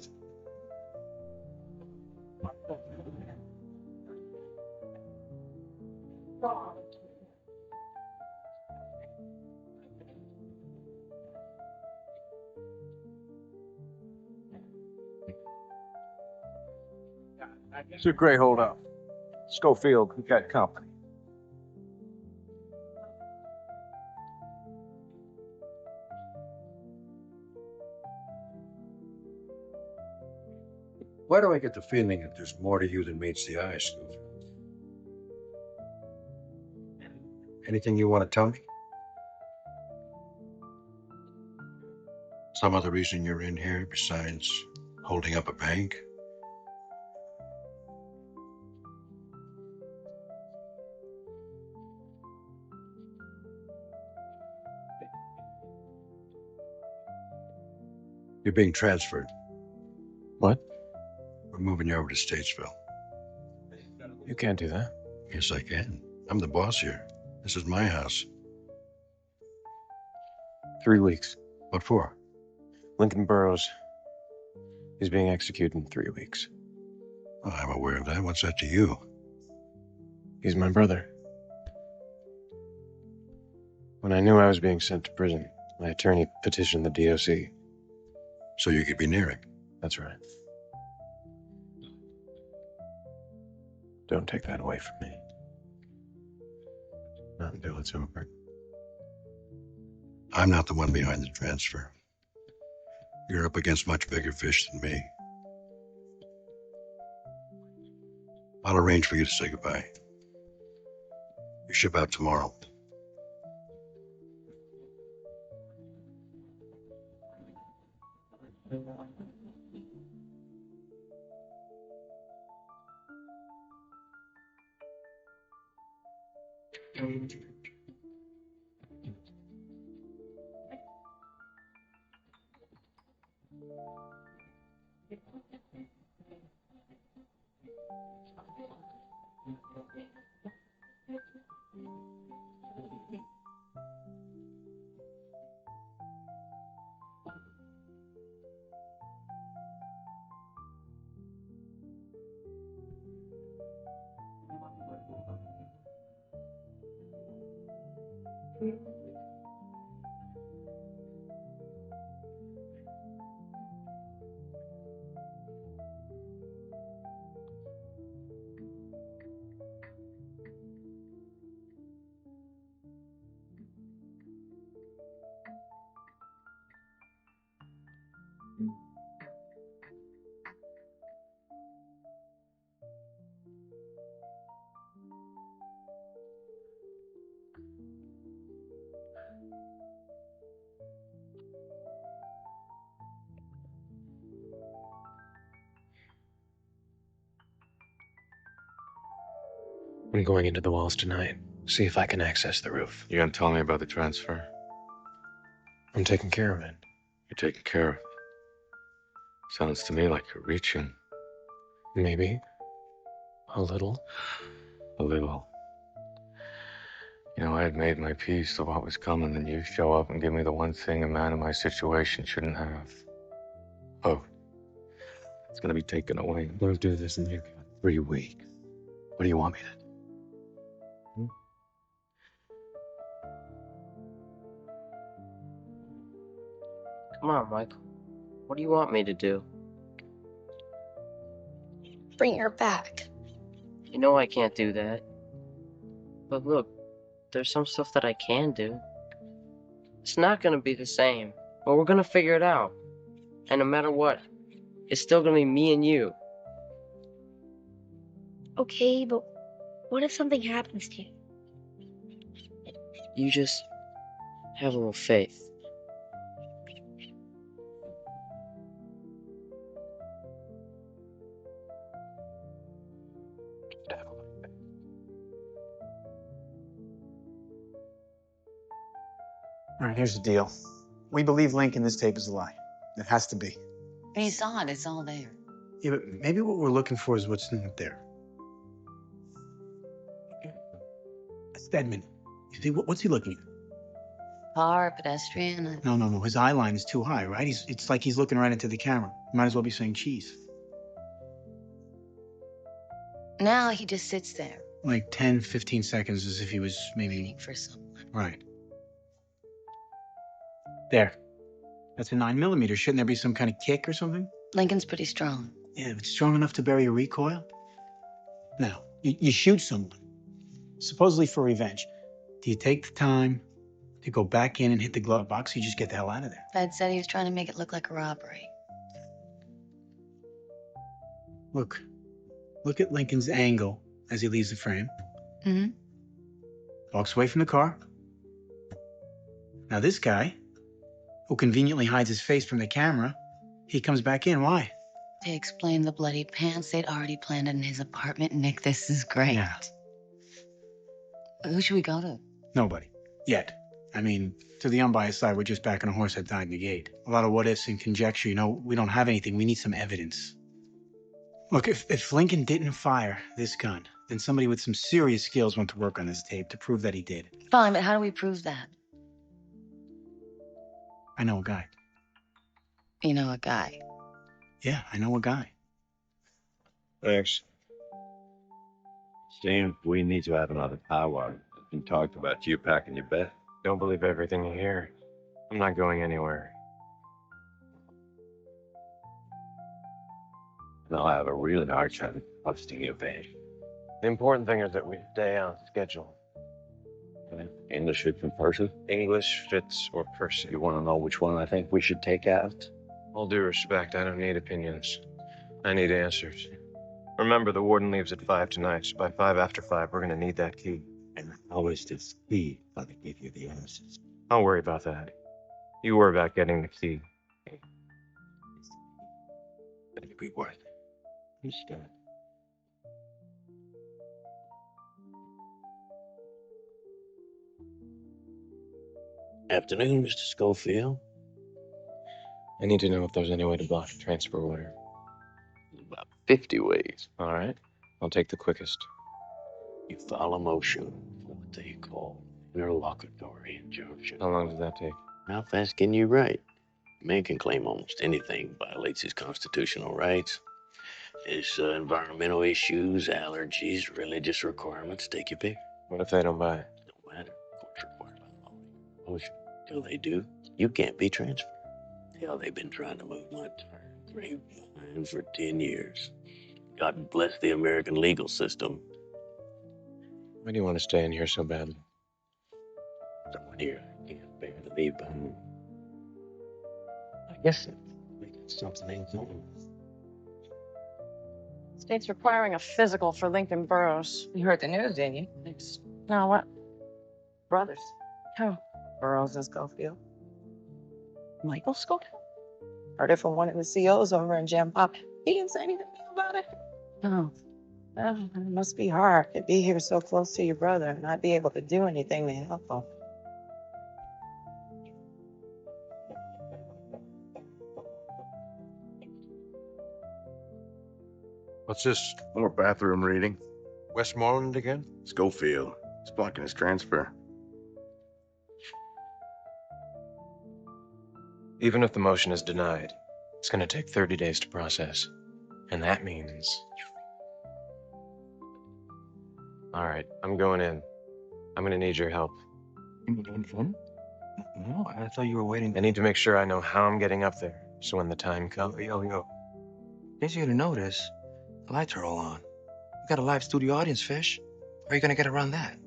It's a great holdup. Schofield, we got company. Why do I get the feeling that there's more to you than meets the eye, Schofield? Anything you want to tell me? Some other reason you're in here besides holding up a bank? You're being transferred. What? We're moving you over to Statesville. You can't do that. Yes, I can. I'm the boss here. This is my house. 3 weeks. What for? Lincoln Burrows. He's being executed in 3 weeks. Oh, I'm aware of that. What's that to you? He's my brother. When I knew I was being sent to prison, my attorney petitioned the DOC. So you could be near him? That's right. Don't take that away from me. Not until it's over. I'm not the one behind the transfer. You're up against much bigger fish than me. I'll arrange for you to say goodbye. You ship out tomorrow. I'm going into the walls tonight. See if I can access the roof. You gonna tell me about the transfer? I'm taking care of it. You're taking care of it. Sounds to me like you're reaching. Maybe. A little. A little. You know, I had made my peace of what was coming, and you show up and give me the one thing a man in my situation shouldn't have. Oh. It's gonna be taken away. Don't do this in here. 3 weeks. What do you want me to do? Come on, Michael. What do you want me to do? Bring her back. You know I can't do that. But look, there's some stuff that I can do. It's not gonna be the same, but we're gonna figure it out. And no matter what, it's still gonna be me and you. Okay, but what if something happens to you? You just have a little faith. All right, here's the deal. We believe Lincoln, this tape is a lie. It has to be. But you saw it, it's all there. Yeah, but maybe what we're looking for is what's not there. Stedman. You see, what's he looking at? Car, pedestrian. No. His eye line is too high, right? It's like he's looking right into the camera. Might as well be saying cheese. Now he just sits there, like 10, 15 seconds, as if he was maybe... Waiting for someone. Right. There. That's a 9mm. Shouldn't there be some kind of kick or something? Lincoln's pretty strong. Yeah, but strong enough to bury a recoil? Now, you shoot someone, supposedly for revenge. Do you take the time to go back in and hit the glove box, or you just get the hell out of there? Fed said he was trying to make it look like a robbery. Look at Lincoln's angle as he leaves the frame. Mm-hmm. Walks away from the car. Now this guy, who conveniently hides his face from the camera, he comes back in. Why? To explain the bloody pants they'd already planned in his apartment. Nick, this is great. Yeah. Who should we go to? Nobody. Yet. I mean, to the unbiased side, we're just backing a horse that died in the gate. A lot of what ifs and conjecture, you know, we don't have anything. We need some evidence. Look, if Lincoln didn't fire this gun, then somebody with some serious skills went to work on this tape to prove that he did. Fine, but how do we prove that? I know a guy. You know a guy. Yeah, I know a guy. Thanks. Seems we need to have another powwow. It's been talked about you packing your bed. Don't believe everything you hear. I'm not going anywhere. Now I have a really hard time trusting you, babe. The important thing is that we stay on schedule. English fits in person? English fits or person. You want to know which one I think we should take out? All due respect, I don't need opinions. I need answers. Remember, the warden leaves at 5 tonight, so by 5 after 5, we're gonna need that key. And how is this key gonna give you the answers? Don't worry about that. You worry about getting the key. It'll be worth it. Understand? Afternoon, Mr. Schofield. I need to know if there's any way to block a transfer order. About 50 ways. All right. I'll take the quickest. You file a motion for what they call interlocutory injunction. How long does that take? How fast can you write? A man can claim almost anything violates his constitutional rights. His environmental issues, allergies, religious requirements, take your pick. What if they don't buy it? Don't matter. Court's required by law. Motion. Till they do, you can't be transferred. Hell, they've been trying to move my grapevine for 10 years. God bless the American legal system. Why do you want to stay in here so badly? Someone here can't bear to leave behind. I guess it's something ain't going. State's requiring a physical for Lincoln Burrows. You heard the news, didn't you? Thanks. No, what? Brothers. Who? Burrows and Schofield. Michael Schofield? Heard it from one of the COs over in Jam Pop. He didn't say anything about it. No. Well, it must be hard to be here so close to your brother and not be able to do anything to help him. What's this? More bathroom reading. Westmoreland again? Schofield. He's blocking his transfer. Even if the motion is denied, it's going to take 30 days to process. And that means... All right, I'm going in. I'm going to need your help. You mean in? No, I thought you were waiting. I need to make sure I know how I'm getting up there, so when the time comes... Yo. In case you didn't notice, the lights are all on. We got a live studio audience, Fish. How are you gonna get around that?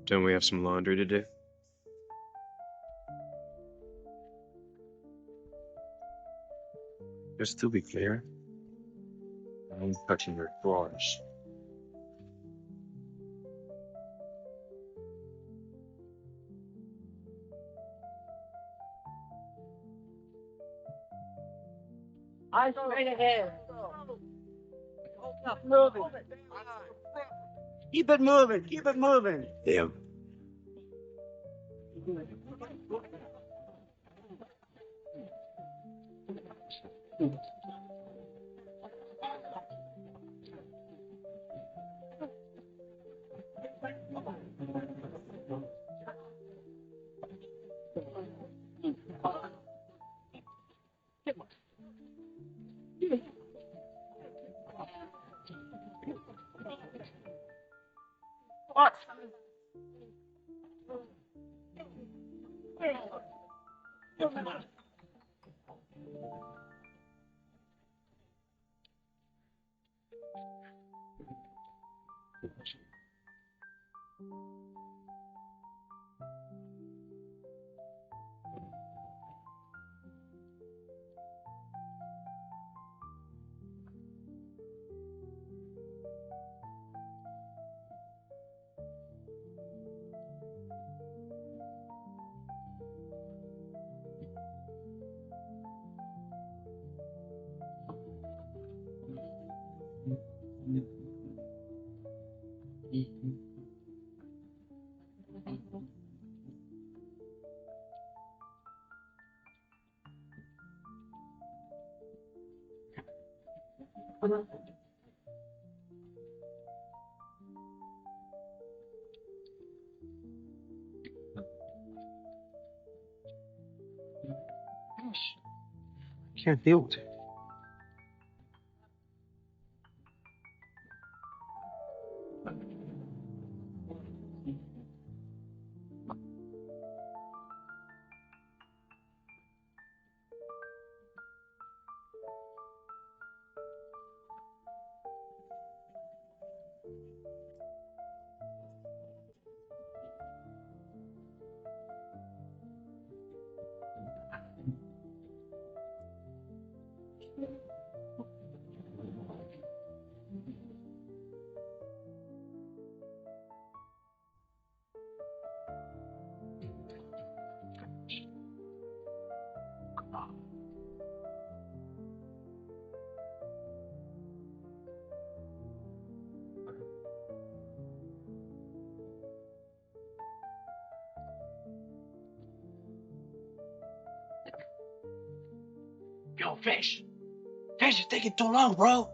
Don't we have some laundry to do? Just to be clear, I'm touching your drawers. Eyes straight ahead. Moving. Keep it moving. Keep it moving. Yeah. What? Can't deal with it. Yo, Fish. Fish, it's taking too long, bro.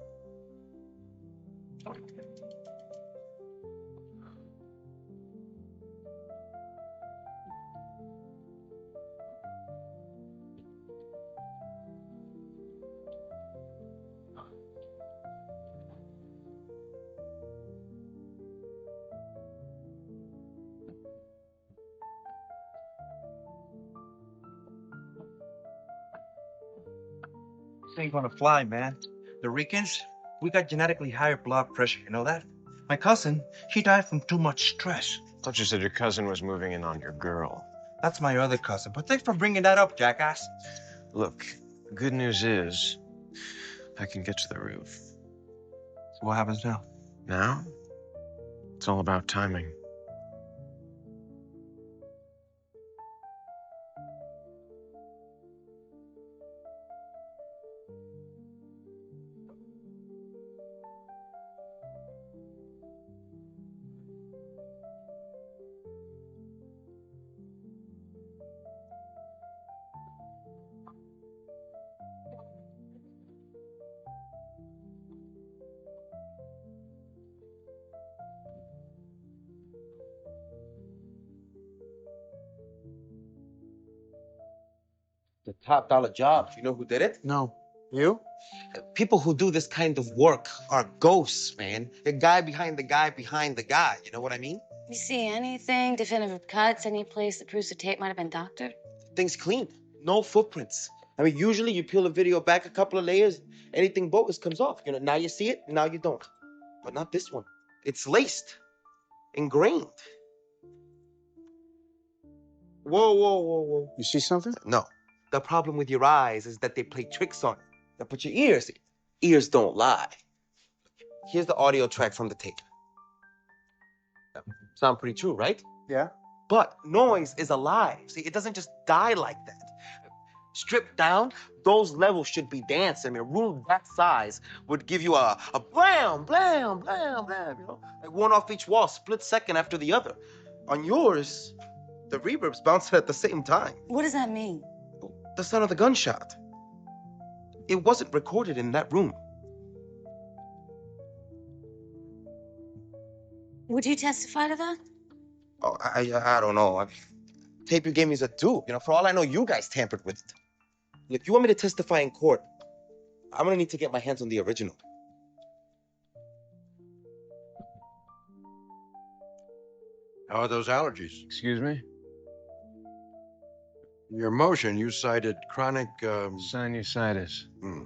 This ain't gonna fly, man. The Ricans, we got genetically higher blood pressure, you know that? My cousin, she died from too much stress. Thought you said your cousin was moving in on your girl. That's my other cousin, but thanks for bringing that up, jackass. Look, good news is I can get to the roof. So what happens now? Now, it's all about timing. The top dollar job. You know who did it? No. You? People who do this kind of work are ghosts, man. The guy behind the guy behind the guy. You know what I mean? You see anything, definitive cuts, any place that proves the tape might have been doctored? Things clean. No footprints. I mean, usually you peel a video back a couple of layers, anything bogus comes off. You know, now you see it, now you don't. But not this one. It's laced, ingrained. Whoa, whoa, whoa, whoa. You see something? No. The problem with your eyes is that they play tricks on you. Now, but your ears don't lie. Here's the audio track from the tape. Sound pretty true, right? Yeah. But noise is alive. See, it doesn't just die like that. Stripped down, those levels should be dancing. I mean, a room that size would give you a blam, blam, blam, blam, you know? Like one off each wall, split second after the other. On yours, the reverb's bouncing at the same time. What does that mean? The sound of the gunshot. It wasn't recorded in that room. Would you testify to that? Oh, I don't know. Tape you gave me is a dupe. You know, for all I know, you guys tampered with it. Look, you want me to testify in court? I'm gonna need to get my hands on the original. How are those allergies? Excuse me? In your motion, you cited chronic, Sinusitis. Hmm.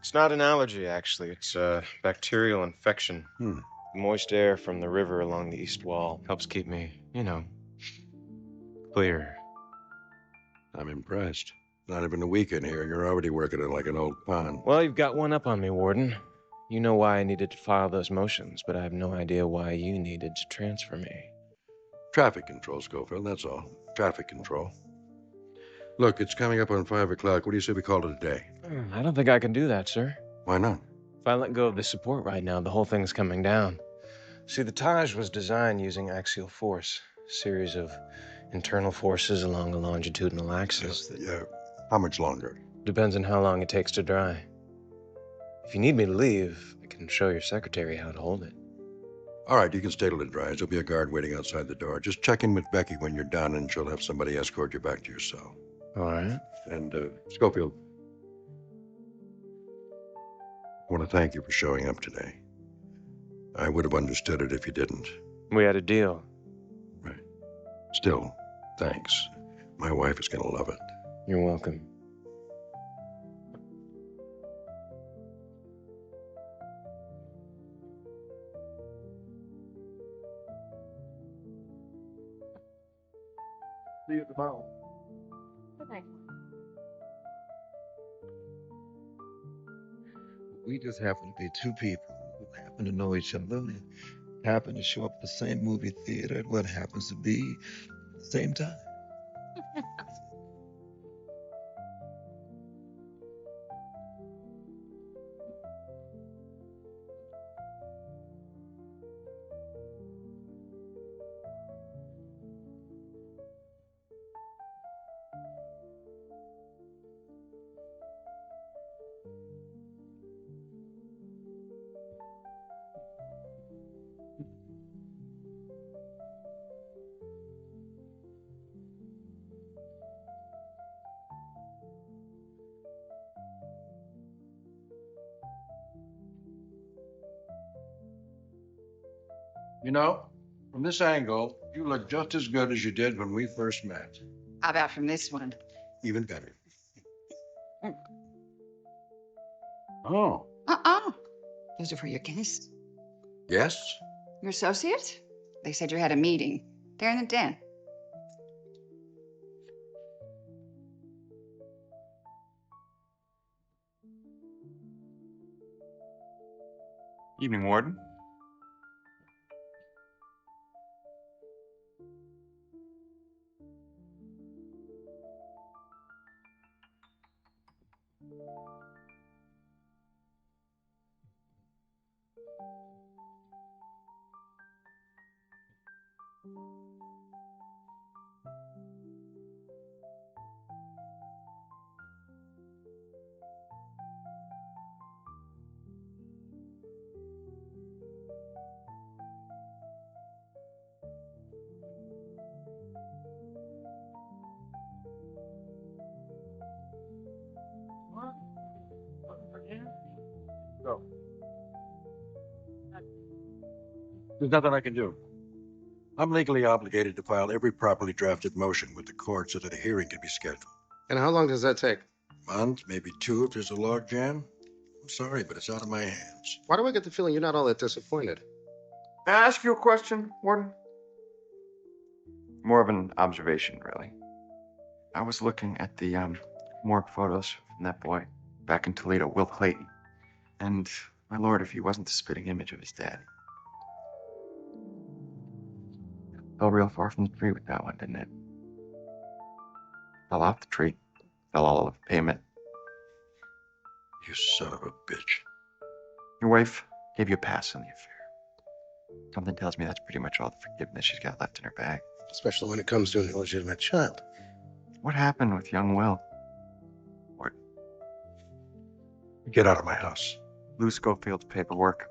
It's not an allergy, actually. It's a bacterial infection. Moist air from the river along the east wall helps keep me, clear. I'm impressed. Not even a week in here, and you're already working it like an old pond. Well, you've got one up on me, Warden. You know why I needed to file those motions, but I have no idea why you needed to transfer me. Traffic control, Schofield, that's all. Traffic control. Look, it's coming up on 5 o'clock. What do you say we call it a day? I don't think I can do that, sir. Why not? If I let go of the support right now, the whole thing's coming down. See, the Taj was designed using axial force, a series of internal forces along a longitudinal axis. Yeah. How much longer? Depends on how long it takes to dry. If you need me to leave, I can show your secretary how to hold it. All right, you can stay till it dries. There'll be a guard waiting outside the door. Just check in with Becky when you're done, and she'll have somebody escort you back to your cell. All right. And, Schofield, I want to thank you for showing up today. I would have understood it if you didn't. We had a deal. Right. Still, thanks. My wife is going to love it. You're welcome. See you tomorrow. Okay. We just happen to be two people who happen to know each other and happen to show up at the same movie theater at what happens to be the same time. You know, from this angle, you look just as good as you did when we first met. How about from this one? Even better. Oh, Those are for your guests. yes? Your associate? They said you had a meeting. They're in the den. Evening, Warden. Go. There's nothing I can do. I'm legally obligated to file every properly drafted motion with the court so that a hearing can be scheduled. And how long does that take? A month, maybe two if there's a log jam. I'm sorry, but it's out of my hands. Why do I get the feeling you're not all that disappointed? May I ask you a question, Warden? More of an observation, really. I was looking at the morgue photos from that boy back in Toledo, Will Clayton. And, my lord, if he wasn't the spitting image of his dad. Fell real far from the tree with that one, didn't it? Fell off the tree. Fell all over the pavement. You son of a bitch. Your wife gave you a pass on the affair. Something tells me that's pretty much all the forgiveness she's got left in her bag. Especially when it comes to an illegitimate child. What happened with young Will? Get out of my house. Lou Schofield's paperwork.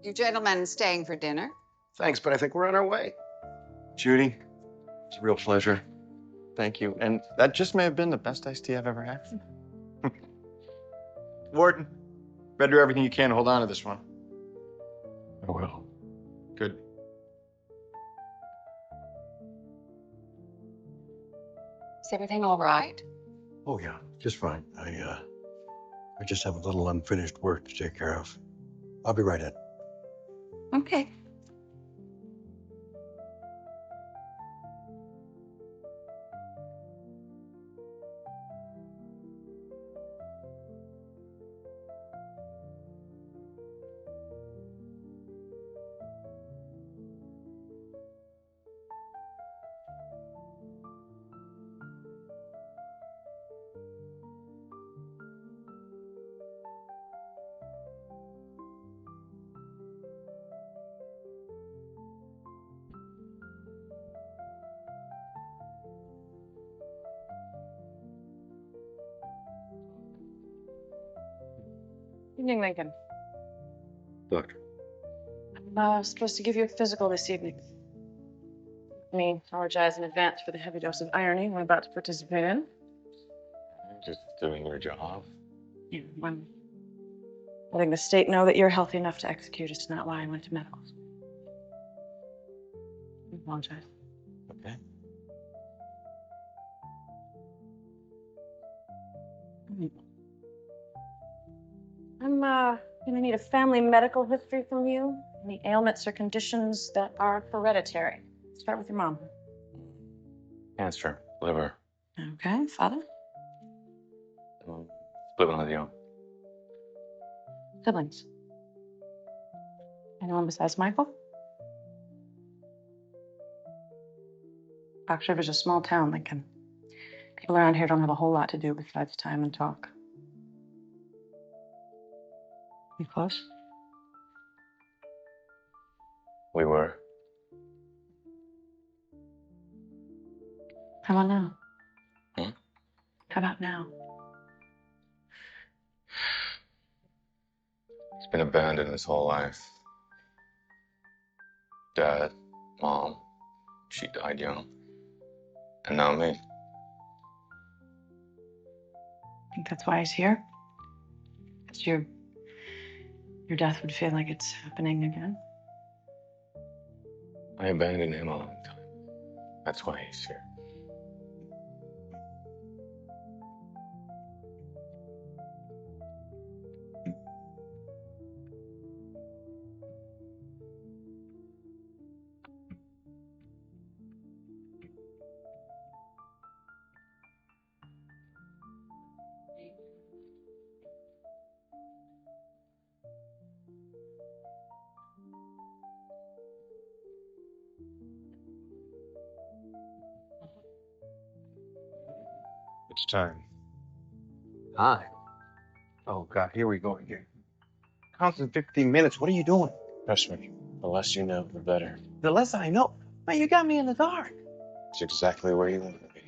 You gentlemen staying for dinner? Thanks, but I think we're on our way. Judy, it's a real pleasure. Thank you. And that just may have been the best iced tea I've ever had. Warden, better do everything you can to hold on to this one. I will. Good. Is everything all right? Oh yeah, just fine. I just have a little unfinished work to take care of. I'll be right in. Okay. Evening, Lincoln. Doctor. I'm supposed to give you a physical this evening. Me, apologize in advance for the heavy dose of irony I'm about to participate in. Just doing your job. Yeah, I'm letting the state know that you're healthy enough to execute. It's not why I went to medical school. I apologize. Okay. I'm gonna need a family medical history from you. Any ailments or conditions that are hereditary. Start with your mom. Cancer, liver, Okay, father? split one of the own. Siblings? Anyone besides Michael? Fox River's a small town, Lincoln. People around here don't have a whole lot to do besides time and talk. You close? We were. How about now? Hmm? How about now? He's been abandoned his whole life. Dad, mom, she died young. And now me. Think that's why he's here? Because your death would feel like it's happening again? I abandoned him a long time. That's why he's here. It's time. Hi. Oh, God, here we go again. Counts in 15 minutes. What are you doing? Trust me, the less you know, the better. The less I know. Man, you got me in the dark. It's exactly where you want to be.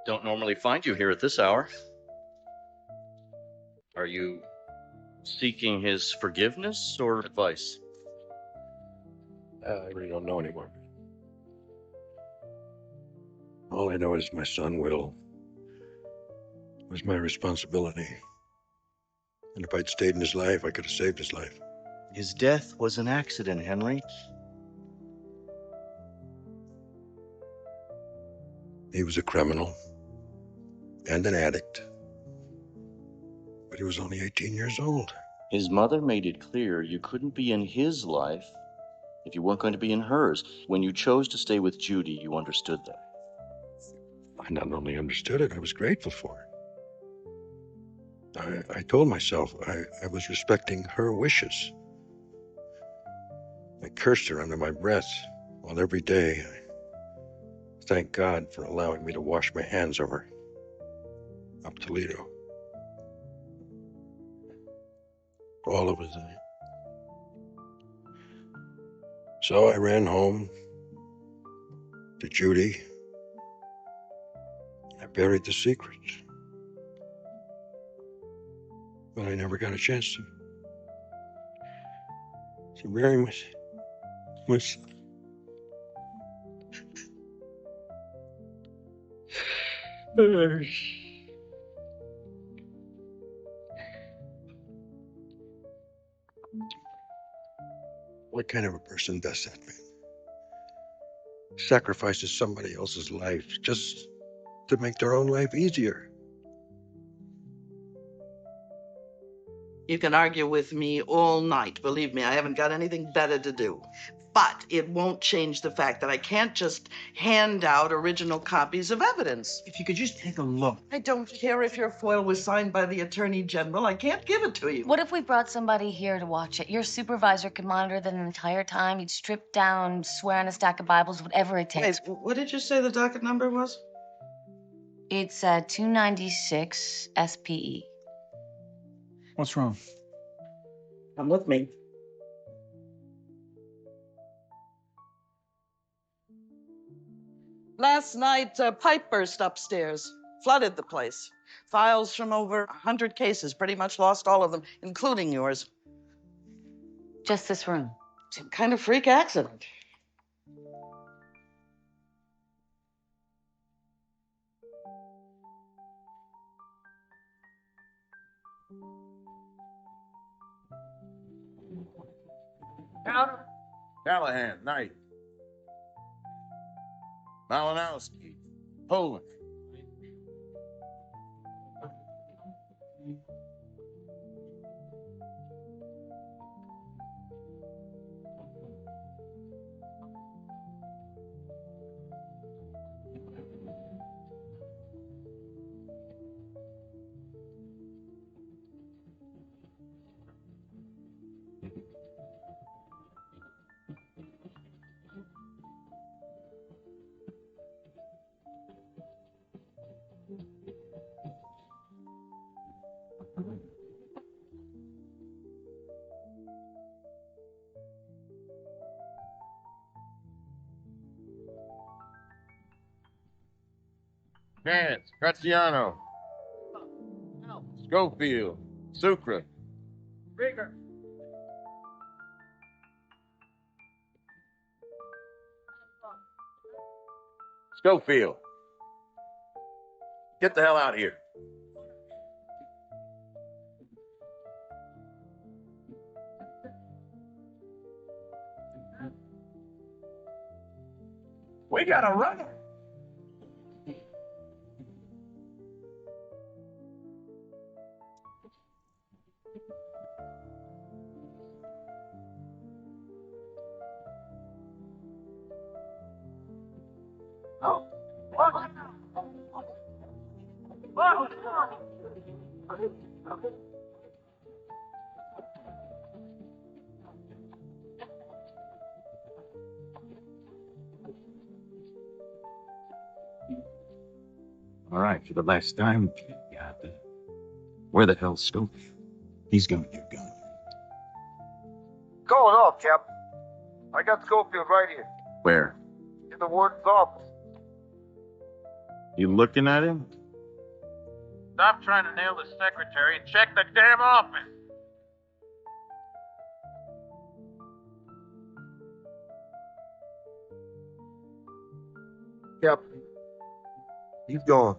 Don't normally find you here at this hour. Are you seeking his forgiveness or advice? I really don't know anymore. All I know is my son, Will, was my responsibility. And if I'd stayed in his life, I could have saved his life. His death was an accident, Henry. He was a criminal and an addict. But he was only 18 years old. His mother made it clear you couldn't be in his life if you weren't going to be in hers. When you chose to stay with Judy, you understood that. I not only understood it, I was grateful for it. I told myself I was respecting her wishes. I cursed her under my breath, while every day I thank God for allowing me to wash my hands of her up Toledo. All over there. So I ran home to Judy. I buried the secret. But I never got a chance to bury my son. What kind of a person does that, man? Sacrifices somebody else's life just to make their own life easier. You can argue with me all night. Believe me, I haven't got anything better to do. But it won't change the fact that I can't just hand out original copies of evidence. If you could just take a look. I don't care if your FOIL was signed by the Attorney General. I can't give it to you. What if we brought somebody here to watch it? Your supervisor could monitor them the entire time. He'd strip down, swear on a stack of Bibles, whatever it takes. Wait, what did you say the docket number was? It's 296 SPE. What's wrong? Come with me. Last night, a pipe burst upstairs, flooded the place. Files from over 100 cases, pretty much lost all of them, including yours. Just this room. Some kind of freak accident. Callahan, Knight. Malinowski, Poland. Chance, Graziano, Schofield, Sucre. Rigger. Schofield. Get the hell out of here. We got a runner. All right, for the last time, where the hell's Schofield? He's got your gun. Going off, Cap. I got Schofield right here. Where? In the warden's office. You looking at him? Stop trying to nail the secretary and check the damn office. Cap. He's gone.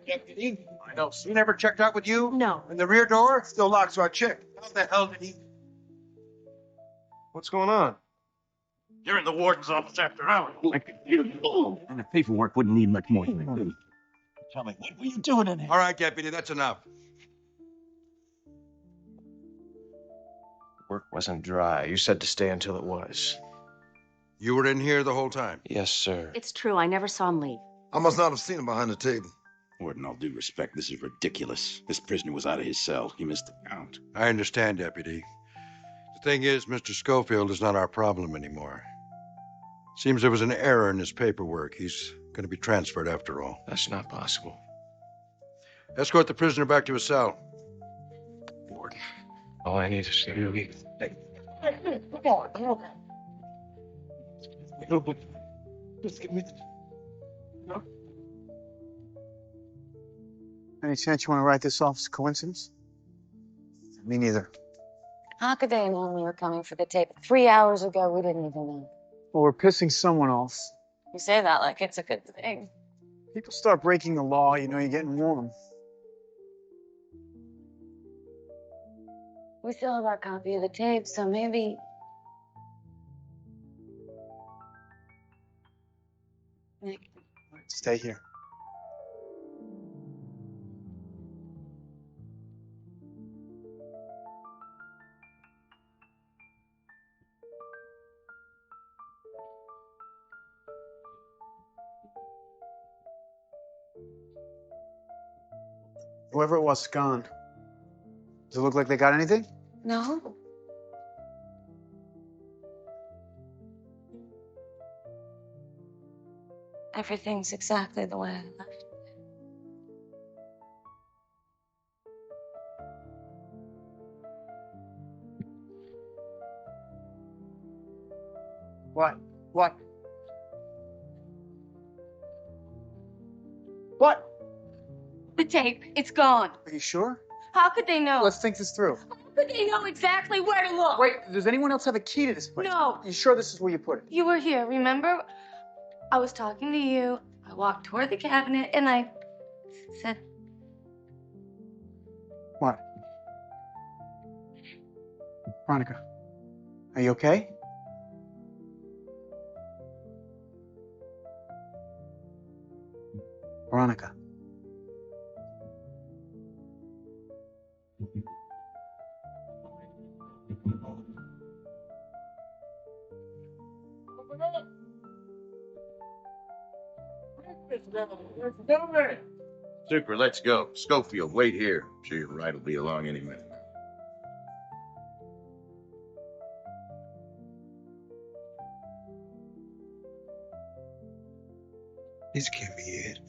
Deputy, I know. He never checked out with you? No. And the rear door still locked, so I checked. How the hell did he? What's going on? You're in the warden's office after hours. And the paperwork wouldn't need much more than that. Tell me, what were you doing in here? All right, Deputy, that's enough. Work wasn't dry. You said to stay until it was. You were in here the whole time? Yes, sir. It's true. I never saw him leave. I must not have seen him behind the table. Warden, all due respect, this is ridiculous. This prisoner was out of his cell. He missed the count. I understand, Deputy. The thing is, Mr. Schofield is not our problem anymore. Seems there was an error in his paperwork. He's going to be transferred after all. That's not possible. Escort the prisoner back to his cell. Warden, all I need is to leave. Come on. Just give me the... No? Any chance you want to write this off as a coincidence? Me neither. How could they have known we were coming for the tape? 3 hours ago, we didn't even know. Well, we're pissing someone off. You say that like it's a good thing. People start breaking the law, you know you're getting warm. We still have our copy of the tape, so maybe... Nick. Stay here. Whoever it was is gone. Does it look like they got anything? No. Everything's exactly the way I left it. What? What? What? The tape, it's gone. Are you sure? How could they know? Let's think this through. How could they know exactly where to look? Wait, does anyone else have a key to this place? No. You sure this is where you put it? You were here, remember? I was talking to you. I walked toward the cabinet and I said, What? Veronica, are you okay? Veronica. Super, let's go. Schofield, wait here. I'm sure your ride will be along any minute. This can't be it.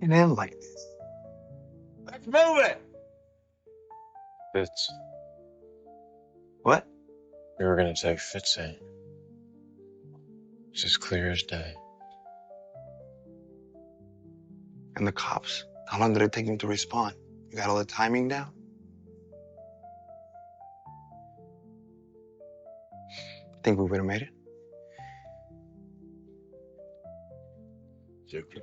It ain't like this. Let's move it. Fitz. What? We were gonna take Fitz in. It's as clear as day. And the cops? How long did it take them to respond? You got all the timing down? Think we would have made it? Super.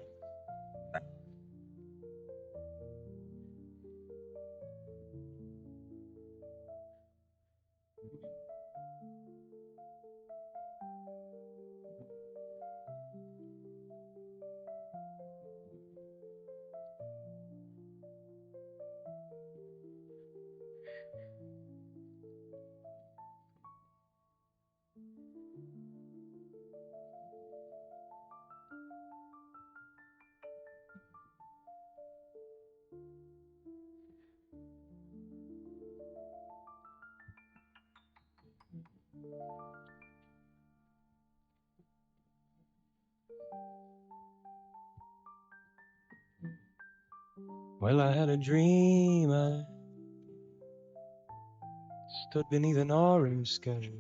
Well, I had a dream. I stood beneath an orange sky.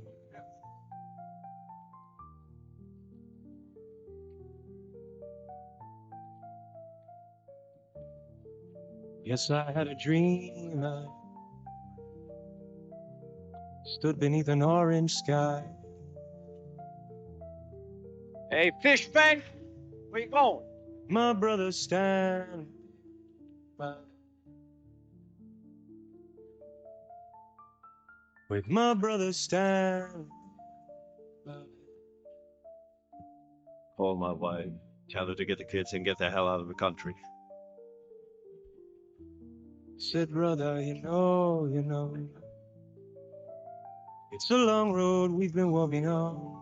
Yes, I had a dream. I stood beneath an orange sky. Hey, fish bank, where you going? My brother stand by. With my brother stand by. Call my wife. Tell her to get the kids and get the hell out of the country. Said, brother, you know. It's a long road we've been walking on.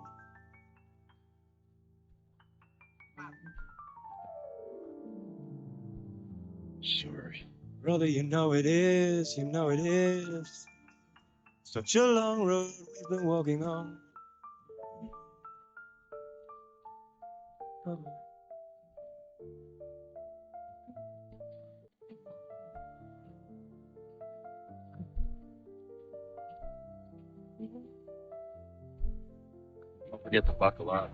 Sure, brother, you know it is, you know it is. Such a long road we've been walking on. Don't forget to buckle up.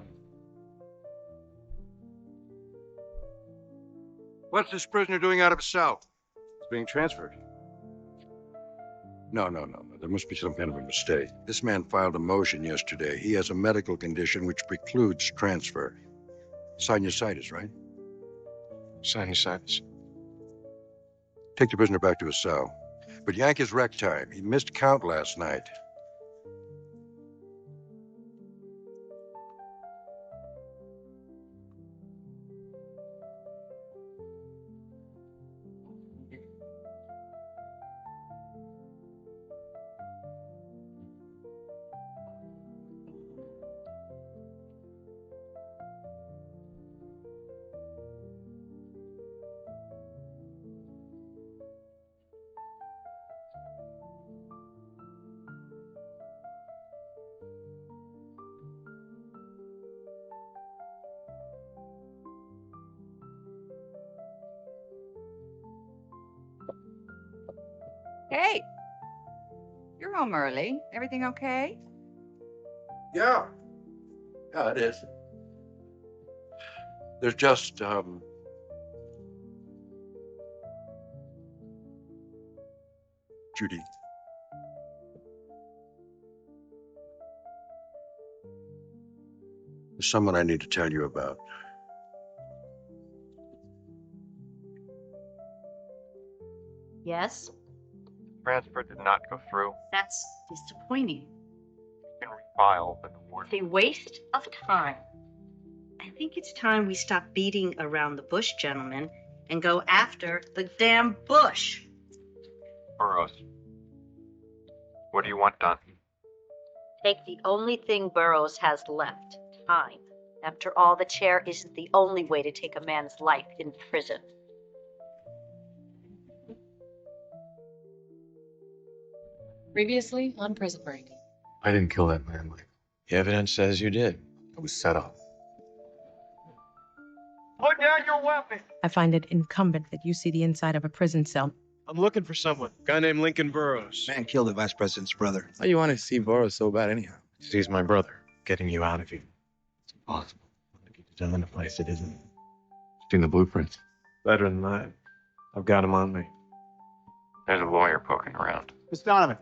What's this prisoner doing out of his cell? He's being transferred. No. There must be some kind of a mistake. This man filed a motion yesterday. He has a medical condition which precludes transfer. Sinusitis, right? Sinusitis. Take the prisoner back to his cell. But yank his rec time. He missed count last night. Hey, you're home early. Everything okay? Yeah, it is. There's just, Judy. There's someone I need to tell you about. Yes, Transfer did not go through. that's disappointing. You can refile, but the board. It's a waste of time. I think it's time we stop beating around the bush, gentlemen, and go after the damn bush. Burroughs. What do you want done? Take the only thing Burroughs has left, time. After all, the chair isn't the only way to take a man's life in prison. Previously on Prison Break. I didn't kill that man, Mike. The evidence says you did. It was set up. Put down your weapon. I find it incumbent that you see the inside of a prison cell. I'm looking for someone. A guy named Lincoln Burroughs. Man killed the vice president's brother. How you want to see Burroughs so bad anyhow? He's my brother. Getting you out of here. It's impossible. To get you done in a place it isn't. Seen the blueprints. Better than that. I've got him on me. There's a lawyer poking around. Miss Donovan,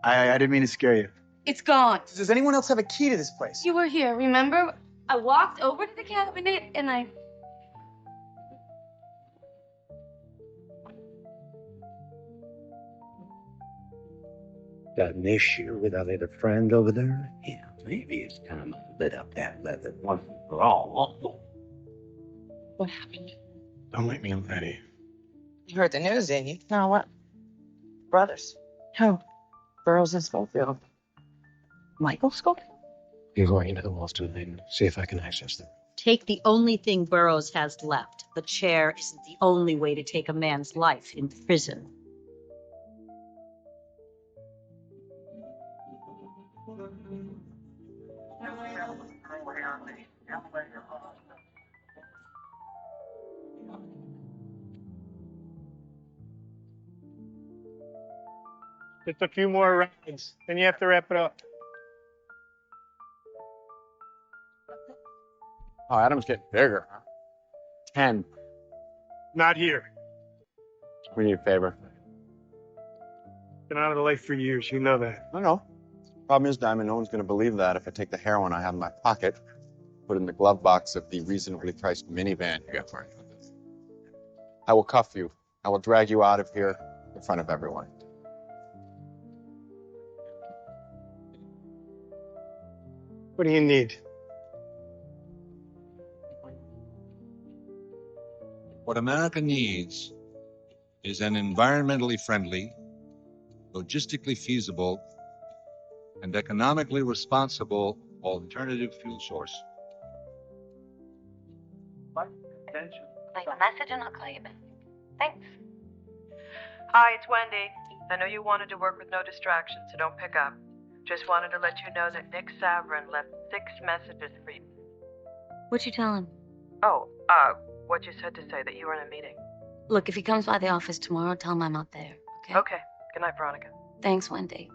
I didn't mean to scare you. It's gone. Does anyone else have a key to this place? You were here, remember? I walked over to the cabinet and I... Got an issue with our little friend over there? Yeah, maybe it's time to lit up that leather once and for all. What happened? Don't make me ready. You heard the news, didn't you? No, what? Brothers. Who? Burroughs and Schofield. Michael Schofield? You're going into the walls tonight and see if I can access them. Take the only thing Burroughs has left. The chair isn't the only way to take a man's life in prison. Just a few more rounds, then you have to wrap it up. Oh, Adam's getting bigger, huh? 10. Not here. We need a favor. Been out of the life for years, you know that. I know. Problem is, Diamond, no one's going to believe that if I take the heroin I have in my pocket, put it in the glove box of the reasonably priced minivan you got for me. I will cuff you. I will drag you out of here in front of everyone. What do you need? What America needs is an environmentally friendly, logistically feasible, and economically responsible alternative fuel source. Leave a message and I'll call you back. Thanks. Hi, it's Wendy. I know you wanted to work with no distractions, so don't pick up. Just wanted to let you know that Nick Saverin left 6 messages for you. What'd you tell him? Oh, what you said to say that you were in a meeting. Look, if he comes by the office tomorrow, tell him I'm out there, okay? Okay. Good night, Veronica. Thanks, Wendy.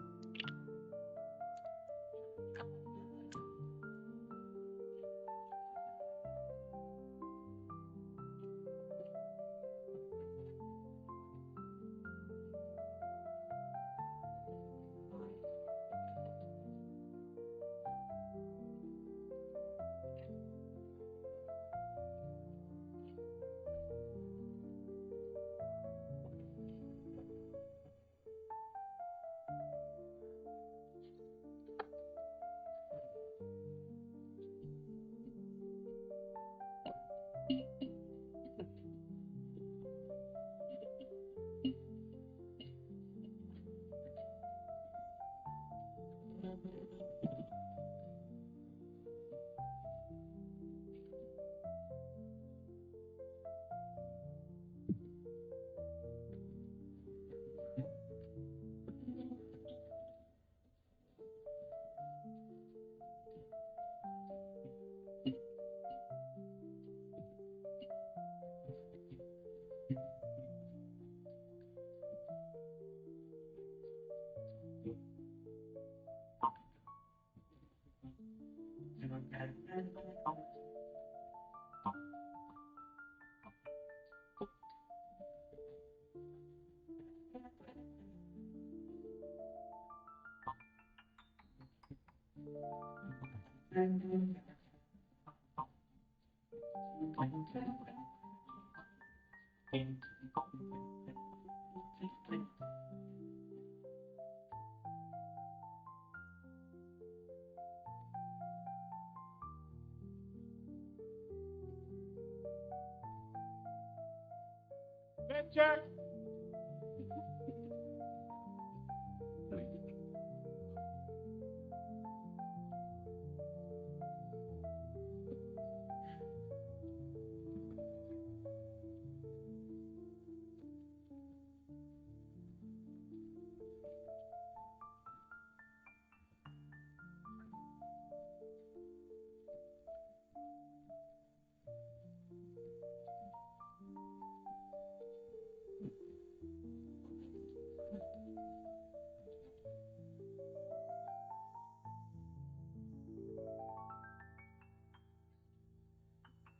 Richard!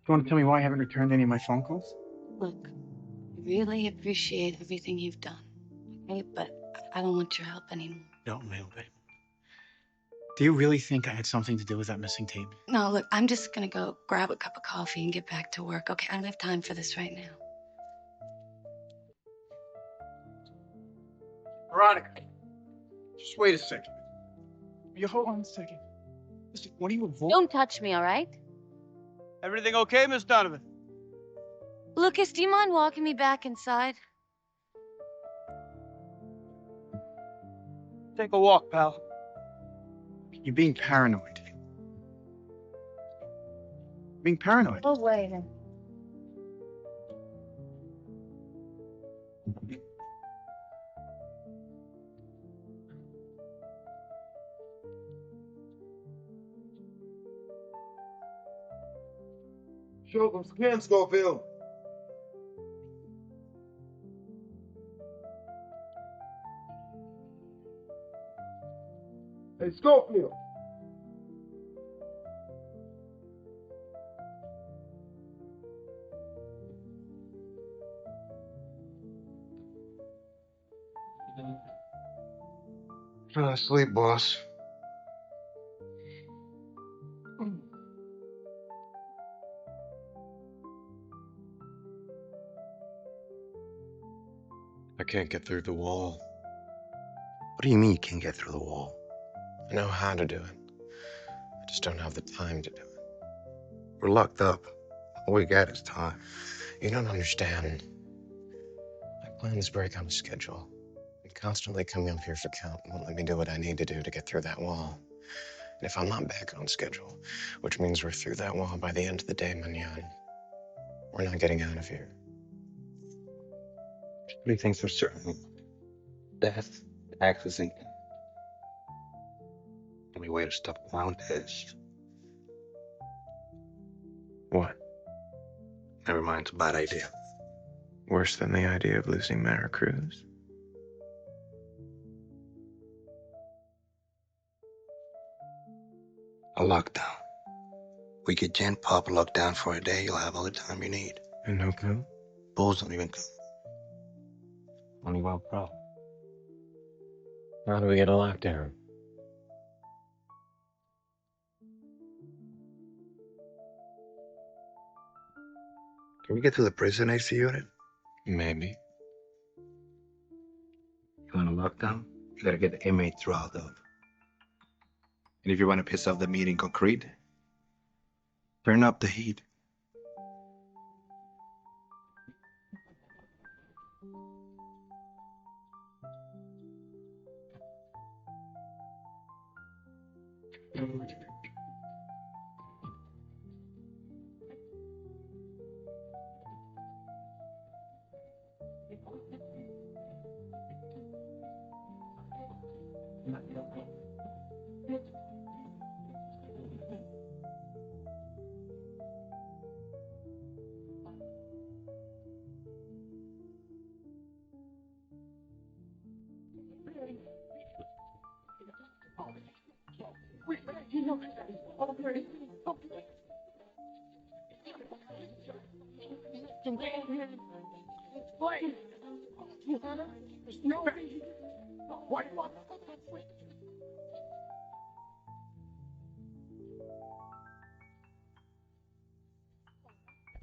You want to tell me why I haven't returned any of my phone calls? Look, I really appreciate everything you've done, okay? But I don't want your help anymore. Don't, Lil, babe. Do you really think I had something to do with that missing tape? No, look, I'm just gonna go grab a cup of coffee and get back to work, okay? I don't have time for this right now. Veronica, just wait a second. You hold on a second. Listen, what are you avoiding? Don't touch me, all right? Everything okay, Miss Donovan? Lucas, do you mind walking me back inside? Take a walk, pal. You're being paranoid. Being paranoid. Oh, wait. Show them skin, Schofield. Hey, Schofield. Trying to sleep, boss. I can't get through the wall. What do you mean you can't get through the wall? I know how to do it. I just don't have the time to do it. We're locked up. All we got is time. You don't understand. I planned this break on a schedule. They constantly come up here for count and won't let me do what I need to do to get through that wall. And if I'm not back on schedule, which means we're through that wall by the end of the day, Mignon, we're not getting out of here. Three things for certain. Death, accessing. Only way to stop Mount is. What? Never mind, it's a bad idea. Worse than the idea of losing Mara Cruz? A lockdown. We get Gen Pop locked down for a day, you'll have all the time you need. And no coup? Bulls don't even come. Only one problem. How do we get a lockdown? Can we get to the prison AC unit? Maybe. You want a lockdown? You gotta get the inmates riled up. And if you want to piss off the meeting concrete, turn up the heat.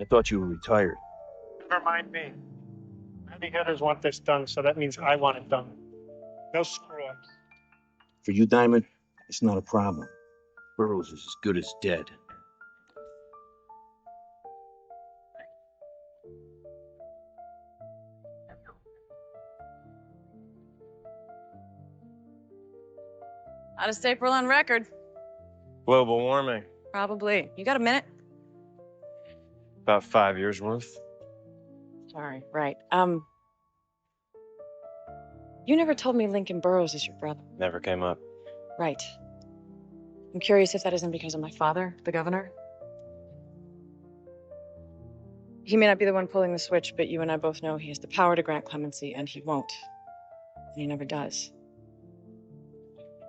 I thought you were retired. Never mind me. Heavy hitters want this done, so that means I want it done. No screw-ups. For you, Diamond, it's not a problem. Burroughs is as good as dead. Out of state on record. Global warming. Probably. You got a minute? About 5 years worth. Sorry, right. You never told me Lincoln Burroughs is your brother. Never came up. Right. I'm curious if that isn't because of my father, the governor. He may not be the one pulling the switch, but you and I both know he has the power to grant clemency, and he won't. And he never does.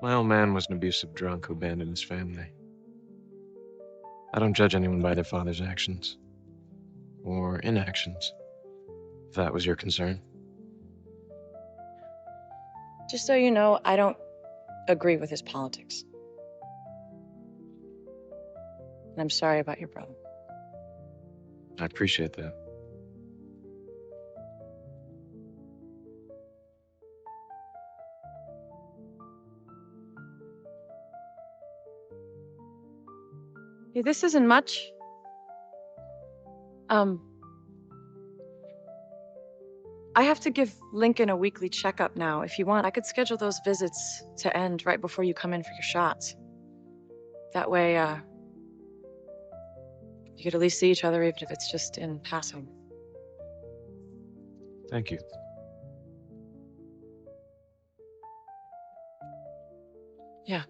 My old man was an abusive drunk who abandoned his family. I don't judge anyone by their father's actions. Or inactions, if that was your concern. Just so you know, I don't agree with his politics. And I'm sorry about your brother. I appreciate that. Yeah, this isn't much. I have to give Lincoln a weekly checkup now. If you want, I could schedule those visits to end right before you come in for your shots. That way, you could at least see each other, even if it's just in passing. Thank you. Yeah.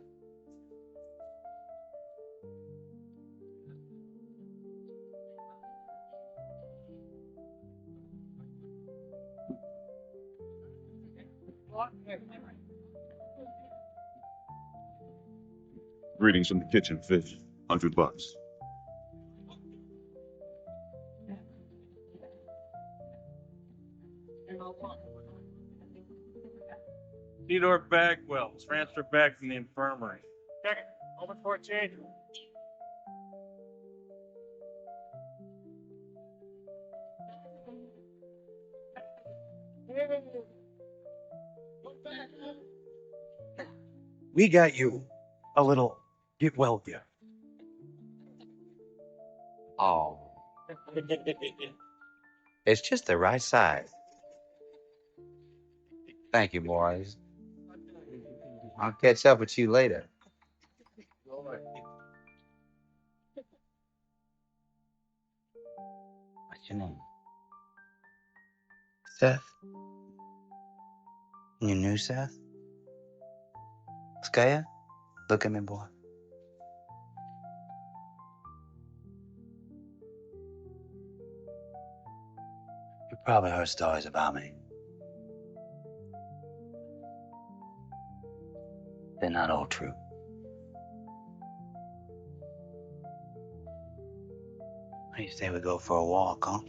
Greetings from the kitchen, fish. $100. Theodore Bagwell, transferred back from the infirmary. Check it. Over 14. We got you a little get well gift. Oh. It's just the right size. Thank you, boys. I'll catch up with you later. What's your name? Seth? You knew Seth? Skaya? Look at me, boy. You probably heard stories about me. They're not all true. You say we go for a walk, huh?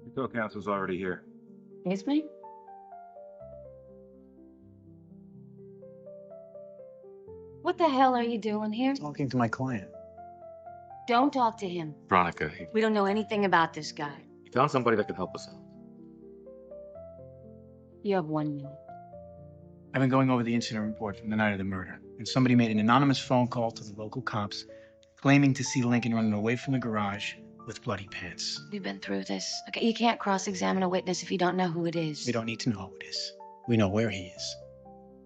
The co-counsel's already here. Excuse me? What the hell are you doing here? Talking to my client. Don't talk to him. Veronica, We don't know anything about this guy. he found somebody that could help us out. You have 1 minute. I've been going over the incident report from the night of the murder, and somebody made an anonymous phone call to the local cops claiming to see Lincoln running away from the garage with bloody pants. We've been through this. Okay, you can't cross-examine a witness if you don't know who it is. We don't need to know who it is. We know where he is.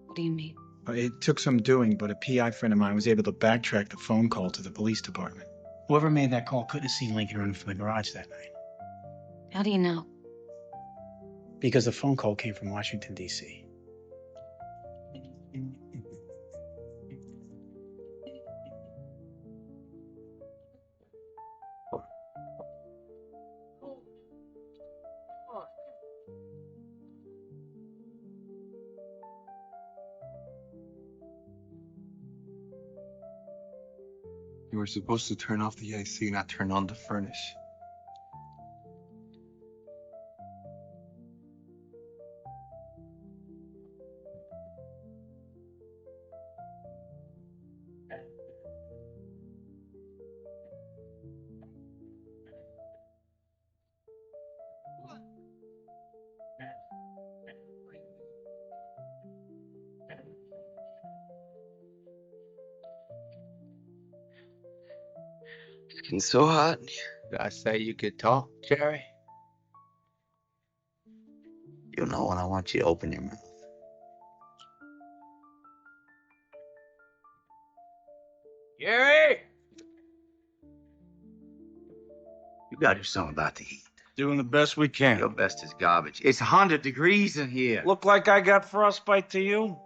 What do you mean? It took some doing, but a PI friend of mine was able to backtrack the phone call to the police department. Whoever made that call couldn't have seen Lincoln running from the garage that night. How do you know? Because the phone call came from Washington, D.C. You were supposed to turn off the AC, not turn on the furnace. It's getting so hot. Did I say you could talk, Jerry? You know when I want you to open your mouth. Jerry! You gotta do something about the heat. Doing the best we can. Your best is garbage. It's 100 degrees in here. Look like I got frostbite to you?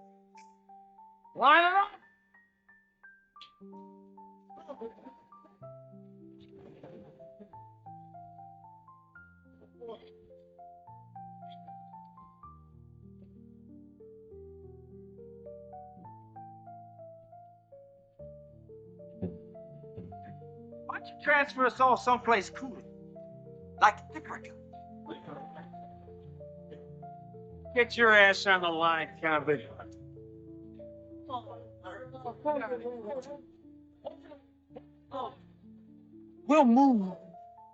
Line it up. Why don't you transfer us all someplace cooler? Like Liquor. Get your ass on the line, convict. We'll move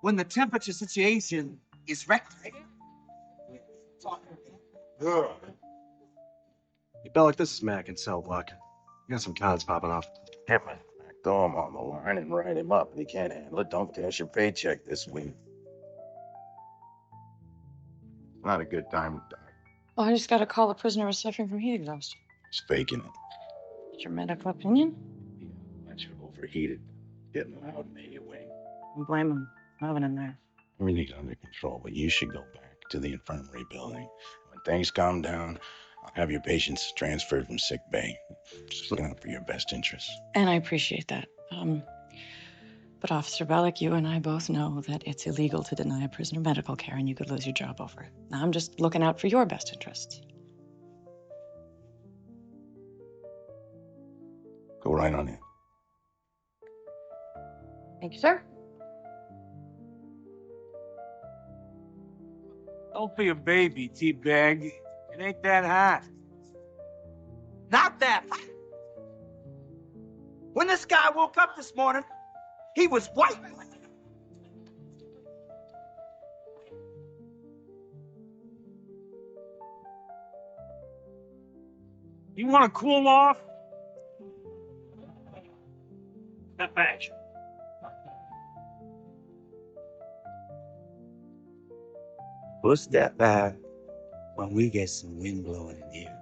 when the temperature situation is rectified. You bet like this is Mac in cell block. You got some cons popping off. Damn it. throw him on the line and write him up. If he can't handle it, don't cash your paycheck this week. Not a good time to die. Oh, I just got to call the prisoner was suffering from heat exhaustion. He's faking it. What's your medical opinion? Once you're overheated, getting loud in the wing. Don't blame him. Loving in there. Everything's under control, but you should go back to the infirmary building. When things calm down, I'll have your patients transferred from sick bay. Just looking out for your best interests. And I appreciate that. But Officer Bellick, you and I both know that it's illegal to deny a prisoner medical care and you could lose your job over it. Now I'm just looking out for your best interests. Go right on in. Thank you, sir. Don't be a baby, Teabag. It ain't that hot. Not that hot. When this guy woke up this morning, he was white. You want to cool off? Step back. We'll step back when we get some wind blowing in here.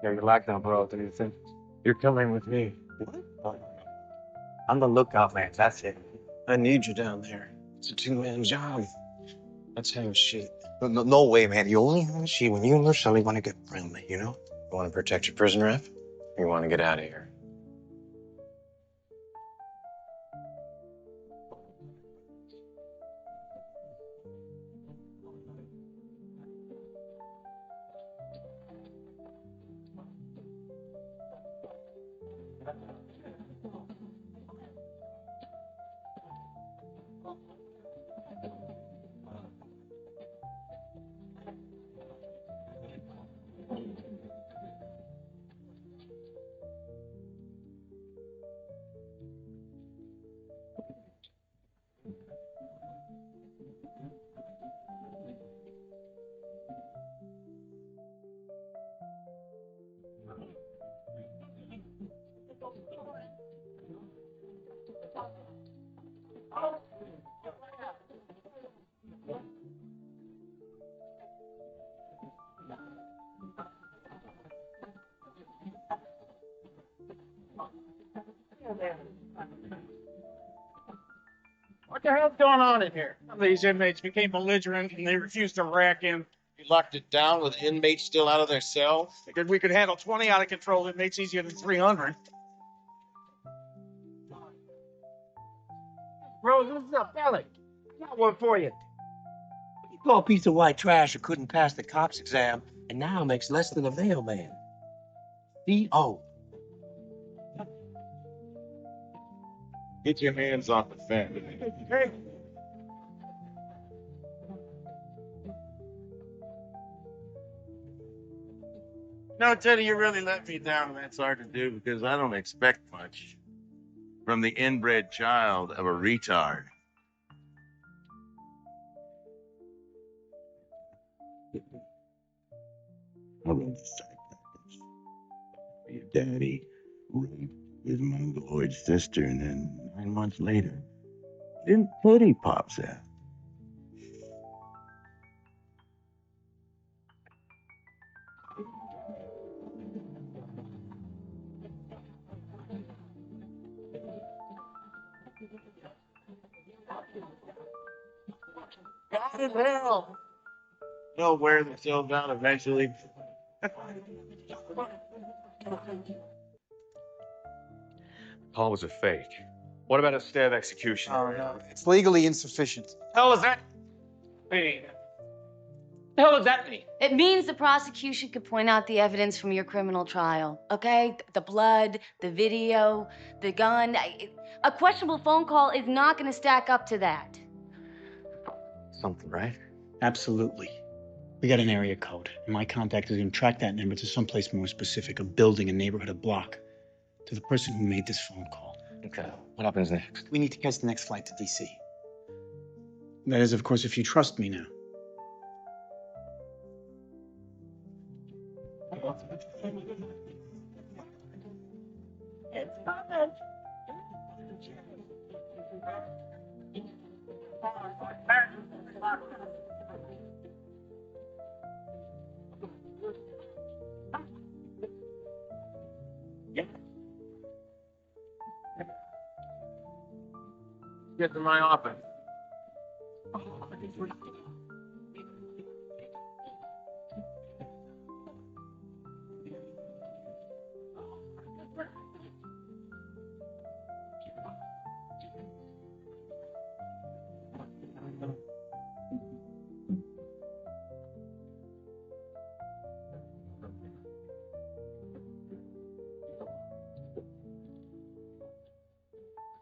Yeah, your lockdown, bro. What do you think? You're coming with me. What? I'm the lookout man, that's it. I need you down there. It's a two-man job. Let's have shit. No way, man. You only have she when you and Shelley want to get friendly, you know? You want to protect your prison, Ref? Or you want to get out of here? What the hell's going on in here? Some of these inmates became belligerent and they refused to rack in. You locked it down with inmates still out of their cells? Figured we could handle 20 out of control inmates easier than 300. Bro, this is a belly. Got one for you. You call a piece of white trash who couldn't pass the cops exam and now makes less than a mailman. D.O. Get your hands off the fan. Hey. No, Teddy, you really let me down, and that's hard to do because I don't expect much from the inbred child of a retard. I wrote the psych your daddy raped his mongoloid sister, and then 9 months later, then Putty pops out. God in hell. They'll wear themselves out eventually. Paul was a fake. What about a stab execution? Oh, no. It's legally insufficient. Hell is that? Hey. The hell does that mean? It means the prosecution could point out the evidence from your criminal trial, okay? The blood, the video, the gun. A questionable phone call is not going to stack up to that. Something, right? Absolutely. We got an area code, and my contact is going to track that number to someplace more specific, a building, a neighborhood, a block. to the person who made this phone call. Okay. What happens next? We need to catch the next flight to DC. That is, of course, if you trust me now. It's coming. Get to my office.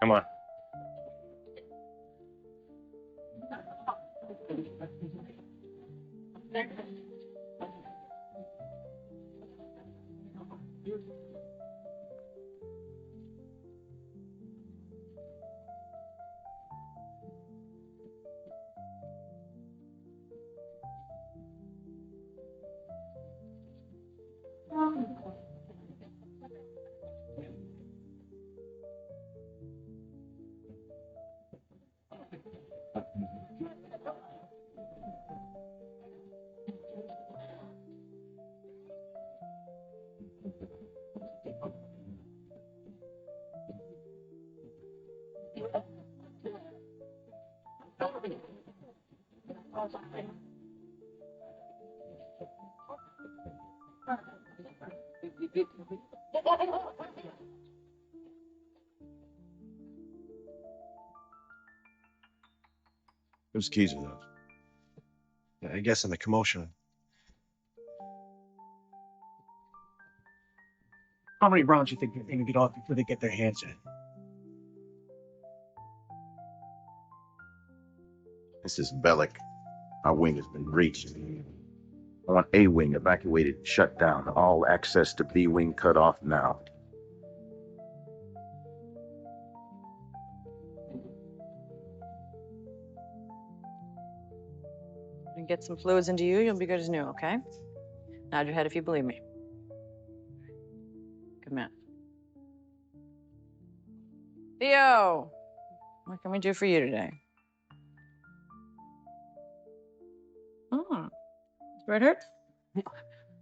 Come on. Whose keys are those? I guess in the commotion. How many rounds do you think they can get off before they get their hands in? This is Bellic. Our wing has been breached. I want A wing evacuated and shut down. All access to B wing cut off now. And get some fluids into you, you'll be good as new, okay? Nod your head if you believe me. Good man. Theo, what can we do for you today? Oh, right hurt?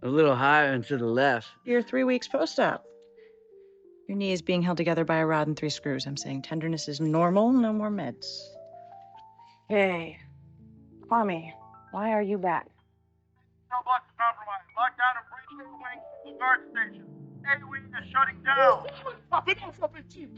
A little higher and to the left. You're 3 weeks post-op. Your knee is being held together by a rod and 3 screws. I'm saying tenderness is normal, no more meds. Hey, Kwame, why are you back? Cell blocks compromised. Lockdown and breach to the wing to the guard station. A wing is shutting down. Pop it off, pop it, chief.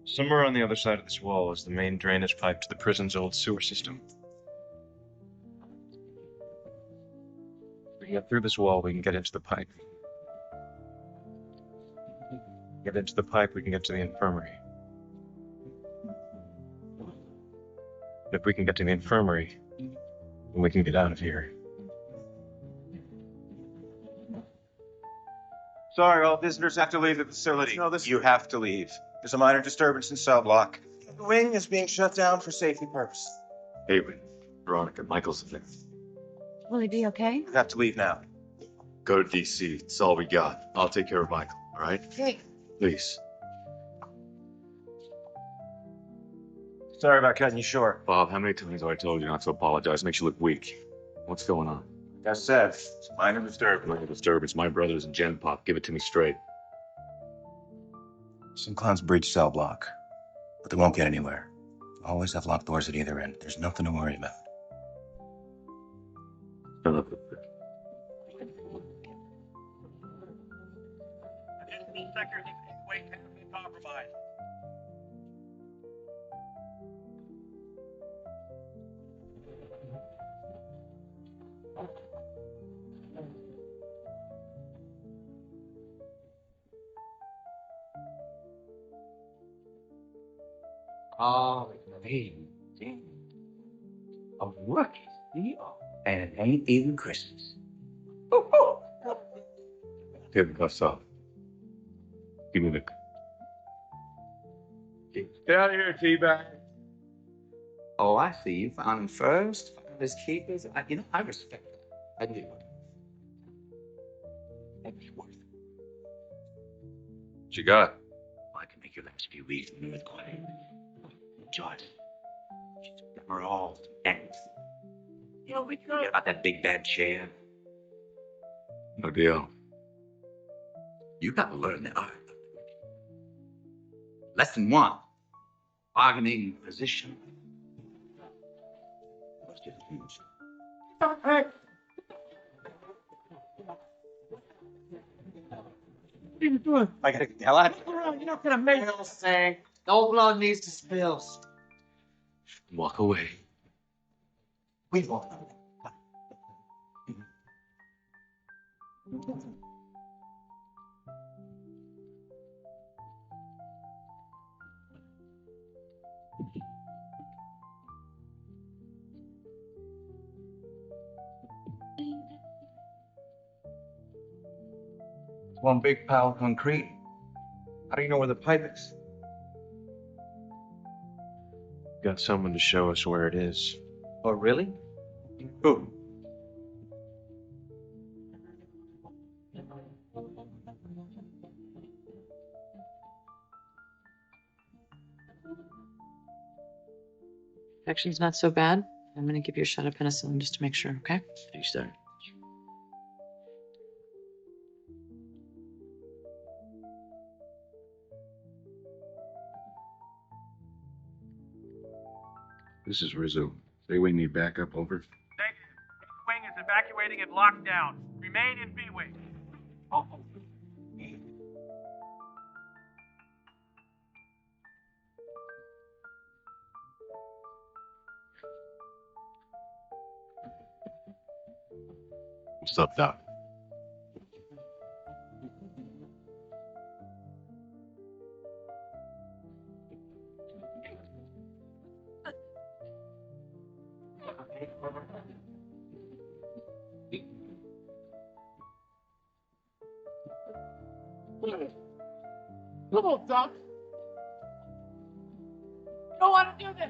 Somewhere on the other side of this wall is the main drainage pipe to the prison's old sewer system. If we get through this wall, we can get into the pipe. Get into the pipe, we can get to the infirmary. If we can get to the infirmary, then we can get out of here. Sorry, all visitors have to leave the facility. No, you have to leave. There's a minor disturbance in cell block. The wing is being shut down for safety purposes. Avery, Veronica, Michael's there. Will he be okay? You have to leave now. Go to DC. It's all we got. I'll take care of Michael, all right? Hey. Please. Sorry about cutting you short. Bob, how many times have I told you not to apologize? Makes you look weak. What's going on? As said, it's a minor disturbance. Minor disturbance. My brothers and Gen Pop. Give it to me straight. Some clowns breach cell block, but they won't get anywhere. Always have locked doors at either end. There's nothing to worry about. Philip. Enemy sectors in wing have been compromised. Oh, hey, a rookie deal, and it ain't even Christmas. Take the cuffs off. Give me the. Get out of here, T-Bag. Oh, I see. You found him first. Found his keepers. I respect that. I do. Maybe worth it. What you got? Well, I can make your last few weeks in the quiet. Enjoy it. We're all ends. We forget about that big bad chair. No deal. You got to learn the art. Lesson 1. Bargaining position. Hey. What are you doing? I gotta get the hell out of here. You're not gonna make I'll say, no blood needs to spill. Walk away. We won't. It's one big pile of concrete. How do you know where the pipe is? Got someone to show us where it is. Oh, really? Who? Infection's not so bad. I'm gonna give you a shot of penicillin just to make sure, okay? Thanks, sir. This is Rizzo. Say we need backup, over. Negative. B-Wing is evacuating and locked down. Remain in B-Wing. What's up, Doc? Come on, Doc. You don't want to do this.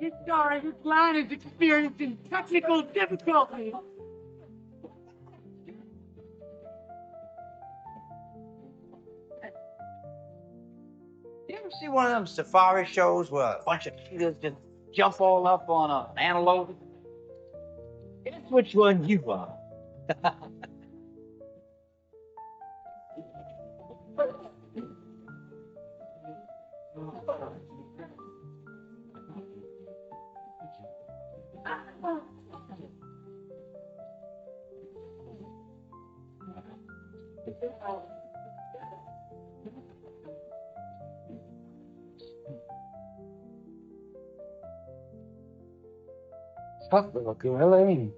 This guy, his line is experiencing technical difficulties. You ever see one of them safari shows where a bunch of cheetahs just jump all up on an antelope? Guess which one you are. Tough little gorilla, ain't he?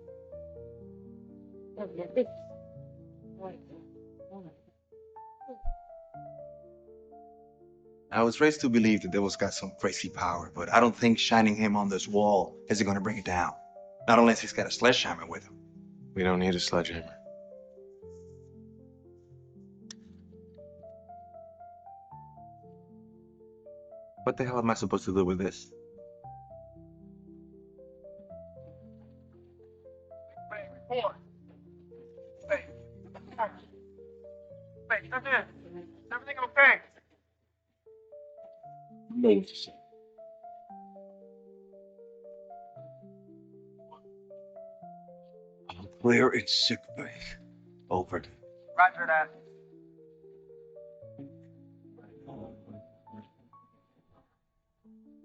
I was raised to believe that Devil's got some crazy power, but I don't think shining him on this wall is going to bring it down. Not unless he's got a sledgehammer with him. We don't need a sledgehammer. What the hell am I supposed to do with this? Wait, report. Wait. Wait, come in. Is everything okay? I'm clear in sick bay. Over. Roger that.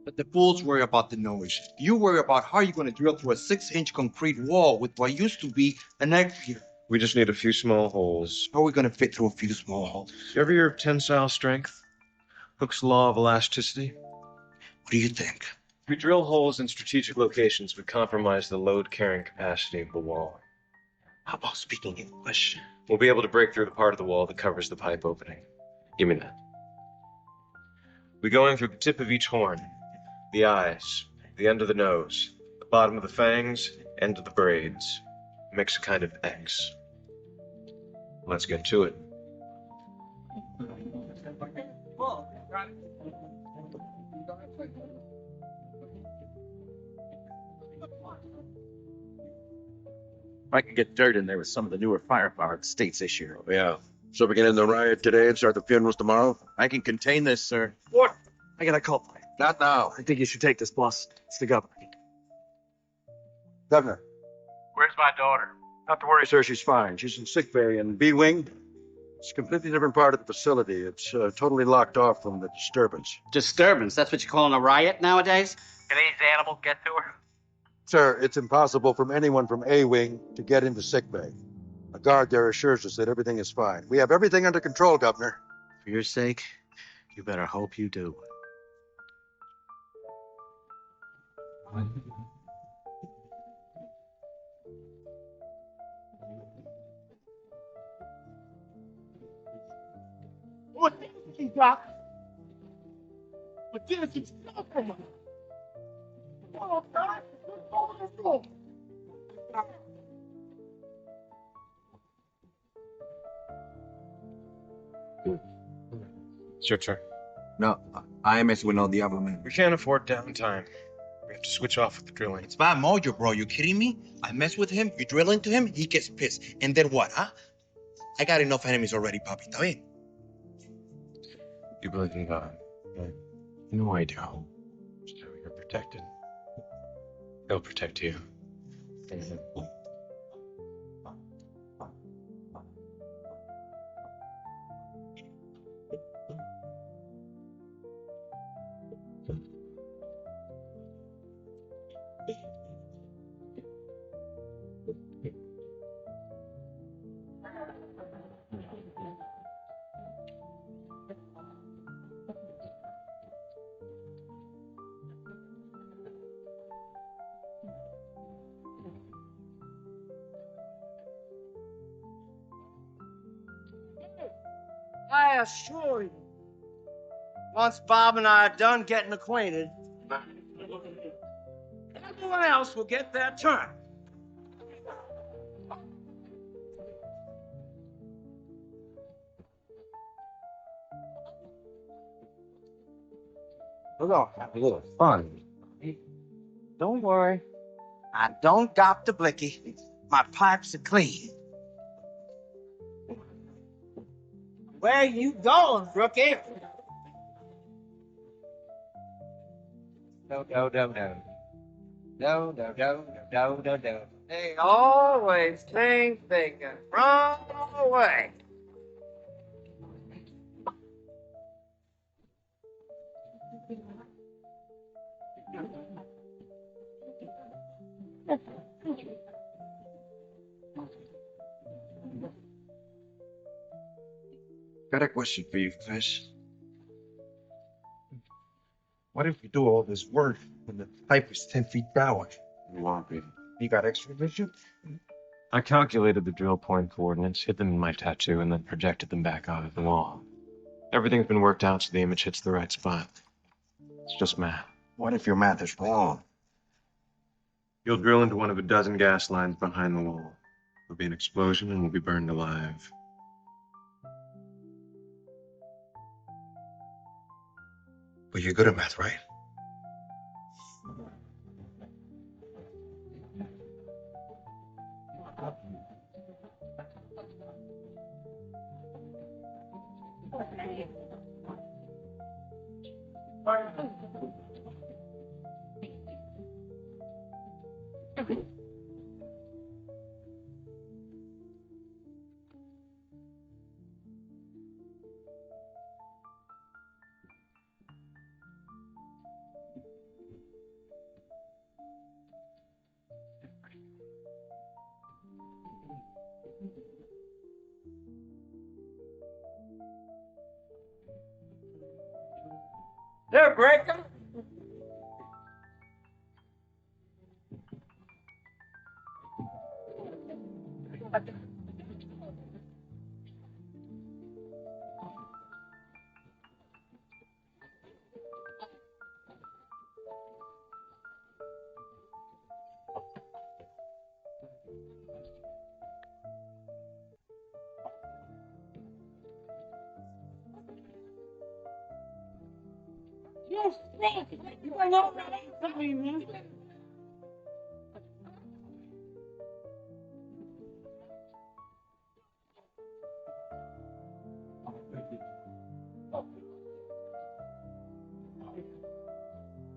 But the fools worry about the noise. You worry about how you're going to drill through a 6-inch concrete wall with what used to be an egg here. We just need a few small holes. How are we going to fit through a few small holes? You ever hear of tensile strength? Hooke's law of elasticity. What do you think? If we drill holes in strategic locations, we compromise the load-carrying capacity of the wall. How about speaking English? We'll be able to break through the part of the wall that covers the pipe opening. Give me that. We go in through the tip of each horn, the eyes, the end of the nose, the bottom of the fangs, end of the braids. Makes a kind of X. Let's get to it. I can get dirt in there with some of the newer firepower the state's issue. Yeah. So we can end the riot today and start the funerals tomorrow? I can contain this, sir. What? I got a call for you. Not now. I think you should take this, boss. It's the governor. Governor. Where's my daughter? Not to worry, sir. She's fine. She's in sick bay in B wing. It's a completely different part of the facility. It's totally locked off from the disturbance. Disturbance? That's what you calling a riot nowadays? Can these animals get to her? Sir, it's impossible from anyone from A wing to get into sick bay. A guard there assures us that everything is fine. We have everything under control, Governor. For your sake, you better hope you do. What is Doc? But this is nothing. Oh, God. Let's go. It's your turn. No, I am with no Diablo, man. We can't afford downtime. We have to switch off with the drilling. It's my mojo, bro. You kidding me? I mess with him, you drill into him, he gets pissed. And then what, huh? I got enough enemies already, papi. ¿Está bien? You believe in God? Yeah. You know I do. So you're protected. He'll protect you. I assure you, once Bob and I are done getting acquainted, everyone else will get their turn. We're gonna have a little fun. Don't worry. I don't got the blicky. My pipes are clean. Where you going, rookie? No. No. They always think they can run away. Got a question for you, guys. What if we do all this work when the pipe is 10 feet down? You won't be. You got extra vision? I calculated the drill point coordinates, hid them in my tattoo, and then projected them back out of the wall. Everything's been worked out so the image hits the right spot. It's just math. What if your math is wrong? You'll drill into one of a dozen gas lines behind the wall. There'll be an explosion and we'll be burned alive. But you're good at math, right? They're breaking. Yes, you are not ready for me, man.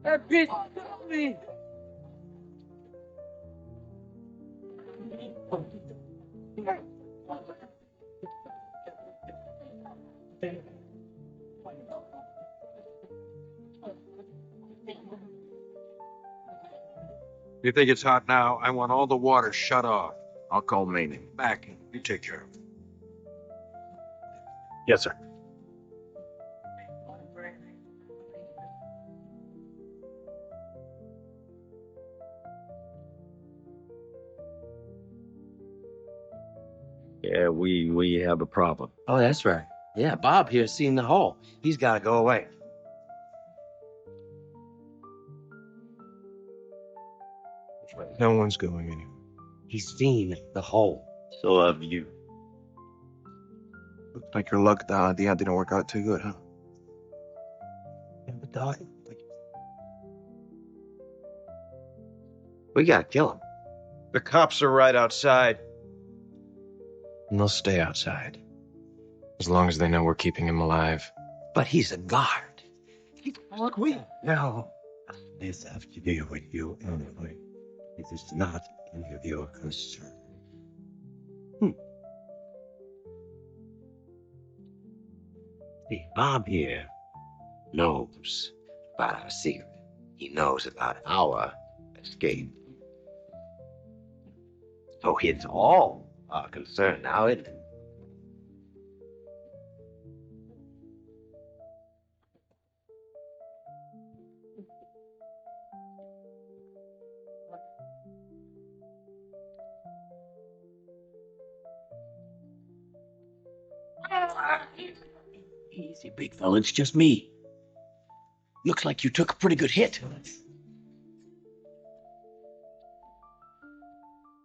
That bitch killed me. You think it's hot now? I want all the water shut off. I'll call Manning. Mac, you take care of it. Yes, sir. Yeah, we have a problem. Oh, that's right. Yeah, Bob here's seen the hole. He's got to go away. No one's going anywhere. He's seen the hole. So have you. Looks like your luck at the end didn't work out too good, huh? But Doc, We gotta kill him. The cops are right outside. And they'll stay outside. As long as they know we're keeping him alive. but he's a guard. Look, we. No. This has to do with you anyway. It is not any of your concern. See, Bob here knows about our secret. He knows about our escape. So it's all our concern now, isn't it? Easy, big fella. It's just me. Looks like you took a pretty good hit.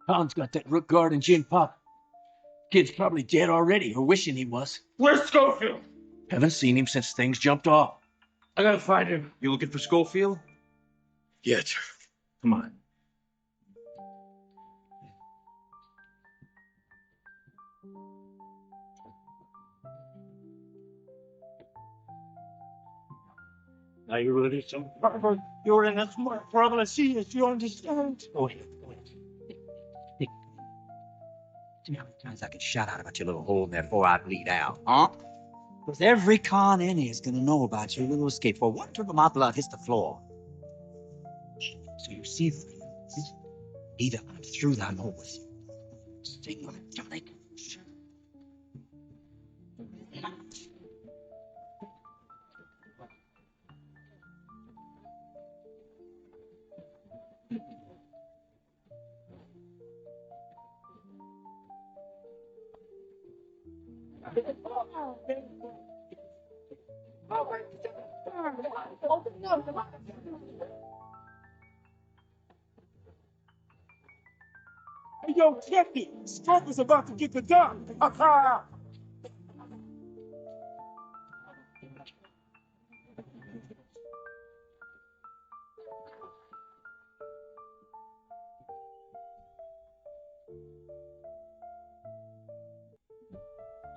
Tom's got that rook guard and gin pop. Kid's probably dead already, or wishing he was. Where's Schofield? Haven't seen him since things jumped off. I gotta find him. You looking for Schofield? Yes. Come on. Now you ready some Robert? You're in a smart problem. See if you understand. Go ahead. See how many times I can shout out about your little hole in there before I bleed out, huh? Because every con in here is going to know about your little escape. For one drip of my blood hits the floor. So you see, either I'm through that hole with you. Sting like Johnny. Hey, yo, Kennedy, Stroke is about to get the done.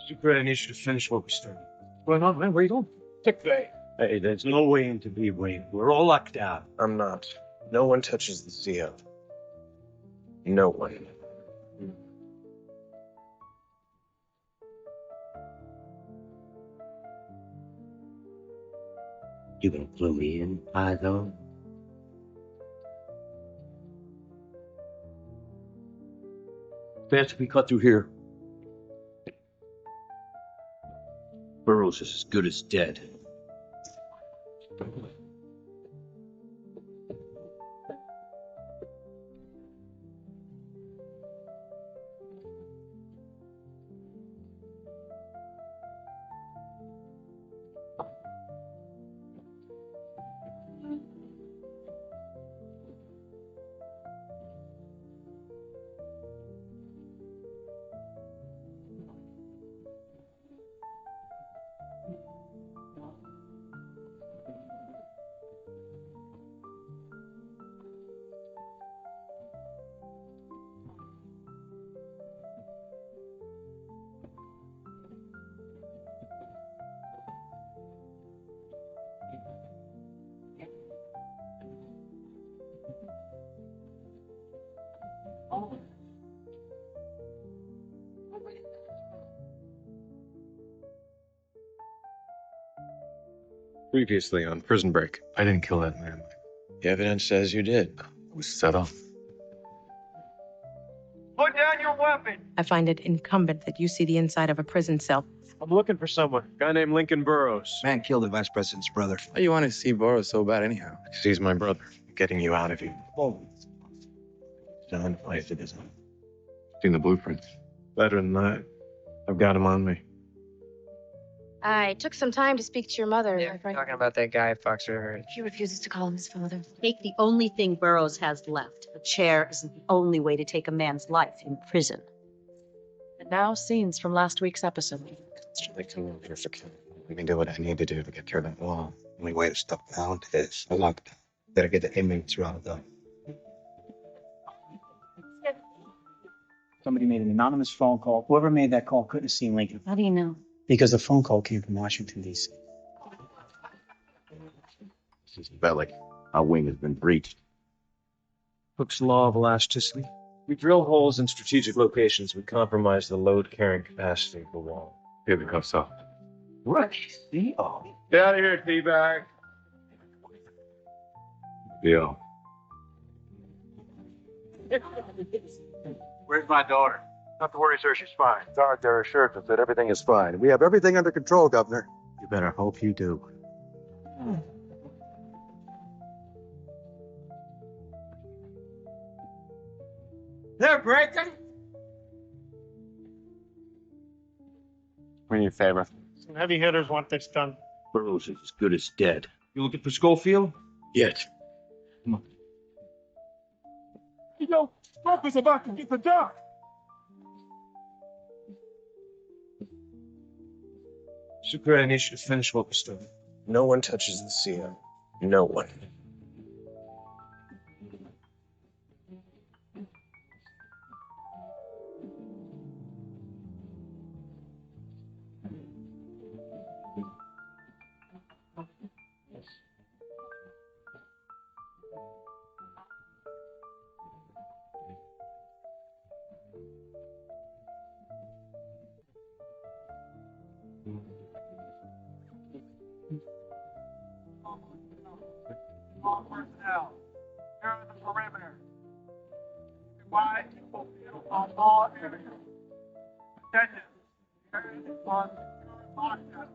Super, I need you to finish what we started. What's going on, man? Where you going? Sick bay. Hey, there's no way into B-Wing. We're all locked out. I'm not. No one touches the CO. No one. You gonna clue me in, Python? Faster we cut through here. Burroughs is as good as dead. Previously on Prison Break. I didn't kill that man. The evidence says you did. I was set up. Put down your weapon. I find it incumbent that you see the inside of a prison cell. I'm looking for someone. A guy named Lincoln Burrows. Man killed the vice president's brother. Why you want to see Boris so bad anyhow? Because he's my brother. Getting you out of here. Oh. Done place it isn't. Seen the blueprints. Better than that. I've got him on me. I took some time to speak to your mother. Yeah, talking about that guy at Fox River. He refuses to call him his father. Take the only thing Burroughs has left. A chair isn't the only way to take a man's life in prison. And now, scenes from last week's episode. They come over here for killing. Let me do what I need to do to get through that wall. Only way to stop down is a lockdown. Gotta get the inmates riled up. Somebody made an anonymous phone call. Whoever made that call couldn't have seen Lincoln. How do you know? Because the phone call came from Washington, D.C. This is Bellic. Our wing has been breached. Hooke's law of elasticity. We drill holes in strategic locations. We compromise the load carrying capacity of the wall. Here the cuffs off. Rookie, see? Oh. Get out of here, T-bag. Deal. Where's my daughter? Not to worry, sir. She's fine. Guard their assurances that everything is fine. We have everything under control, Governor. You better hope you do. They're breaking. We're in your favor. Some heavy hitters want this done. Burroughs is as good as dead. You looking for Schofield? Yet. Come on. You know, Trump is about to get the dock. Sucre, I need you to finish what we started. No one touches the CO. No one. All personnel, here are the perimeter. Wide on all areas. Attention, area is on secure lockdown.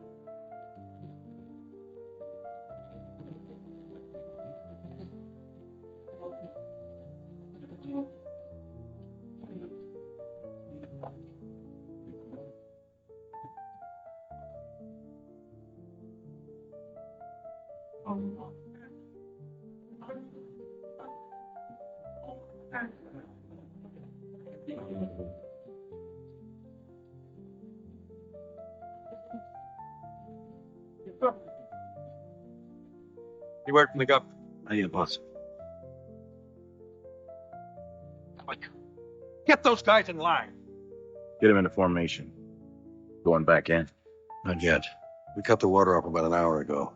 You word from the governor. How you, boss? Get those guys in line. Get him into formation. Going back in? Not yet. We cut the water off about an hour ago.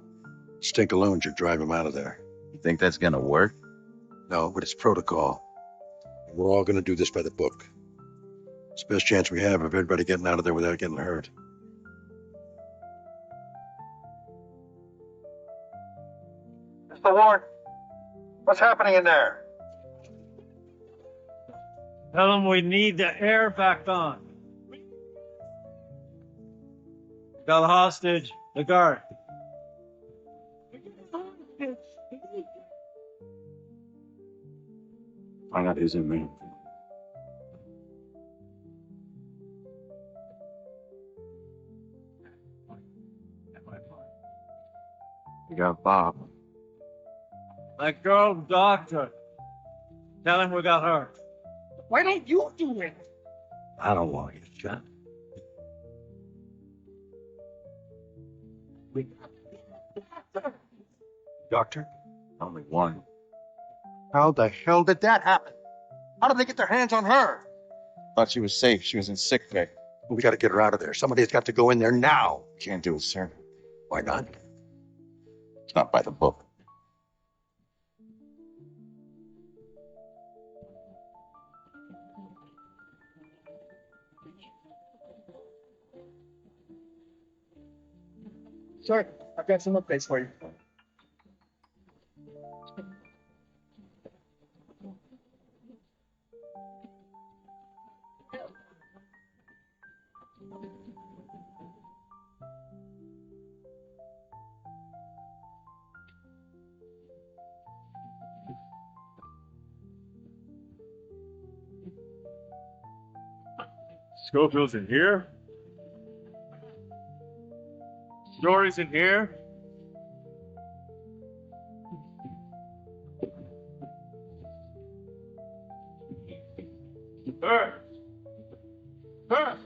Stink alone should drive him out of there. You think that's gonna work? No, but it's protocol. We're all gonna do this by the book. It's the best chance we have of everybody getting out of there without getting hurt. Mr. Ward, what's happening in there? Tell them we need the air back on. Got a hostage, the guard. Find out who's in there. We got Bob. That girl's doctor. Tell him we got her. Why don't you do it? I don't want you shot. Doctor? Only one. How the hell did that happen? How did they get their hands on her? Thought she was safe. She was in sick bay. We got to get her out of there. Somebody's got to go in there now. Can't do it, sir. Why not? It's not by the book. Sir, I've got some updates for you. Schofield's in here. Story's in here. Her. Her.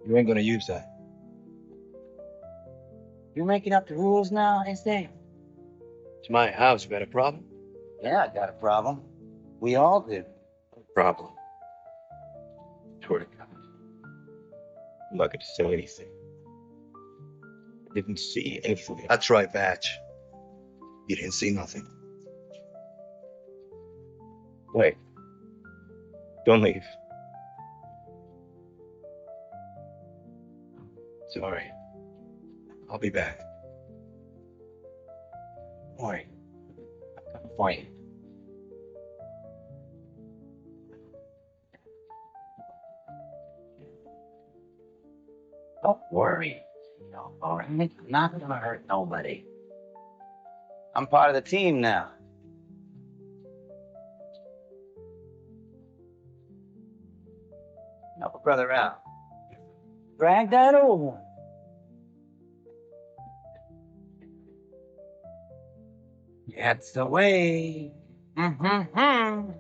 You ain't gonna use that. You're making up the rules now, insane. It's my house. You got a problem? Yeah, I got a problem. We all do. Problem. Swear to God. I'm not gonna say anything. I didn't see anything. That's right, Batch. You didn't see nothing. Wait. Don't leave. Sorry. I'll be back. Boy, I'm coming for you. Don't worry. All right? I'm not gonna hurt nobody. I'm part of the team now. Help a brother out. Drag that old one. That's the way. Mm-hmm.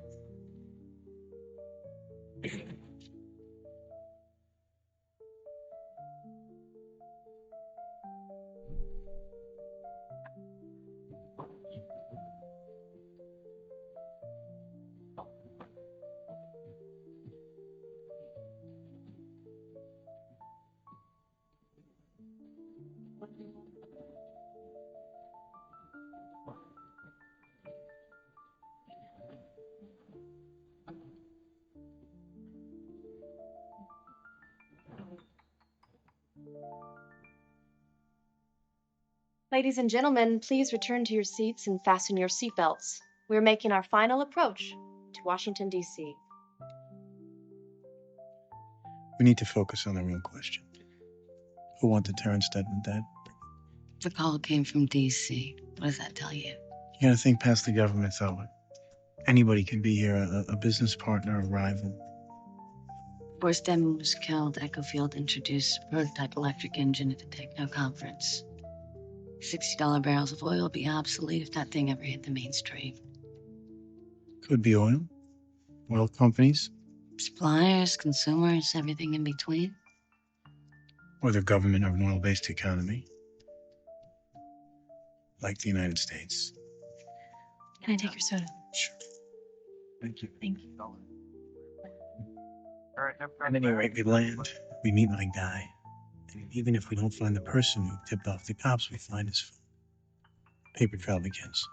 Ladies and gentlemen, please return to your seats and fasten your seatbelts. We're making our final approach to Washington, D.C. We need to focus on the real question. Who wanted Terrence Stedman dead? The call came from DC. What does that tell you? You gotta think past the government, Thelma. Anybody can be here, a business partner, a rival. Before Stedman was killed, Echofield introduced a prototype electric engine at the techno conference. $60 barrels of oil would be obsolete if that thing ever hit the mainstream. Could be oil companies, Suppliers, consumers, everything in between. or the government of an oil-based economy, like the United States. Can I take your soda? Sure. Thank you. Thank you. At any rate, we land. We meet my guy. And even if we don't find the person who tipped off the cops, we find his phone. Paper trail begins.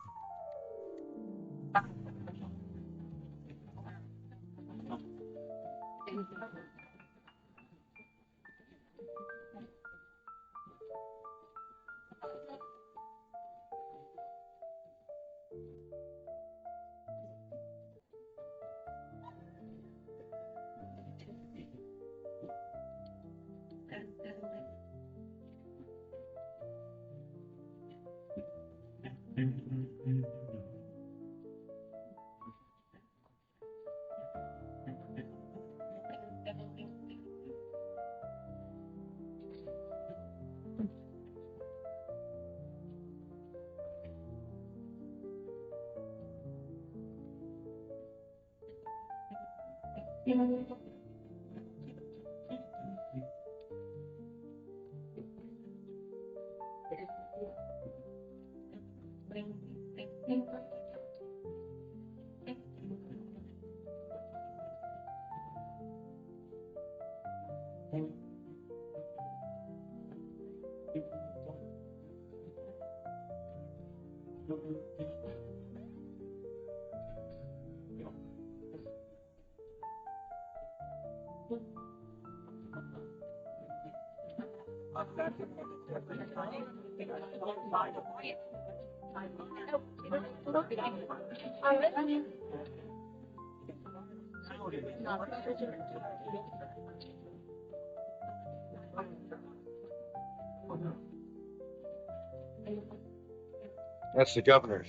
That's the governor.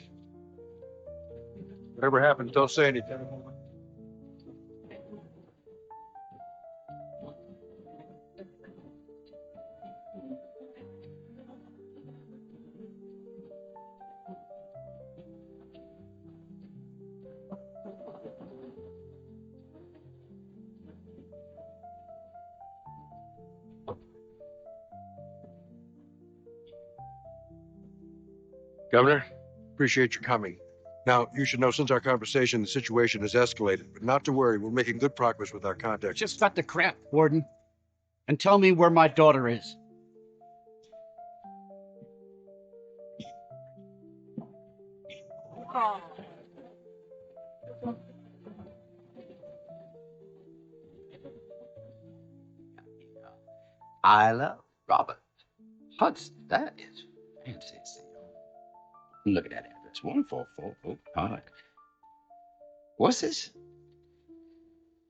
Whatever happens, don't say anything. Governor, appreciate your coming. Now, you should know since our conversation, the situation has escalated, but not to worry, we're making good progress with our contacts. Just cut the crap, Warden, and tell me where my daughter is. Isla Robert Hudson. That is fancy. Look at that address. 144 Oak Park. What's this?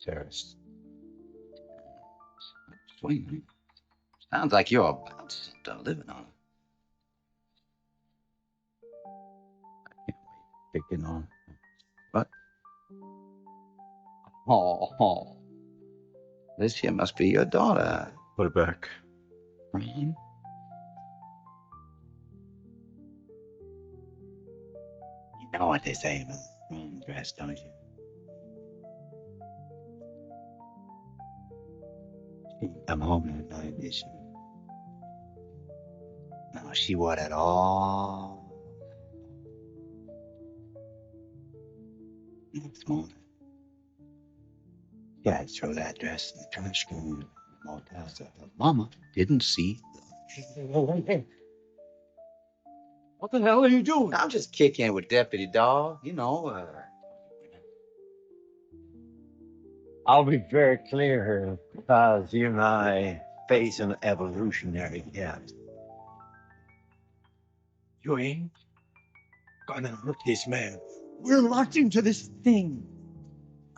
Terrace. Swing. Sounds like you're about to living on it. I can't wait picking on. But oh, this here must be your daughter. Put it back. Brian? You know what they say about wrong dress, don't you? She come home that night, did she? No, she wore that all next morning. Yeah, I throw that dress in the trash can in the motel so her mama didn't see. What the hell are you doing? I'm just kicking with Deputy Dog, I'll be very clear here, because you and I face an evolutionary gap. You ain't gonna hurt this man. We're locked into this thing.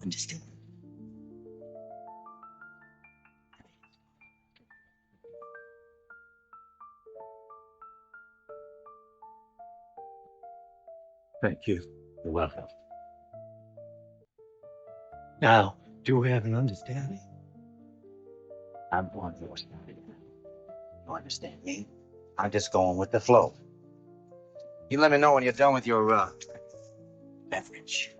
Understand? Thank you. You're welcome. Now, do we have an understanding? I'm on your side. You understand me? I'm just going with the flow. You let me know when you're done with your beverage.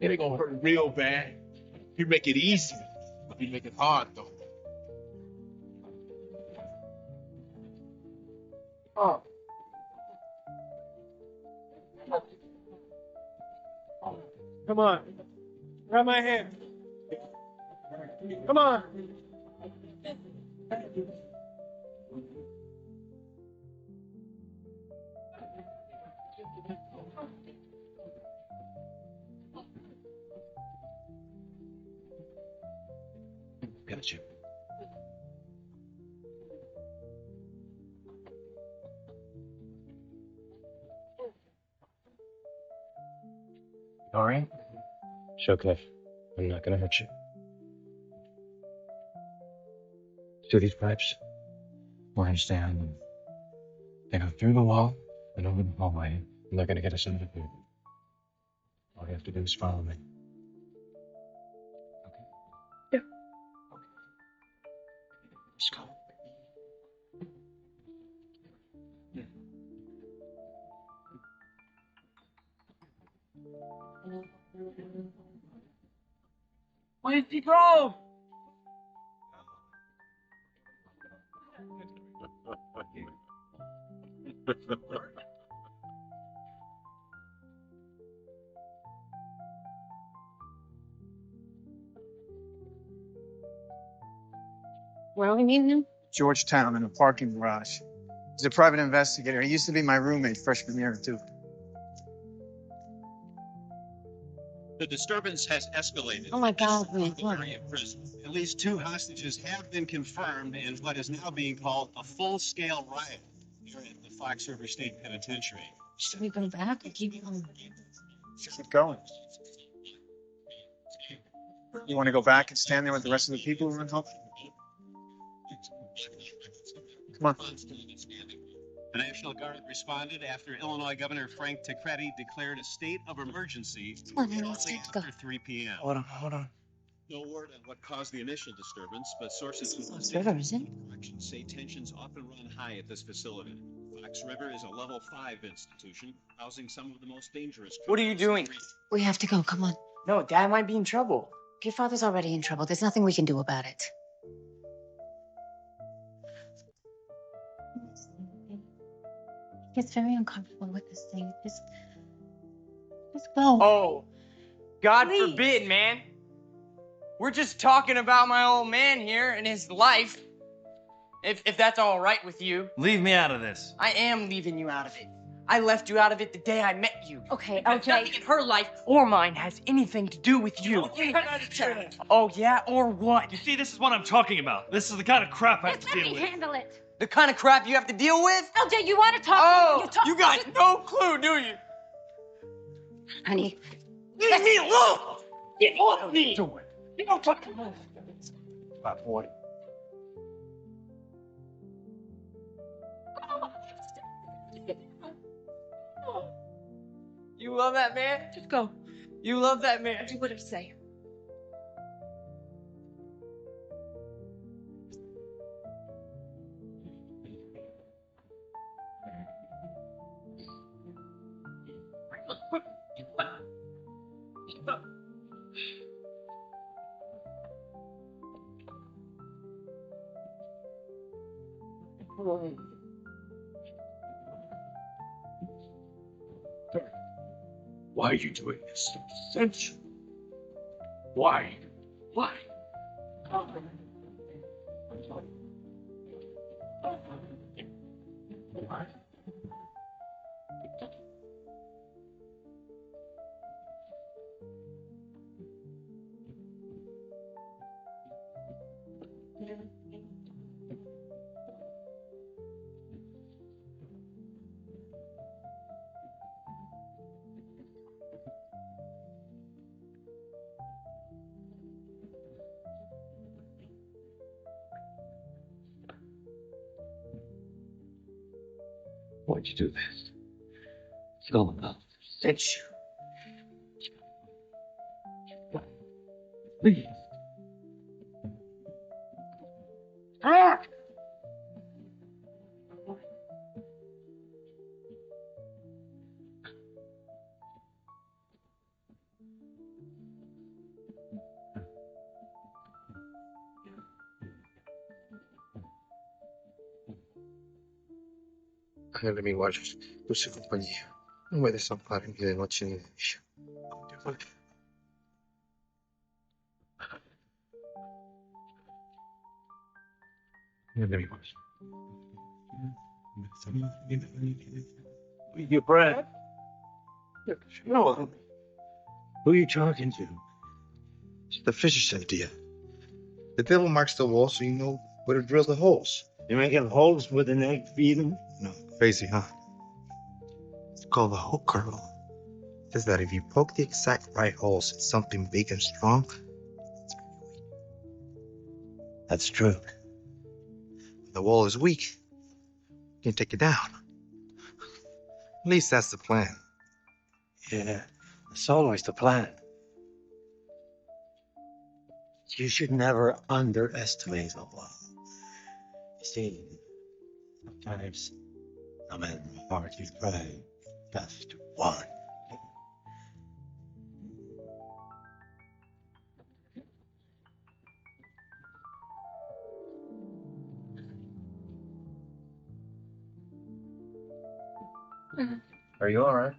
It ain't gonna hurt real bad. You make it easy. You make it hard though. Oh. Come on. Grab my hand. Come on. Gotcha. All right? It's okay. I'm not gonna hurt you. See these pipes? We're gonna stay on them. They go through the wall and over the hallway, and they're gonna get us into the food. All you have to do is follow me. Yeah. Let's go. Where'd you go? Where are we meeting him? Georgetown in a parking garage. He's a private investigator. He used to be my roommate freshman year, too. The disturbance has escalated. Oh my God, man. Area prison. At least 2 hostages have been confirmed in what is now being called a full-scale riot here at the Fox River State Penitentiary. Should we go back or keep going? Keep going. You want to go back and stand there with the rest of the people who are help? Come on. The National Guard responded after Illinois Governor Frank Taccretti declared a state of emergency Come on, man, let's go. after 3 p.m. Hold on. No word on what caused the initial disturbance, but sources This is within Fox state River, isn't it? corrections say tensions often run high at this facility. Fox River is a level 5 institution, housing some of the most dangerous. What are you doing? We have to go. Come on. No, Dad might be in trouble. Your father's already in trouble. There's nothing we can do about it. He gets very uncomfortable with this thing. Just go. Oh, God Please. forbid, man. We're just talking about my old man here and his life. If that's all right with you. Leave me out of this. I am leaving you out of it. I left you out of it the day I met you. Okay, Because nothing in her life or mine has anything to do with you. Oh, yeah, or what? You see, this is what I'm talking about. This is the kind of crap I have to Let deal me with. handle it. The kind of crap you have to deal with? LJ, you want to talk? Oh, you got no clue, do you? Honey. Leave me alone! Get off of me! Do it. You don't fucking move. About 40. You love that man? Just go. You love that man. Do what I say. Why are you doing this? Sense. Why? Why? Why? Why'd you do this? It's all about sense you. Please. Ah! Ándale, mi Walter, dulce compañía. No me desamparen ni de noche ni de día. Ándale, mi Walter. Your breath. No, Who are you talking to? it's the fish's idea. The devil marks the wall so you know where to drill the holes. You're making holes with an egg feeder? No, crazy, huh? It's called the hook curl. It says that if you poke the exact right holes in something big and strong, That's true. when the wall is weak, you can take it down. At least that's the plan. Yeah, it's always the plan. You should never underestimate a lot. You see, sometimes no matter how hard you try, just one. Are you all right?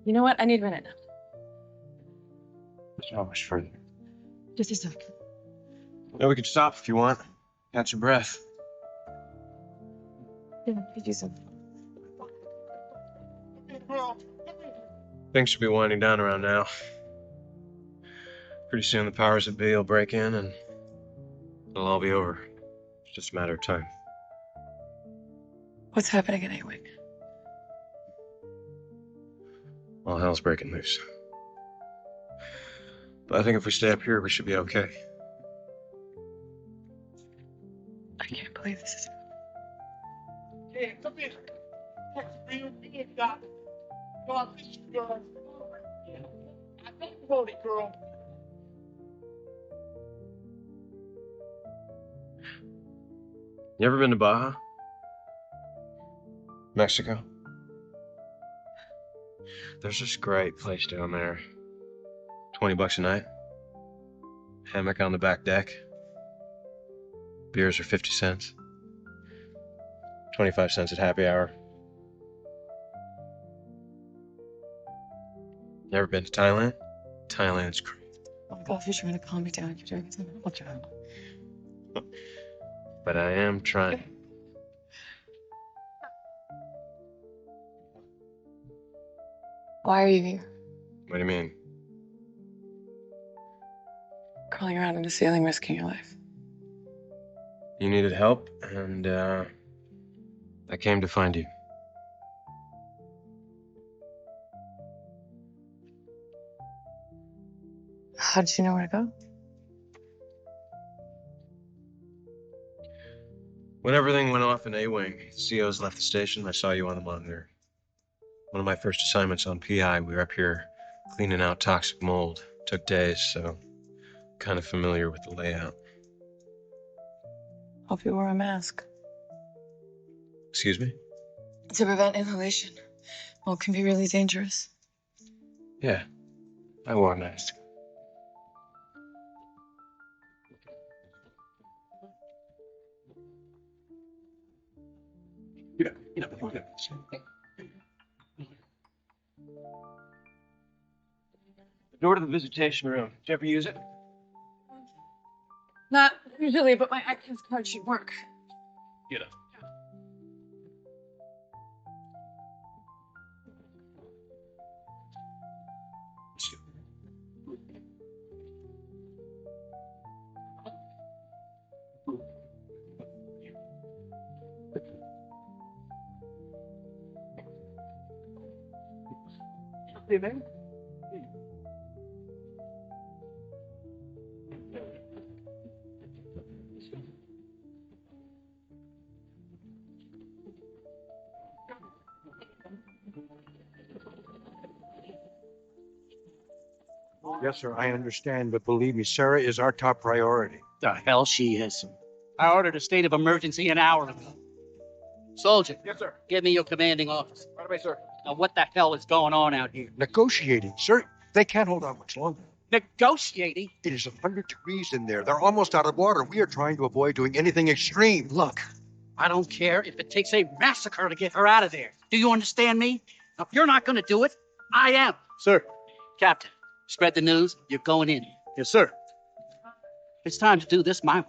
You know what? I need a minute. How much further? Just a sec. No, we can stop if you want. Catch your breath. Yeah, could use some. Things should be winding down around now. Pretty soon the powers that be will break in and it'll all be over. It's just a matter of time. What's happening at A-Wing? All hell's breaking loose. But I think if we stay up here, we should be okay. I can't believe this is. Hey, come here. That's real good, Doc. No, I miss you, girl. I think about it, girl. You ever been to Baja? Mexico? There's this great place down there. $20 a night. Hammock on the back deck. Beers are 50 cents. 25 cents at happy hour. You ever been to Thailand? Thailand's great. Oh my God, if you're trying to calm me down, you're doing something. I'll try. But I am trying. Why are you here? What do you mean? Crawling around in the ceiling, risking your life. You needed help, and I came to find you. How did you know where to go? When everything went off in A-Wing, the COs left the station, I saw you on the monitor. One of my first assignments on PI, we were up here cleaning out toxic mold. Took days, so kind of familiar with the layout. Hope you wore a mask. Excuse me? To prevent inhalation. Mold can be really dangerous. Yeah, I wore a mask. The door to the visitation room. Did you ever use it? Not usually, but my access card should work. Get up. Leaving. Yes, sir, I understand, but believe me, Sarah is our top priority. The hell she is. I ordered a state of emergency an hour ago. Soldier. Yes, sir. Give me your commanding officer. Right away, sir. Now, what the hell is going on out here? Negotiating, sir. They can't hold on much longer. Negotiating? It is 100 degrees in there. They're almost out of water. We are trying to avoid doing anything extreme. Look, I don't care if it takes a massacre to get her out of there. Do you understand me? Now, if you're not going to do it, I am. Sir. Captain, spread the news. You're going in. Yes, sir. It's time to do this my way.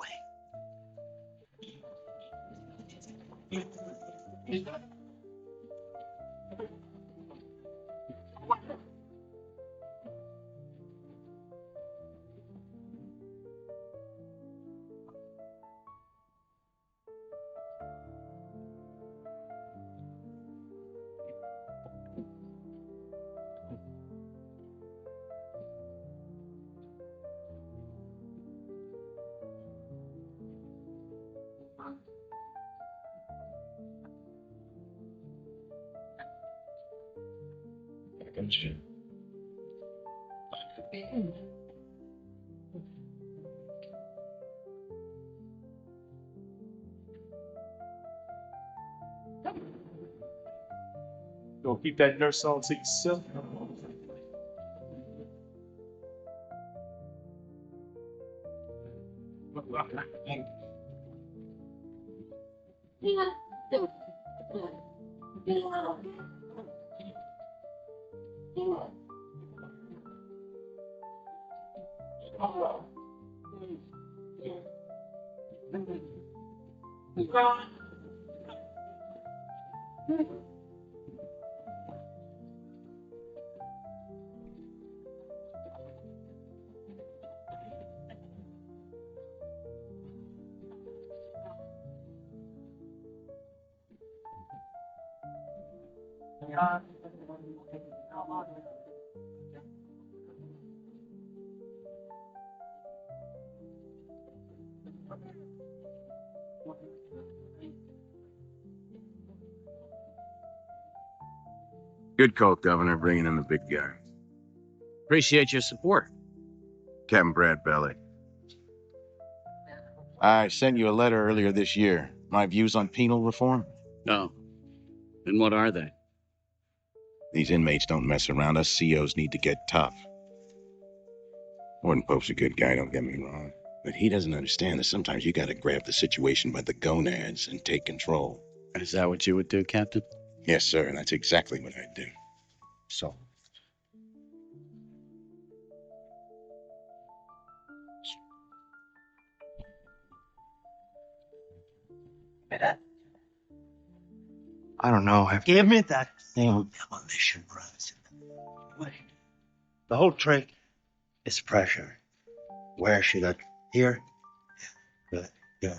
Here comes Jim. Don't keep that nurse on to yourself. Good call, Governor, bringing in the big guy. Appreciate your support. Captain Brad Bellick. I sent you a letter earlier this year. My views on penal reform? No. And what are they? These inmates don't mess around. Us COs need to get tough. Warden Pope's a good guy, don't get me wrong. But he doesn't understand that sometimes you gotta grab the situation by the gonads and take control. Is that what you would do, Captain? Yes, sir, and that's exactly what I'd do. So. I don't know. Give me that thing. Demolition runs. Wait. The whole trick is pressure. Where should I? Here? Good, good.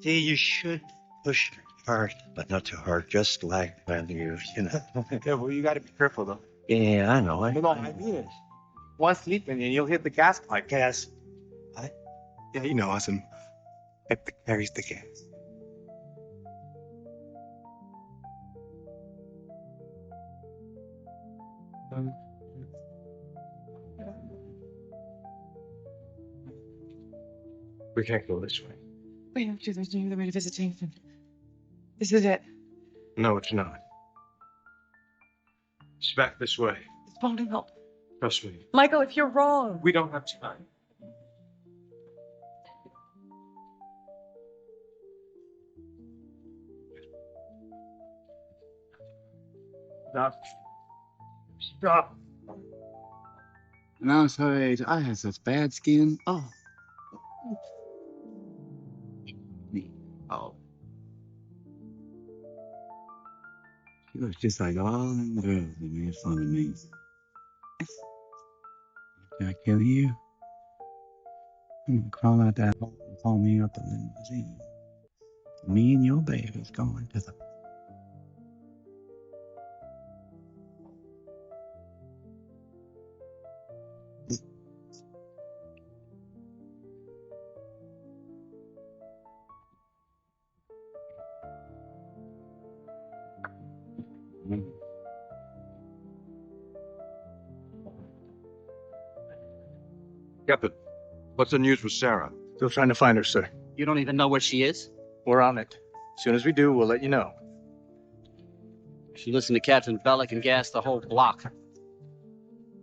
See, you should push hard, but not too hard, just like when you know. Yeah, well, you gotta be careful, though. Yeah, I know. No, I mean it. One sleeping and you'll hit the gas pipe. Gas. Yeah, you know us and it carries the gas. We can't go this way. Wait, after there's no other way to visit Jameson. This is it. No, it's not. It's back this way. It's won't help. Trust me. Michael, if you're wrong. We don't have time. Stop. Stop. And I was her age, I had such bad skin. Oh. Oh. She looks just like all them girls that made fun of me. Did I kill you? I'm gonna crawl out that hole and pull me up the limousine. Me and your baby's going to the. Captain, what's the news with Sarah? Still trying to find her, sir. You don't even know where she is? We're on it. As soon as we do, we'll let you know. She listened to Captain Bellick and gassed the whole block.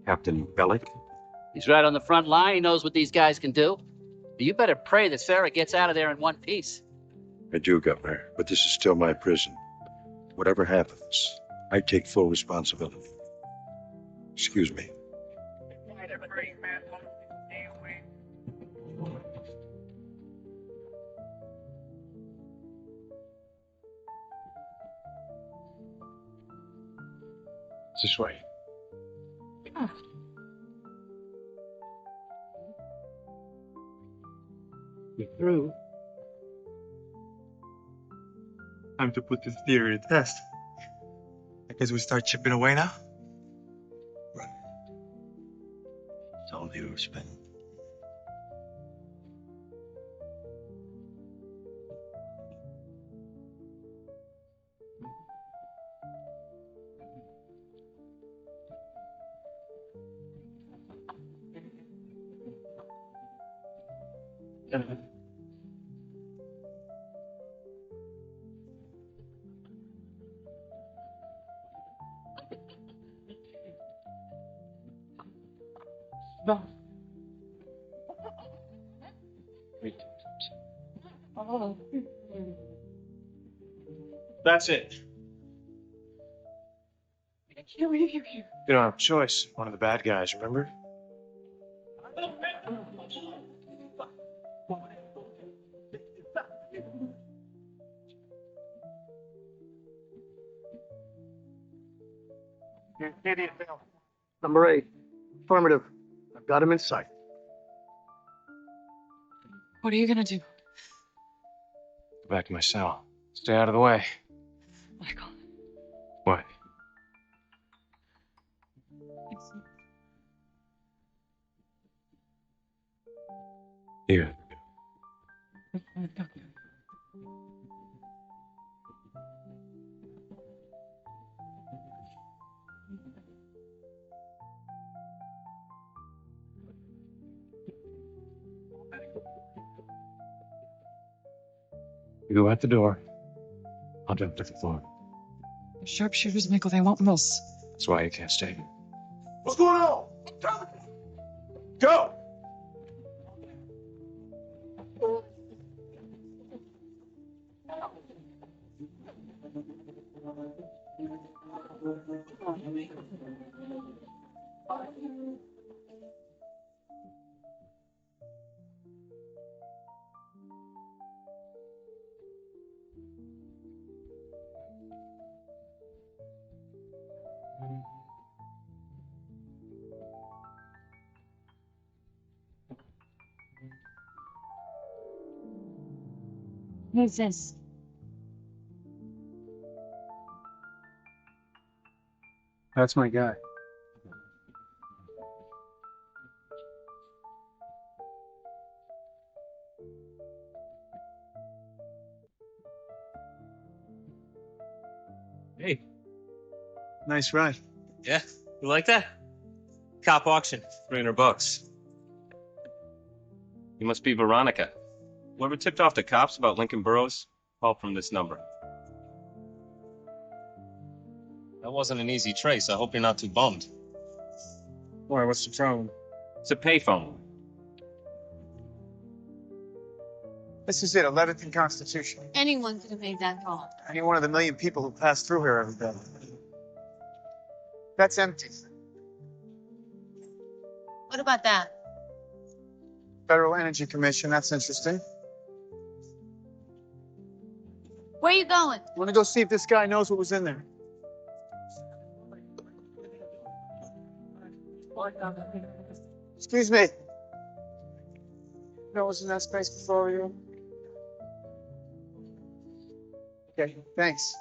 Captain Bellick? He's right on the front line. He knows what these guys can do. You better pray that Sarah gets out of there in one piece. I do, Governor, but this is still my prison. Whatever happens, I take full responsibility. Excuse me. This way. You're through. Time to put this theory to test. I guess we start chipping away now? Told you to spend. No. That's it. You don't have a choice. One of the bad guys, remember? Number 8. Affirmative. I've got him in sight. What are you gonna do? Go back to my cell. Stay out of the way. Michael. What? Here. You go out the door. I'll jump to the floor. The sharpshooters, Michael, they won't miss. That's why you can't stay. What's going on? Go! Who's this? That's my guy. Hey. Nice ride. Yeah, you like that? Cop auction, $300. You must be Veronica. Whoever tipped off the cops about Lincoln Burrows, call from this number. That wasn't an easy trace. I hope you're not too bummed. Why, what's the problem? It's a payphone. This is it, 11th and Constitution. Anyone could have made that call. Any one of the million people who pass through here every day. That's empty. What about that? Federal Energy Commission, that's interesting. Where you going? I want to go see if this guy knows what was in there. Excuse me. What was in that space before you? Okay, thanks.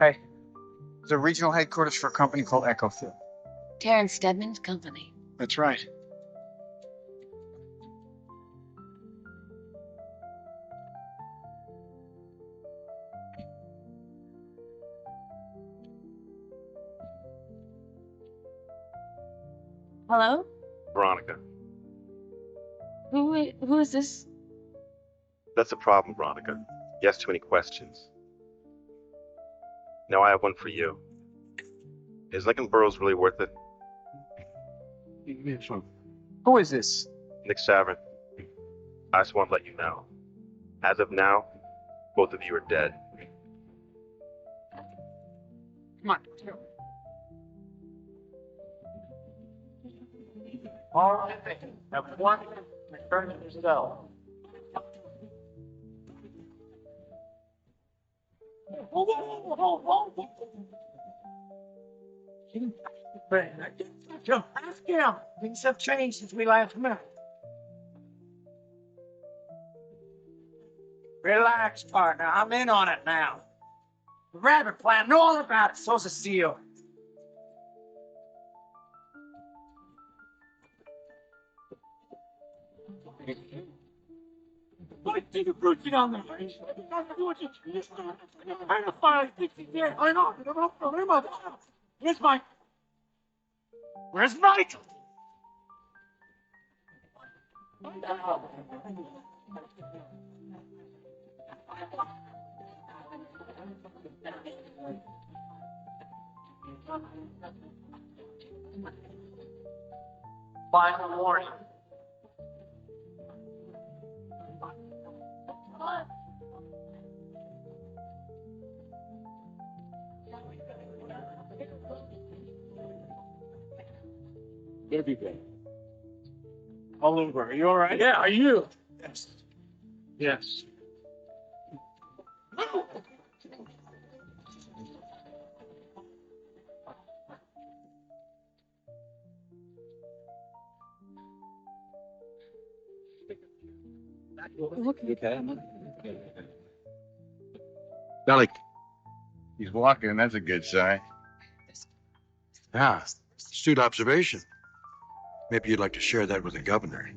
Hey, it's a regional headquarters for a company called Echofield. Terrence Stedman's company. That's right. Hello? Veronica. Who is this? That's the problem, Veronica. You ask too many questions. Now I have one for you. Is Lincoln Burrows really worth it? Who is this? Nick Savin. I just want to let you know. As of now, both of you are dead. Come on. All right, have one return to yourself. Ask him. Things have changed since we last met. Relax, partner. I'm in on it now. The rabbit plan, know all about it. So's a seal. I think approaching on the face. I know 560 there. I know. Where's Mike? Where's Mike? Final warning. Everything. All over. Are you all right? Yeah, are you? Yes. Yes. Bellick, he's walking. That's a good sign. Yeah, astute observation. Maybe you'd like to share that with the governor.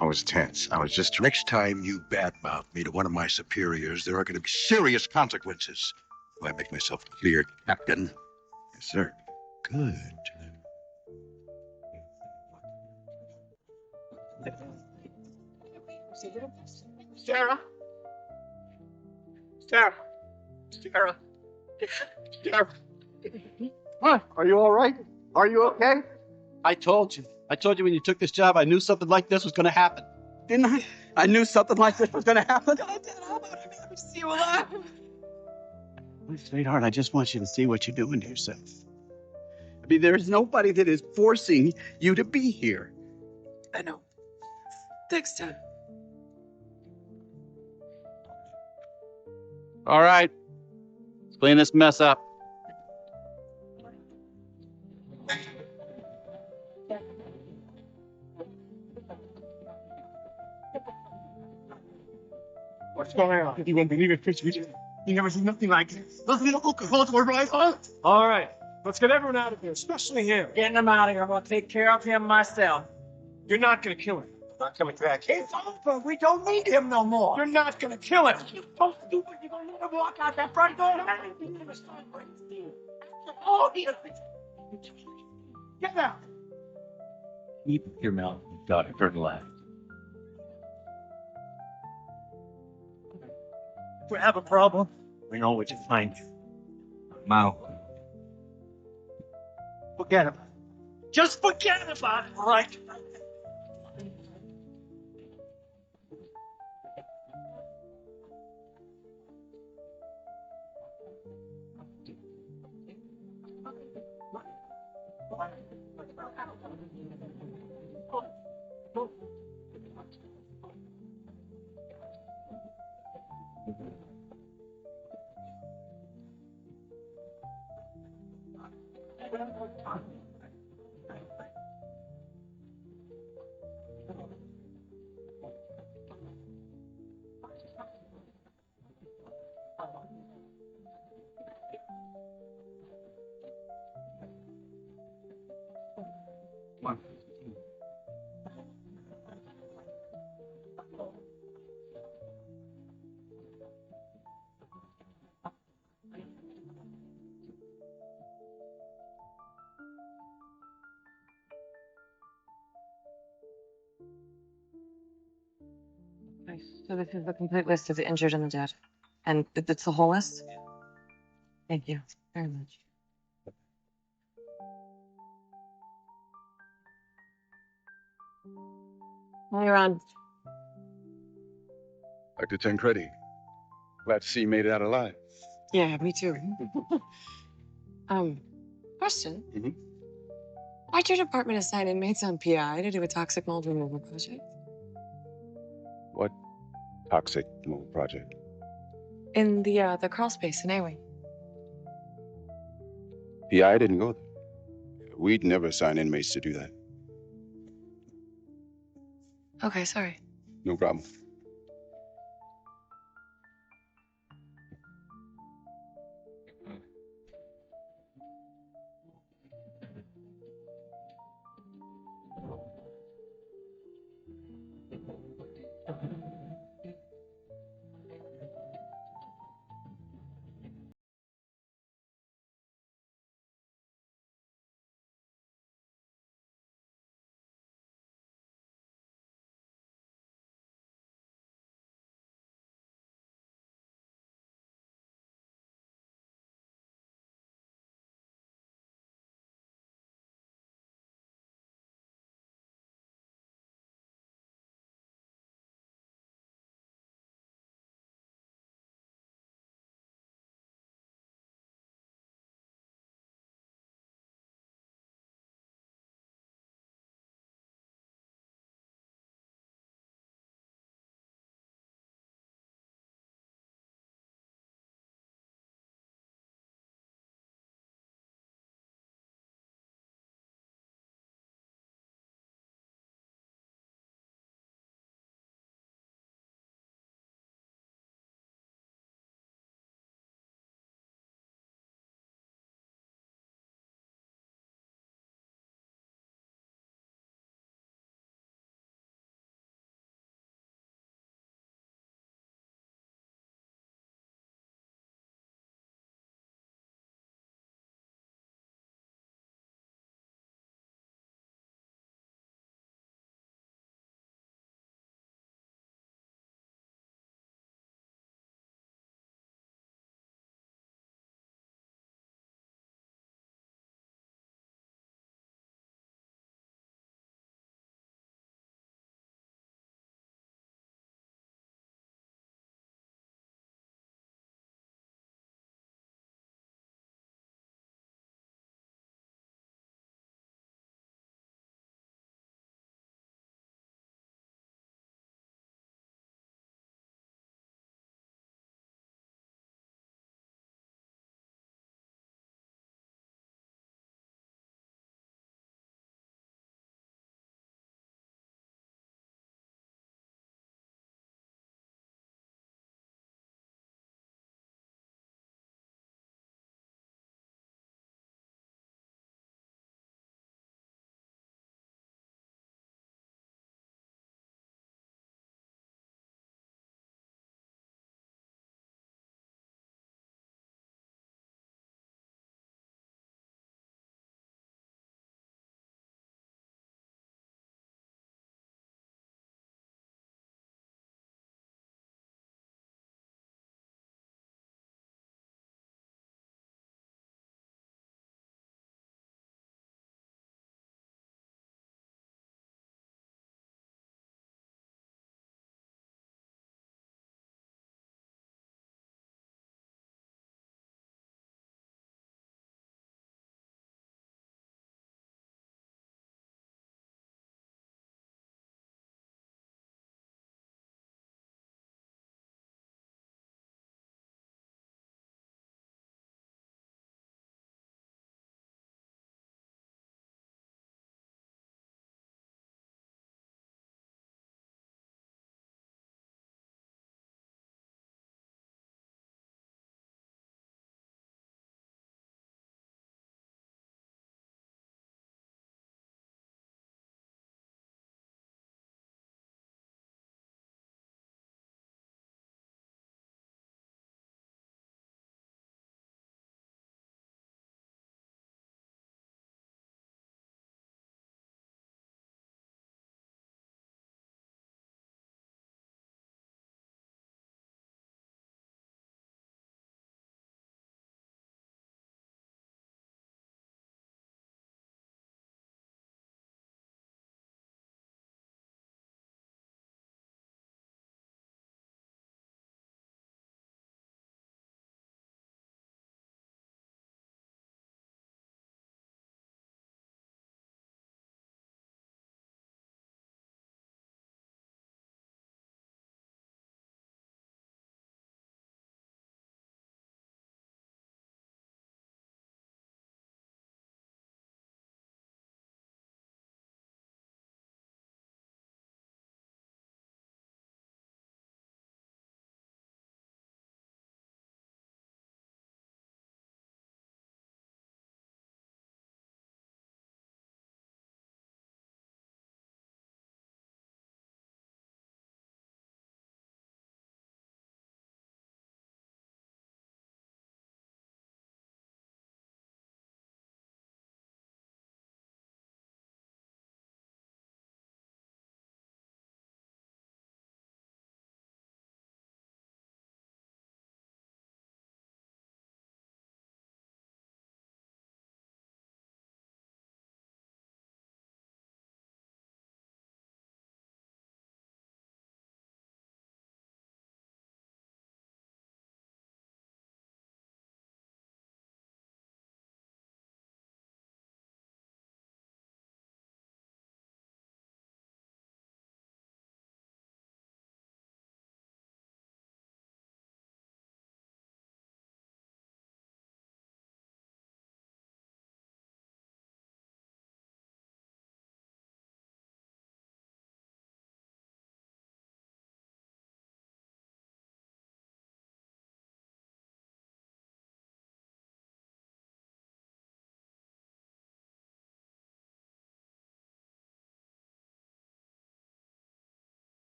I was tense. I was just. Next time you badmouth me to one of my superiors, there are going to be serious consequences. Do I make myself clear, Captain? Yes, sir. Good. Sarah? Sarah? Sarah? Sarah? What? Are you all right? Are you okay? I told you. I told you when you took this job, I knew something like this was going to happen. Didn't I? I knew something like this was going to happen. See you alive. Sweetheart, I just want you to see what you're doing to yourself. I mean, there is nobody that is forcing you to be here. I know. Takes time. All right. Let's clean this mess up. What's going on? You won't believe it, Chris. You never seen nothing like this. Those little alcohols were right on. All right. Let's get everyone out of here, especially him. Getting him out of here. I'm going to take care of him myself. You're not going to kill him. Not coming back. It's over. We don't need him no more. You're not going to kill him. You don't do it. You're going to let him walk out that front door. Oh, get out. Keep your mouth shut. Turn left. If we have a problem, We know where to find you. Mao. Forget about it. Just forget about it, all right? Nice. So this is the complete list of the injured and the dead. And it's the whole list? Thank you very much. While you're on, Dr. Tancredi, glad to see you made it out alive. yeah, me too. Question. Why'd your department assign inmates on PI to do a toxic mold removal project? What toxic mold project? In the crawl space in A-Wing. PI didn't go there. We'd never assign inmates to do that. Okay, sorry. No problem.